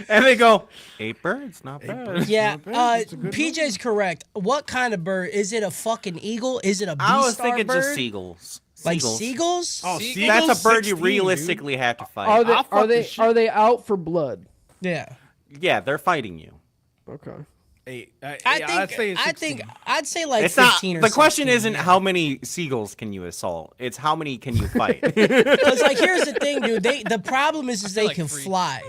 [SPEAKER 5] And they go, 8 birds, not bad.
[SPEAKER 2] birds.
[SPEAKER 1] Yeah,
[SPEAKER 2] Not bad. It's a good
[SPEAKER 1] PJ's correct. What kind of bird? Is it a fucking eagle? Is it a
[SPEAKER 5] I was
[SPEAKER 1] Beastar
[SPEAKER 5] thinking
[SPEAKER 1] bird?
[SPEAKER 5] just seagulls.
[SPEAKER 1] Like seagulls?
[SPEAKER 2] Oh,
[SPEAKER 3] See,
[SPEAKER 2] seagulls,
[SPEAKER 5] That's a bird
[SPEAKER 2] 16,
[SPEAKER 5] you realistically have to fight.
[SPEAKER 4] Are they
[SPEAKER 2] I'll fuck
[SPEAKER 4] are
[SPEAKER 2] the
[SPEAKER 4] they
[SPEAKER 2] shit-
[SPEAKER 4] are they out for blood?
[SPEAKER 1] Yeah.
[SPEAKER 5] Yeah, they're fighting you.
[SPEAKER 4] Okay.
[SPEAKER 2] 8.
[SPEAKER 1] I'd say like
[SPEAKER 5] It's not.
[SPEAKER 1] 15 or
[SPEAKER 5] The question
[SPEAKER 1] 16,
[SPEAKER 5] isn't
[SPEAKER 1] yeah.
[SPEAKER 5] how many seagulls can you assault. It's how many can you fight.
[SPEAKER 1] Because like here's the thing, dude. The problem is they
[SPEAKER 3] like
[SPEAKER 1] can
[SPEAKER 3] 3.
[SPEAKER 1] fly.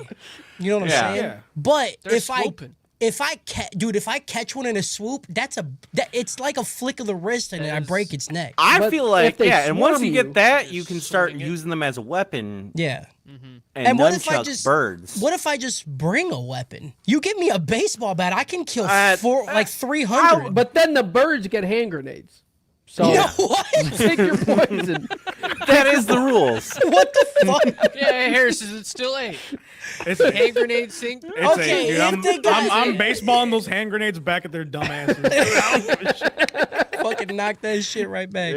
[SPEAKER 1] You know what I'm
[SPEAKER 5] Yeah.
[SPEAKER 1] saying?
[SPEAKER 2] Yeah.
[SPEAKER 1] But
[SPEAKER 3] They're
[SPEAKER 1] if
[SPEAKER 3] swooping.
[SPEAKER 1] if I catch one in a swoop, it's like a flick of the wrist and
[SPEAKER 3] That
[SPEAKER 1] I
[SPEAKER 3] is-
[SPEAKER 1] break its neck.
[SPEAKER 5] I
[SPEAKER 4] But
[SPEAKER 5] feel
[SPEAKER 4] if
[SPEAKER 5] like
[SPEAKER 4] they
[SPEAKER 5] yeah, and once
[SPEAKER 4] swarm
[SPEAKER 5] you
[SPEAKER 4] you,
[SPEAKER 5] get that, you can start
[SPEAKER 3] swing it.
[SPEAKER 5] using them as a weapon
[SPEAKER 1] Yeah.
[SPEAKER 5] and,
[SPEAKER 1] And what if I
[SPEAKER 5] nunchuck
[SPEAKER 1] just
[SPEAKER 5] birds.
[SPEAKER 1] What if I just bring a weapon? You give me a baseball bat, I can kill
[SPEAKER 5] Uh,
[SPEAKER 1] 300.
[SPEAKER 4] But then the birds get hand grenades. So
[SPEAKER 1] you know what?
[SPEAKER 4] take your poison.
[SPEAKER 5] That is the rules.
[SPEAKER 1] What the fuck?
[SPEAKER 3] Yeah, Harris, is it still 8?
[SPEAKER 2] It's
[SPEAKER 3] Hand grenade sink?
[SPEAKER 2] It's
[SPEAKER 1] Okay,
[SPEAKER 2] 8, dude.
[SPEAKER 1] if they got-
[SPEAKER 2] I'm baseballing those hand grenades back at their dumb asses. Dude, I don't give a shit.
[SPEAKER 1] Fucking knock that shit right back.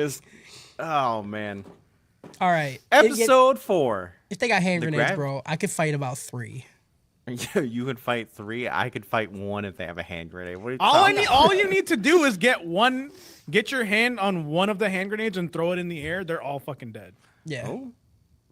[SPEAKER 5] Oh man.
[SPEAKER 1] All right.
[SPEAKER 5] Episode 4.
[SPEAKER 1] If they got hand
[SPEAKER 5] The
[SPEAKER 1] grenades,
[SPEAKER 5] grab-
[SPEAKER 1] bro, I could fight about 3.
[SPEAKER 5] You could fight 3. I could fight 1 if they have a hand grenade. What are you
[SPEAKER 2] All
[SPEAKER 5] talking
[SPEAKER 2] all you need to do is get your hand on one of the hand grenades and throw it in the air. They're all fucking dead.
[SPEAKER 1] Yeah.
[SPEAKER 5] Oh.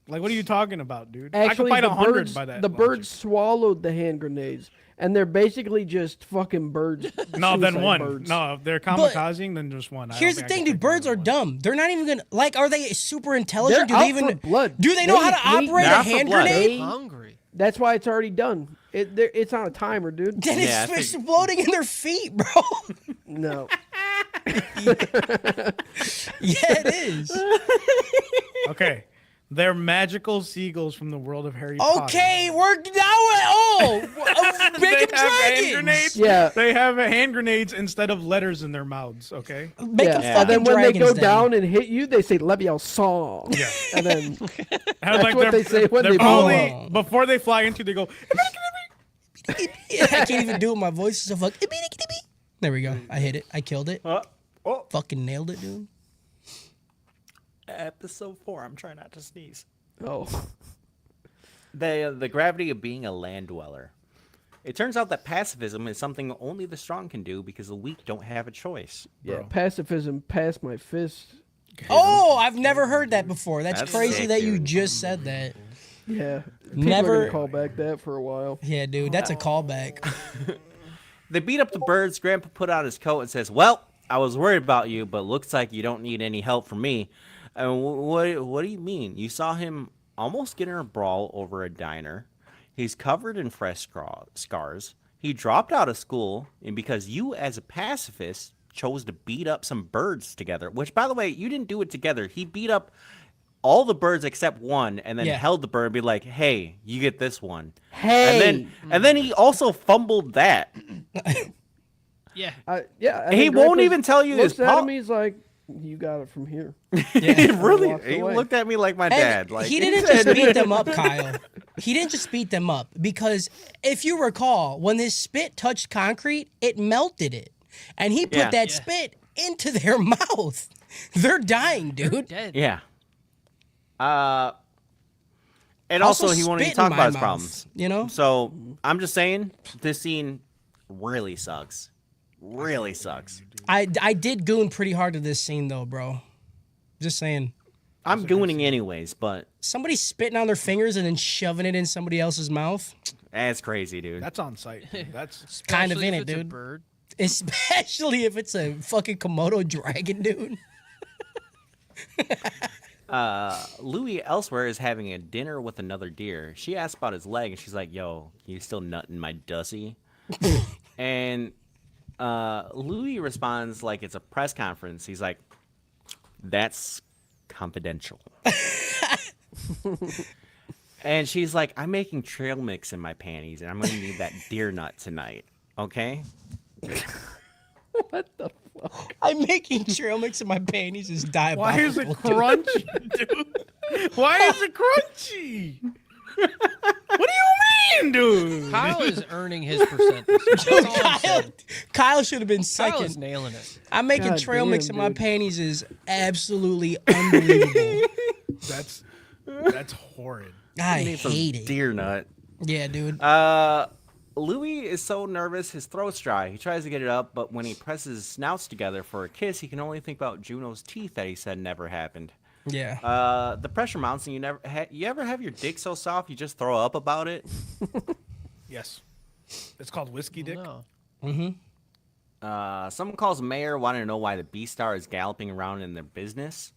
[SPEAKER 2] Like, what are you talking about, dude?
[SPEAKER 4] Actually,
[SPEAKER 2] I can
[SPEAKER 4] the
[SPEAKER 2] fight 100
[SPEAKER 4] birds
[SPEAKER 2] by that.
[SPEAKER 4] the
[SPEAKER 2] logic.
[SPEAKER 4] birds swallowed the hand grenades, and they're basically just fucking birds.
[SPEAKER 2] No, then
[SPEAKER 4] suicide
[SPEAKER 2] one.
[SPEAKER 4] Birds.
[SPEAKER 2] No, if they're kamikazing, then just one. I don't
[SPEAKER 1] Here's the
[SPEAKER 2] think I
[SPEAKER 1] thing,
[SPEAKER 2] can
[SPEAKER 1] dude.
[SPEAKER 2] take more
[SPEAKER 1] Birds
[SPEAKER 2] than
[SPEAKER 1] are
[SPEAKER 2] one.
[SPEAKER 1] dumb. They're not even gonna like. Are they super
[SPEAKER 4] They're
[SPEAKER 1] intelligent? Do
[SPEAKER 4] out
[SPEAKER 1] they even
[SPEAKER 4] for blood.
[SPEAKER 1] do they know how to
[SPEAKER 4] hate-
[SPEAKER 1] operate a
[SPEAKER 5] Not for
[SPEAKER 1] hand
[SPEAKER 5] blood.
[SPEAKER 1] grenade?
[SPEAKER 3] Hungry.
[SPEAKER 4] That's why it's already done. It's on a timer, dude.
[SPEAKER 1] Then
[SPEAKER 5] Yeah, I
[SPEAKER 1] it's
[SPEAKER 5] think-
[SPEAKER 1] exploding in their feet, bro.
[SPEAKER 4] No.
[SPEAKER 1] Yeah, it is.
[SPEAKER 2] Okay. They're magical seagulls from the world of Harry Potter.
[SPEAKER 1] Okay, we're now. Make
[SPEAKER 2] They
[SPEAKER 1] them
[SPEAKER 2] have hand
[SPEAKER 1] dragons.
[SPEAKER 2] grenades.
[SPEAKER 4] Yeah.
[SPEAKER 2] They have hand grenades instead of letters in their mouths, okay?
[SPEAKER 1] Make
[SPEAKER 4] Yeah.
[SPEAKER 1] them
[SPEAKER 4] And
[SPEAKER 1] fucking
[SPEAKER 4] then when they
[SPEAKER 1] dragons.
[SPEAKER 4] go
[SPEAKER 1] then.
[SPEAKER 4] down and hit you, they say "Leviosa."
[SPEAKER 2] Yeah.
[SPEAKER 4] And then
[SPEAKER 2] That's
[SPEAKER 4] what they say when
[SPEAKER 2] they're
[SPEAKER 4] they
[SPEAKER 2] probably,
[SPEAKER 1] fall.
[SPEAKER 2] before they fly into, they go.
[SPEAKER 1] I can't even do it. My voice is so fuck. There we go. I hit it. I killed it.
[SPEAKER 5] Oh,
[SPEAKER 1] Fucking nailed it, dude.
[SPEAKER 5] episode 4. I'm trying not to sneeze.
[SPEAKER 4] oh,
[SPEAKER 5] The gravity of being a land dweller. It turns out that pacifism is something only the strong can do because the weak don't have a choice.
[SPEAKER 4] yeah.
[SPEAKER 2] Bro.
[SPEAKER 4] Pacifism past my fist.
[SPEAKER 1] Oh, I've never heard that before. That's
[SPEAKER 5] That's
[SPEAKER 1] crazy
[SPEAKER 5] sick,
[SPEAKER 1] that you
[SPEAKER 5] dude.
[SPEAKER 1] just said that.
[SPEAKER 4] Yeah. People
[SPEAKER 1] Never-
[SPEAKER 4] are gonna call back that for a while.
[SPEAKER 1] Yeah, dude, that's a callback.
[SPEAKER 5] They beat up the birds. Grandpa put on his coat and says, "Well, I was worried about you, but looks like you don't need any help from me." And what do you mean? You saw him almost get in a brawl over a diner. He's covered in fresh scars. He dropped out of school, and because you, as a pacifist, chose to beat up some birds together. Which, by the way, you didn't do it together. He beat up all the birds except one, and then
[SPEAKER 1] Yeah.
[SPEAKER 5] held the bird and be like, "Hey, you get this one."
[SPEAKER 4] Hey.
[SPEAKER 5] And then he also fumbled that.
[SPEAKER 3] Yeah.
[SPEAKER 4] Yeah.
[SPEAKER 5] He won't even tell you
[SPEAKER 4] looks
[SPEAKER 5] his
[SPEAKER 4] at
[SPEAKER 5] pop-
[SPEAKER 4] him. He's like, "You got it from here."
[SPEAKER 5] He really,
[SPEAKER 4] walked
[SPEAKER 5] he
[SPEAKER 4] away.
[SPEAKER 5] looked at me like my
[SPEAKER 1] And
[SPEAKER 5] dad. Like
[SPEAKER 1] he didn't just beat them up, Kyle. He didn't just beat them up because if you recall, when his spit touched concrete, it melted it. and he put
[SPEAKER 5] Yeah.
[SPEAKER 1] that
[SPEAKER 3] Yeah.
[SPEAKER 1] spit into their mouth. They're dying, dude.
[SPEAKER 3] Dead.
[SPEAKER 5] Yeah. And also, he won't even
[SPEAKER 1] spit in
[SPEAKER 5] talk
[SPEAKER 1] my
[SPEAKER 5] about his
[SPEAKER 1] mouth,
[SPEAKER 5] problems.
[SPEAKER 1] You know?
[SPEAKER 5] So I'm just saying, this scene really sucks. Really sucks.
[SPEAKER 1] I did goon pretty hard to this scene though, bro. Just saying.
[SPEAKER 5] I'm gooning anyways, but
[SPEAKER 1] Somebody spitting on their fingers and then shoving it in somebody else's mouth.
[SPEAKER 5] that's crazy, dude.
[SPEAKER 2] That's on site. Dude. That's
[SPEAKER 1] Kind of
[SPEAKER 3] Especially
[SPEAKER 1] in
[SPEAKER 3] if
[SPEAKER 1] it,
[SPEAKER 3] it's a
[SPEAKER 1] dude.
[SPEAKER 3] bird.
[SPEAKER 1] Especially if it's a fucking Komodo dragon, dude.
[SPEAKER 5] Louis elsewhere is having a dinner with another deer. She asks about his leg, and she's like, "Yo, you still nutting my dussy?" And Louis responds like it's a press conference. He's like, "That's confidential." And she's like, "I'm making trail mix in my panties, and I'm gonna need that deer nut tonight. Okay?"
[SPEAKER 4] What the fuck?
[SPEAKER 1] I'm making trail mix in my panties is diabolical.
[SPEAKER 2] why is it
[SPEAKER 1] dude.
[SPEAKER 2] crunchy, dude? Why is it crunchy? What do you mean, dude?
[SPEAKER 3] Kyle is earning his percent. That's all I'm saying.
[SPEAKER 1] Kyle should have been
[SPEAKER 3] Kyle is
[SPEAKER 1] second.
[SPEAKER 3] nailing it.
[SPEAKER 1] I'm making
[SPEAKER 4] God
[SPEAKER 1] trail mix in
[SPEAKER 4] damn,
[SPEAKER 1] my
[SPEAKER 4] dude.
[SPEAKER 1] panties is absolutely unbelievable.
[SPEAKER 2] That's horrid.
[SPEAKER 1] I
[SPEAKER 5] Need some
[SPEAKER 1] hate it.
[SPEAKER 5] deer nut.
[SPEAKER 1] Yeah, dude.
[SPEAKER 5] Louis is so nervous, his throat's dry. He tries to get it up, but when he presses his snouts together for a kiss, he can only think about Juno's teeth that he said never happened.
[SPEAKER 1] Yeah.
[SPEAKER 5] The pressure mounts, and you ever have your dick so soft you just throw up about it?
[SPEAKER 2] Yes. It's called whiskey dick.
[SPEAKER 3] No.
[SPEAKER 5] Someone calls the mayor, wanting to know why the Beastar is galloping around in their business.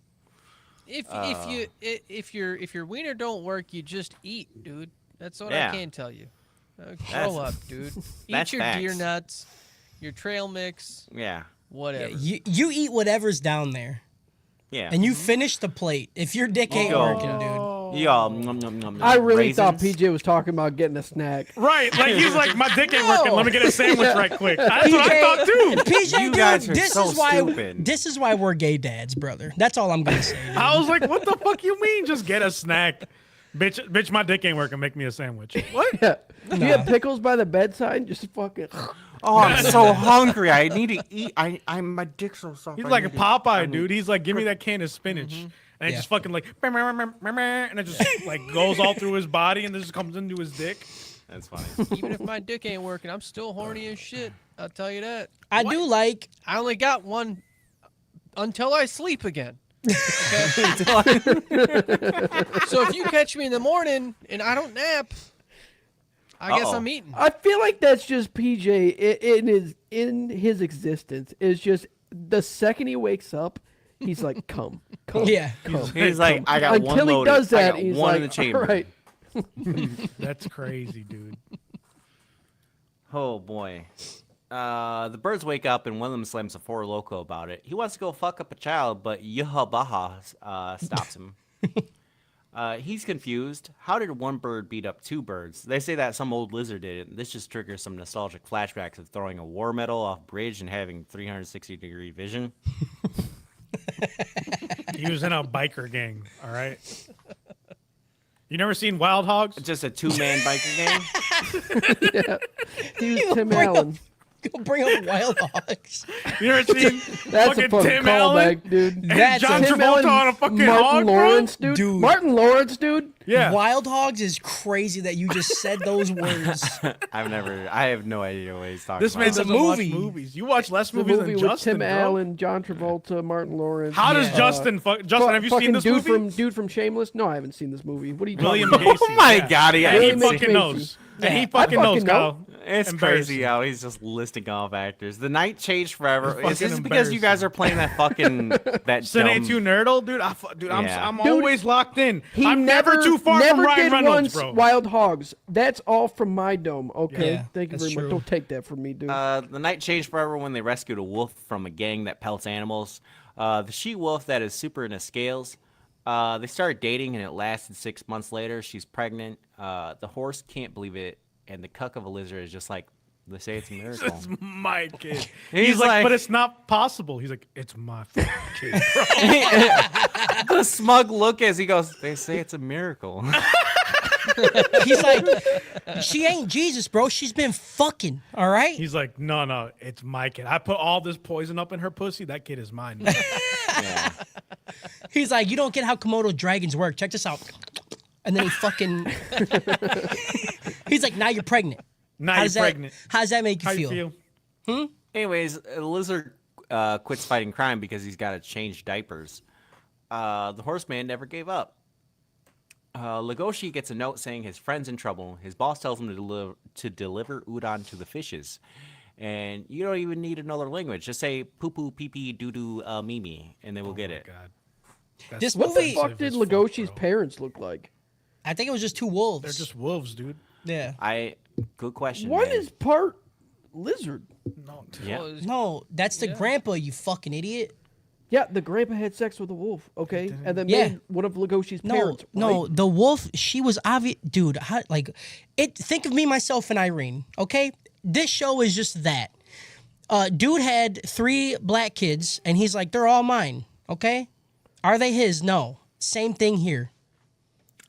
[SPEAKER 3] If your wiener don't work, you just eat, dude. That's what
[SPEAKER 5] Yeah.
[SPEAKER 3] I can tell you. Grow
[SPEAKER 5] That's-
[SPEAKER 3] up, dude.
[SPEAKER 5] that's
[SPEAKER 3] Eat your deer
[SPEAKER 5] facts.
[SPEAKER 3] nuts, your trail mix,
[SPEAKER 5] Yeah,
[SPEAKER 3] whatever.
[SPEAKER 1] You eat whatever's down there,
[SPEAKER 5] yeah.
[SPEAKER 1] and you finish the plate. If your dick ain't
[SPEAKER 5] Oh.
[SPEAKER 1] working, dude.
[SPEAKER 5] You all, nom, nom, nom, nom,
[SPEAKER 4] I really thought
[SPEAKER 5] raisins.
[SPEAKER 4] PJ was talking about getting a snack.
[SPEAKER 2] Right, like he's like, my dick ain't working. Let me get a sandwich right quick. That's what I thought too.
[SPEAKER 1] PJ,
[SPEAKER 5] You
[SPEAKER 1] dude,
[SPEAKER 5] guys are
[SPEAKER 1] this
[SPEAKER 5] so
[SPEAKER 1] is why
[SPEAKER 5] stupid.
[SPEAKER 1] this is why we're gay dads, brother. That's all I'm gonna say. Dude.
[SPEAKER 2] I was like, what the fuck you mean? Just get a snack. Bitch, my dick ain't working. Make me a sandwich. What?
[SPEAKER 4] Yeah. Do you have pickles by the bedside? Just fucking.
[SPEAKER 5] Oh, I'm so hungry. I need to eat. I'm my dick's so soft.
[SPEAKER 2] He's
[SPEAKER 5] I
[SPEAKER 2] like a
[SPEAKER 5] need to- I
[SPEAKER 2] Popeye,
[SPEAKER 5] need-
[SPEAKER 2] dude. He's like, give me that can of spinach. And it
[SPEAKER 1] Yeah.
[SPEAKER 2] just fucking like, and it just like goes all through his body and this just comes into his dick.
[SPEAKER 5] That's funny.
[SPEAKER 3] Even if my dick ain't working, I'm still horny as shit. I'll tell you that.
[SPEAKER 1] I do like.
[SPEAKER 3] I only got one until I sleep again. So if you catch me in the morning and I don't nap, I guess
[SPEAKER 5] Uh-oh.
[SPEAKER 3] I'm eating.
[SPEAKER 4] I feel like that's just PJ in his existence. Is just the second he wakes up, he's like, come.
[SPEAKER 1] Yeah.
[SPEAKER 5] He's like, I got one
[SPEAKER 4] Until he
[SPEAKER 5] loaded.
[SPEAKER 4] does
[SPEAKER 5] I
[SPEAKER 4] that,
[SPEAKER 5] got
[SPEAKER 4] he's
[SPEAKER 5] one
[SPEAKER 4] like,
[SPEAKER 5] in the chamber.
[SPEAKER 4] all right.
[SPEAKER 2] That's crazy, dude.
[SPEAKER 5] Oh boy. The birds wake up and one of them slams a Four Loco about it. He wants to go fuck up a child, but Yahabaha stops him. He's confused. How did one bird beat up two birds? They say that some old lizard did it. This just triggers some nostalgic flashbacks of throwing a war medal off bridge and having 360-degree vision.
[SPEAKER 2] He was in a biker gang, all right? You never seen Wild Hogs?
[SPEAKER 5] Just a two-man biker gang.
[SPEAKER 4] He
[SPEAKER 1] You
[SPEAKER 4] was Tim
[SPEAKER 1] bring up-
[SPEAKER 4] Allen.
[SPEAKER 1] Go bring up Wild Hogs.
[SPEAKER 2] You never seen
[SPEAKER 4] That's a
[SPEAKER 2] fucking
[SPEAKER 4] fucking
[SPEAKER 2] Tim Allen?
[SPEAKER 4] callback, dude.
[SPEAKER 2] And
[SPEAKER 1] That's
[SPEAKER 2] John
[SPEAKER 1] a-
[SPEAKER 4] Tim
[SPEAKER 2] Travolta
[SPEAKER 4] Allen,
[SPEAKER 2] on a fucking
[SPEAKER 4] Martin
[SPEAKER 2] hog,
[SPEAKER 4] Lawrence,
[SPEAKER 2] bro?
[SPEAKER 4] dude. Martin Lawrence, dude.
[SPEAKER 2] Yeah.
[SPEAKER 1] Wild Hogs is crazy that you just said those words.
[SPEAKER 5] I have no idea what he's talking
[SPEAKER 2] This
[SPEAKER 5] about.
[SPEAKER 2] man
[SPEAKER 1] It's a
[SPEAKER 2] doesn't watch
[SPEAKER 1] movie.
[SPEAKER 2] movies. You watch less
[SPEAKER 4] The
[SPEAKER 2] movies
[SPEAKER 4] movie
[SPEAKER 2] than
[SPEAKER 4] with
[SPEAKER 2] Justin,
[SPEAKER 4] Tim
[SPEAKER 2] bro.
[SPEAKER 4] Allen, John Travolta, Martin Lawrence.
[SPEAKER 2] How does
[SPEAKER 1] Yeah.
[SPEAKER 2] Justin Justin, have you seen
[SPEAKER 4] fucking
[SPEAKER 2] this
[SPEAKER 4] dude
[SPEAKER 2] movie?
[SPEAKER 4] from Shameless? No, I haven't seen this movie. What are you
[SPEAKER 2] William
[SPEAKER 4] talking about?
[SPEAKER 2] Gacy.
[SPEAKER 5] Oh my
[SPEAKER 2] yeah.
[SPEAKER 5] God, he
[SPEAKER 2] And he
[SPEAKER 4] William
[SPEAKER 2] fucking
[SPEAKER 4] Gacy.
[SPEAKER 2] knows. And he
[SPEAKER 1] Yeah.
[SPEAKER 2] fucking
[SPEAKER 4] I
[SPEAKER 2] knows,
[SPEAKER 4] fucking know.
[SPEAKER 2] Kyle.
[SPEAKER 5] It's
[SPEAKER 2] Embarrassing.
[SPEAKER 5] crazy how he's just listing off actors. The night changed forever.
[SPEAKER 2] It's
[SPEAKER 5] Is this
[SPEAKER 2] fucking
[SPEAKER 5] because you guys
[SPEAKER 2] embarrassing.
[SPEAKER 5] are playing that fucking that
[SPEAKER 2] Cine 2
[SPEAKER 5] dumb...
[SPEAKER 2] Nerdle, dude.
[SPEAKER 5] Yeah.
[SPEAKER 2] I'm
[SPEAKER 4] Dude,
[SPEAKER 2] always locked in.
[SPEAKER 4] He
[SPEAKER 2] I'm never too far
[SPEAKER 4] never
[SPEAKER 2] from Ryan
[SPEAKER 4] did
[SPEAKER 2] Reynolds,
[SPEAKER 4] once
[SPEAKER 2] bro.
[SPEAKER 4] Wild Hogs. That's all from my dome. Okay,
[SPEAKER 1] Yeah,
[SPEAKER 4] thank you
[SPEAKER 1] that's
[SPEAKER 4] very
[SPEAKER 1] true.
[SPEAKER 4] much. Don't take that from me, dude.
[SPEAKER 5] The night changed forever when they rescued a wolf from a gang that pelts animals. The she-wolf that is super into scales. They started dating and it lasted 6 months later. She's pregnant. The horse can't believe it, and the cuck of a lizard is just like, they say it's a miracle.
[SPEAKER 2] It's my kid.
[SPEAKER 5] He's
[SPEAKER 2] He's like,
[SPEAKER 5] like-
[SPEAKER 2] but it's not possible. He's like, it's my fucking kid, bro.
[SPEAKER 5] The smug look as he goes, they say it's a miracle.
[SPEAKER 1] He's like, she ain't Jesus, bro. She's been fucking, all right?
[SPEAKER 2] He's like, no, it's my kid. I put all this poison up in her pussy. That kid is mine.
[SPEAKER 5] Yeah.
[SPEAKER 1] He's like, you don't get how Komodo dragons work. Check this out. And then he fucking... He's like, now you're pregnant.
[SPEAKER 2] Now you're pregnant.
[SPEAKER 1] How does that make you
[SPEAKER 2] How
[SPEAKER 1] feel?
[SPEAKER 2] you feel?
[SPEAKER 5] Anyways, a lizard quits fighting crime because he's got to change diapers. The horseman never gave up. Legoshi gets a note saying his friend's in trouble. His boss tells him to deliver udon to the fishes. And you don't even need another language. Just say poo-poo, pee-pee, doo-doo, mimi, and then we'll get it.
[SPEAKER 2] God. That's
[SPEAKER 1] This
[SPEAKER 4] What the
[SPEAKER 1] movie-
[SPEAKER 4] fuck did
[SPEAKER 2] as fuck,
[SPEAKER 4] Legoshi's
[SPEAKER 2] bro.
[SPEAKER 4] parents look like?
[SPEAKER 1] I think it was just two wolves.
[SPEAKER 2] They're just wolves, dude.
[SPEAKER 1] Yeah.
[SPEAKER 5] Good question.
[SPEAKER 4] One
[SPEAKER 5] man.
[SPEAKER 4] is part lizard.
[SPEAKER 2] No,
[SPEAKER 5] Yeah.
[SPEAKER 3] Well,
[SPEAKER 1] No, that's the
[SPEAKER 3] Yeah.
[SPEAKER 1] grandpa, you fucking idiot.
[SPEAKER 4] Yeah, the grandpa had sex with a wolf, okay? And then
[SPEAKER 1] Yeah.
[SPEAKER 4] made one of Legoshi's
[SPEAKER 1] No,
[SPEAKER 4] parents.
[SPEAKER 1] no,
[SPEAKER 4] right?
[SPEAKER 1] the wolf, she was obvious. Dude, think of me, myself, and Irene, okay? This show is just that. Dude had 3 black kids, and he's like, they're all mine, okay? Are they his? No. Same thing here.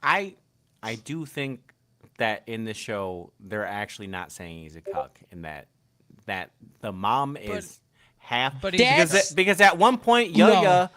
[SPEAKER 5] I do think that in the show they're actually not saying he's a cuck, and that the mom is half.
[SPEAKER 3] but
[SPEAKER 5] because at one point, Yo-Yo,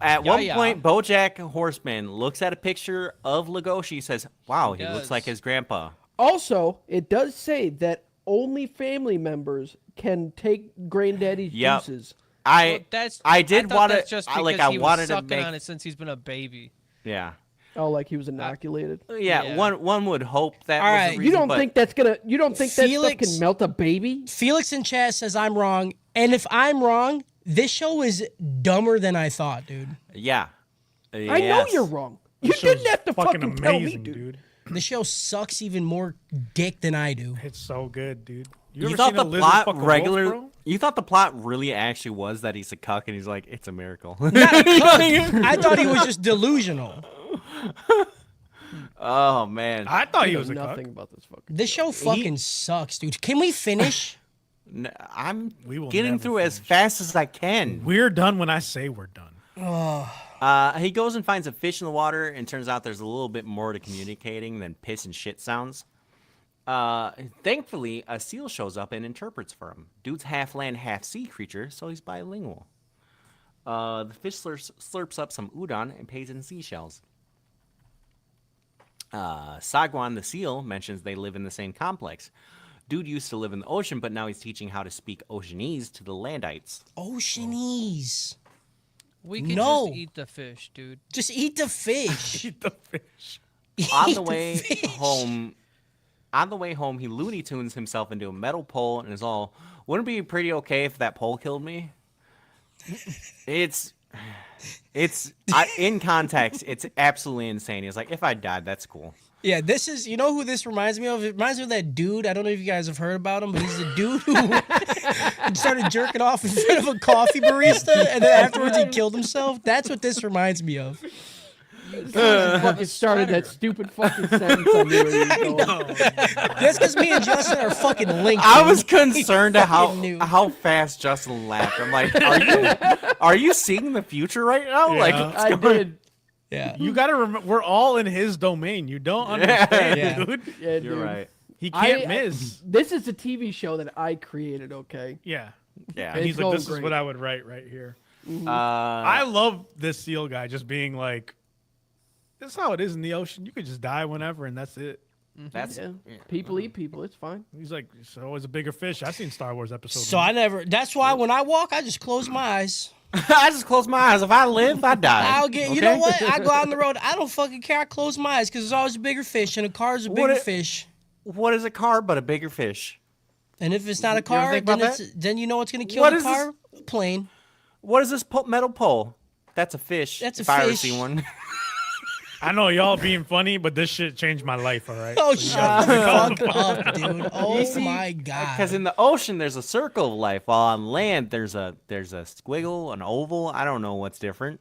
[SPEAKER 5] at one
[SPEAKER 3] Yo-Yo.
[SPEAKER 5] point, BoJack Horseman looks at a picture of Legoshi, says, "Wow, he looks
[SPEAKER 3] does.
[SPEAKER 5] like his grandpa."
[SPEAKER 4] Also, it does say that only family members can take granddaddy's
[SPEAKER 5] Yep.
[SPEAKER 4] juices.
[SPEAKER 5] I
[SPEAKER 3] that's
[SPEAKER 5] I did
[SPEAKER 3] thought
[SPEAKER 5] want
[SPEAKER 3] that's
[SPEAKER 5] to
[SPEAKER 3] just
[SPEAKER 5] I
[SPEAKER 3] because
[SPEAKER 5] like I
[SPEAKER 3] he was
[SPEAKER 5] wanted to
[SPEAKER 3] sucking
[SPEAKER 5] make
[SPEAKER 3] on it since he's been a baby.
[SPEAKER 5] yeah.
[SPEAKER 4] Oh, like he was inoculated.
[SPEAKER 5] Yeah,
[SPEAKER 3] Yeah.
[SPEAKER 5] one would hope that
[SPEAKER 1] All
[SPEAKER 5] was
[SPEAKER 1] right,
[SPEAKER 5] the
[SPEAKER 1] you
[SPEAKER 5] reason,
[SPEAKER 4] You don't
[SPEAKER 5] but
[SPEAKER 4] think that's gonna? You don't think that stuff
[SPEAKER 1] Felix-
[SPEAKER 4] can melt a baby?
[SPEAKER 1] Felix in chat says I'm wrong, and if I'm wrong, this show is dumber than I thought, dude.
[SPEAKER 5] yeah.
[SPEAKER 4] I know
[SPEAKER 5] Yes.
[SPEAKER 4] you're wrong.
[SPEAKER 2] This
[SPEAKER 4] You
[SPEAKER 2] show's
[SPEAKER 4] didn't have to fucking tell me,
[SPEAKER 2] amazing,
[SPEAKER 4] dude.
[SPEAKER 1] The show sucks even more dick than I do.
[SPEAKER 2] It's so good, dude.
[SPEAKER 5] You
[SPEAKER 2] ever
[SPEAKER 5] thought
[SPEAKER 2] seen
[SPEAKER 5] the
[SPEAKER 2] a lizard
[SPEAKER 5] plot
[SPEAKER 2] fuck a wolf,
[SPEAKER 5] regular?
[SPEAKER 2] bro?
[SPEAKER 5] You thought the plot really actually was that he's a cuck, and he's like, it's a miracle.
[SPEAKER 1] I thought he was just delusional.
[SPEAKER 5] Oh man,
[SPEAKER 2] I thought he
[SPEAKER 4] I know
[SPEAKER 2] was a
[SPEAKER 4] nothing
[SPEAKER 2] cuck.
[SPEAKER 4] about this fucking.
[SPEAKER 1] This show fucking sucks, dude. Can we finish?
[SPEAKER 5] I'm
[SPEAKER 2] We will
[SPEAKER 5] getting
[SPEAKER 2] never
[SPEAKER 5] through as
[SPEAKER 2] finish.
[SPEAKER 5] fast as I can.
[SPEAKER 2] We're done when I say we're done.
[SPEAKER 5] He goes and finds a fish in the water, and turns out there's a little bit more to communicating than piss and shit sounds. Thankfully, a seal shows up and interprets for him. Dude's half land, half sea creature, so he's bilingual. The fish slurps up some udon and pays in seashells. Sagwan the seal mentions they live in the same complex. Dude used to live in the ocean, but now he's teaching how to speak Oceanese to the Landites.
[SPEAKER 1] Oceanese.
[SPEAKER 3] We could
[SPEAKER 1] No.
[SPEAKER 3] just eat the fish, dude.
[SPEAKER 1] Just eat the fish.
[SPEAKER 2] Eat the fish.
[SPEAKER 5] On
[SPEAKER 1] Eat
[SPEAKER 5] the way
[SPEAKER 1] fish.
[SPEAKER 5] home, he Looney Tunes himself into a metal pole and is all, "Wouldn't it be pretty okay if that pole killed me?" In context, it's absolutely insane. He's like, "If I died, that's cool."
[SPEAKER 1] Yeah, this is, you know who this reminds me of? It reminds me of that dude. I don't know if you guys have heard about him, but he's the dude who started jerking off in front of a coffee barista, and then afterwards he killed himself. That's what this reminds me of.
[SPEAKER 4] fucking started that stupid fucking sentence I knew where you were going.
[SPEAKER 1] That's because me and Justin are fucking linked.
[SPEAKER 5] I
[SPEAKER 1] dude.
[SPEAKER 5] was concerned at
[SPEAKER 1] fucking knew.
[SPEAKER 5] how fast Justin laughed. I'm like, are you seeing the future right now? Like,
[SPEAKER 2] Yeah.
[SPEAKER 5] what's
[SPEAKER 4] I
[SPEAKER 5] going-
[SPEAKER 4] did.
[SPEAKER 1] Yeah.
[SPEAKER 2] You gotta remember, we're all in his domain. You don't understand,
[SPEAKER 1] Yeah.
[SPEAKER 2] dude.
[SPEAKER 4] Yeah,
[SPEAKER 5] You're
[SPEAKER 4] dude.
[SPEAKER 5] right.
[SPEAKER 2] He can't
[SPEAKER 4] I-
[SPEAKER 2] miss.
[SPEAKER 4] This is a TV show that I created. Okay.
[SPEAKER 2] Yeah.
[SPEAKER 5] Yeah.
[SPEAKER 2] And
[SPEAKER 4] It's
[SPEAKER 2] he's like,
[SPEAKER 4] going
[SPEAKER 2] this is
[SPEAKER 4] great.
[SPEAKER 2] what I would write right here.
[SPEAKER 5] I
[SPEAKER 2] I love this seal guy just being like, this is how it is in the ocean. You could just die whenever, and that's it.
[SPEAKER 5] that's
[SPEAKER 4] Yeah. People eat people. It's fine.
[SPEAKER 2] He's like, it's always a bigger fish. I've seen Star Wars episodes.
[SPEAKER 1] So I never, that's why when I walk, I just close my eyes.
[SPEAKER 5] I just close my eyes. If I live, I die.
[SPEAKER 1] I'll get, you know what? I go out on the road. I don't fucking care. I close my eyes because there's always a bigger fish, and a car is a bigger fish.
[SPEAKER 5] What is a car but a bigger fish?
[SPEAKER 1] And if it's not a
[SPEAKER 5] ever
[SPEAKER 1] car,
[SPEAKER 5] think
[SPEAKER 1] then
[SPEAKER 5] about
[SPEAKER 1] then you know what's gonna kill
[SPEAKER 5] What
[SPEAKER 1] the
[SPEAKER 5] is this-
[SPEAKER 1] car? A plane.
[SPEAKER 5] What is this metal pole? That's a fish.
[SPEAKER 1] That's a
[SPEAKER 5] if I ever
[SPEAKER 1] fish.
[SPEAKER 5] see one.
[SPEAKER 2] I know y'all being funny, but this shit changed my life, all right?
[SPEAKER 1] Oh, shut the fuck up, dude. Oh
[SPEAKER 5] see,
[SPEAKER 1] my god.
[SPEAKER 5] Because in the ocean there's a circle of life, while on land there's a squiggle, an oval. I don't know what's different.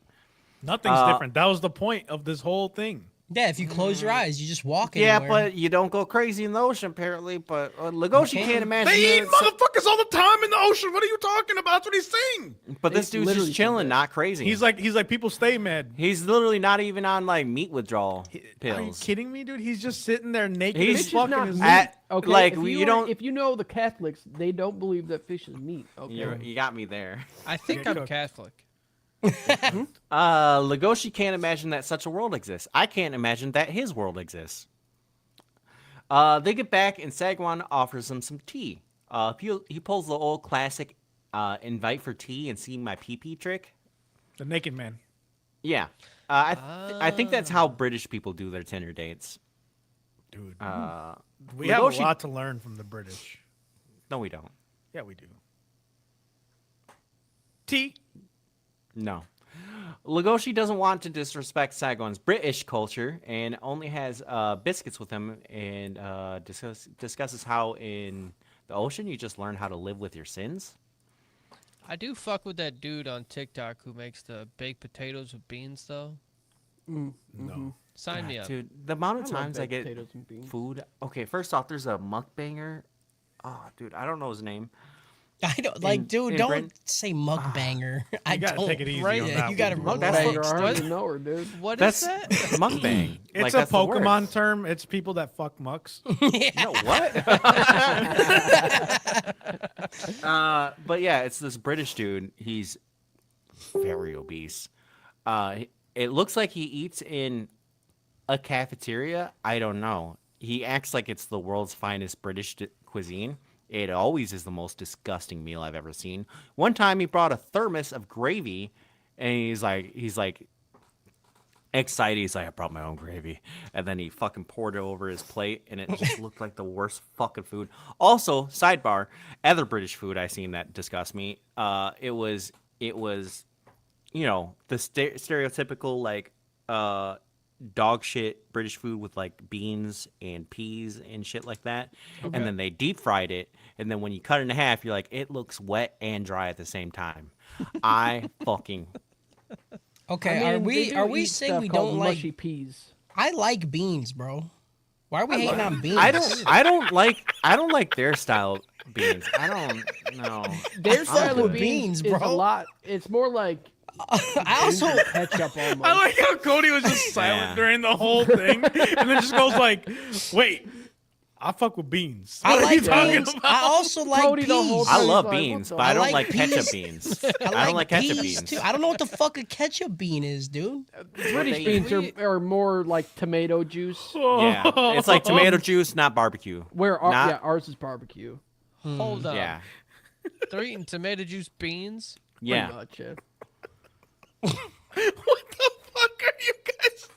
[SPEAKER 2] Nothing's different. That was the point of this whole thing.
[SPEAKER 1] Yeah, if you close your eyes, you just walk
[SPEAKER 5] Yeah,
[SPEAKER 1] anywhere.
[SPEAKER 5] but you don't go crazy in the ocean, apparently. But Legoshi
[SPEAKER 1] You
[SPEAKER 5] can't
[SPEAKER 1] can.
[SPEAKER 5] imagine.
[SPEAKER 2] They eat
[SPEAKER 5] it,
[SPEAKER 2] motherfuckers all the time in the ocean. What are you talking about? That's what he's saying.
[SPEAKER 5] but this
[SPEAKER 4] They
[SPEAKER 5] dude's
[SPEAKER 4] literally
[SPEAKER 5] just
[SPEAKER 4] said
[SPEAKER 5] chilling,
[SPEAKER 4] that.
[SPEAKER 5] not crazy.
[SPEAKER 2] He's like people stay mad.
[SPEAKER 5] He's literally not even on like meat withdrawal pills.
[SPEAKER 2] Are you kidding me, dude? He's just sitting there naked
[SPEAKER 5] He's-
[SPEAKER 2] as
[SPEAKER 4] Fish
[SPEAKER 2] fuck.
[SPEAKER 4] is not
[SPEAKER 2] in his
[SPEAKER 4] meat.
[SPEAKER 5] At-
[SPEAKER 4] Okay,
[SPEAKER 5] like,
[SPEAKER 4] if
[SPEAKER 5] you don't-
[SPEAKER 4] If you know the Catholics, they don't believe that fish is meat. Okay.
[SPEAKER 5] You got me there.
[SPEAKER 3] I think
[SPEAKER 2] Yeah,
[SPEAKER 3] I'm
[SPEAKER 2] cook.
[SPEAKER 3] Catholic.
[SPEAKER 5] Legoshi can't imagine that such a world exists. I can't imagine that his world exists. They get back and Sagwan offers him some tea. He pulls the old classic invite for tea and see my pee trick.
[SPEAKER 2] The naked man.
[SPEAKER 5] Yeah. I think that's how British people do their Tinder dates.
[SPEAKER 2] Dude.
[SPEAKER 5] Uh,
[SPEAKER 2] We have a
[SPEAKER 5] Legoshi-
[SPEAKER 2] lot to learn from the British.
[SPEAKER 5] no, we don't.
[SPEAKER 2] Yeah, we do. T.
[SPEAKER 5] No. Legoshi doesn't want to disrespect Sagwan's British culture and only has biscuits with him and discusses how in the ocean you just learn how to live with your sins.
[SPEAKER 3] I do fuck with that dude on TikTok who makes the baked potatoes with beans, though.
[SPEAKER 2] No.
[SPEAKER 3] Sign me up.
[SPEAKER 5] Dude, the amount of
[SPEAKER 4] love
[SPEAKER 5] times I
[SPEAKER 4] baked
[SPEAKER 5] get
[SPEAKER 4] potatoes and beans.
[SPEAKER 5] food. Okay, first off, there's a mukbanger. Oh, dude, I don't know his name.
[SPEAKER 1] I don't like,
[SPEAKER 5] in
[SPEAKER 1] dude. Don't
[SPEAKER 5] Britain-
[SPEAKER 1] say mukbanger. I
[SPEAKER 2] You gotta
[SPEAKER 1] don't.
[SPEAKER 2] take it easy
[SPEAKER 3] right?
[SPEAKER 2] on
[SPEAKER 3] Yeah,
[SPEAKER 2] that
[SPEAKER 1] you gotta
[SPEAKER 2] one,
[SPEAKER 5] That's
[SPEAKER 1] relax.
[SPEAKER 5] what-
[SPEAKER 4] I already
[SPEAKER 3] What?
[SPEAKER 4] know her, dude.
[SPEAKER 3] What
[SPEAKER 5] That's
[SPEAKER 3] is that?
[SPEAKER 5] mukbang.
[SPEAKER 2] It's
[SPEAKER 5] Like,
[SPEAKER 2] a
[SPEAKER 5] that's the word.
[SPEAKER 2] Pokemon term. It's people that fuck mucks.
[SPEAKER 5] No, what? But yeah, it's this British dude. He's very obese. It looks like he eats in a cafeteria. I don't know. He acts like it's the world's finest British cuisine. It always is the most disgusting meal I've ever seen. One time he brought a thermos of gravy, and he's like excited. He's like, I brought my own gravy. And then he fucking poured it over his plate, and it just looked like the worst fucking food. Also, sidebar, other British food I seen that disgust me. It was, you know, the stereotypical, like, dog shit British food with, like, beans and peas and shit like that. And then they deep fried it. And then when you cut it in half, you're like, it looks wet and dry at the same time. I fucking...
[SPEAKER 1] Okay,
[SPEAKER 4] I mean, they
[SPEAKER 1] are
[SPEAKER 4] do
[SPEAKER 1] we
[SPEAKER 4] eat
[SPEAKER 1] saying
[SPEAKER 4] stuff
[SPEAKER 1] we
[SPEAKER 4] called
[SPEAKER 1] don't
[SPEAKER 4] mushy
[SPEAKER 1] like?
[SPEAKER 4] peas.
[SPEAKER 1] I like beans, bro. Why are we hating on beans?
[SPEAKER 5] I don't like their style beans. I don't know.
[SPEAKER 4] Their style
[SPEAKER 1] with
[SPEAKER 4] of beans,
[SPEAKER 1] beans,
[SPEAKER 4] is a
[SPEAKER 1] bro.
[SPEAKER 4] lot. It's more like
[SPEAKER 1] I also
[SPEAKER 4] ketchup almost.
[SPEAKER 2] I like how Cody was just silent
[SPEAKER 5] Yeah.
[SPEAKER 2] during the whole thing, and then just goes like, "Wait, I fuck with beans."
[SPEAKER 1] I
[SPEAKER 2] What are
[SPEAKER 1] like
[SPEAKER 2] you talking
[SPEAKER 1] beans.
[SPEAKER 2] about?
[SPEAKER 1] I also like
[SPEAKER 4] Cody the
[SPEAKER 1] peas.
[SPEAKER 4] whole
[SPEAKER 5] I
[SPEAKER 4] time.
[SPEAKER 5] love
[SPEAKER 4] Like, what
[SPEAKER 5] beans,
[SPEAKER 4] the-
[SPEAKER 5] but I don't
[SPEAKER 1] like
[SPEAKER 5] like ketchup
[SPEAKER 1] peas.
[SPEAKER 5] beans.
[SPEAKER 1] I
[SPEAKER 5] I don't like ketchup
[SPEAKER 1] peas,
[SPEAKER 5] beans.
[SPEAKER 1] too. I don't know what the fuck a ketchup bean is, dude.
[SPEAKER 4] British
[SPEAKER 5] they
[SPEAKER 4] beans
[SPEAKER 3] eat.
[SPEAKER 4] are more like tomato juice.
[SPEAKER 5] Yeah, it's like tomato juice, not barbecue.
[SPEAKER 4] Where
[SPEAKER 5] Not-
[SPEAKER 4] ours is barbecue.
[SPEAKER 3] Hold on.
[SPEAKER 5] Yeah,
[SPEAKER 3] They're eating tomato juice beans.
[SPEAKER 4] Pretty
[SPEAKER 5] yeah.
[SPEAKER 4] much, yeah.
[SPEAKER 2] What the fuck are you guys?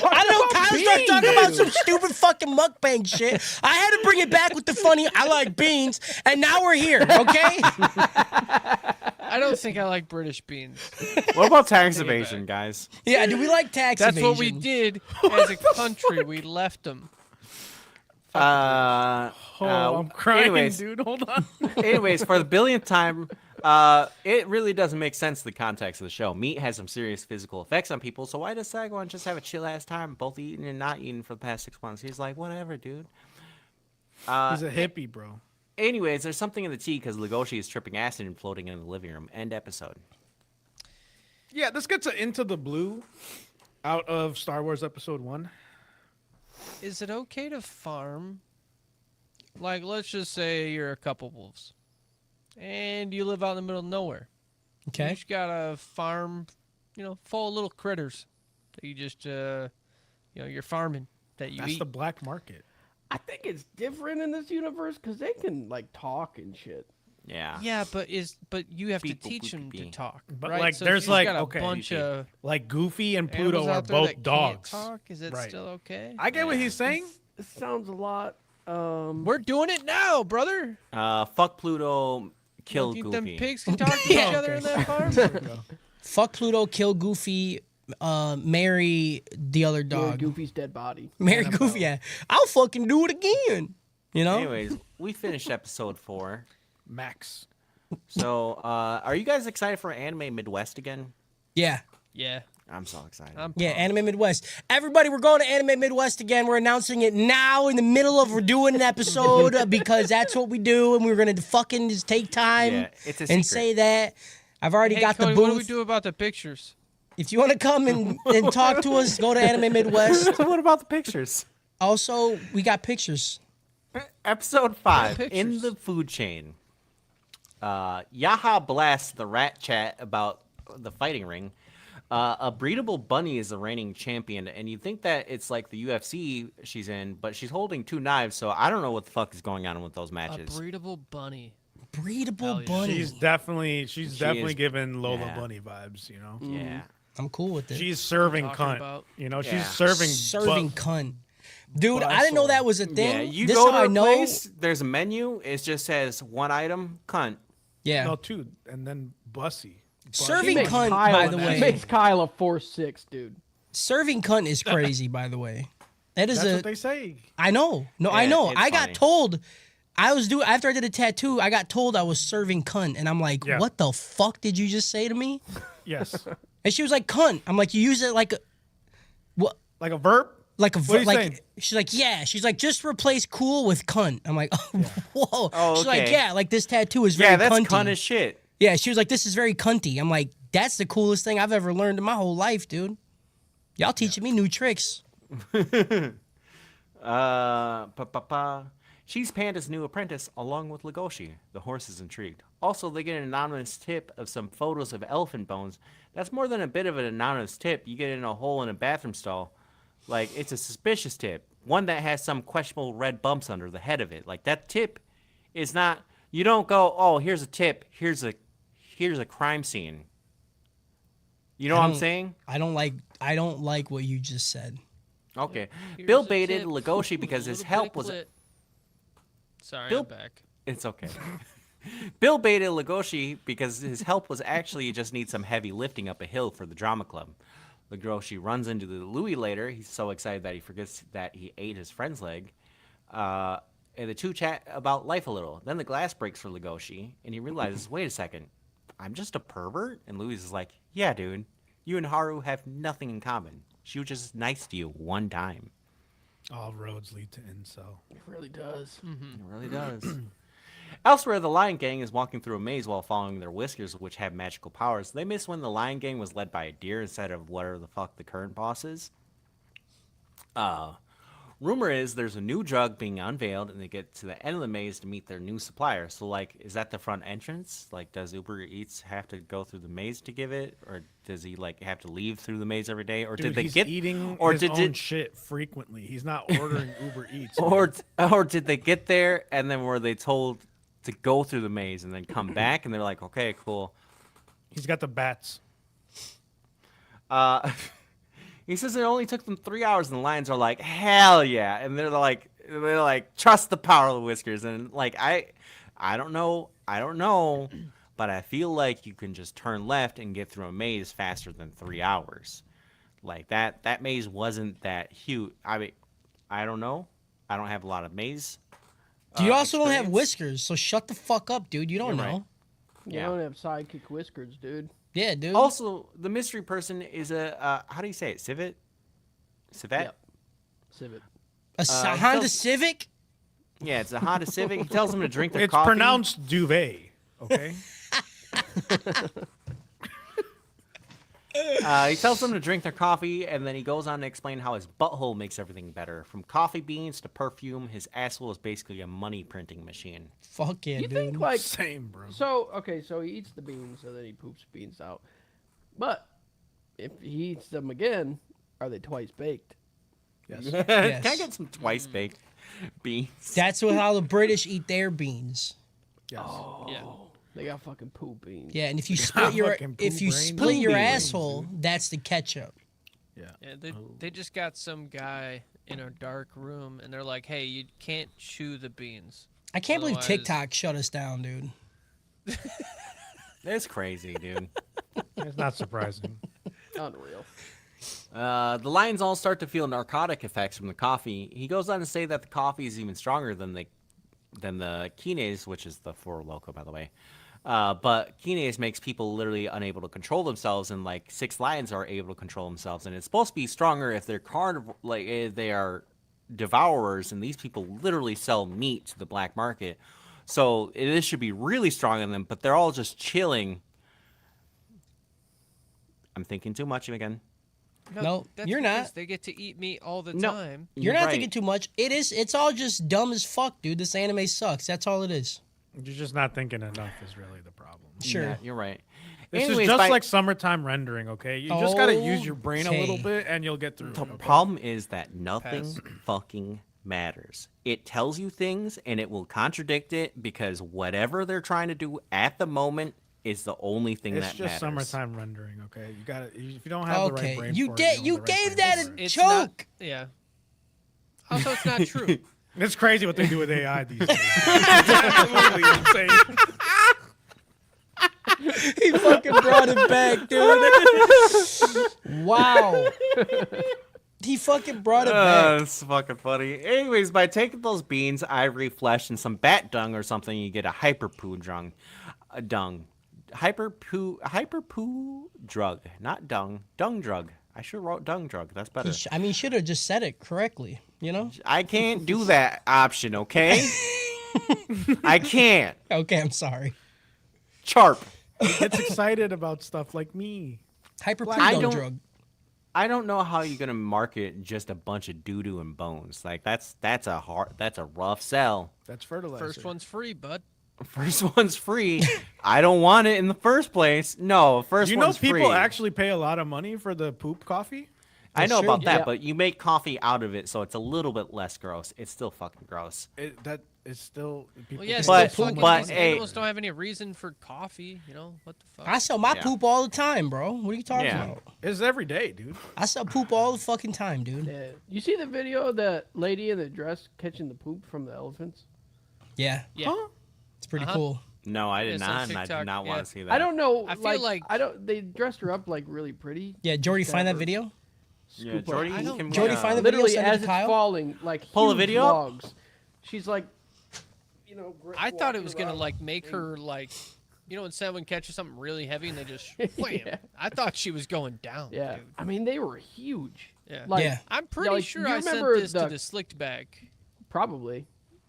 [SPEAKER 1] I don't know. Kyle started
[SPEAKER 4] beans,
[SPEAKER 1] talking about
[SPEAKER 4] dude.
[SPEAKER 1] some stupid fucking mukbang shit. I had to bring it back with the funny. I like beans, and now we're here. Okay.
[SPEAKER 3] I don't think I like British beans.
[SPEAKER 5] What about tax evasion, guys?
[SPEAKER 1] Yeah. Do we like tax
[SPEAKER 3] That's
[SPEAKER 1] evasion?
[SPEAKER 3] what we did as a country. We left them.
[SPEAKER 2] I'm crying,
[SPEAKER 5] anyways,
[SPEAKER 2] dude. Hold on.
[SPEAKER 5] anyways, for the billionth time, it really doesn't make sense the context of the show. Meat has some serious physical effects on people, so why does Sagwan just have a chill ass time, both eating and not eating for the past 6 months? He's like, whatever, dude.
[SPEAKER 2] He's a hippie, bro.
[SPEAKER 5] Anyways, there's something in the tea because Legoshi is tripping acid and floating in the living room. End episode.
[SPEAKER 2] Yeah, this gets an Into the Blue out of Star Wars Episode 1.
[SPEAKER 3] Is it okay to farm? Like, let's just say you're a couple wolves, and you live out in the middle of nowhere. You
[SPEAKER 1] Okay.
[SPEAKER 3] just got a farm, full of little critters that you just, you're farming that you
[SPEAKER 2] That's
[SPEAKER 3] eat.
[SPEAKER 2] the black market.
[SPEAKER 4] I think it's different in this universe because they can like talk and shit.
[SPEAKER 5] Yeah.
[SPEAKER 3] Yeah, but you have to
[SPEAKER 5] Beep, boop,
[SPEAKER 3] teach
[SPEAKER 5] boop,
[SPEAKER 3] them to
[SPEAKER 5] beep.
[SPEAKER 3] talk.
[SPEAKER 2] But,
[SPEAKER 3] right?
[SPEAKER 2] like,
[SPEAKER 3] So if
[SPEAKER 2] there's,
[SPEAKER 3] you
[SPEAKER 2] like,
[SPEAKER 3] got a
[SPEAKER 2] okay,
[SPEAKER 3] bunch of
[SPEAKER 2] Like Goofy and Pluto
[SPEAKER 3] animals
[SPEAKER 2] are
[SPEAKER 3] out there
[SPEAKER 2] both
[SPEAKER 3] that
[SPEAKER 2] dogs.
[SPEAKER 3] Can't talk. Is it
[SPEAKER 2] Right.
[SPEAKER 3] still okay?
[SPEAKER 2] I get what he's saying.
[SPEAKER 4] This sounds a lot.
[SPEAKER 3] We're doing it now, brother.
[SPEAKER 5] Fuck Pluto, kill
[SPEAKER 3] Think
[SPEAKER 5] Goofy.
[SPEAKER 3] them pigs can talk to each other in that farm.
[SPEAKER 1] Fuck Pluto. Kill Goofy. Marry the other
[SPEAKER 4] Or
[SPEAKER 1] dog.
[SPEAKER 4] Goofy's dead body.
[SPEAKER 1] Marry Goofy. Yeah. I'll fucking do it again. You know.
[SPEAKER 5] Anyways, we finished episode 4.
[SPEAKER 2] Max.
[SPEAKER 5] So, are you guys excited for Anime Midwest again?
[SPEAKER 1] Yeah.
[SPEAKER 3] Yeah.
[SPEAKER 5] I'm so excited.
[SPEAKER 1] Yeah, Anime Midwest. Everybody, we're going to Anime Midwest again. We're announcing it now in the middle of we're doing an episode because that's what we do, and we're gonna fucking just take time
[SPEAKER 5] Yeah, it's a
[SPEAKER 1] and
[SPEAKER 5] secret.
[SPEAKER 1] say that. I've already
[SPEAKER 3] Hey,
[SPEAKER 1] got
[SPEAKER 3] Cody,
[SPEAKER 1] the
[SPEAKER 3] what do we
[SPEAKER 1] booth.
[SPEAKER 3] do about the pictures?
[SPEAKER 1] If you want to come and talk to us, go to Anime Midwest.
[SPEAKER 5] What about the pictures?
[SPEAKER 1] Also, we got pictures.
[SPEAKER 5] Episode 5, in
[SPEAKER 3] pictures.
[SPEAKER 5] the food chain. Yaha blasts the rat chat about the fighting ring. A breedable bunny is the reigning champion, and you think that it's like the UFC she's in, but she's holding 2 knives, so I don't know what the fuck is going on with those
[SPEAKER 3] A
[SPEAKER 5] matches.
[SPEAKER 3] breedable bunny.
[SPEAKER 1] Breedable
[SPEAKER 3] Hell yeah.
[SPEAKER 1] bunny.
[SPEAKER 2] She's definitely
[SPEAKER 5] is-
[SPEAKER 2] giving Lola
[SPEAKER 5] yeah.
[SPEAKER 2] Bunny vibes. You know,
[SPEAKER 5] Yeah.
[SPEAKER 1] I'm cool with it.
[SPEAKER 2] she's serving
[SPEAKER 3] Talking
[SPEAKER 2] cunt.
[SPEAKER 3] about-
[SPEAKER 2] You know,
[SPEAKER 5] Yeah.
[SPEAKER 2] she's serving
[SPEAKER 1] Serving
[SPEAKER 2] bu-
[SPEAKER 1] cunt. Dude, I didn't know that was a thing.
[SPEAKER 5] Yeah, you
[SPEAKER 1] this
[SPEAKER 5] go
[SPEAKER 1] how
[SPEAKER 5] to
[SPEAKER 1] I
[SPEAKER 5] a
[SPEAKER 1] know.
[SPEAKER 5] place, there's a menu, it just says 1 item, cunt.
[SPEAKER 1] Yeah.
[SPEAKER 2] No, two, and then Bussy.
[SPEAKER 1] Serving
[SPEAKER 4] Makes
[SPEAKER 1] cunt,
[SPEAKER 4] Kyle-
[SPEAKER 1] by the
[SPEAKER 2] He
[SPEAKER 1] way.
[SPEAKER 4] Makes Kyle a 4-6, dude.
[SPEAKER 1] Serving cunt is crazy, by the way. That is
[SPEAKER 2] That's what they say.
[SPEAKER 1] I know. No, I
[SPEAKER 5] Yeah,
[SPEAKER 1] know.
[SPEAKER 5] it's
[SPEAKER 1] I
[SPEAKER 5] funny.
[SPEAKER 1] got told after I did a tattoo, I got told I was serving cunt. And I'm like,
[SPEAKER 2] Yeah.
[SPEAKER 1] what the fuck did you just say to me?
[SPEAKER 2] Yes,
[SPEAKER 1] And she was like, cunt. I'm like, you use it like a what
[SPEAKER 2] like a verb.
[SPEAKER 1] like a
[SPEAKER 2] What are you
[SPEAKER 1] like
[SPEAKER 2] saying?
[SPEAKER 1] she's like, yeah. She's like, just replace cool with cunt. I'm like, oh, whoa.
[SPEAKER 5] Oh,
[SPEAKER 1] She's like,
[SPEAKER 5] okay.
[SPEAKER 1] yeah, like this tattoo is very
[SPEAKER 5] Yeah, that's
[SPEAKER 1] cunty.
[SPEAKER 5] cunt as shit.
[SPEAKER 1] Yeah, she was like, this is very cunty. I'm like, that's the coolest thing I've ever learned in my whole life, dude. Y'all teaching me new tricks.
[SPEAKER 5] She's Panda's new apprentice, along with Legoshi. The horse is intrigued. Also, they get an anonymous tip of some photos of elephant bones. That's more than a bit of an anonymous tip. You get in a hole in a bathroom stall. Like, it's a suspicious tip. One that has some questionable red bumps under the head of it. Like, that tip is not... You don't go, oh, here's a tip. Here's a crime scene. You know what I'm
[SPEAKER 1] don't-
[SPEAKER 5] saying?
[SPEAKER 1] I don't like what you just said.
[SPEAKER 5] Okay.
[SPEAKER 3] Here's
[SPEAKER 5] Bill
[SPEAKER 3] a
[SPEAKER 5] baited
[SPEAKER 3] tip.
[SPEAKER 5] Legoshi because
[SPEAKER 3] A
[SPEAKER 5] his
[SPEAKER 3] little
[SPEAKER 5] help
[SPEAKER 3] bit
[SPEAKER 5] was...
[SPEAKER 3] clit. Sorry,
[SPEAKER 5] Bill-
[SPEAKER 3] I'm back.
[SPEAKER 5] It's okay. Bill baited Legoshi because his help was actually just need some heavy lifting up a hill for the drama club. Legoshi runs into the Louis later. He's so excited that he forgets that he ate his friend's leg. And the two chat about life a little. Then the glass breaks for Legoshi, and he realizes, wait a second, I'm just a pervert? And Louis is like, yeah, dude, you and Haru have nothing in common. She was just nice to you one time.
[SPEAKER 2] All roads lead to incel.
[SPEAKER 4] It really does.
[SPEAKER 5] It really does. Elsewhere, the Lion Gang is walking through a maze while following their whiskers, which have magical powers. They miss when the Lion Gang was led by a deer instead of whatever the fuck the current boss is. Rumor is there's a new drug being unveiled, and they get to the end of the maze to meet their new supplier. So, like, is that the front entrance? Like, does Uber Eats have to go through the maze to give it, or does he like have to leave through the maze every day, or
[SPEAKER 2] Dude,
[SPEAKER 5] did they
[SPEAKER 2] he's
[SPEAKER 5] get
[SPEAKER 2] eating
[SPEAKER 5] or
[SPEAKER 2] his
[SPEAKER 5] did
[SPEAKER 2] own
[SPEAKER 5] it,
[SPEAKER 2] shit frequently. He's not ordering Uber Eats.
[SPEAKER 5] or did they get there and then were they told to go through the maze and then come back and they're like, okay, cool.
[SPEAKER 2] He's got the bats.
[SPEAKER 5] He says it only took them 3 hours, and the lions are like, hell yeah, and they're like, trust the power of the whiskers, and like I don't know, but I feel like you can just turn left and get through a maze faster than 3 hours. Like that maze wasn't that huge. I mean, I don't know. I don't have a lot of maze.
[SPEAKER 1] You also don't have
[SPEAKER 5] experience.
[SPEAKER 1] whiskers, so shut the fuck up, dude. You don't
[SPEAKER 5] You're
[SPEAKER 1] know.
[SPEAKER 5] right.
[SPEAKER 4] You
[SPEAKER 5] Yeah.
[SPEAKER 4] don't have sidekick whiskers, dude.
[SPEAKER 1] Yeah, dude.
[SPEAKER 5] Also, the mystery person is a how do you say it? Civet? Civet?
[SPEAKER 4] Yep. Civet.
[SPEAKER 1] A
[SPEAKER 5] he
[SPEAKER 1] Honda
[SPEAKER 5] tells-
[SPEAKER 1] Civic?
[SPEAKER 5] Yeah, it's a Honda Civic. He tells them to drink their
[SPEAKER 2] It's
[SPEAKER 5] coffee.
[SPEAKER 2] pronounced duvet. Okay.
[SPEAKER 5] He tells them to drink their coffee, and then he goes on to explain how his butthole makes everything better. From coffee beans to perfume, his asshole is basically a money printing machine.
[SPEAKER 1] Fuck yeah,
[SPEAKER 4] You
[SPEAKER 1] dude.
[SPEAKER 4] think like
[SPEAKER 2] Same, bro.
[SPEAKER 4] so? Okay, so he eats the beans, and then he poops beans out. But if he eats them again, are they twice baked?
[SPEAKER 2] Yes.
[SPEAKER 5] Can I
[SPEAKER 1] Yes.
[SPEAKER 5] get some twice baked beans?
[SPEAKER 1] That's how the British eat their beans.
[SPEAKER 2] Yes.
[SPEAKER 3] Yeah.
[SPEAKER 4] They got fucking poop beans.
[SPEAKER 1] Yeah, and if you split your
[SPEAKER 2] fucking
[SPEAKER 1] if
[SPEAKER 2] poop
[SPEAKER 1] you
[SPEAKER 2] brain.
[SPEAKER 1] split your
[SPEAKER 5] Poop beans,
[SPEAKER 1] asshole, that's the ketchup.
[SPEAKER 2] Yeah.
[SPEAKER 3] Yeah, they just got some guy in a dark room, and they're like, "Hey, you can't chew the beans."
[SPEAKER 1] I can't believe
[SPEAKER 3] Otherwise-
[SPEAKER 1] TikTok shut us down, dude.
[SPEAKER 5] That's crazy, dude.
[SPEAKER 2] It's not surprising.
[SPEAKER 4] Unreal.
[SPEAKER 5] The lions all start to feel narcotic effects from the coffee. He goes on to say that the coffee is even stronger than the Kines, which is the Four Loko, by the way. But kinase makes people literally unable to control themselves, and like 6 lions are able to control themselves, and it's supposed to be stronger if they're if they are devourers, and these people literally sell meat to the black market. So this should be really strong in them, but they're all just chilling. I'm thinking too much again.
[SPEAKER 1] No,
[SPEAKER 3] that's
[SPEAKER 1] you're
[SPEAKER 3] because
[SPEAKER 1] not.
[SPEAKER 3] They get to eat meat all the
[SPEAKER 5] No.
[SPEAKER 3] time.
[SPEAKER 1] You're not
[SPEAKER 5] right.
[SPEAKER 1] thinking too much. It's all just dumb as fuck, dude. This anime sucks. That's all it is.
[SPEAKER 2] You're just not thinking enough is really the problem.
[SPEAKER 1] Sure.
[SPEAKER 5] Yeah, you're right.
[SPEAKER 2] This
[SPEAKER 5] Anyways,
[SPEAKER 2] is just
[SPEAKER 5] by-
[SPEAKER 2] like summertime rendering, okay? You just gotta use your brain a little
[SPEAKER 1] Okay.
[SPEAKER 2] bit, and you'll get through it.
[SPEAKER 5] The
[SPEAKER 2] Okay?
[SPEAKER 5] problem is that nothing
[SPEAKER 3] Pass.
[SPEAKER 5] fucking matters. It tells you things and it will contradict it because whatever they're trying to do at the moment is the only thing
[SPEAKER 2] It's
[SPEAKER 5] that
[SPEAKER 2] just
[SPEAKER 5] matters.
[SPEAKER 2] summertime rendering, okay? You got to If you don't have the right
[SPEAKER 1] Okay,
[SPEAKER 2] brain,
[SPEAKER 1] you
[SPEAKER 2] for it,
[SPEAKER 1] get
[SPEAKER 2] don't
[SPEAKER 1] you
[SPEAKER 2] have the right
[SPEAKER 1] gave
[SPEAKER 2] brain
[SPEAKER 1] that
[SPEAKER 2] for
[SPEAKER 1] a
[SPEAKER 2] it.
[SPEAKER 3] It's
[SPEAKER 1] choke.
[SPEAKER 3] not. Yeah. Also, it's not true.
[SPEAKER 2] It's crazy what they do with AI these days. It's absolutely insane.
[SPEAKER 1] He fucking brought it back, dude. Wow. He fucking brought it back.
[SPEAKER 5] That's fucking funny. Anyways, by taking those beans, ivory, flesh, and some bat dung or something, you get a hyper poo drug. Hyper poo drug, not dung. Dung drug. I should have wrote dung drug. That's better.
[SPEAKER 1] He should have just said it correctly, you know?
[SPEAKER 5] I can't do that option, okay? I can't.
[SPEAKER 1] Okay, I'm sorry.
[SPEAKER 5] Charp.
[SPEAKER 2] He gets excited about stuff like me.
[SPEAKER 1] Hyper
[SPEAKER 5] I don't-
[SPEAKER 1] drug.
[SPEAKER 5] I don't know how you're gonna market just a bunch of doo doo and bones. Like that's a rough sell.
[SPEAKER 2] That's fertilizer.
[SPEAKER 3] First one's free, bud.
[SPEAKER 5] First one's free. I don't want it in the first place. No, first
[SPEAKER 2] You know
[SPEAKER 5] one's
[SPEAKER 2] people
[SPEAKER 5] free.
[SPEAKER 2] actually pay a lot of money for the poop coffee?
[SPEAKER 5] I know
[SPEAKER 1] Sure,
[SPEAKER 5] about that,
[SPEAKER 4] yeah.
[SPEAKER 5] but you make coffee out of it, so it's a little bit less gross. It's still fucking gross.
[SPEAKER 2] That is still people.
[SPEAKER 3] Well, yeah,
[SPEAKER 2] pay
[SPEAKER 3] still
[SPEAKER 5] But-
[SPEAKER 2] so
[SPEAKER 3] fucking
[SPEAKER 2] much
[SPEAKER 5] but,
[SPEAKER 3] these
[SPEAKER 2] money.
[SPEAKER 5] hey-
[SPEAKER 3] animals don't have any reason for coffee. You know what the fuck?
[SPEAKER 1] I sell my
[SPEAKER 5] Yeah.
[SPEAKER 1] poop all the time, bro. What are you talking
[SPEAKER 5] Yeah.
[SPEAKER 1] about?
[SPEAKER 2] It's every day, dude.
[SPEAKER 1] I sell poop all the fucking time, dude.
[SPEAKER 4] Yeah. You see the video of the lady in the dress catching the poop from the elephants?
[SPEAKER 1] Yeah,
[SPEAKER 3] Yeah.
[SPEAKER 2] Huh?
[SPEAKER 1] it's pretty
[SPEAKER 3] Uh-huh.
[SPEAKER 1] cool.
[SPEAKER 5] No, I did
[SPEAKER 3] It's on
[SPEAKER 5] not, and I
[SPEAKER 3] TikTok,
[SPEAKER 5] did not
[SPEAKER 3] yeah.
[SPEAKER 5] want to see that.
[SPEAKER 4] I don't know.
[SPEAKER 3] I feel like-
[SPEAKER 4] I don't. They dressed her up like really pretty.
[SPEAKER 1] Yeah, Jordy, find that
[SPEAKER 4] Never.
[SPEAKER 1] video.
[SPEAKER 5] Yeah,
[SPEAKER 4] Scoop
[SPEAKER 5] Jordy,
[SPEAKER 4] up.
[SPEAKER 3] I don't-
[SPEAKER 5] can we,
[SPEAKER 1] Jordy, find the video,
[SPEAKER 4] Literally,
[SPEAKER 1] send it
[SPEAKER 4] as
[SPEAKER 1] to
[SPEAKER 4] it's
[SPEAKER 1] Kyle.
[SPEAKER 4] falling, like
[SPEAKER 5] Pull a
[SPEAKER 4] huge
[SPEAKER 5] video up?
[SPEAKER 4] logs. She's like, you know.
[SPEAKER 3] I thought it was gonna
[SPEAKER 4] walking
[SPEAKER 3] like make her like, you know, when someone catches something really heavy and they just wham.
[SPEAKER 4] Yeah.
[SPEAKER 3] I thought she was going down.
[SPEAKER 4] Yeah,
[SPEAKER 3] Dude.
[SPEAKER 4] I mean they were huge.
[SPEAKER 3] Yeah.
[SPEAKER 4] Like,
[SPEAKER 1] Yeah.
[SPEAKER 3] I'm pretty
[SPEAKER 4] like,
[SPEAKER 3] sure
[SPEAKER 4] you
[SPEAKER 3] I sent
[SPEAKER 4] remember
[SPEAKER 3] this to
[SPEAKER 4] the-
[SPEAKER 3] the slicked bag.
[SPEAKER 4] Probably.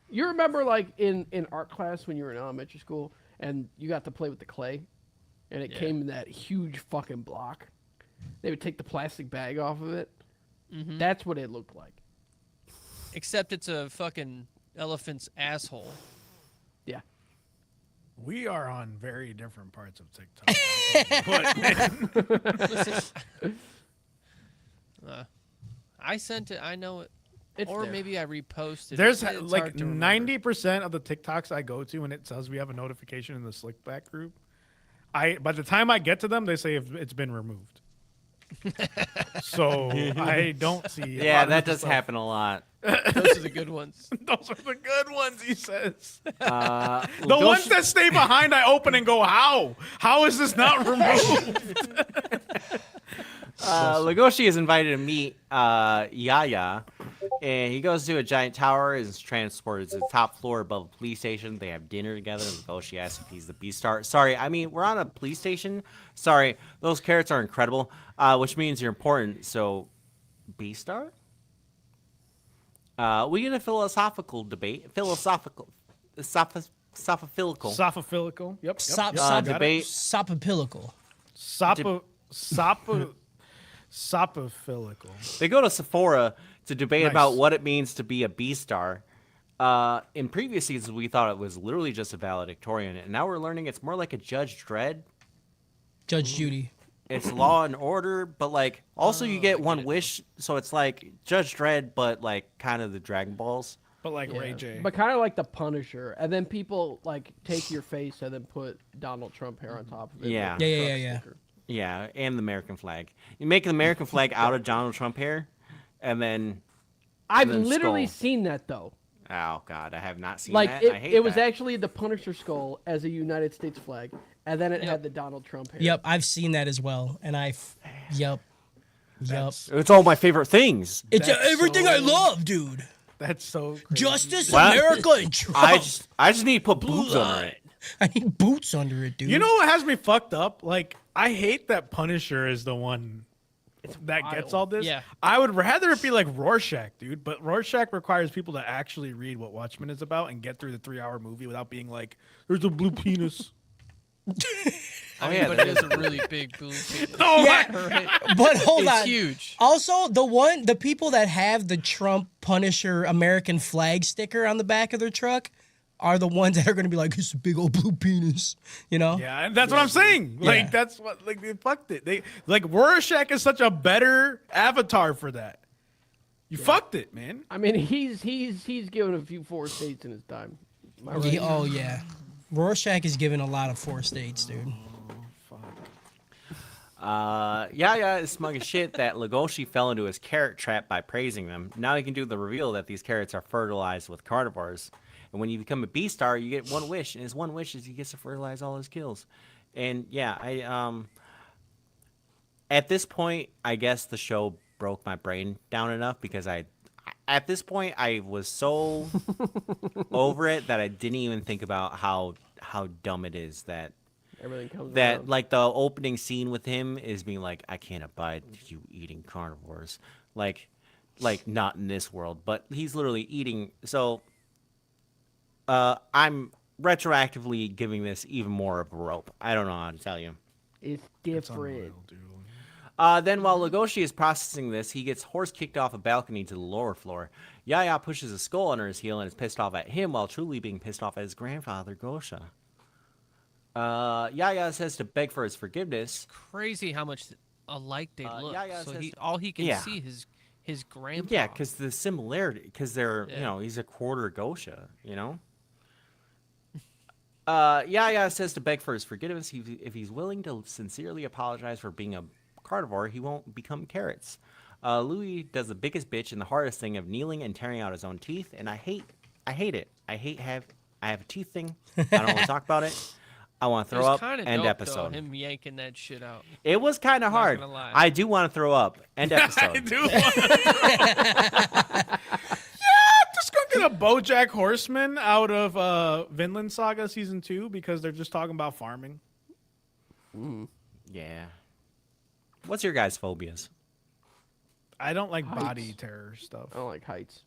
[SPEAKER 4] You remember like in art class when you were in elementary school and you got to play with the clay, and it
[SPEAKER 3] Yeah.
[SPEAKER 4] came in that huge fucking block. They would take the plastic bag off of it.
[SPEAKER 3] Mm-hmm.
[SPEAKER 4] That's what it looked like.
[SPEAKER 3] Except it's a fucking elephant's asshole.
[SPEAKER 4] Yeah.
[SPEAKER 2] We are on very different parts of TikTok. But, man,
[SPEAKER 3] Listen, I sent it. I know it.
[SPEAKER 4] It's
[SPEAKER 3] Or
[SPEAKER 4] there.
[SPEAKER 3] maybe I reposted.
[SPEAKER 2] there's
[SPEAKER 3] it. It's
[SPEAKER 2] like
[SPEAKER 3] hard to remember.
[SPEAKER 2] 90% of the TikToks I go to, and it says we have a notification in the Slickback group. By the time I get to them, they say it's been removed. So I don't see. a
[SPEAKER 5] Yeah,
[SPEAKER 2] lot of
[SPEAKER 5] that
[SPEAKER 2] the
[SPEAKER 5] does
[SPEAKER 2] stuff.
[SPEAKER 5] happen a lot.
[SPEAKER 3] Those are the good ones.
[SPEAKER 2] Those are the good ones, he says.
[SPEAKER 5] Uh,
[SPEAKER 2] The ones that stay behind, I open and go, how? How is this not removed?
[SPEAKER 5] Legoshi is invited to meet Yaya, and he goes to a giant tower and is transported to the top floor above a police station. They have dinner together. Legoshi asks if he's the Beastar. Sorry, I mean, we're on a police station. Sorry, those carrots are incredible, which means you're important. So, Beastar? We get a philosophical debate. Sophilical.
[SPEAKER 2] Sophophilical. Yep.
[SPEAKER 5] debate.
[SPEAKER 1] Sopopilical.
[SPEAKER 2] Sopophilical.
[SPEAKER 5] They go to Sephora to debate
[SPEAKER 2] Nice.
[SPEAKER 5] about what it means to be a Beastar. In previous seasons, we thought it was literally just a valedictorian, and now we're learning it's more like a Judge Dredd.
[SPEAKER 1] Judge Judy.
[SPEAKER 5] It's Law and Order, but like also you get one wish, so it's like Judge Dredd, but like kind of the Dragon Balls.
[SPEAKER 2] But like
[SPEAKER 4] Yeah.
[SPEAKER 2] Ray J.
[SPEAKER 4] But kind of like the Punisher, and then people like take your face and then put Donald Trump hair on top of it.
[SPEAKER 5] Yeah.
[SPEAKER 4] with the
[SPEAKER 1] Yeah,
[SPEAKER 4] Trump
[SPEAKER 1] yeah.
[SPEAKER 4] sticker.
[SPEAKER 5] Yeah, and the American flag. You make the American flag out of Donald Trump hair, and then
[SPEAKER 4] I've
[SPEAKER 5] then
[SPEAKER 4] literally
[SPEAKER 5] skull.
[SPEAKER 4] seen that though.
[SPEAKER 5] oh god, I have not seen
[SPEAKER 4] Like
[SPEAKER 5] that. I hate
[SPEAKER 4] it was
[SPEAKER 5] that.
[SPEAKER 4] actually the Punisher skull as a United States flag, and then it had the Donald Trump hair.
[SPEAKER 1] Yep, I've seen that as well, and yep.
[SPEAKER 5] It's all my favorite things.
[SPEAKER 1] It's
[SPEAKER 2] That's
[SPEAKER 1] everything I
[SPEAKER 2] so-
[SPEAKER 1] love, dude.
[SPEAKER 2] That's so crazy.
[SPEAKER 1] Justice,
[SPEAKER 5] What?
[SPEAKER 1] America, and Trump.
[SPEAKER 5] I just need to put boobs on it.
[SPEAKER 1] I need boots under it, dude.
[SPEAKER 2] You know what has me fucked up? Like, I hate that Punisher is the one that gets all this.
[SPEAKER 3] Yeah.
[SPEAKER 2] I would rather it be like Rorschach, dude. But Rorschach requires people to actually read what Watchmen is about and get through the 3-hour movie without being like, "There's a blue penis."
[SPEAKER 3] I mean,
[SPEAKER 5] yeah,
[SPEAKER 3] but
[SPEAKER 5] there
[SPEAKER 3] it is a really big blue penis.
[SPEAKER 2] Oh
[SPEAKER 1] Yeah.
[SPEAKER 2] my!
[SPEAKER 3] Right?
[SPEAKER 1] But hold
[SPEAKER 3] It's
[SPEAKER 1] on.
[SPEAKER 3] huge.
[SPEAKER 1] Also, the people that have the Trump Punisher American flag sticker on the back of their truck are the ones that are going to be like, it's a big old blue penis, you know?
[SPEAKER 2] Yeah, and that's what I'm saying.
[SPEAKER 1] Yeah.
[SPEAKER 2] Like, that's what, like, they fucked it. They like Rorschach is such a better avatar for that. You fucked it, man.
[SPEAKER 4] I mean, he's given a few 4 states in his time. Am I right?
[SPEAKER 1] Yeah, oh, yeah. Rorschach is giving a lot of 4 states, dude.
[SPEAKER 5] Yaya is smug as shit that Legoshi fell into his carrot trap by praising them. Now he can do the reveal that these carrots are fertilized with carnivores. And when you become a Beastar, you get one wish, and his one wish is he gets to fertilize all his kills. And yeah, at this point, I guess the show broke my brain down enough because at this point I was so over it that I didn't even think about how dumb it is that
[SPEAKER 4] Everything comes
[SPEAKER 5] that
[SPEAKER 4] around.
[SPEAKER 5] like the opening scene with him is being like, I can't abide you eating carnivores, like not in this world, but he's literally eating. So I'm retroactively giving this even more of a rope. I don't know how to tell you.
[SPEAKER 4] It's
[SPEAKER 2] It's
[SPEAKER 4] different.
[SPEAKER 2] unreal, dude.
[SPEAKER 5] Then while Legoshi is processing this, he gets horse kicked off a balcony to the lower floor. Yaya pushes a skull under his heel and is pissed off at him while truly being pissed off at his grandfather, Gosha. Yaya says to beg for his forgiveness.
[SPEAKER 3] Crazy how much alike they look.
[SPEAKER 5] Yaya
[SPEAKER 3] So
[SPEAKER 5] says-
[SPEAKER 3] all he can
[SPEAKER 5] Yeah.
[SPEAKER 3] see his grandpa.
[SPEAKER 5] Yeah, because the similarity, because they're,
[SPEAKER 3] Yeah.
[SPEAKER 5] you know, he's a quarter Gosha, you know? Yaya says to beg for his forgiveness. If he's willing to sincerely apologize for being a carnivore, he won't become carrots. Louis does the biggest bitch and the hardest thing of kneeling and tearing out his own teeth, and I hate it. I have a teeth thing. I don't want to talk about it. I want to
[SPEAKER 3] It
[SPEAKER 5] throw
[SPEAKER 3] was
[SPEAKER 5] up.
[SPEAKER 3] kind of
[SPEAKER 5] End
[SPEAKER 3] dope,
[SPEAKER 5] episode.
[SPEAKER 3] though, him yanking that shit out.
[SPEAKER 5] It was kind of
[SPEAKER 3] Not
[SPEAKER 5] hard.
[SPEAKER 3] gonna lie.
[SPEAKER 5] I do want to throw up. End
[SPEAKER 2] I
[SPEAKER 5] episode.
[SPEAKER 2] do. Just go get a BoJack Horseman out of Vinland Saga season 2 because they're just talking about farming.
[SPEAKER 5] Yeah. What's your guys' phobias?
[SPEAKER 2] I don't like body
[SPEAKER 4] Heights.
[SPEAKER 2] terror stuff.
[SPEAKER 4] I don't like heights.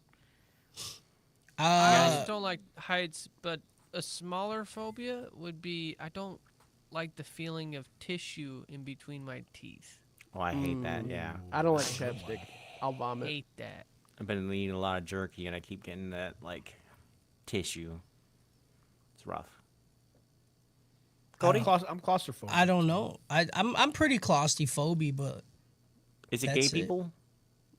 [SPEAKER 3] I also don't like heights, but a smaller phobia would be I don't like the feeling of tissue in between my teeth.
[SPEAKER 5] Oh, I hate that. Yeah.
[SPEAKER 4] I don't like chapstick. I'll vomit.
[SPEAKER 3] Hate that.
[SPEAKER 5] I've been eating a lot of jerky and I keep getting that like tissue. It's rough. Cody,
[SPEAKER 2] I'm claustrophobic.
[SPEAKER 1] I don't know. I'm pretty claustrophobic, but
[SPEAKER 5] is it
[SPEAKER 1] That's
[SPEAKER 5] gay
[SPEAKER 1] it.
[SPEAKER 5] people?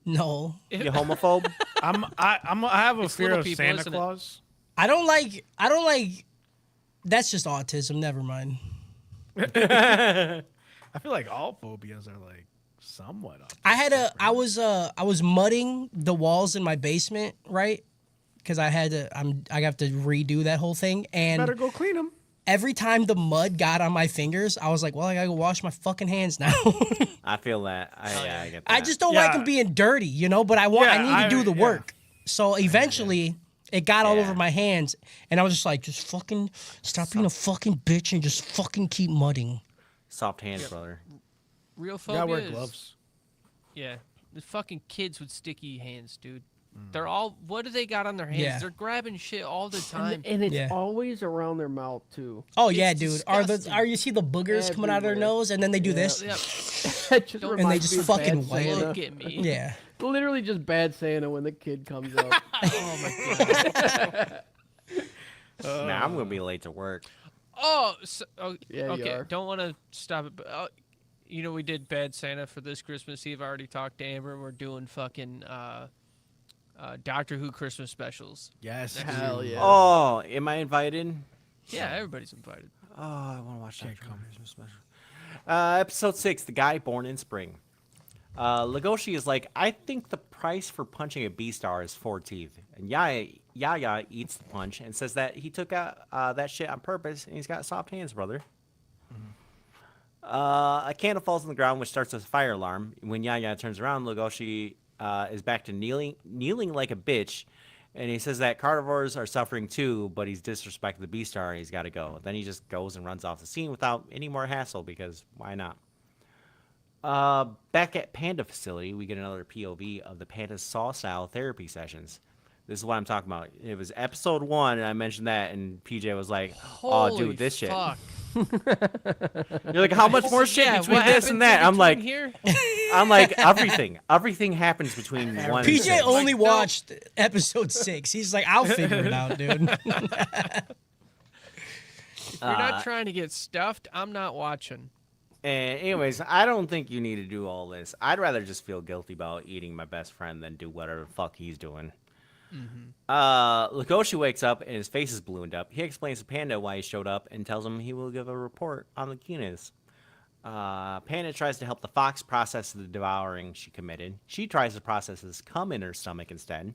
[SPEAKER 1] no.
[SPEAKER 5] You homophobe?
[SPEAKER 2] I have a
[SPEAKER 3] It's
[SPEAKER 2] fear
[SPEAKER 3] little
[SPEAKER 2] of
[SPEAKER 3] people,
[SPEAKER 2] Santa
[SPEAKER 3] isn't it?
[SPEAKER 2] Claus.
[SPEAKER 1] I don't like that's just autism, never mind.
[SPEAKER 2] I feel like all phobias are like somewhat up.
[SPEAKER 1] I was mudding the walls in my basement, right? Because I have to redo that whole thing, and
[SPEAKER 2] Better go clean them.
[SPEAKER 1] every time the mud got on my fingers, I was like, well, I gotta go wash my fucking hands now.
[SPEAKER 5] I feel that. I get that.
[SPEAKER 1] I just don't like
[SPEAKER 2] Yeah.
[SPEAKER 1] them being dirty, you know, but I need to do the work. So eventually it got all over my hands, and I was just like, just fucking stop being a fucking bitch and just fucking keep mudding.
[SPEAKER 5] Soft hands, brother.
[SPEAKER 3] Real
[SPEAKER 2] You
[SPEAKER 3] phobia
[SPEAKER 2] gotta wear
[SPEAKER 3] is-
[SPEAKER 2] gloves.
[SPEAKER 3] Yeah, the fucking kids with sticky hands, dude. They're all. What do they got on their hands?
[SPEAKER 1] Yeah.
[SPEAKER 3] They're grabbing shit all the time.
[SPEAKER 4] And it's
[SPEAKER 1] Yeah.
[SPEAKER 4] always around their mouth too.
[SPEAKER 1] Oh yeah,
[SPEAKER 3] It's
[SPEAKER 1] dude.
[SPEAKER 3] disgusting.
[SPEAKER 1] Are you see the boogers coming out of their
[SPEAKER 4] Everywhere.
[SPEAKER 1] nose, and then they do this?
[SPEAKER 3] Yep.
[SPEAKER 4] That just
[SPEAKER 3] Don't-
[SPEAKER 1] And they
[SPEAKER 4] reminds
[SPEAKER 1] just
[SPEAKER 4] me of
[SPEAKER 1] fucking
[SPEAKER 4] Bad
[SPEAKER 1] wipe it.
[SPEAKER 4] Santa.
[SPEAKER 3] Look at me.
[SPEAKER 1] Yeah.
[SPEAKER 4] Literally just bad Santa when the kid comes up.
[SPEAKER 3] Oh my god.
[SPEAKER 5] Nah, I'm gonna be late to work.
[SPEAKER 3] Oh, so, oh
[SPEAKER 4] Yeah, you
[SPEAKER 3] okay.
[SPEAKER 4] are.
[SPEAKER 3] Don't want to stop it, but you know we did Bad Santa for this Christmas Eve. I already talked to Amber. And we're doing fucking Doctor Who Christmas specials.
[SPEAKER 2] Yes.
[SPEAKER 4] Hell yeah.
[SPEAKER 5] Oh, am I invited?
[SPEAKER 3] Yeah, everybody's invited.
[SPEAKER 5] Oh, I want to watch that Christmas special. Episode 6, The Guy Born in Spring. Legoshi is like, I think the price for punching a Beastar is 4 teeth. And Yaya eats the punch and says that he took out that shit on purpose and he's got soft hands, brother. A candle falls on the ground, which starts a fire alarm. When Yaya turns around, Legoshi is back to kneeling like a bitch And he says that carnivores are suffering too, but he's disrespected the Beastar and he's got to go. Then he just goes and runs off the scene without any more hassle because why not? Back at Panda facility, we get another POV of the Panda's saw-style therapy sessions. This is what I'm talking about. It was episode 1, and I mentioned that, and PJ was like, "Oh, dude, this shit."
[SPEAKER 3] Fuck.
[SPEAKER 5] You're like, how much more shit
[SPEAKER 3] Yeah,
[SPEAKER 5] between
[SPEAKER 3] what
[SPEAKER 5] this and that?
[SPEAKER 3] happens in
[SPEAKER 5] I'm
[SPEAKER 3] between
[SPEAKER 5] like,
[SPEAKER 3] here?
[SPEAKER 5] everything. Everything happens between 1 and
[SPEAKER 1] PJ
[SPEAKER 5] 6.
[SPEAKER 1] only
[SPEAKER 3] Like, no.
[SPEAKER 1] watched episode 6. He's like, I'll figure it out, dude.
[SPEAKER 3] If you're not trying to get stuffed, I'm not watching.
[SPEAKER 5] And anyways, I don't think you need to do all this. I'd rather just feel guilty about eating my best friend than do whatever the fuck he's doing. Legoshi wakes up and his face is ballooned up. He explains to Panda why he showed up and tells him he will give a report on the Kunis. Panda tries to help the fox process the devouring she committed. She tries to process his cum in her stomach instead.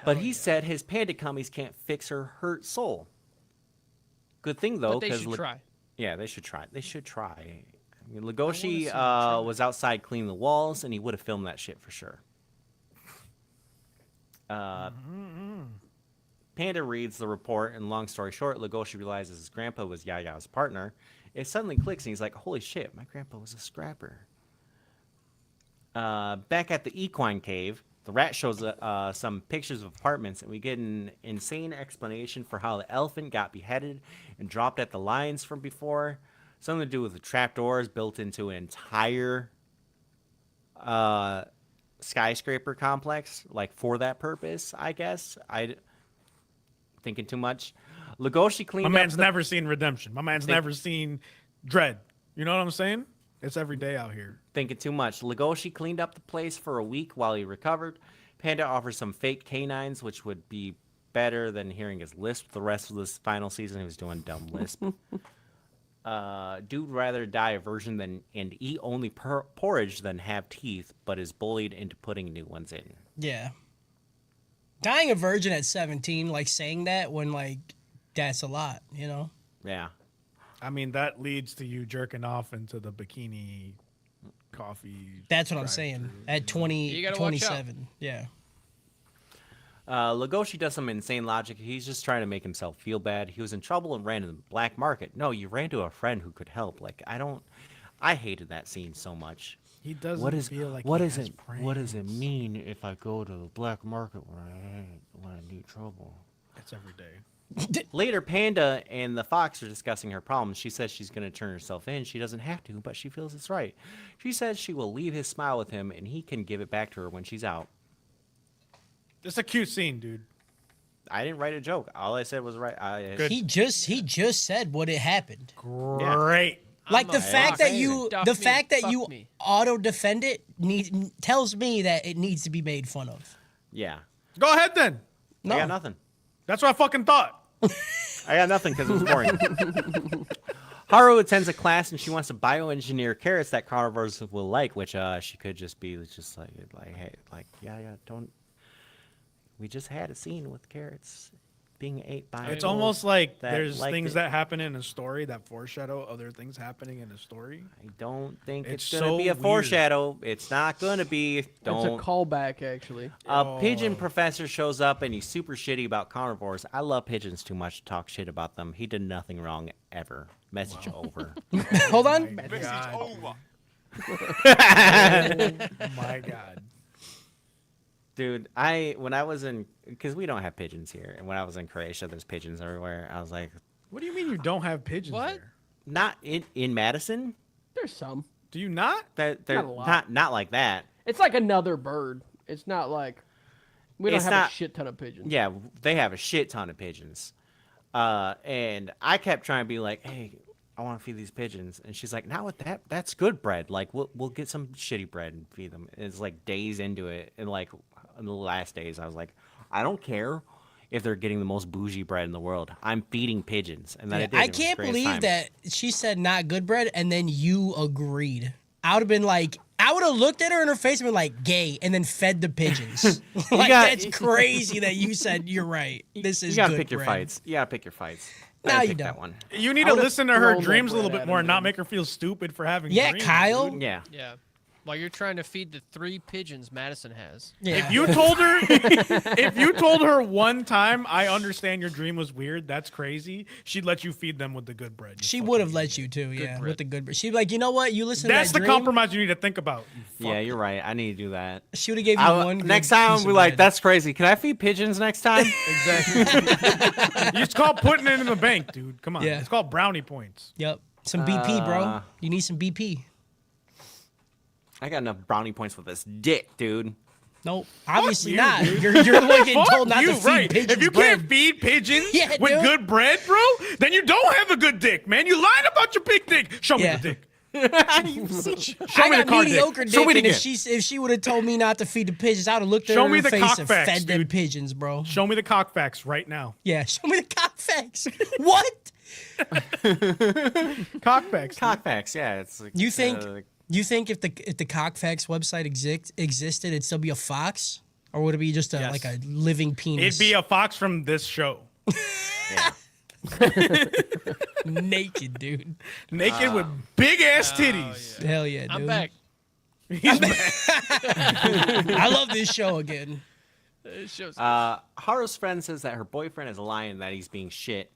[SPEAKER 5] But he said his panda cummies can't fix her hurt soul. Good thing though,
[SPEAKER 3] But they
[SPEAKER 5] because
[SPEAKER 3] should try.
[SPEAKER 5] yeah, they should try. They should try. I mean, Legoshi
[SPEAKER 3] see them try.
[SPEAKER 5] was outside cleaning the walls, and he would have filmed that shit for sure. Panda reads the report, and long story short, Legoshi realizes his grandpa was Yaya's partner. It suddenly clicks, and he's like, holy shit, my grandpa was a scrapper. Back at the equine cave, the rat shows some pictures of apartments, and we get an insane explanation for how the elephant got beheaded and dropped at the lions from before. Something to do with the trapdoors built into an entire skyscraper complex, like for that purpose, I guess. I thinking too much. Legoshi cleaned
[SPEAKER 2] My
[SPEAKER 5] up
[SPEAKER 2] man's never seen Redemption. My man's never seen Dread. You know what I'm saying? It's every day out here.
[SPEAKER 5] Thinking too much. Legoshi cleaned up the place for a week while he recovered. Panda offers some fake canines, which would be better than hearing his lisp the rest of this final season. He was doing dumb lisp. Dude rather die a virgin and eat only porridge than have teeth, but is bullied into putting new ones in.
[SPEAKER 1] Yeah. Dying a virgin at 17, like saying that when like that's a lot, you know?
[SPEAKER 5] Yeah.
[SPEAKER 2] I mean, that leads to you jerking off into the bikini coffee.
[SPEAKER 1] That's what I'm
[SPEAKER 2] drive-thru.
[SPEAKER 1] saying. At 20,
[SPEAKER 3] You gotta watch out.
[SPEAKER 1] 27. Yeah.
[SPEAKER 5] Legoshi does some insane logic. He's just trying to make himself feel bad. He was in trouble and ran to the black market. No, you ran to a friend who could help. Like, I hated that scene so much.
[SPEAKER 2] He doesn't feel like
[SPEAKER 5] what
[SPEAKER 2] he
[SPEAKER 5] is
[SPEAKER 2] has
[SPEAKER 5] it? What does it mean if I go to the black market when I need trouble?
[SPEAKER 2] It's every day.
[SPEAKER 5] Later, Panda and the fox are discussing her problems. She says she's going to turn herself in. She doesn't have to, but she feels it's right. She says she will leave his smile with him, and he can give it back to her when she's out.
[SPEAKER 2] It's a cute scene, dude.
[SPEAKER 5] I didn't write a joke. All I said was right.
[SPEAKER 2] Good.
[SPEAKER 1] He just said what it happened.
[SPEAKER 2] Great.
[SPEAKER 1] Like the
[SPEAKER 3] I'm a
[SPEAKER 1] fact that you
[SPEAKER 3] Stuff
[SPEAKER 1] the
[SPEAKER 3] me,
[SPEAKER 1] fact that
[SPEAKER 3] fuck
[SPEAKER 1] you
[SPEAKER 3] me.
[SPEAKER 1] auto defend it tells me that it needs to be made fun of.
[SPEAKER 5] Yeah.
[SPEAKER 2] Go ahead then.
[SPEAKER 1] No.
[SPEAKER 5] I got nothing.
[SPEAKER 2] That's what I fucking thought.
[SPEAKER 5] I got nothing because it was boring. Haru attends a class and she wants to bioengineer carrots that carnivores will like, which she could just be just like hey, like yeah, don't. We just had a scene with carrots being ate by.
[SPEAKER 2] It's
[SPEAKER 5] animals
[SPEAKER 2] almost like
[SPEAKER 5] that
[SPEAKER 2] there's
[SPEAKER 5] liked
[SPEAKER 2] things
[SPEAKER 5] it.
[SPEAKER 2] that happen in a story that foreshadow other things happening in a story.
[SPEAKER 5] I don't think
[SPEAKER 2] It's
[SPEAKER 5] it's gonna
[SPEAKER 2] so
[SPEAKER 5] be a
[SPEAKER 2] weird.
[SPEAKER 5] foreshadow. It's not gonna be.
[SPEAKER 4] It's a
[SPEAKER 5] Don't.
[SPEAKER 4] callback, actually.
[SPEAKER 5] A pigeon professor shows up and he's super shitty about carnivores. I love pigeons too much to talk shit about them. He did nothing wrong ever. Message over.
[SPEAKER 1] Hold on.
[SPEAKER 2] My God. Oh my God.
[SPEAKER 5] Dude, when I was in, because we don't have pigeons here, and when I was in Croatia, there's pigeons everywhere. I was like,
[SPEAKER 2] What do you mean you don't have pigeons
[SPEAKER 3] What?
[SPEAKER 2] there?
[SPEAKER 5] not in Madison.
[SPEAKER 4] There's some.
[SPEAKER 2] Do you not?
[SPEAKER 5] That they're
[SPEAKER 4] Not a lot.
[SPEAKER 5] not like that.
[SPEAKER 4] It's like another bird. It's not like we don't
[SPEAKER 5] It's
[SPEAKER 4] have
[SPEAKER 5] not-
[SPEAKER 4] a shit ton of pigeons.
[SPEAKER 5] Yeah, they have a shit ton of pigeons. And I kept trying to be like, hey, I want to feed these pigeons, and she's like, not with that. That's good bread. Like we'll get some shitty bread and feed them. And it's like days into it, and like in the last days, I was like, I don't care if they're getting the most bougie bread in the world. I'm feeding pigeons, and then
[SPEAKER 1] Yeah,
[SPEAKER 5] I did.
[SPEAKER 1] I
[SPEAKER 5] It was the
[SPEAKER 1] can't
[SPEAKER 5] greatest
[SPEAKER 1] believe
[SPEAKER 5] time.
[SPEAKER 1] that she said not good bread and then you agreed. I would have been like, I would have looked at her in her face and been like, gay, and then fed the pigeons. Like, that's crazy that you said you're right. This is
[SPEAKER 5] You gotta
[SPEAKER 1] good
[SPEAKER 5] pick your
[SPEAKER 1] bread.
[SPEAKER 5] fights. You gotta pick your fights. I
[SPEAKER 1] No,
[SPEAKER 5] didn't
[SPEAKER 1] you
[SPEAKER 5] pick
[SPEAKER 1] don't.
[SPEAKER 5] That one.
[SPEAKER 2] You need
[SPEAKER 4] I
[SPEAKER 2] to
[SPEAKER 4] would've
[SPEAKER 2] listen to her
[SPEAKER 4] thrown that
[SPEAKER 2] dreams a little
[SPEAKER 4] bread
[SPEAKER 2] bit
[SPEAKER 4] at
[SPEAKER 2] more
[SPEAKER 4] him,
[SPEAKER 2] and not
[SPEAKER 4] man.
[SPEAKER 2] make her feel stupid for having
[SPEAKER 1] Yeah,
[SPEAKER 2] dreams,
[SPEAKER 1] Kyle.
[SPEAKER 2] dude.
[SPEAKER 5] Yeah.
[SPEAKER 3] Yeah. While you're trying to feed the 3 pigeons Madison has.
[SPEAKER 1] Yeah.
[SPEAKER 2] If you told her one time, I understand your dream was weird, that's crazy, she'd let you feed them with the good bread.
[SPEAKER 1] She would have let you too, yeah,
[SPEAKER 3] bread.
[SPEAKER 1] with the good bread. She'd be like, you know what? You listen
[SPEAKER 2] That's
[SPEAKER 1] to
[SPEAKER 2] the
[SPEAKER 1] that dream.
[SPEAKER 2] compromise you need to think about. You
[SPEAKER 5] Yeah,
[SPEAKER 2] fuck.
[SPEAKER 5] you're right. I need to do that.
[SPEAKER 1] She would have gave you one.
[SPEAKER 5] Next
[SPEAKER 1] good
[SPEAKER 5] time,
[SPEAKER 1] piece
[SPEAKER 5] we're
[SPEAKER 1] of
[SPEAKER 5] like,
[SPEAKER 1] bread.
[SPEAKER 5] that's crazy. Can I feed pigeons next time?
[SPEAKER 2] Exactly. It's called putting it in the bank, dude. Come on.
[SPEAKER 1] Yeah.
[SPEAKER 2] It's called brownie points.
[SPEAKER 1] Yep. Some BP, bro. You need some BP.
[SPEAKER 5] I got enough brownie points with this dick, dude.
[SPEAKER 1] Nope. Obviously
[SPEAKER 2] you,
[SPEAKER 1] not.
[SPEAKER 2] dude.
[SPEAKER 1] You're the one getting
[SPEAKER 2] Fuck
[SPEAKER 1] told not
[SPEAKER 2] you,
[SPEAKER 1] to feed
[SPEAKER 2] right.
[SPEAKER 1] pigeons
[SPEAKER 2] If you
[SPEAKER 1] bread.
[SPEAKER 2] can't feed pigeons
[SPEAKER 1] Yeah,
[SPEAKER 2] with
[SPEAKER 1] dude.
[SPEAKER 2] good bread, bro, then you don't have a good dick, man. You lied about your big dick. Show
[SPEAKER 1] Yeah.
[SPEAKER 2] me the dick.
[SPEAKER 1] I
[SPEAKER 2] me the
[SPEAKER 1] got
[SPEAKER 2] card
[SPEAKER 1] mediocre
[SPEAKER 2] dick.
[SPEAKER 1] dick,
[SPEAKER 2] Show me it
[SPEAKER 1] and if
[SPEAKER 2] again.
[SPEAKER 1] she would have told me not to feed the pigeons, I would have looked at
[SPEAKER 2] Show
[SPEAKER 1] her
[SPEAKER 2] me
[SPEAKER 1] in the
[SPEAKER 2] the
[SPEAKER 1] face
[SPEAKER 2] cock
[SPEAKER 1] and
[SPEAKER 2] facts,
[SPEAKER 1] fed them
[SPEAKER 2] dude.
[SPEAKER 1] pigeons, bro.
[SPEAKER 2] Show me the cock facts right now.
[SPEAKER 1] Yeah, show me the cock facts. What?
[SPEAKER 2] Cock facts.
[SPEAKER 5] Cock facts, yeah. It's like,
[SPEAKER 1] You think if the cock facts website existed, it'd still be a fox, or would it be just
[SPEAKER 2] Yes.
[SPEAKER 1] like a living penis?
[SPEAKER 2] It'd be a fox from this show.
[SPEAKER 5] yeah.
[SPEAKER 1] naked, dude.
[SPEAKER 2] Naked with big ass titties.
[SPEAKER 1] Hell yeah, dude.
[SPEAKER 3] I'm back.
[SPEAKER 2] He's back.
[SPEAKER 1] I love this show again.
[SPEAKER 3] It shows.
[SPEAKER 5] Haru's friend says that her boyfriend is lying that he's being shit.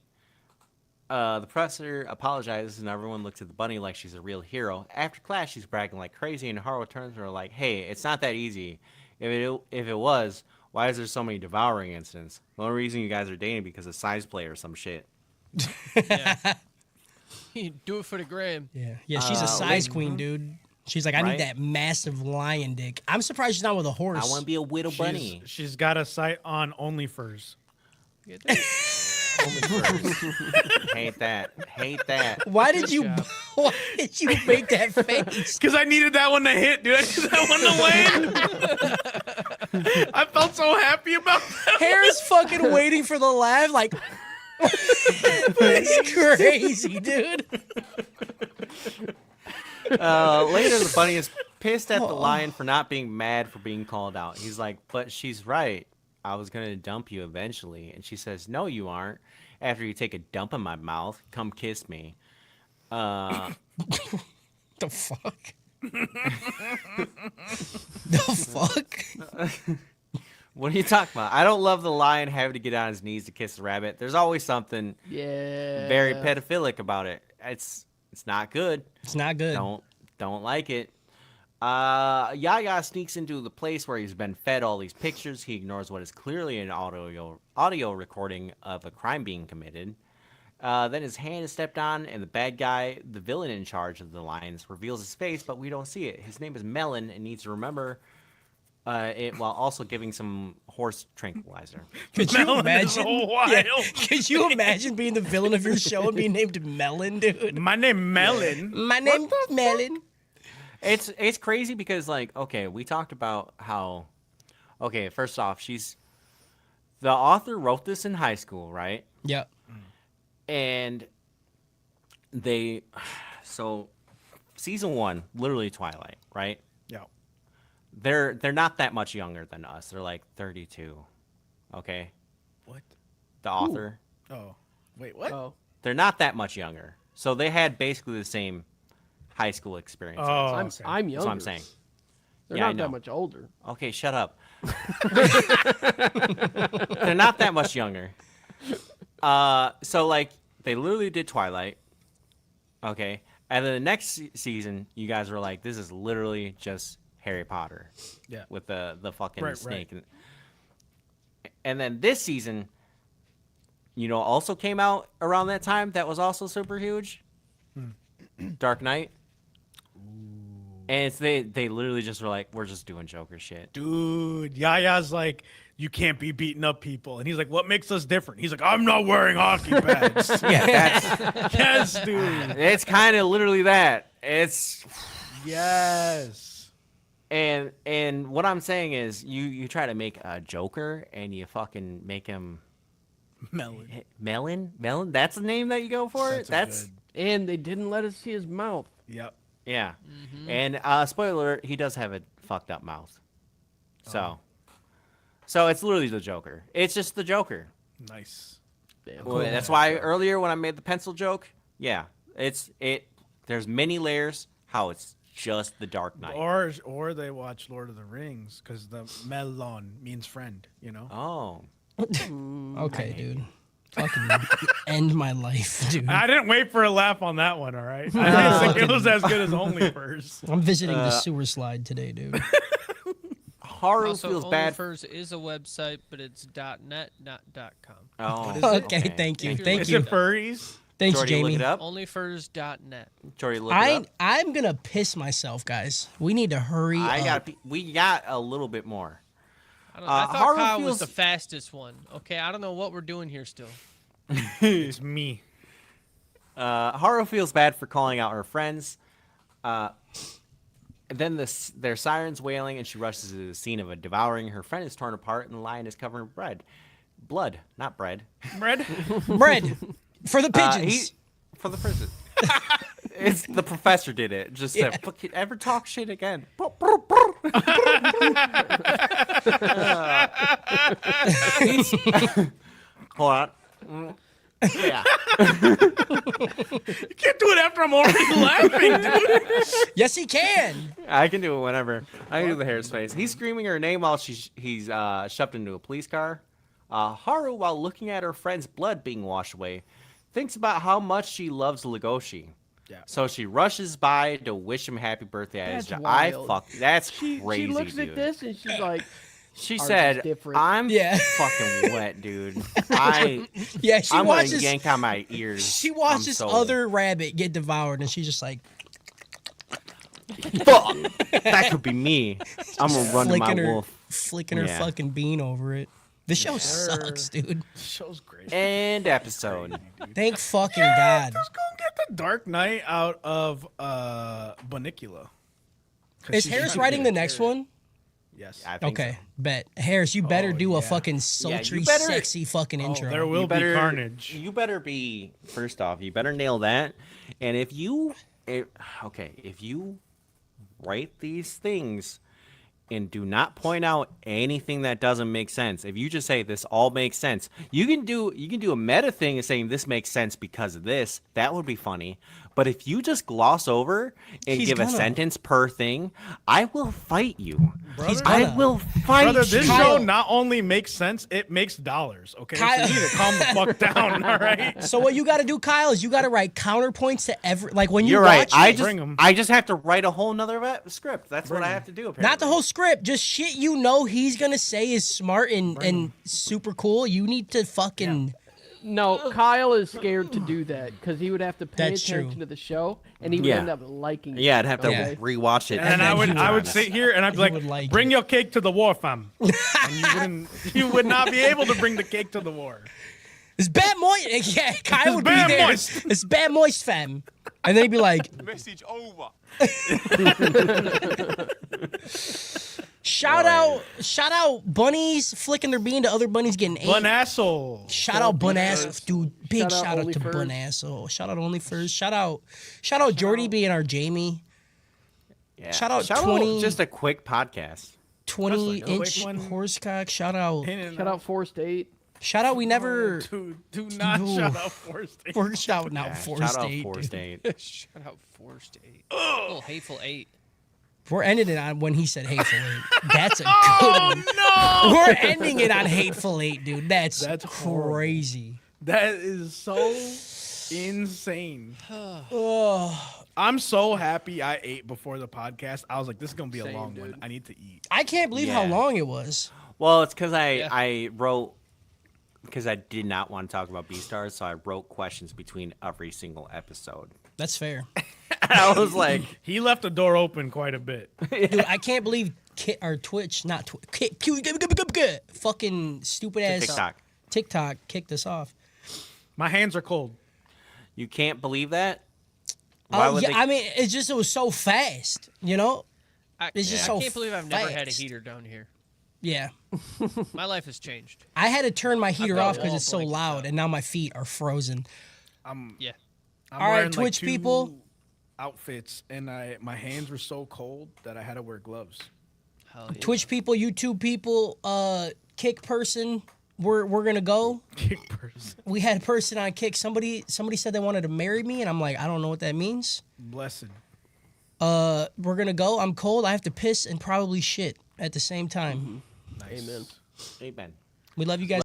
[SPEAKER 5] The professor apologizes and everyone looks at the bunny like she's a real hero. After class, she's bragging like crazy, and Haru turns to her like, "Hey, it's not that easy. If it was, why is there so many devouring incidents? The only reason you guys are dating because of size play or some shit."
[SPEAKER 3] You do it for the gram.
[SPEAKER 1] Yeah, she's a size queen, dude. She's like, I
[SPEAKER 5] Right?
[SPEAKER 1] need that massive lion dick. I'm surprised she's not with a horse.
[SPEAKER 5] I want to be a widow bunny.
[SPEAKER 2] She's got a site on OnlyFurs.
[SPEAKER 3] Get that.
[SPEAKER 5] Hate that. Hate that.
[SPEAKER 1] Why did you?
[SPEAKER 3] job.
[SPEAKER 1] Why did you make that face?
[SPEAKER 2] Because I needed that one to hit, dude. I needed that one to win. I felt so happy about that.
[SPEAKER 1] Harris fucking waiting for the laugh, like. It's crazy, dude.
[SPEAKER 5] Later, the bunny is pissed at the lion for not being mad for being called out. He's like, but she's right. I was going to dump you eventually. And she says, no, you aren't. After you take a dump in my mouth, come kiss me.
[SPEAKER 1] The fuck? The fuck?
[SPEAKER 5] What are you talking about? I don't love the lion having to get on his knees to kiss the rabbit. There's always something
[SPEAKER 4] Yeah.
[SPEAKER 5] very pedophilic about it. It's not good.
[SPEAKER 1] It's not good.
[SPEAKER 5] Don't like it. Yaya sneaks into the place where he's been fed all these pictures. He ignores what is clearly an audio recording of a crime being committed. Then his hand is stepped on, and the bad guy, the villain in charge of the lions, reveals his face, but we don't see it. His name is Melon, and needs to remember it while also giving some horse tranquilizer.
[SPEAKER 1] Could you
[SPEAKER 2] Melon is
[SPEAKER 1] imagine?
[SPEAKER 2] so wild.
[SPEAKER 1] Yeah, could you imagine being the villain of your show and being named Melon, dude?
[SPEAKER 2] My name Melon.
[SPEAKER 1] My name's Melon.
[SPEAKER 5] It's crazy because, like, okay, we talked about how, okay, first off, the author wrote this in high school, right?
[SPEAKER 1] Yep.
[SPEAKER 5] And so season 1, literally Twilight, right?
[SPEAKER 2] Yeah.
[SPEAKER 5] They're not that much younger than us. They're like 32, okay?
[SPEAKER 2] What?
[SPEAKER 5] The author.
[SPEAKER 2] Oh. Wait, what?
[SPEAKER 4] Oh.
[SPEAKER 5] They're not that much younger. So they had basically the same high school experience.
[SPEAKER 2] Oh,
[SPEAKER 4] I'm,
[SPEAKER 2] okay.
[SPEAKER 4] I'm younger.
[SPEAKER 5] That's what I'm saying.
[SPEAKER 4] They're
[SPEAKER 5] Yeah, I
[SPEAKER 4] not
[SPEAKER 5] know.
[SPEAKER 4] that much older.
[SPEAKER 5] Okay, shut up. They're not that much younger. So like they literally did Twilight. Okay. And then the next season, you guys were like, this is literally just Harry Potter.
[SPEAKER 2] Yeah.
[SPEAKER 5] With the fucking
[SPEAKER 2] Right,
[SPEAKER 5] snake. And then this season, also came out around that time that was also super huge. Dark Knight. And it's they literally just were like, we're just doing Joker shit.
[SPEAKER 2] Dude, Yaya's like, you can't be beating up people. And he's like, what makes us different? He's like, I'm not wearing hockey pads.
[SPEAKER 5] Yeah, that's
[SPEAKER 2] Yes, dude.
[SPEAKER 5] it's kind of literally that. It's
[SPEAKER 2] Yes.
[SPEAKER 5] and what I'm saying is you try to make a Joker and you fucking make him
[SPEAKER 2] Melon.
[SPEAKER 5] Melon. That's the name that you go for.
[SPEAKER 2] That's a good-
[SPEAKER 4] And they didn't let us see his mouth.
[SPEAKER 2] Yep.
[SPEAKER 5] Yeah. And spoiler alert, he does have a fucked up mouth. So it's literally the Joker. It's just the Joker.
[SPEAKER 2] Nice.
[SPEAKER 4] Damn.
[SPEAKER 5] Well, that's why earlier when I made the pencil joke, yeah, there's many layers. How it's just The Dark Knight.
[SPEAKER 2] Or they watch Lord of the Rings because the melon means friend. You know.
[SPEAKER 5] Oh,
[SPEAKER 1] Okay, dude. Fucking end my life, dude.
[SPEAKER 2] I didn't wait for a laugh on that one. All right. I didn't think it was as good as OnlyFirst.
[SPEAKER 1] I'm visiting the sewer slide today, dude.
[SPEAKER 5] Haru
[SPEAKER 3] Also,
[SPEAKER 5] feels bad.
[SPEAKER 3] OnlyFirst is a website, but it's .net, not .com.
[SPEAKER 5] Oh,
[SPEAKER 1] Okay, thank you,
[SPEAKER 3] If you're
[SPEAKER 1] thank
[SPEAKER 2] Is
[SPEAKER 1] you.
[SPEAKER 2] it furries?
[SPEAKER 1] Thanks,
[SPEAKER 5] Jordy, look
[SPEAKER 1] Jamie.
[SPEAKER 5] it up.
[SPEAKER 3] OnlyFirst.net.
[SPEAKER 5] Jordy, look it up.
[SPEAKER 1] I'm gonna piss myself, guys. We need to hurry up.
[SPEAKER 5] We got a little bit more.
[SPEAKER 3] I thought
[SPEAKER 5] Haru
[SPEAKER 3] Kyle was
[SPEAKER 5] feels-
[SPEAKER 3] the fastest one. Okay, I don't know what we're doing here still.
[SPEAKER 2] It's me.
[SPEAKER 5] Haru feels bad for calling out her friends. Then their sirens wailing, and she rushes to the scene of a devouring. Her friend is torn apart, and the lion is covered in blood, not bread.
[SPEAKER 2] Bread.
[SPEAKER 1] Bread for the pigeons.
[SPEAKER 5] For the prison. It's the professor did it. Just said, "Fuck it, ever talk shit again." Hold on. Yeah.
[SPEAKER 2] You can't do it after I'm already laughing, dude.
[SPEAKER 1] Yes, he can.
[SPEAKER 5] I can do it whenever. I can do the hair's face. He's screaming her name while he's shoved into a police car. Haru, while looking at her friend's blood being washed away, thinks about how much she loves Legoshi.
[SPEAKER 2] Yeah.
[SPEAKER 5] So she rushes by to wish him happy birthday.
[SPEAKER 4] That's wild.
[SPEAKER 5] That's
[SPEAKER 4] She
[SPEAKER 5] crazy,
[SPEAKER 4] looks
[SPEAKER 5] dude.
[SPEAKER 4] at this and she's like,
[SPEAKER 5] She
[SPEAKER 4] Ours is
[SPEAKER 5] said,
[SPEAKER 4] different.
[SPEAKER 5] "I'm
[SPEAKER 1] Yeah.
[SPEAKER 5] fucking wet, dude.
[SPEAKER 1] Yeah, she
[SPEAKER 5] I'm
[SPEAKER 1] watches.
[SPEAKER 5] gonna yank out my ears."
[SPEAKER 1] She
[SPEAKER 5] I'm
[SPEAKER 1] watches
[SPEAKER 5] so-
[SPEAKER 1] other rabbit get devoured, and she's just like
[SPEAKER 5] Fuck. That could be me. I'm gonna run to my wolf.
[SPEAKER 1] flicking her
[SPEAKER 5] Yeah.
[SPEAKER 1] fucking bean over it. The show sucks, dude.
[SPEAKER 2] Show's great.
[SPEAKER 5] End episode.
[SPEAKER 1] Thank fucking God.
[SPEAKER 2] Let's go get the Dark Knight out of Bonicula. 'Cause
[SPEAKER 1] Is
[SPEAKER 2] she's
[SPEAKER 1] Harris
[SPEAKER 2] trying to
[SPEAKER 1] writing
[SPEAKER 2] get
[SPEAKER 1] the next
[SPEAKER 2] Harry.
[SPEAKER 1] one?
[SPEAKER 2] Yes.
[SPEAKER 5] I think
[SPEAKER 1] Okay,
[SPEAKER 5] so.
[SPEAKER 1] bet. Harris, you better
[SPEAKER 2] Oh,
[SPEAKER 1] do a
[SPEAKER 2] yeah.
[SPEAKER 1] fucking sultry,
[SPEAKER 5] better-
[SPEAKER 1] sexy fucking
[SPEAKER 2] Oh,
[SPEAKER 1] intro.
[SPEAKER 2] there will
[SPEAKER 5] You
[SPEAKER 2] be
[SPEAKER 5] better-
[SPEAKER 2] carnage.
[SPEAKER 5] You better be first off. You better nail that. And if you write these things and do not point out anything that doesn't make sense. If you just say this all makes sense, you can do a meta thing of saying this makes sense because of this. That would be funny. But if you just gloss over and
[SPEAKER 1] He's
[SPEAKER 5] give a
[SPEAKER 1] gonna.
[SPEAKER 5] sentence per thing, I will fight you.
[SPEAKER 1] He's
[SPEAKER 5] I
[SPEAKER 1] gonna.
[SPEAKER 5] will fight
[SPEAKER 2] Brother, this
[SPEAKER 5] you.
[SPEAKER 2] show not only makes sense, it makes dollars. Okay,
[SPEAKER 1] Kyle-
[SPEAKER 2] so you need to calm the fuck down. All right.
[SPEAKER 1] So what you got to do, Kyle, is you got to write counterpoints to every like when you
[SPEAKER 5] You're
[SPEAKER 1] watch
[SPEAKER 5] right.
[SPEAKER 1] it,
[SPEAKER 2] Bring 'em.
[SPEAKER 5] I just have to write a whole nother script. That's what I have to do. Apparently.
[SPEAKER 1] not the whole script, just shit you know he's gonna say is smart and super cool. You need to fucking
[SPEAKER 4] no, Kyle is scared to do that because he would have to pay
[SPEAKER 1] That's
[SPEAKER 4] attention
[SPEAKER 1] true.
[SPEAKER 4] to the show and he would
[SPEAKER 5] Yeah.
[SPEAKER 4] end up liking it.
[SPEAKER 5] Yeah, I'd have to
[SPEAKER 1] Yeah.
[SPEAKER 5] rewatch it.
[SPEAKER 2] And then
[SPEAKER 1] then
[SPEAKER 2] I
[SPEAKER 1] he
[SPEAKER 2] would
[SPEAKER 1] would-
[SPEAKER 2] sit here and I'd be
[SPEAKER 1] he would
[SPEAKER 2] like,
[SPEAKER 1] like
[SPEAKER 2] "Bring
[SPEAKER 1] it.
[SPEAKER 2] your cake to the war, fam." And you would not be able to bring the cake to the war.
[SPEAKER 1] it's bad moist. Yeah, Kyle would be
[SPEAKER 2] bad
[SPEAKER 1] there.
[SPEAKER 2] moist.
[SPEAKER 1] It's bad moist, fam. And then he'd be like,
[SPEAKER 6] Message over.
[SPEAKER 1] shout out bunnies flicking their bean to other bunnies getting ate.
[SPEAKER 2] Bun asshole.
[SPEAKER 1] Shout out Bunasso, dude. Big
[SPEAKER 4] Shout out
[SPEAKER 1] shout out to
[SPEAKER 4] OnlyFirst.
[SPEAKER 1] Bunasso. Shout out OnlyFirst. Shout out Jordy being our Jamie.
[SPEAKER 5] Yeah.
[SPEAKER 1] Shout out 20
[SPEAKER 5] just a quick podcast.
[SPEAKER 1] 20-inch
[SPEAKER 2] quick one.
[SPEAKER 1] horsecock. Shout out.
[SPEAKER 4] Shout out Forced 8.
[SPEAKER 1] Shout out. We never.
[SPEAKER 2] Do not
[SPEAKER 1] Ooh.
[SPEAKER 2] shout out Forced Eight.
[SPEAKER 1] We're shouting out
[SPEAKER 5] Yeah,
[SPEAKER 1] Forced
[SPEAKER 5] shout out
[SPEAKER 1] 8.
[SPEAKER 5] Forced
[SPEAKER 1] dude.
[SPEAKER 5] 8.
[SPEAKER 3] Shout out Forced 8. Little hateful 8.
[SPEAKER 1] We're ending it on when he said hateful 8. That's a good one.
[SPEAKER 2] No,
[SPEAKER 1] We're ending it on hateful 8, dude. That's
[SPEAKER 2] horrible.
[SPEAKER 1] crazy.
[SPEAKER 2] that is so insane.
[SPEAKER 1] Oh,
[SPEAKER 2] I'm so happy I ate before the podcast. I was like, this is gonna be a
[SPEAKER 4] Same,
[SPEAKER 2] long
[SPEAKER 4] dude.
[SPEAKER 2] one. I need to eat.
[SPEAKER 1] I can't believe how
[SPEAKER 5] Yeah.
[SPEAKER 1] long it was.
[SPEAKER 5] Well, it's because
[SPEAKER 3] Yeah.
[SPEAKER 5] I wrote because I did not want to talk about Beastars, so I wrote questions between every single episode.
[SPEAKER 1] That's fair.
[SPEAKER 5] I was like,
[SPEAKER 2] He left the door open quite a bit.
[SPEAKER 1] Dude, I can't believe Twitch, not Twitch, fucking stupid ass TikTok kicked us off.
[SPEAKER 2] My hands are cold.
[SPEAKER 5] You can't believe that? Why
[SPEAKER 1] Oh,
[SPEAKER 5] would
[SPEAKER 1] yeah,
[SPEAKER 5] they-
[SPEAKER 1] I mean, it's just, it was so fast, you know? It's just
[SPEAKER 3] I
[SPEAKER 1] so
[SPEAKER 3] can't believe I've never had a
[SPEAKER 1] fast.
[SPEAKER 3] heater down here.
[SPEAKER 1] Yeah.
[SPEAKER 3] My life has changed.
[SPEAKER 1] I had to turn my heater
[SPEAKER 3] got
[SPEAKER 1] off because
[SPEAKER 3] wall
[SPEAKER 1] it's so
[SPEAKER 3] blankets
[SPEAKER 1] loud,
[SPEAKER 3] up.
[SPEAKER 1] and now my feet are frozen.
[SPEAKER 3] Yeah.
[SPEAKER 2] I'm
[SPEAKER 1] All right,
[SPEAKER 2] wearing,
[SPEAKER 1] Twitch
[SPEAKER 2] two
[SPEAKER 1] people.
[SPEAKER 2] outfits, and my hands were so cold that I had to wear gloves.
[SPEAKER 3] Hell yeah.
[SPEAKER 1] Twitch people, YouTube people, Kick person, we're gonna go.
[SPEAKER 2] Kick person.
[SPEAKER 1] We had a person on Kick. Somebody said they wanted to marry me, and I'm like, I don't know what that means.
[SPEAKER 2] Blessed.
[SPEAKER 1] We're gonna go. I'm cold. I have to piss and probably shit at the same time.
[SPEAKER 2] Nice.
[SPEAKER 4] Amen.
[SPEAKER 5] Amen.
[SPEAKER 1] We love you guys.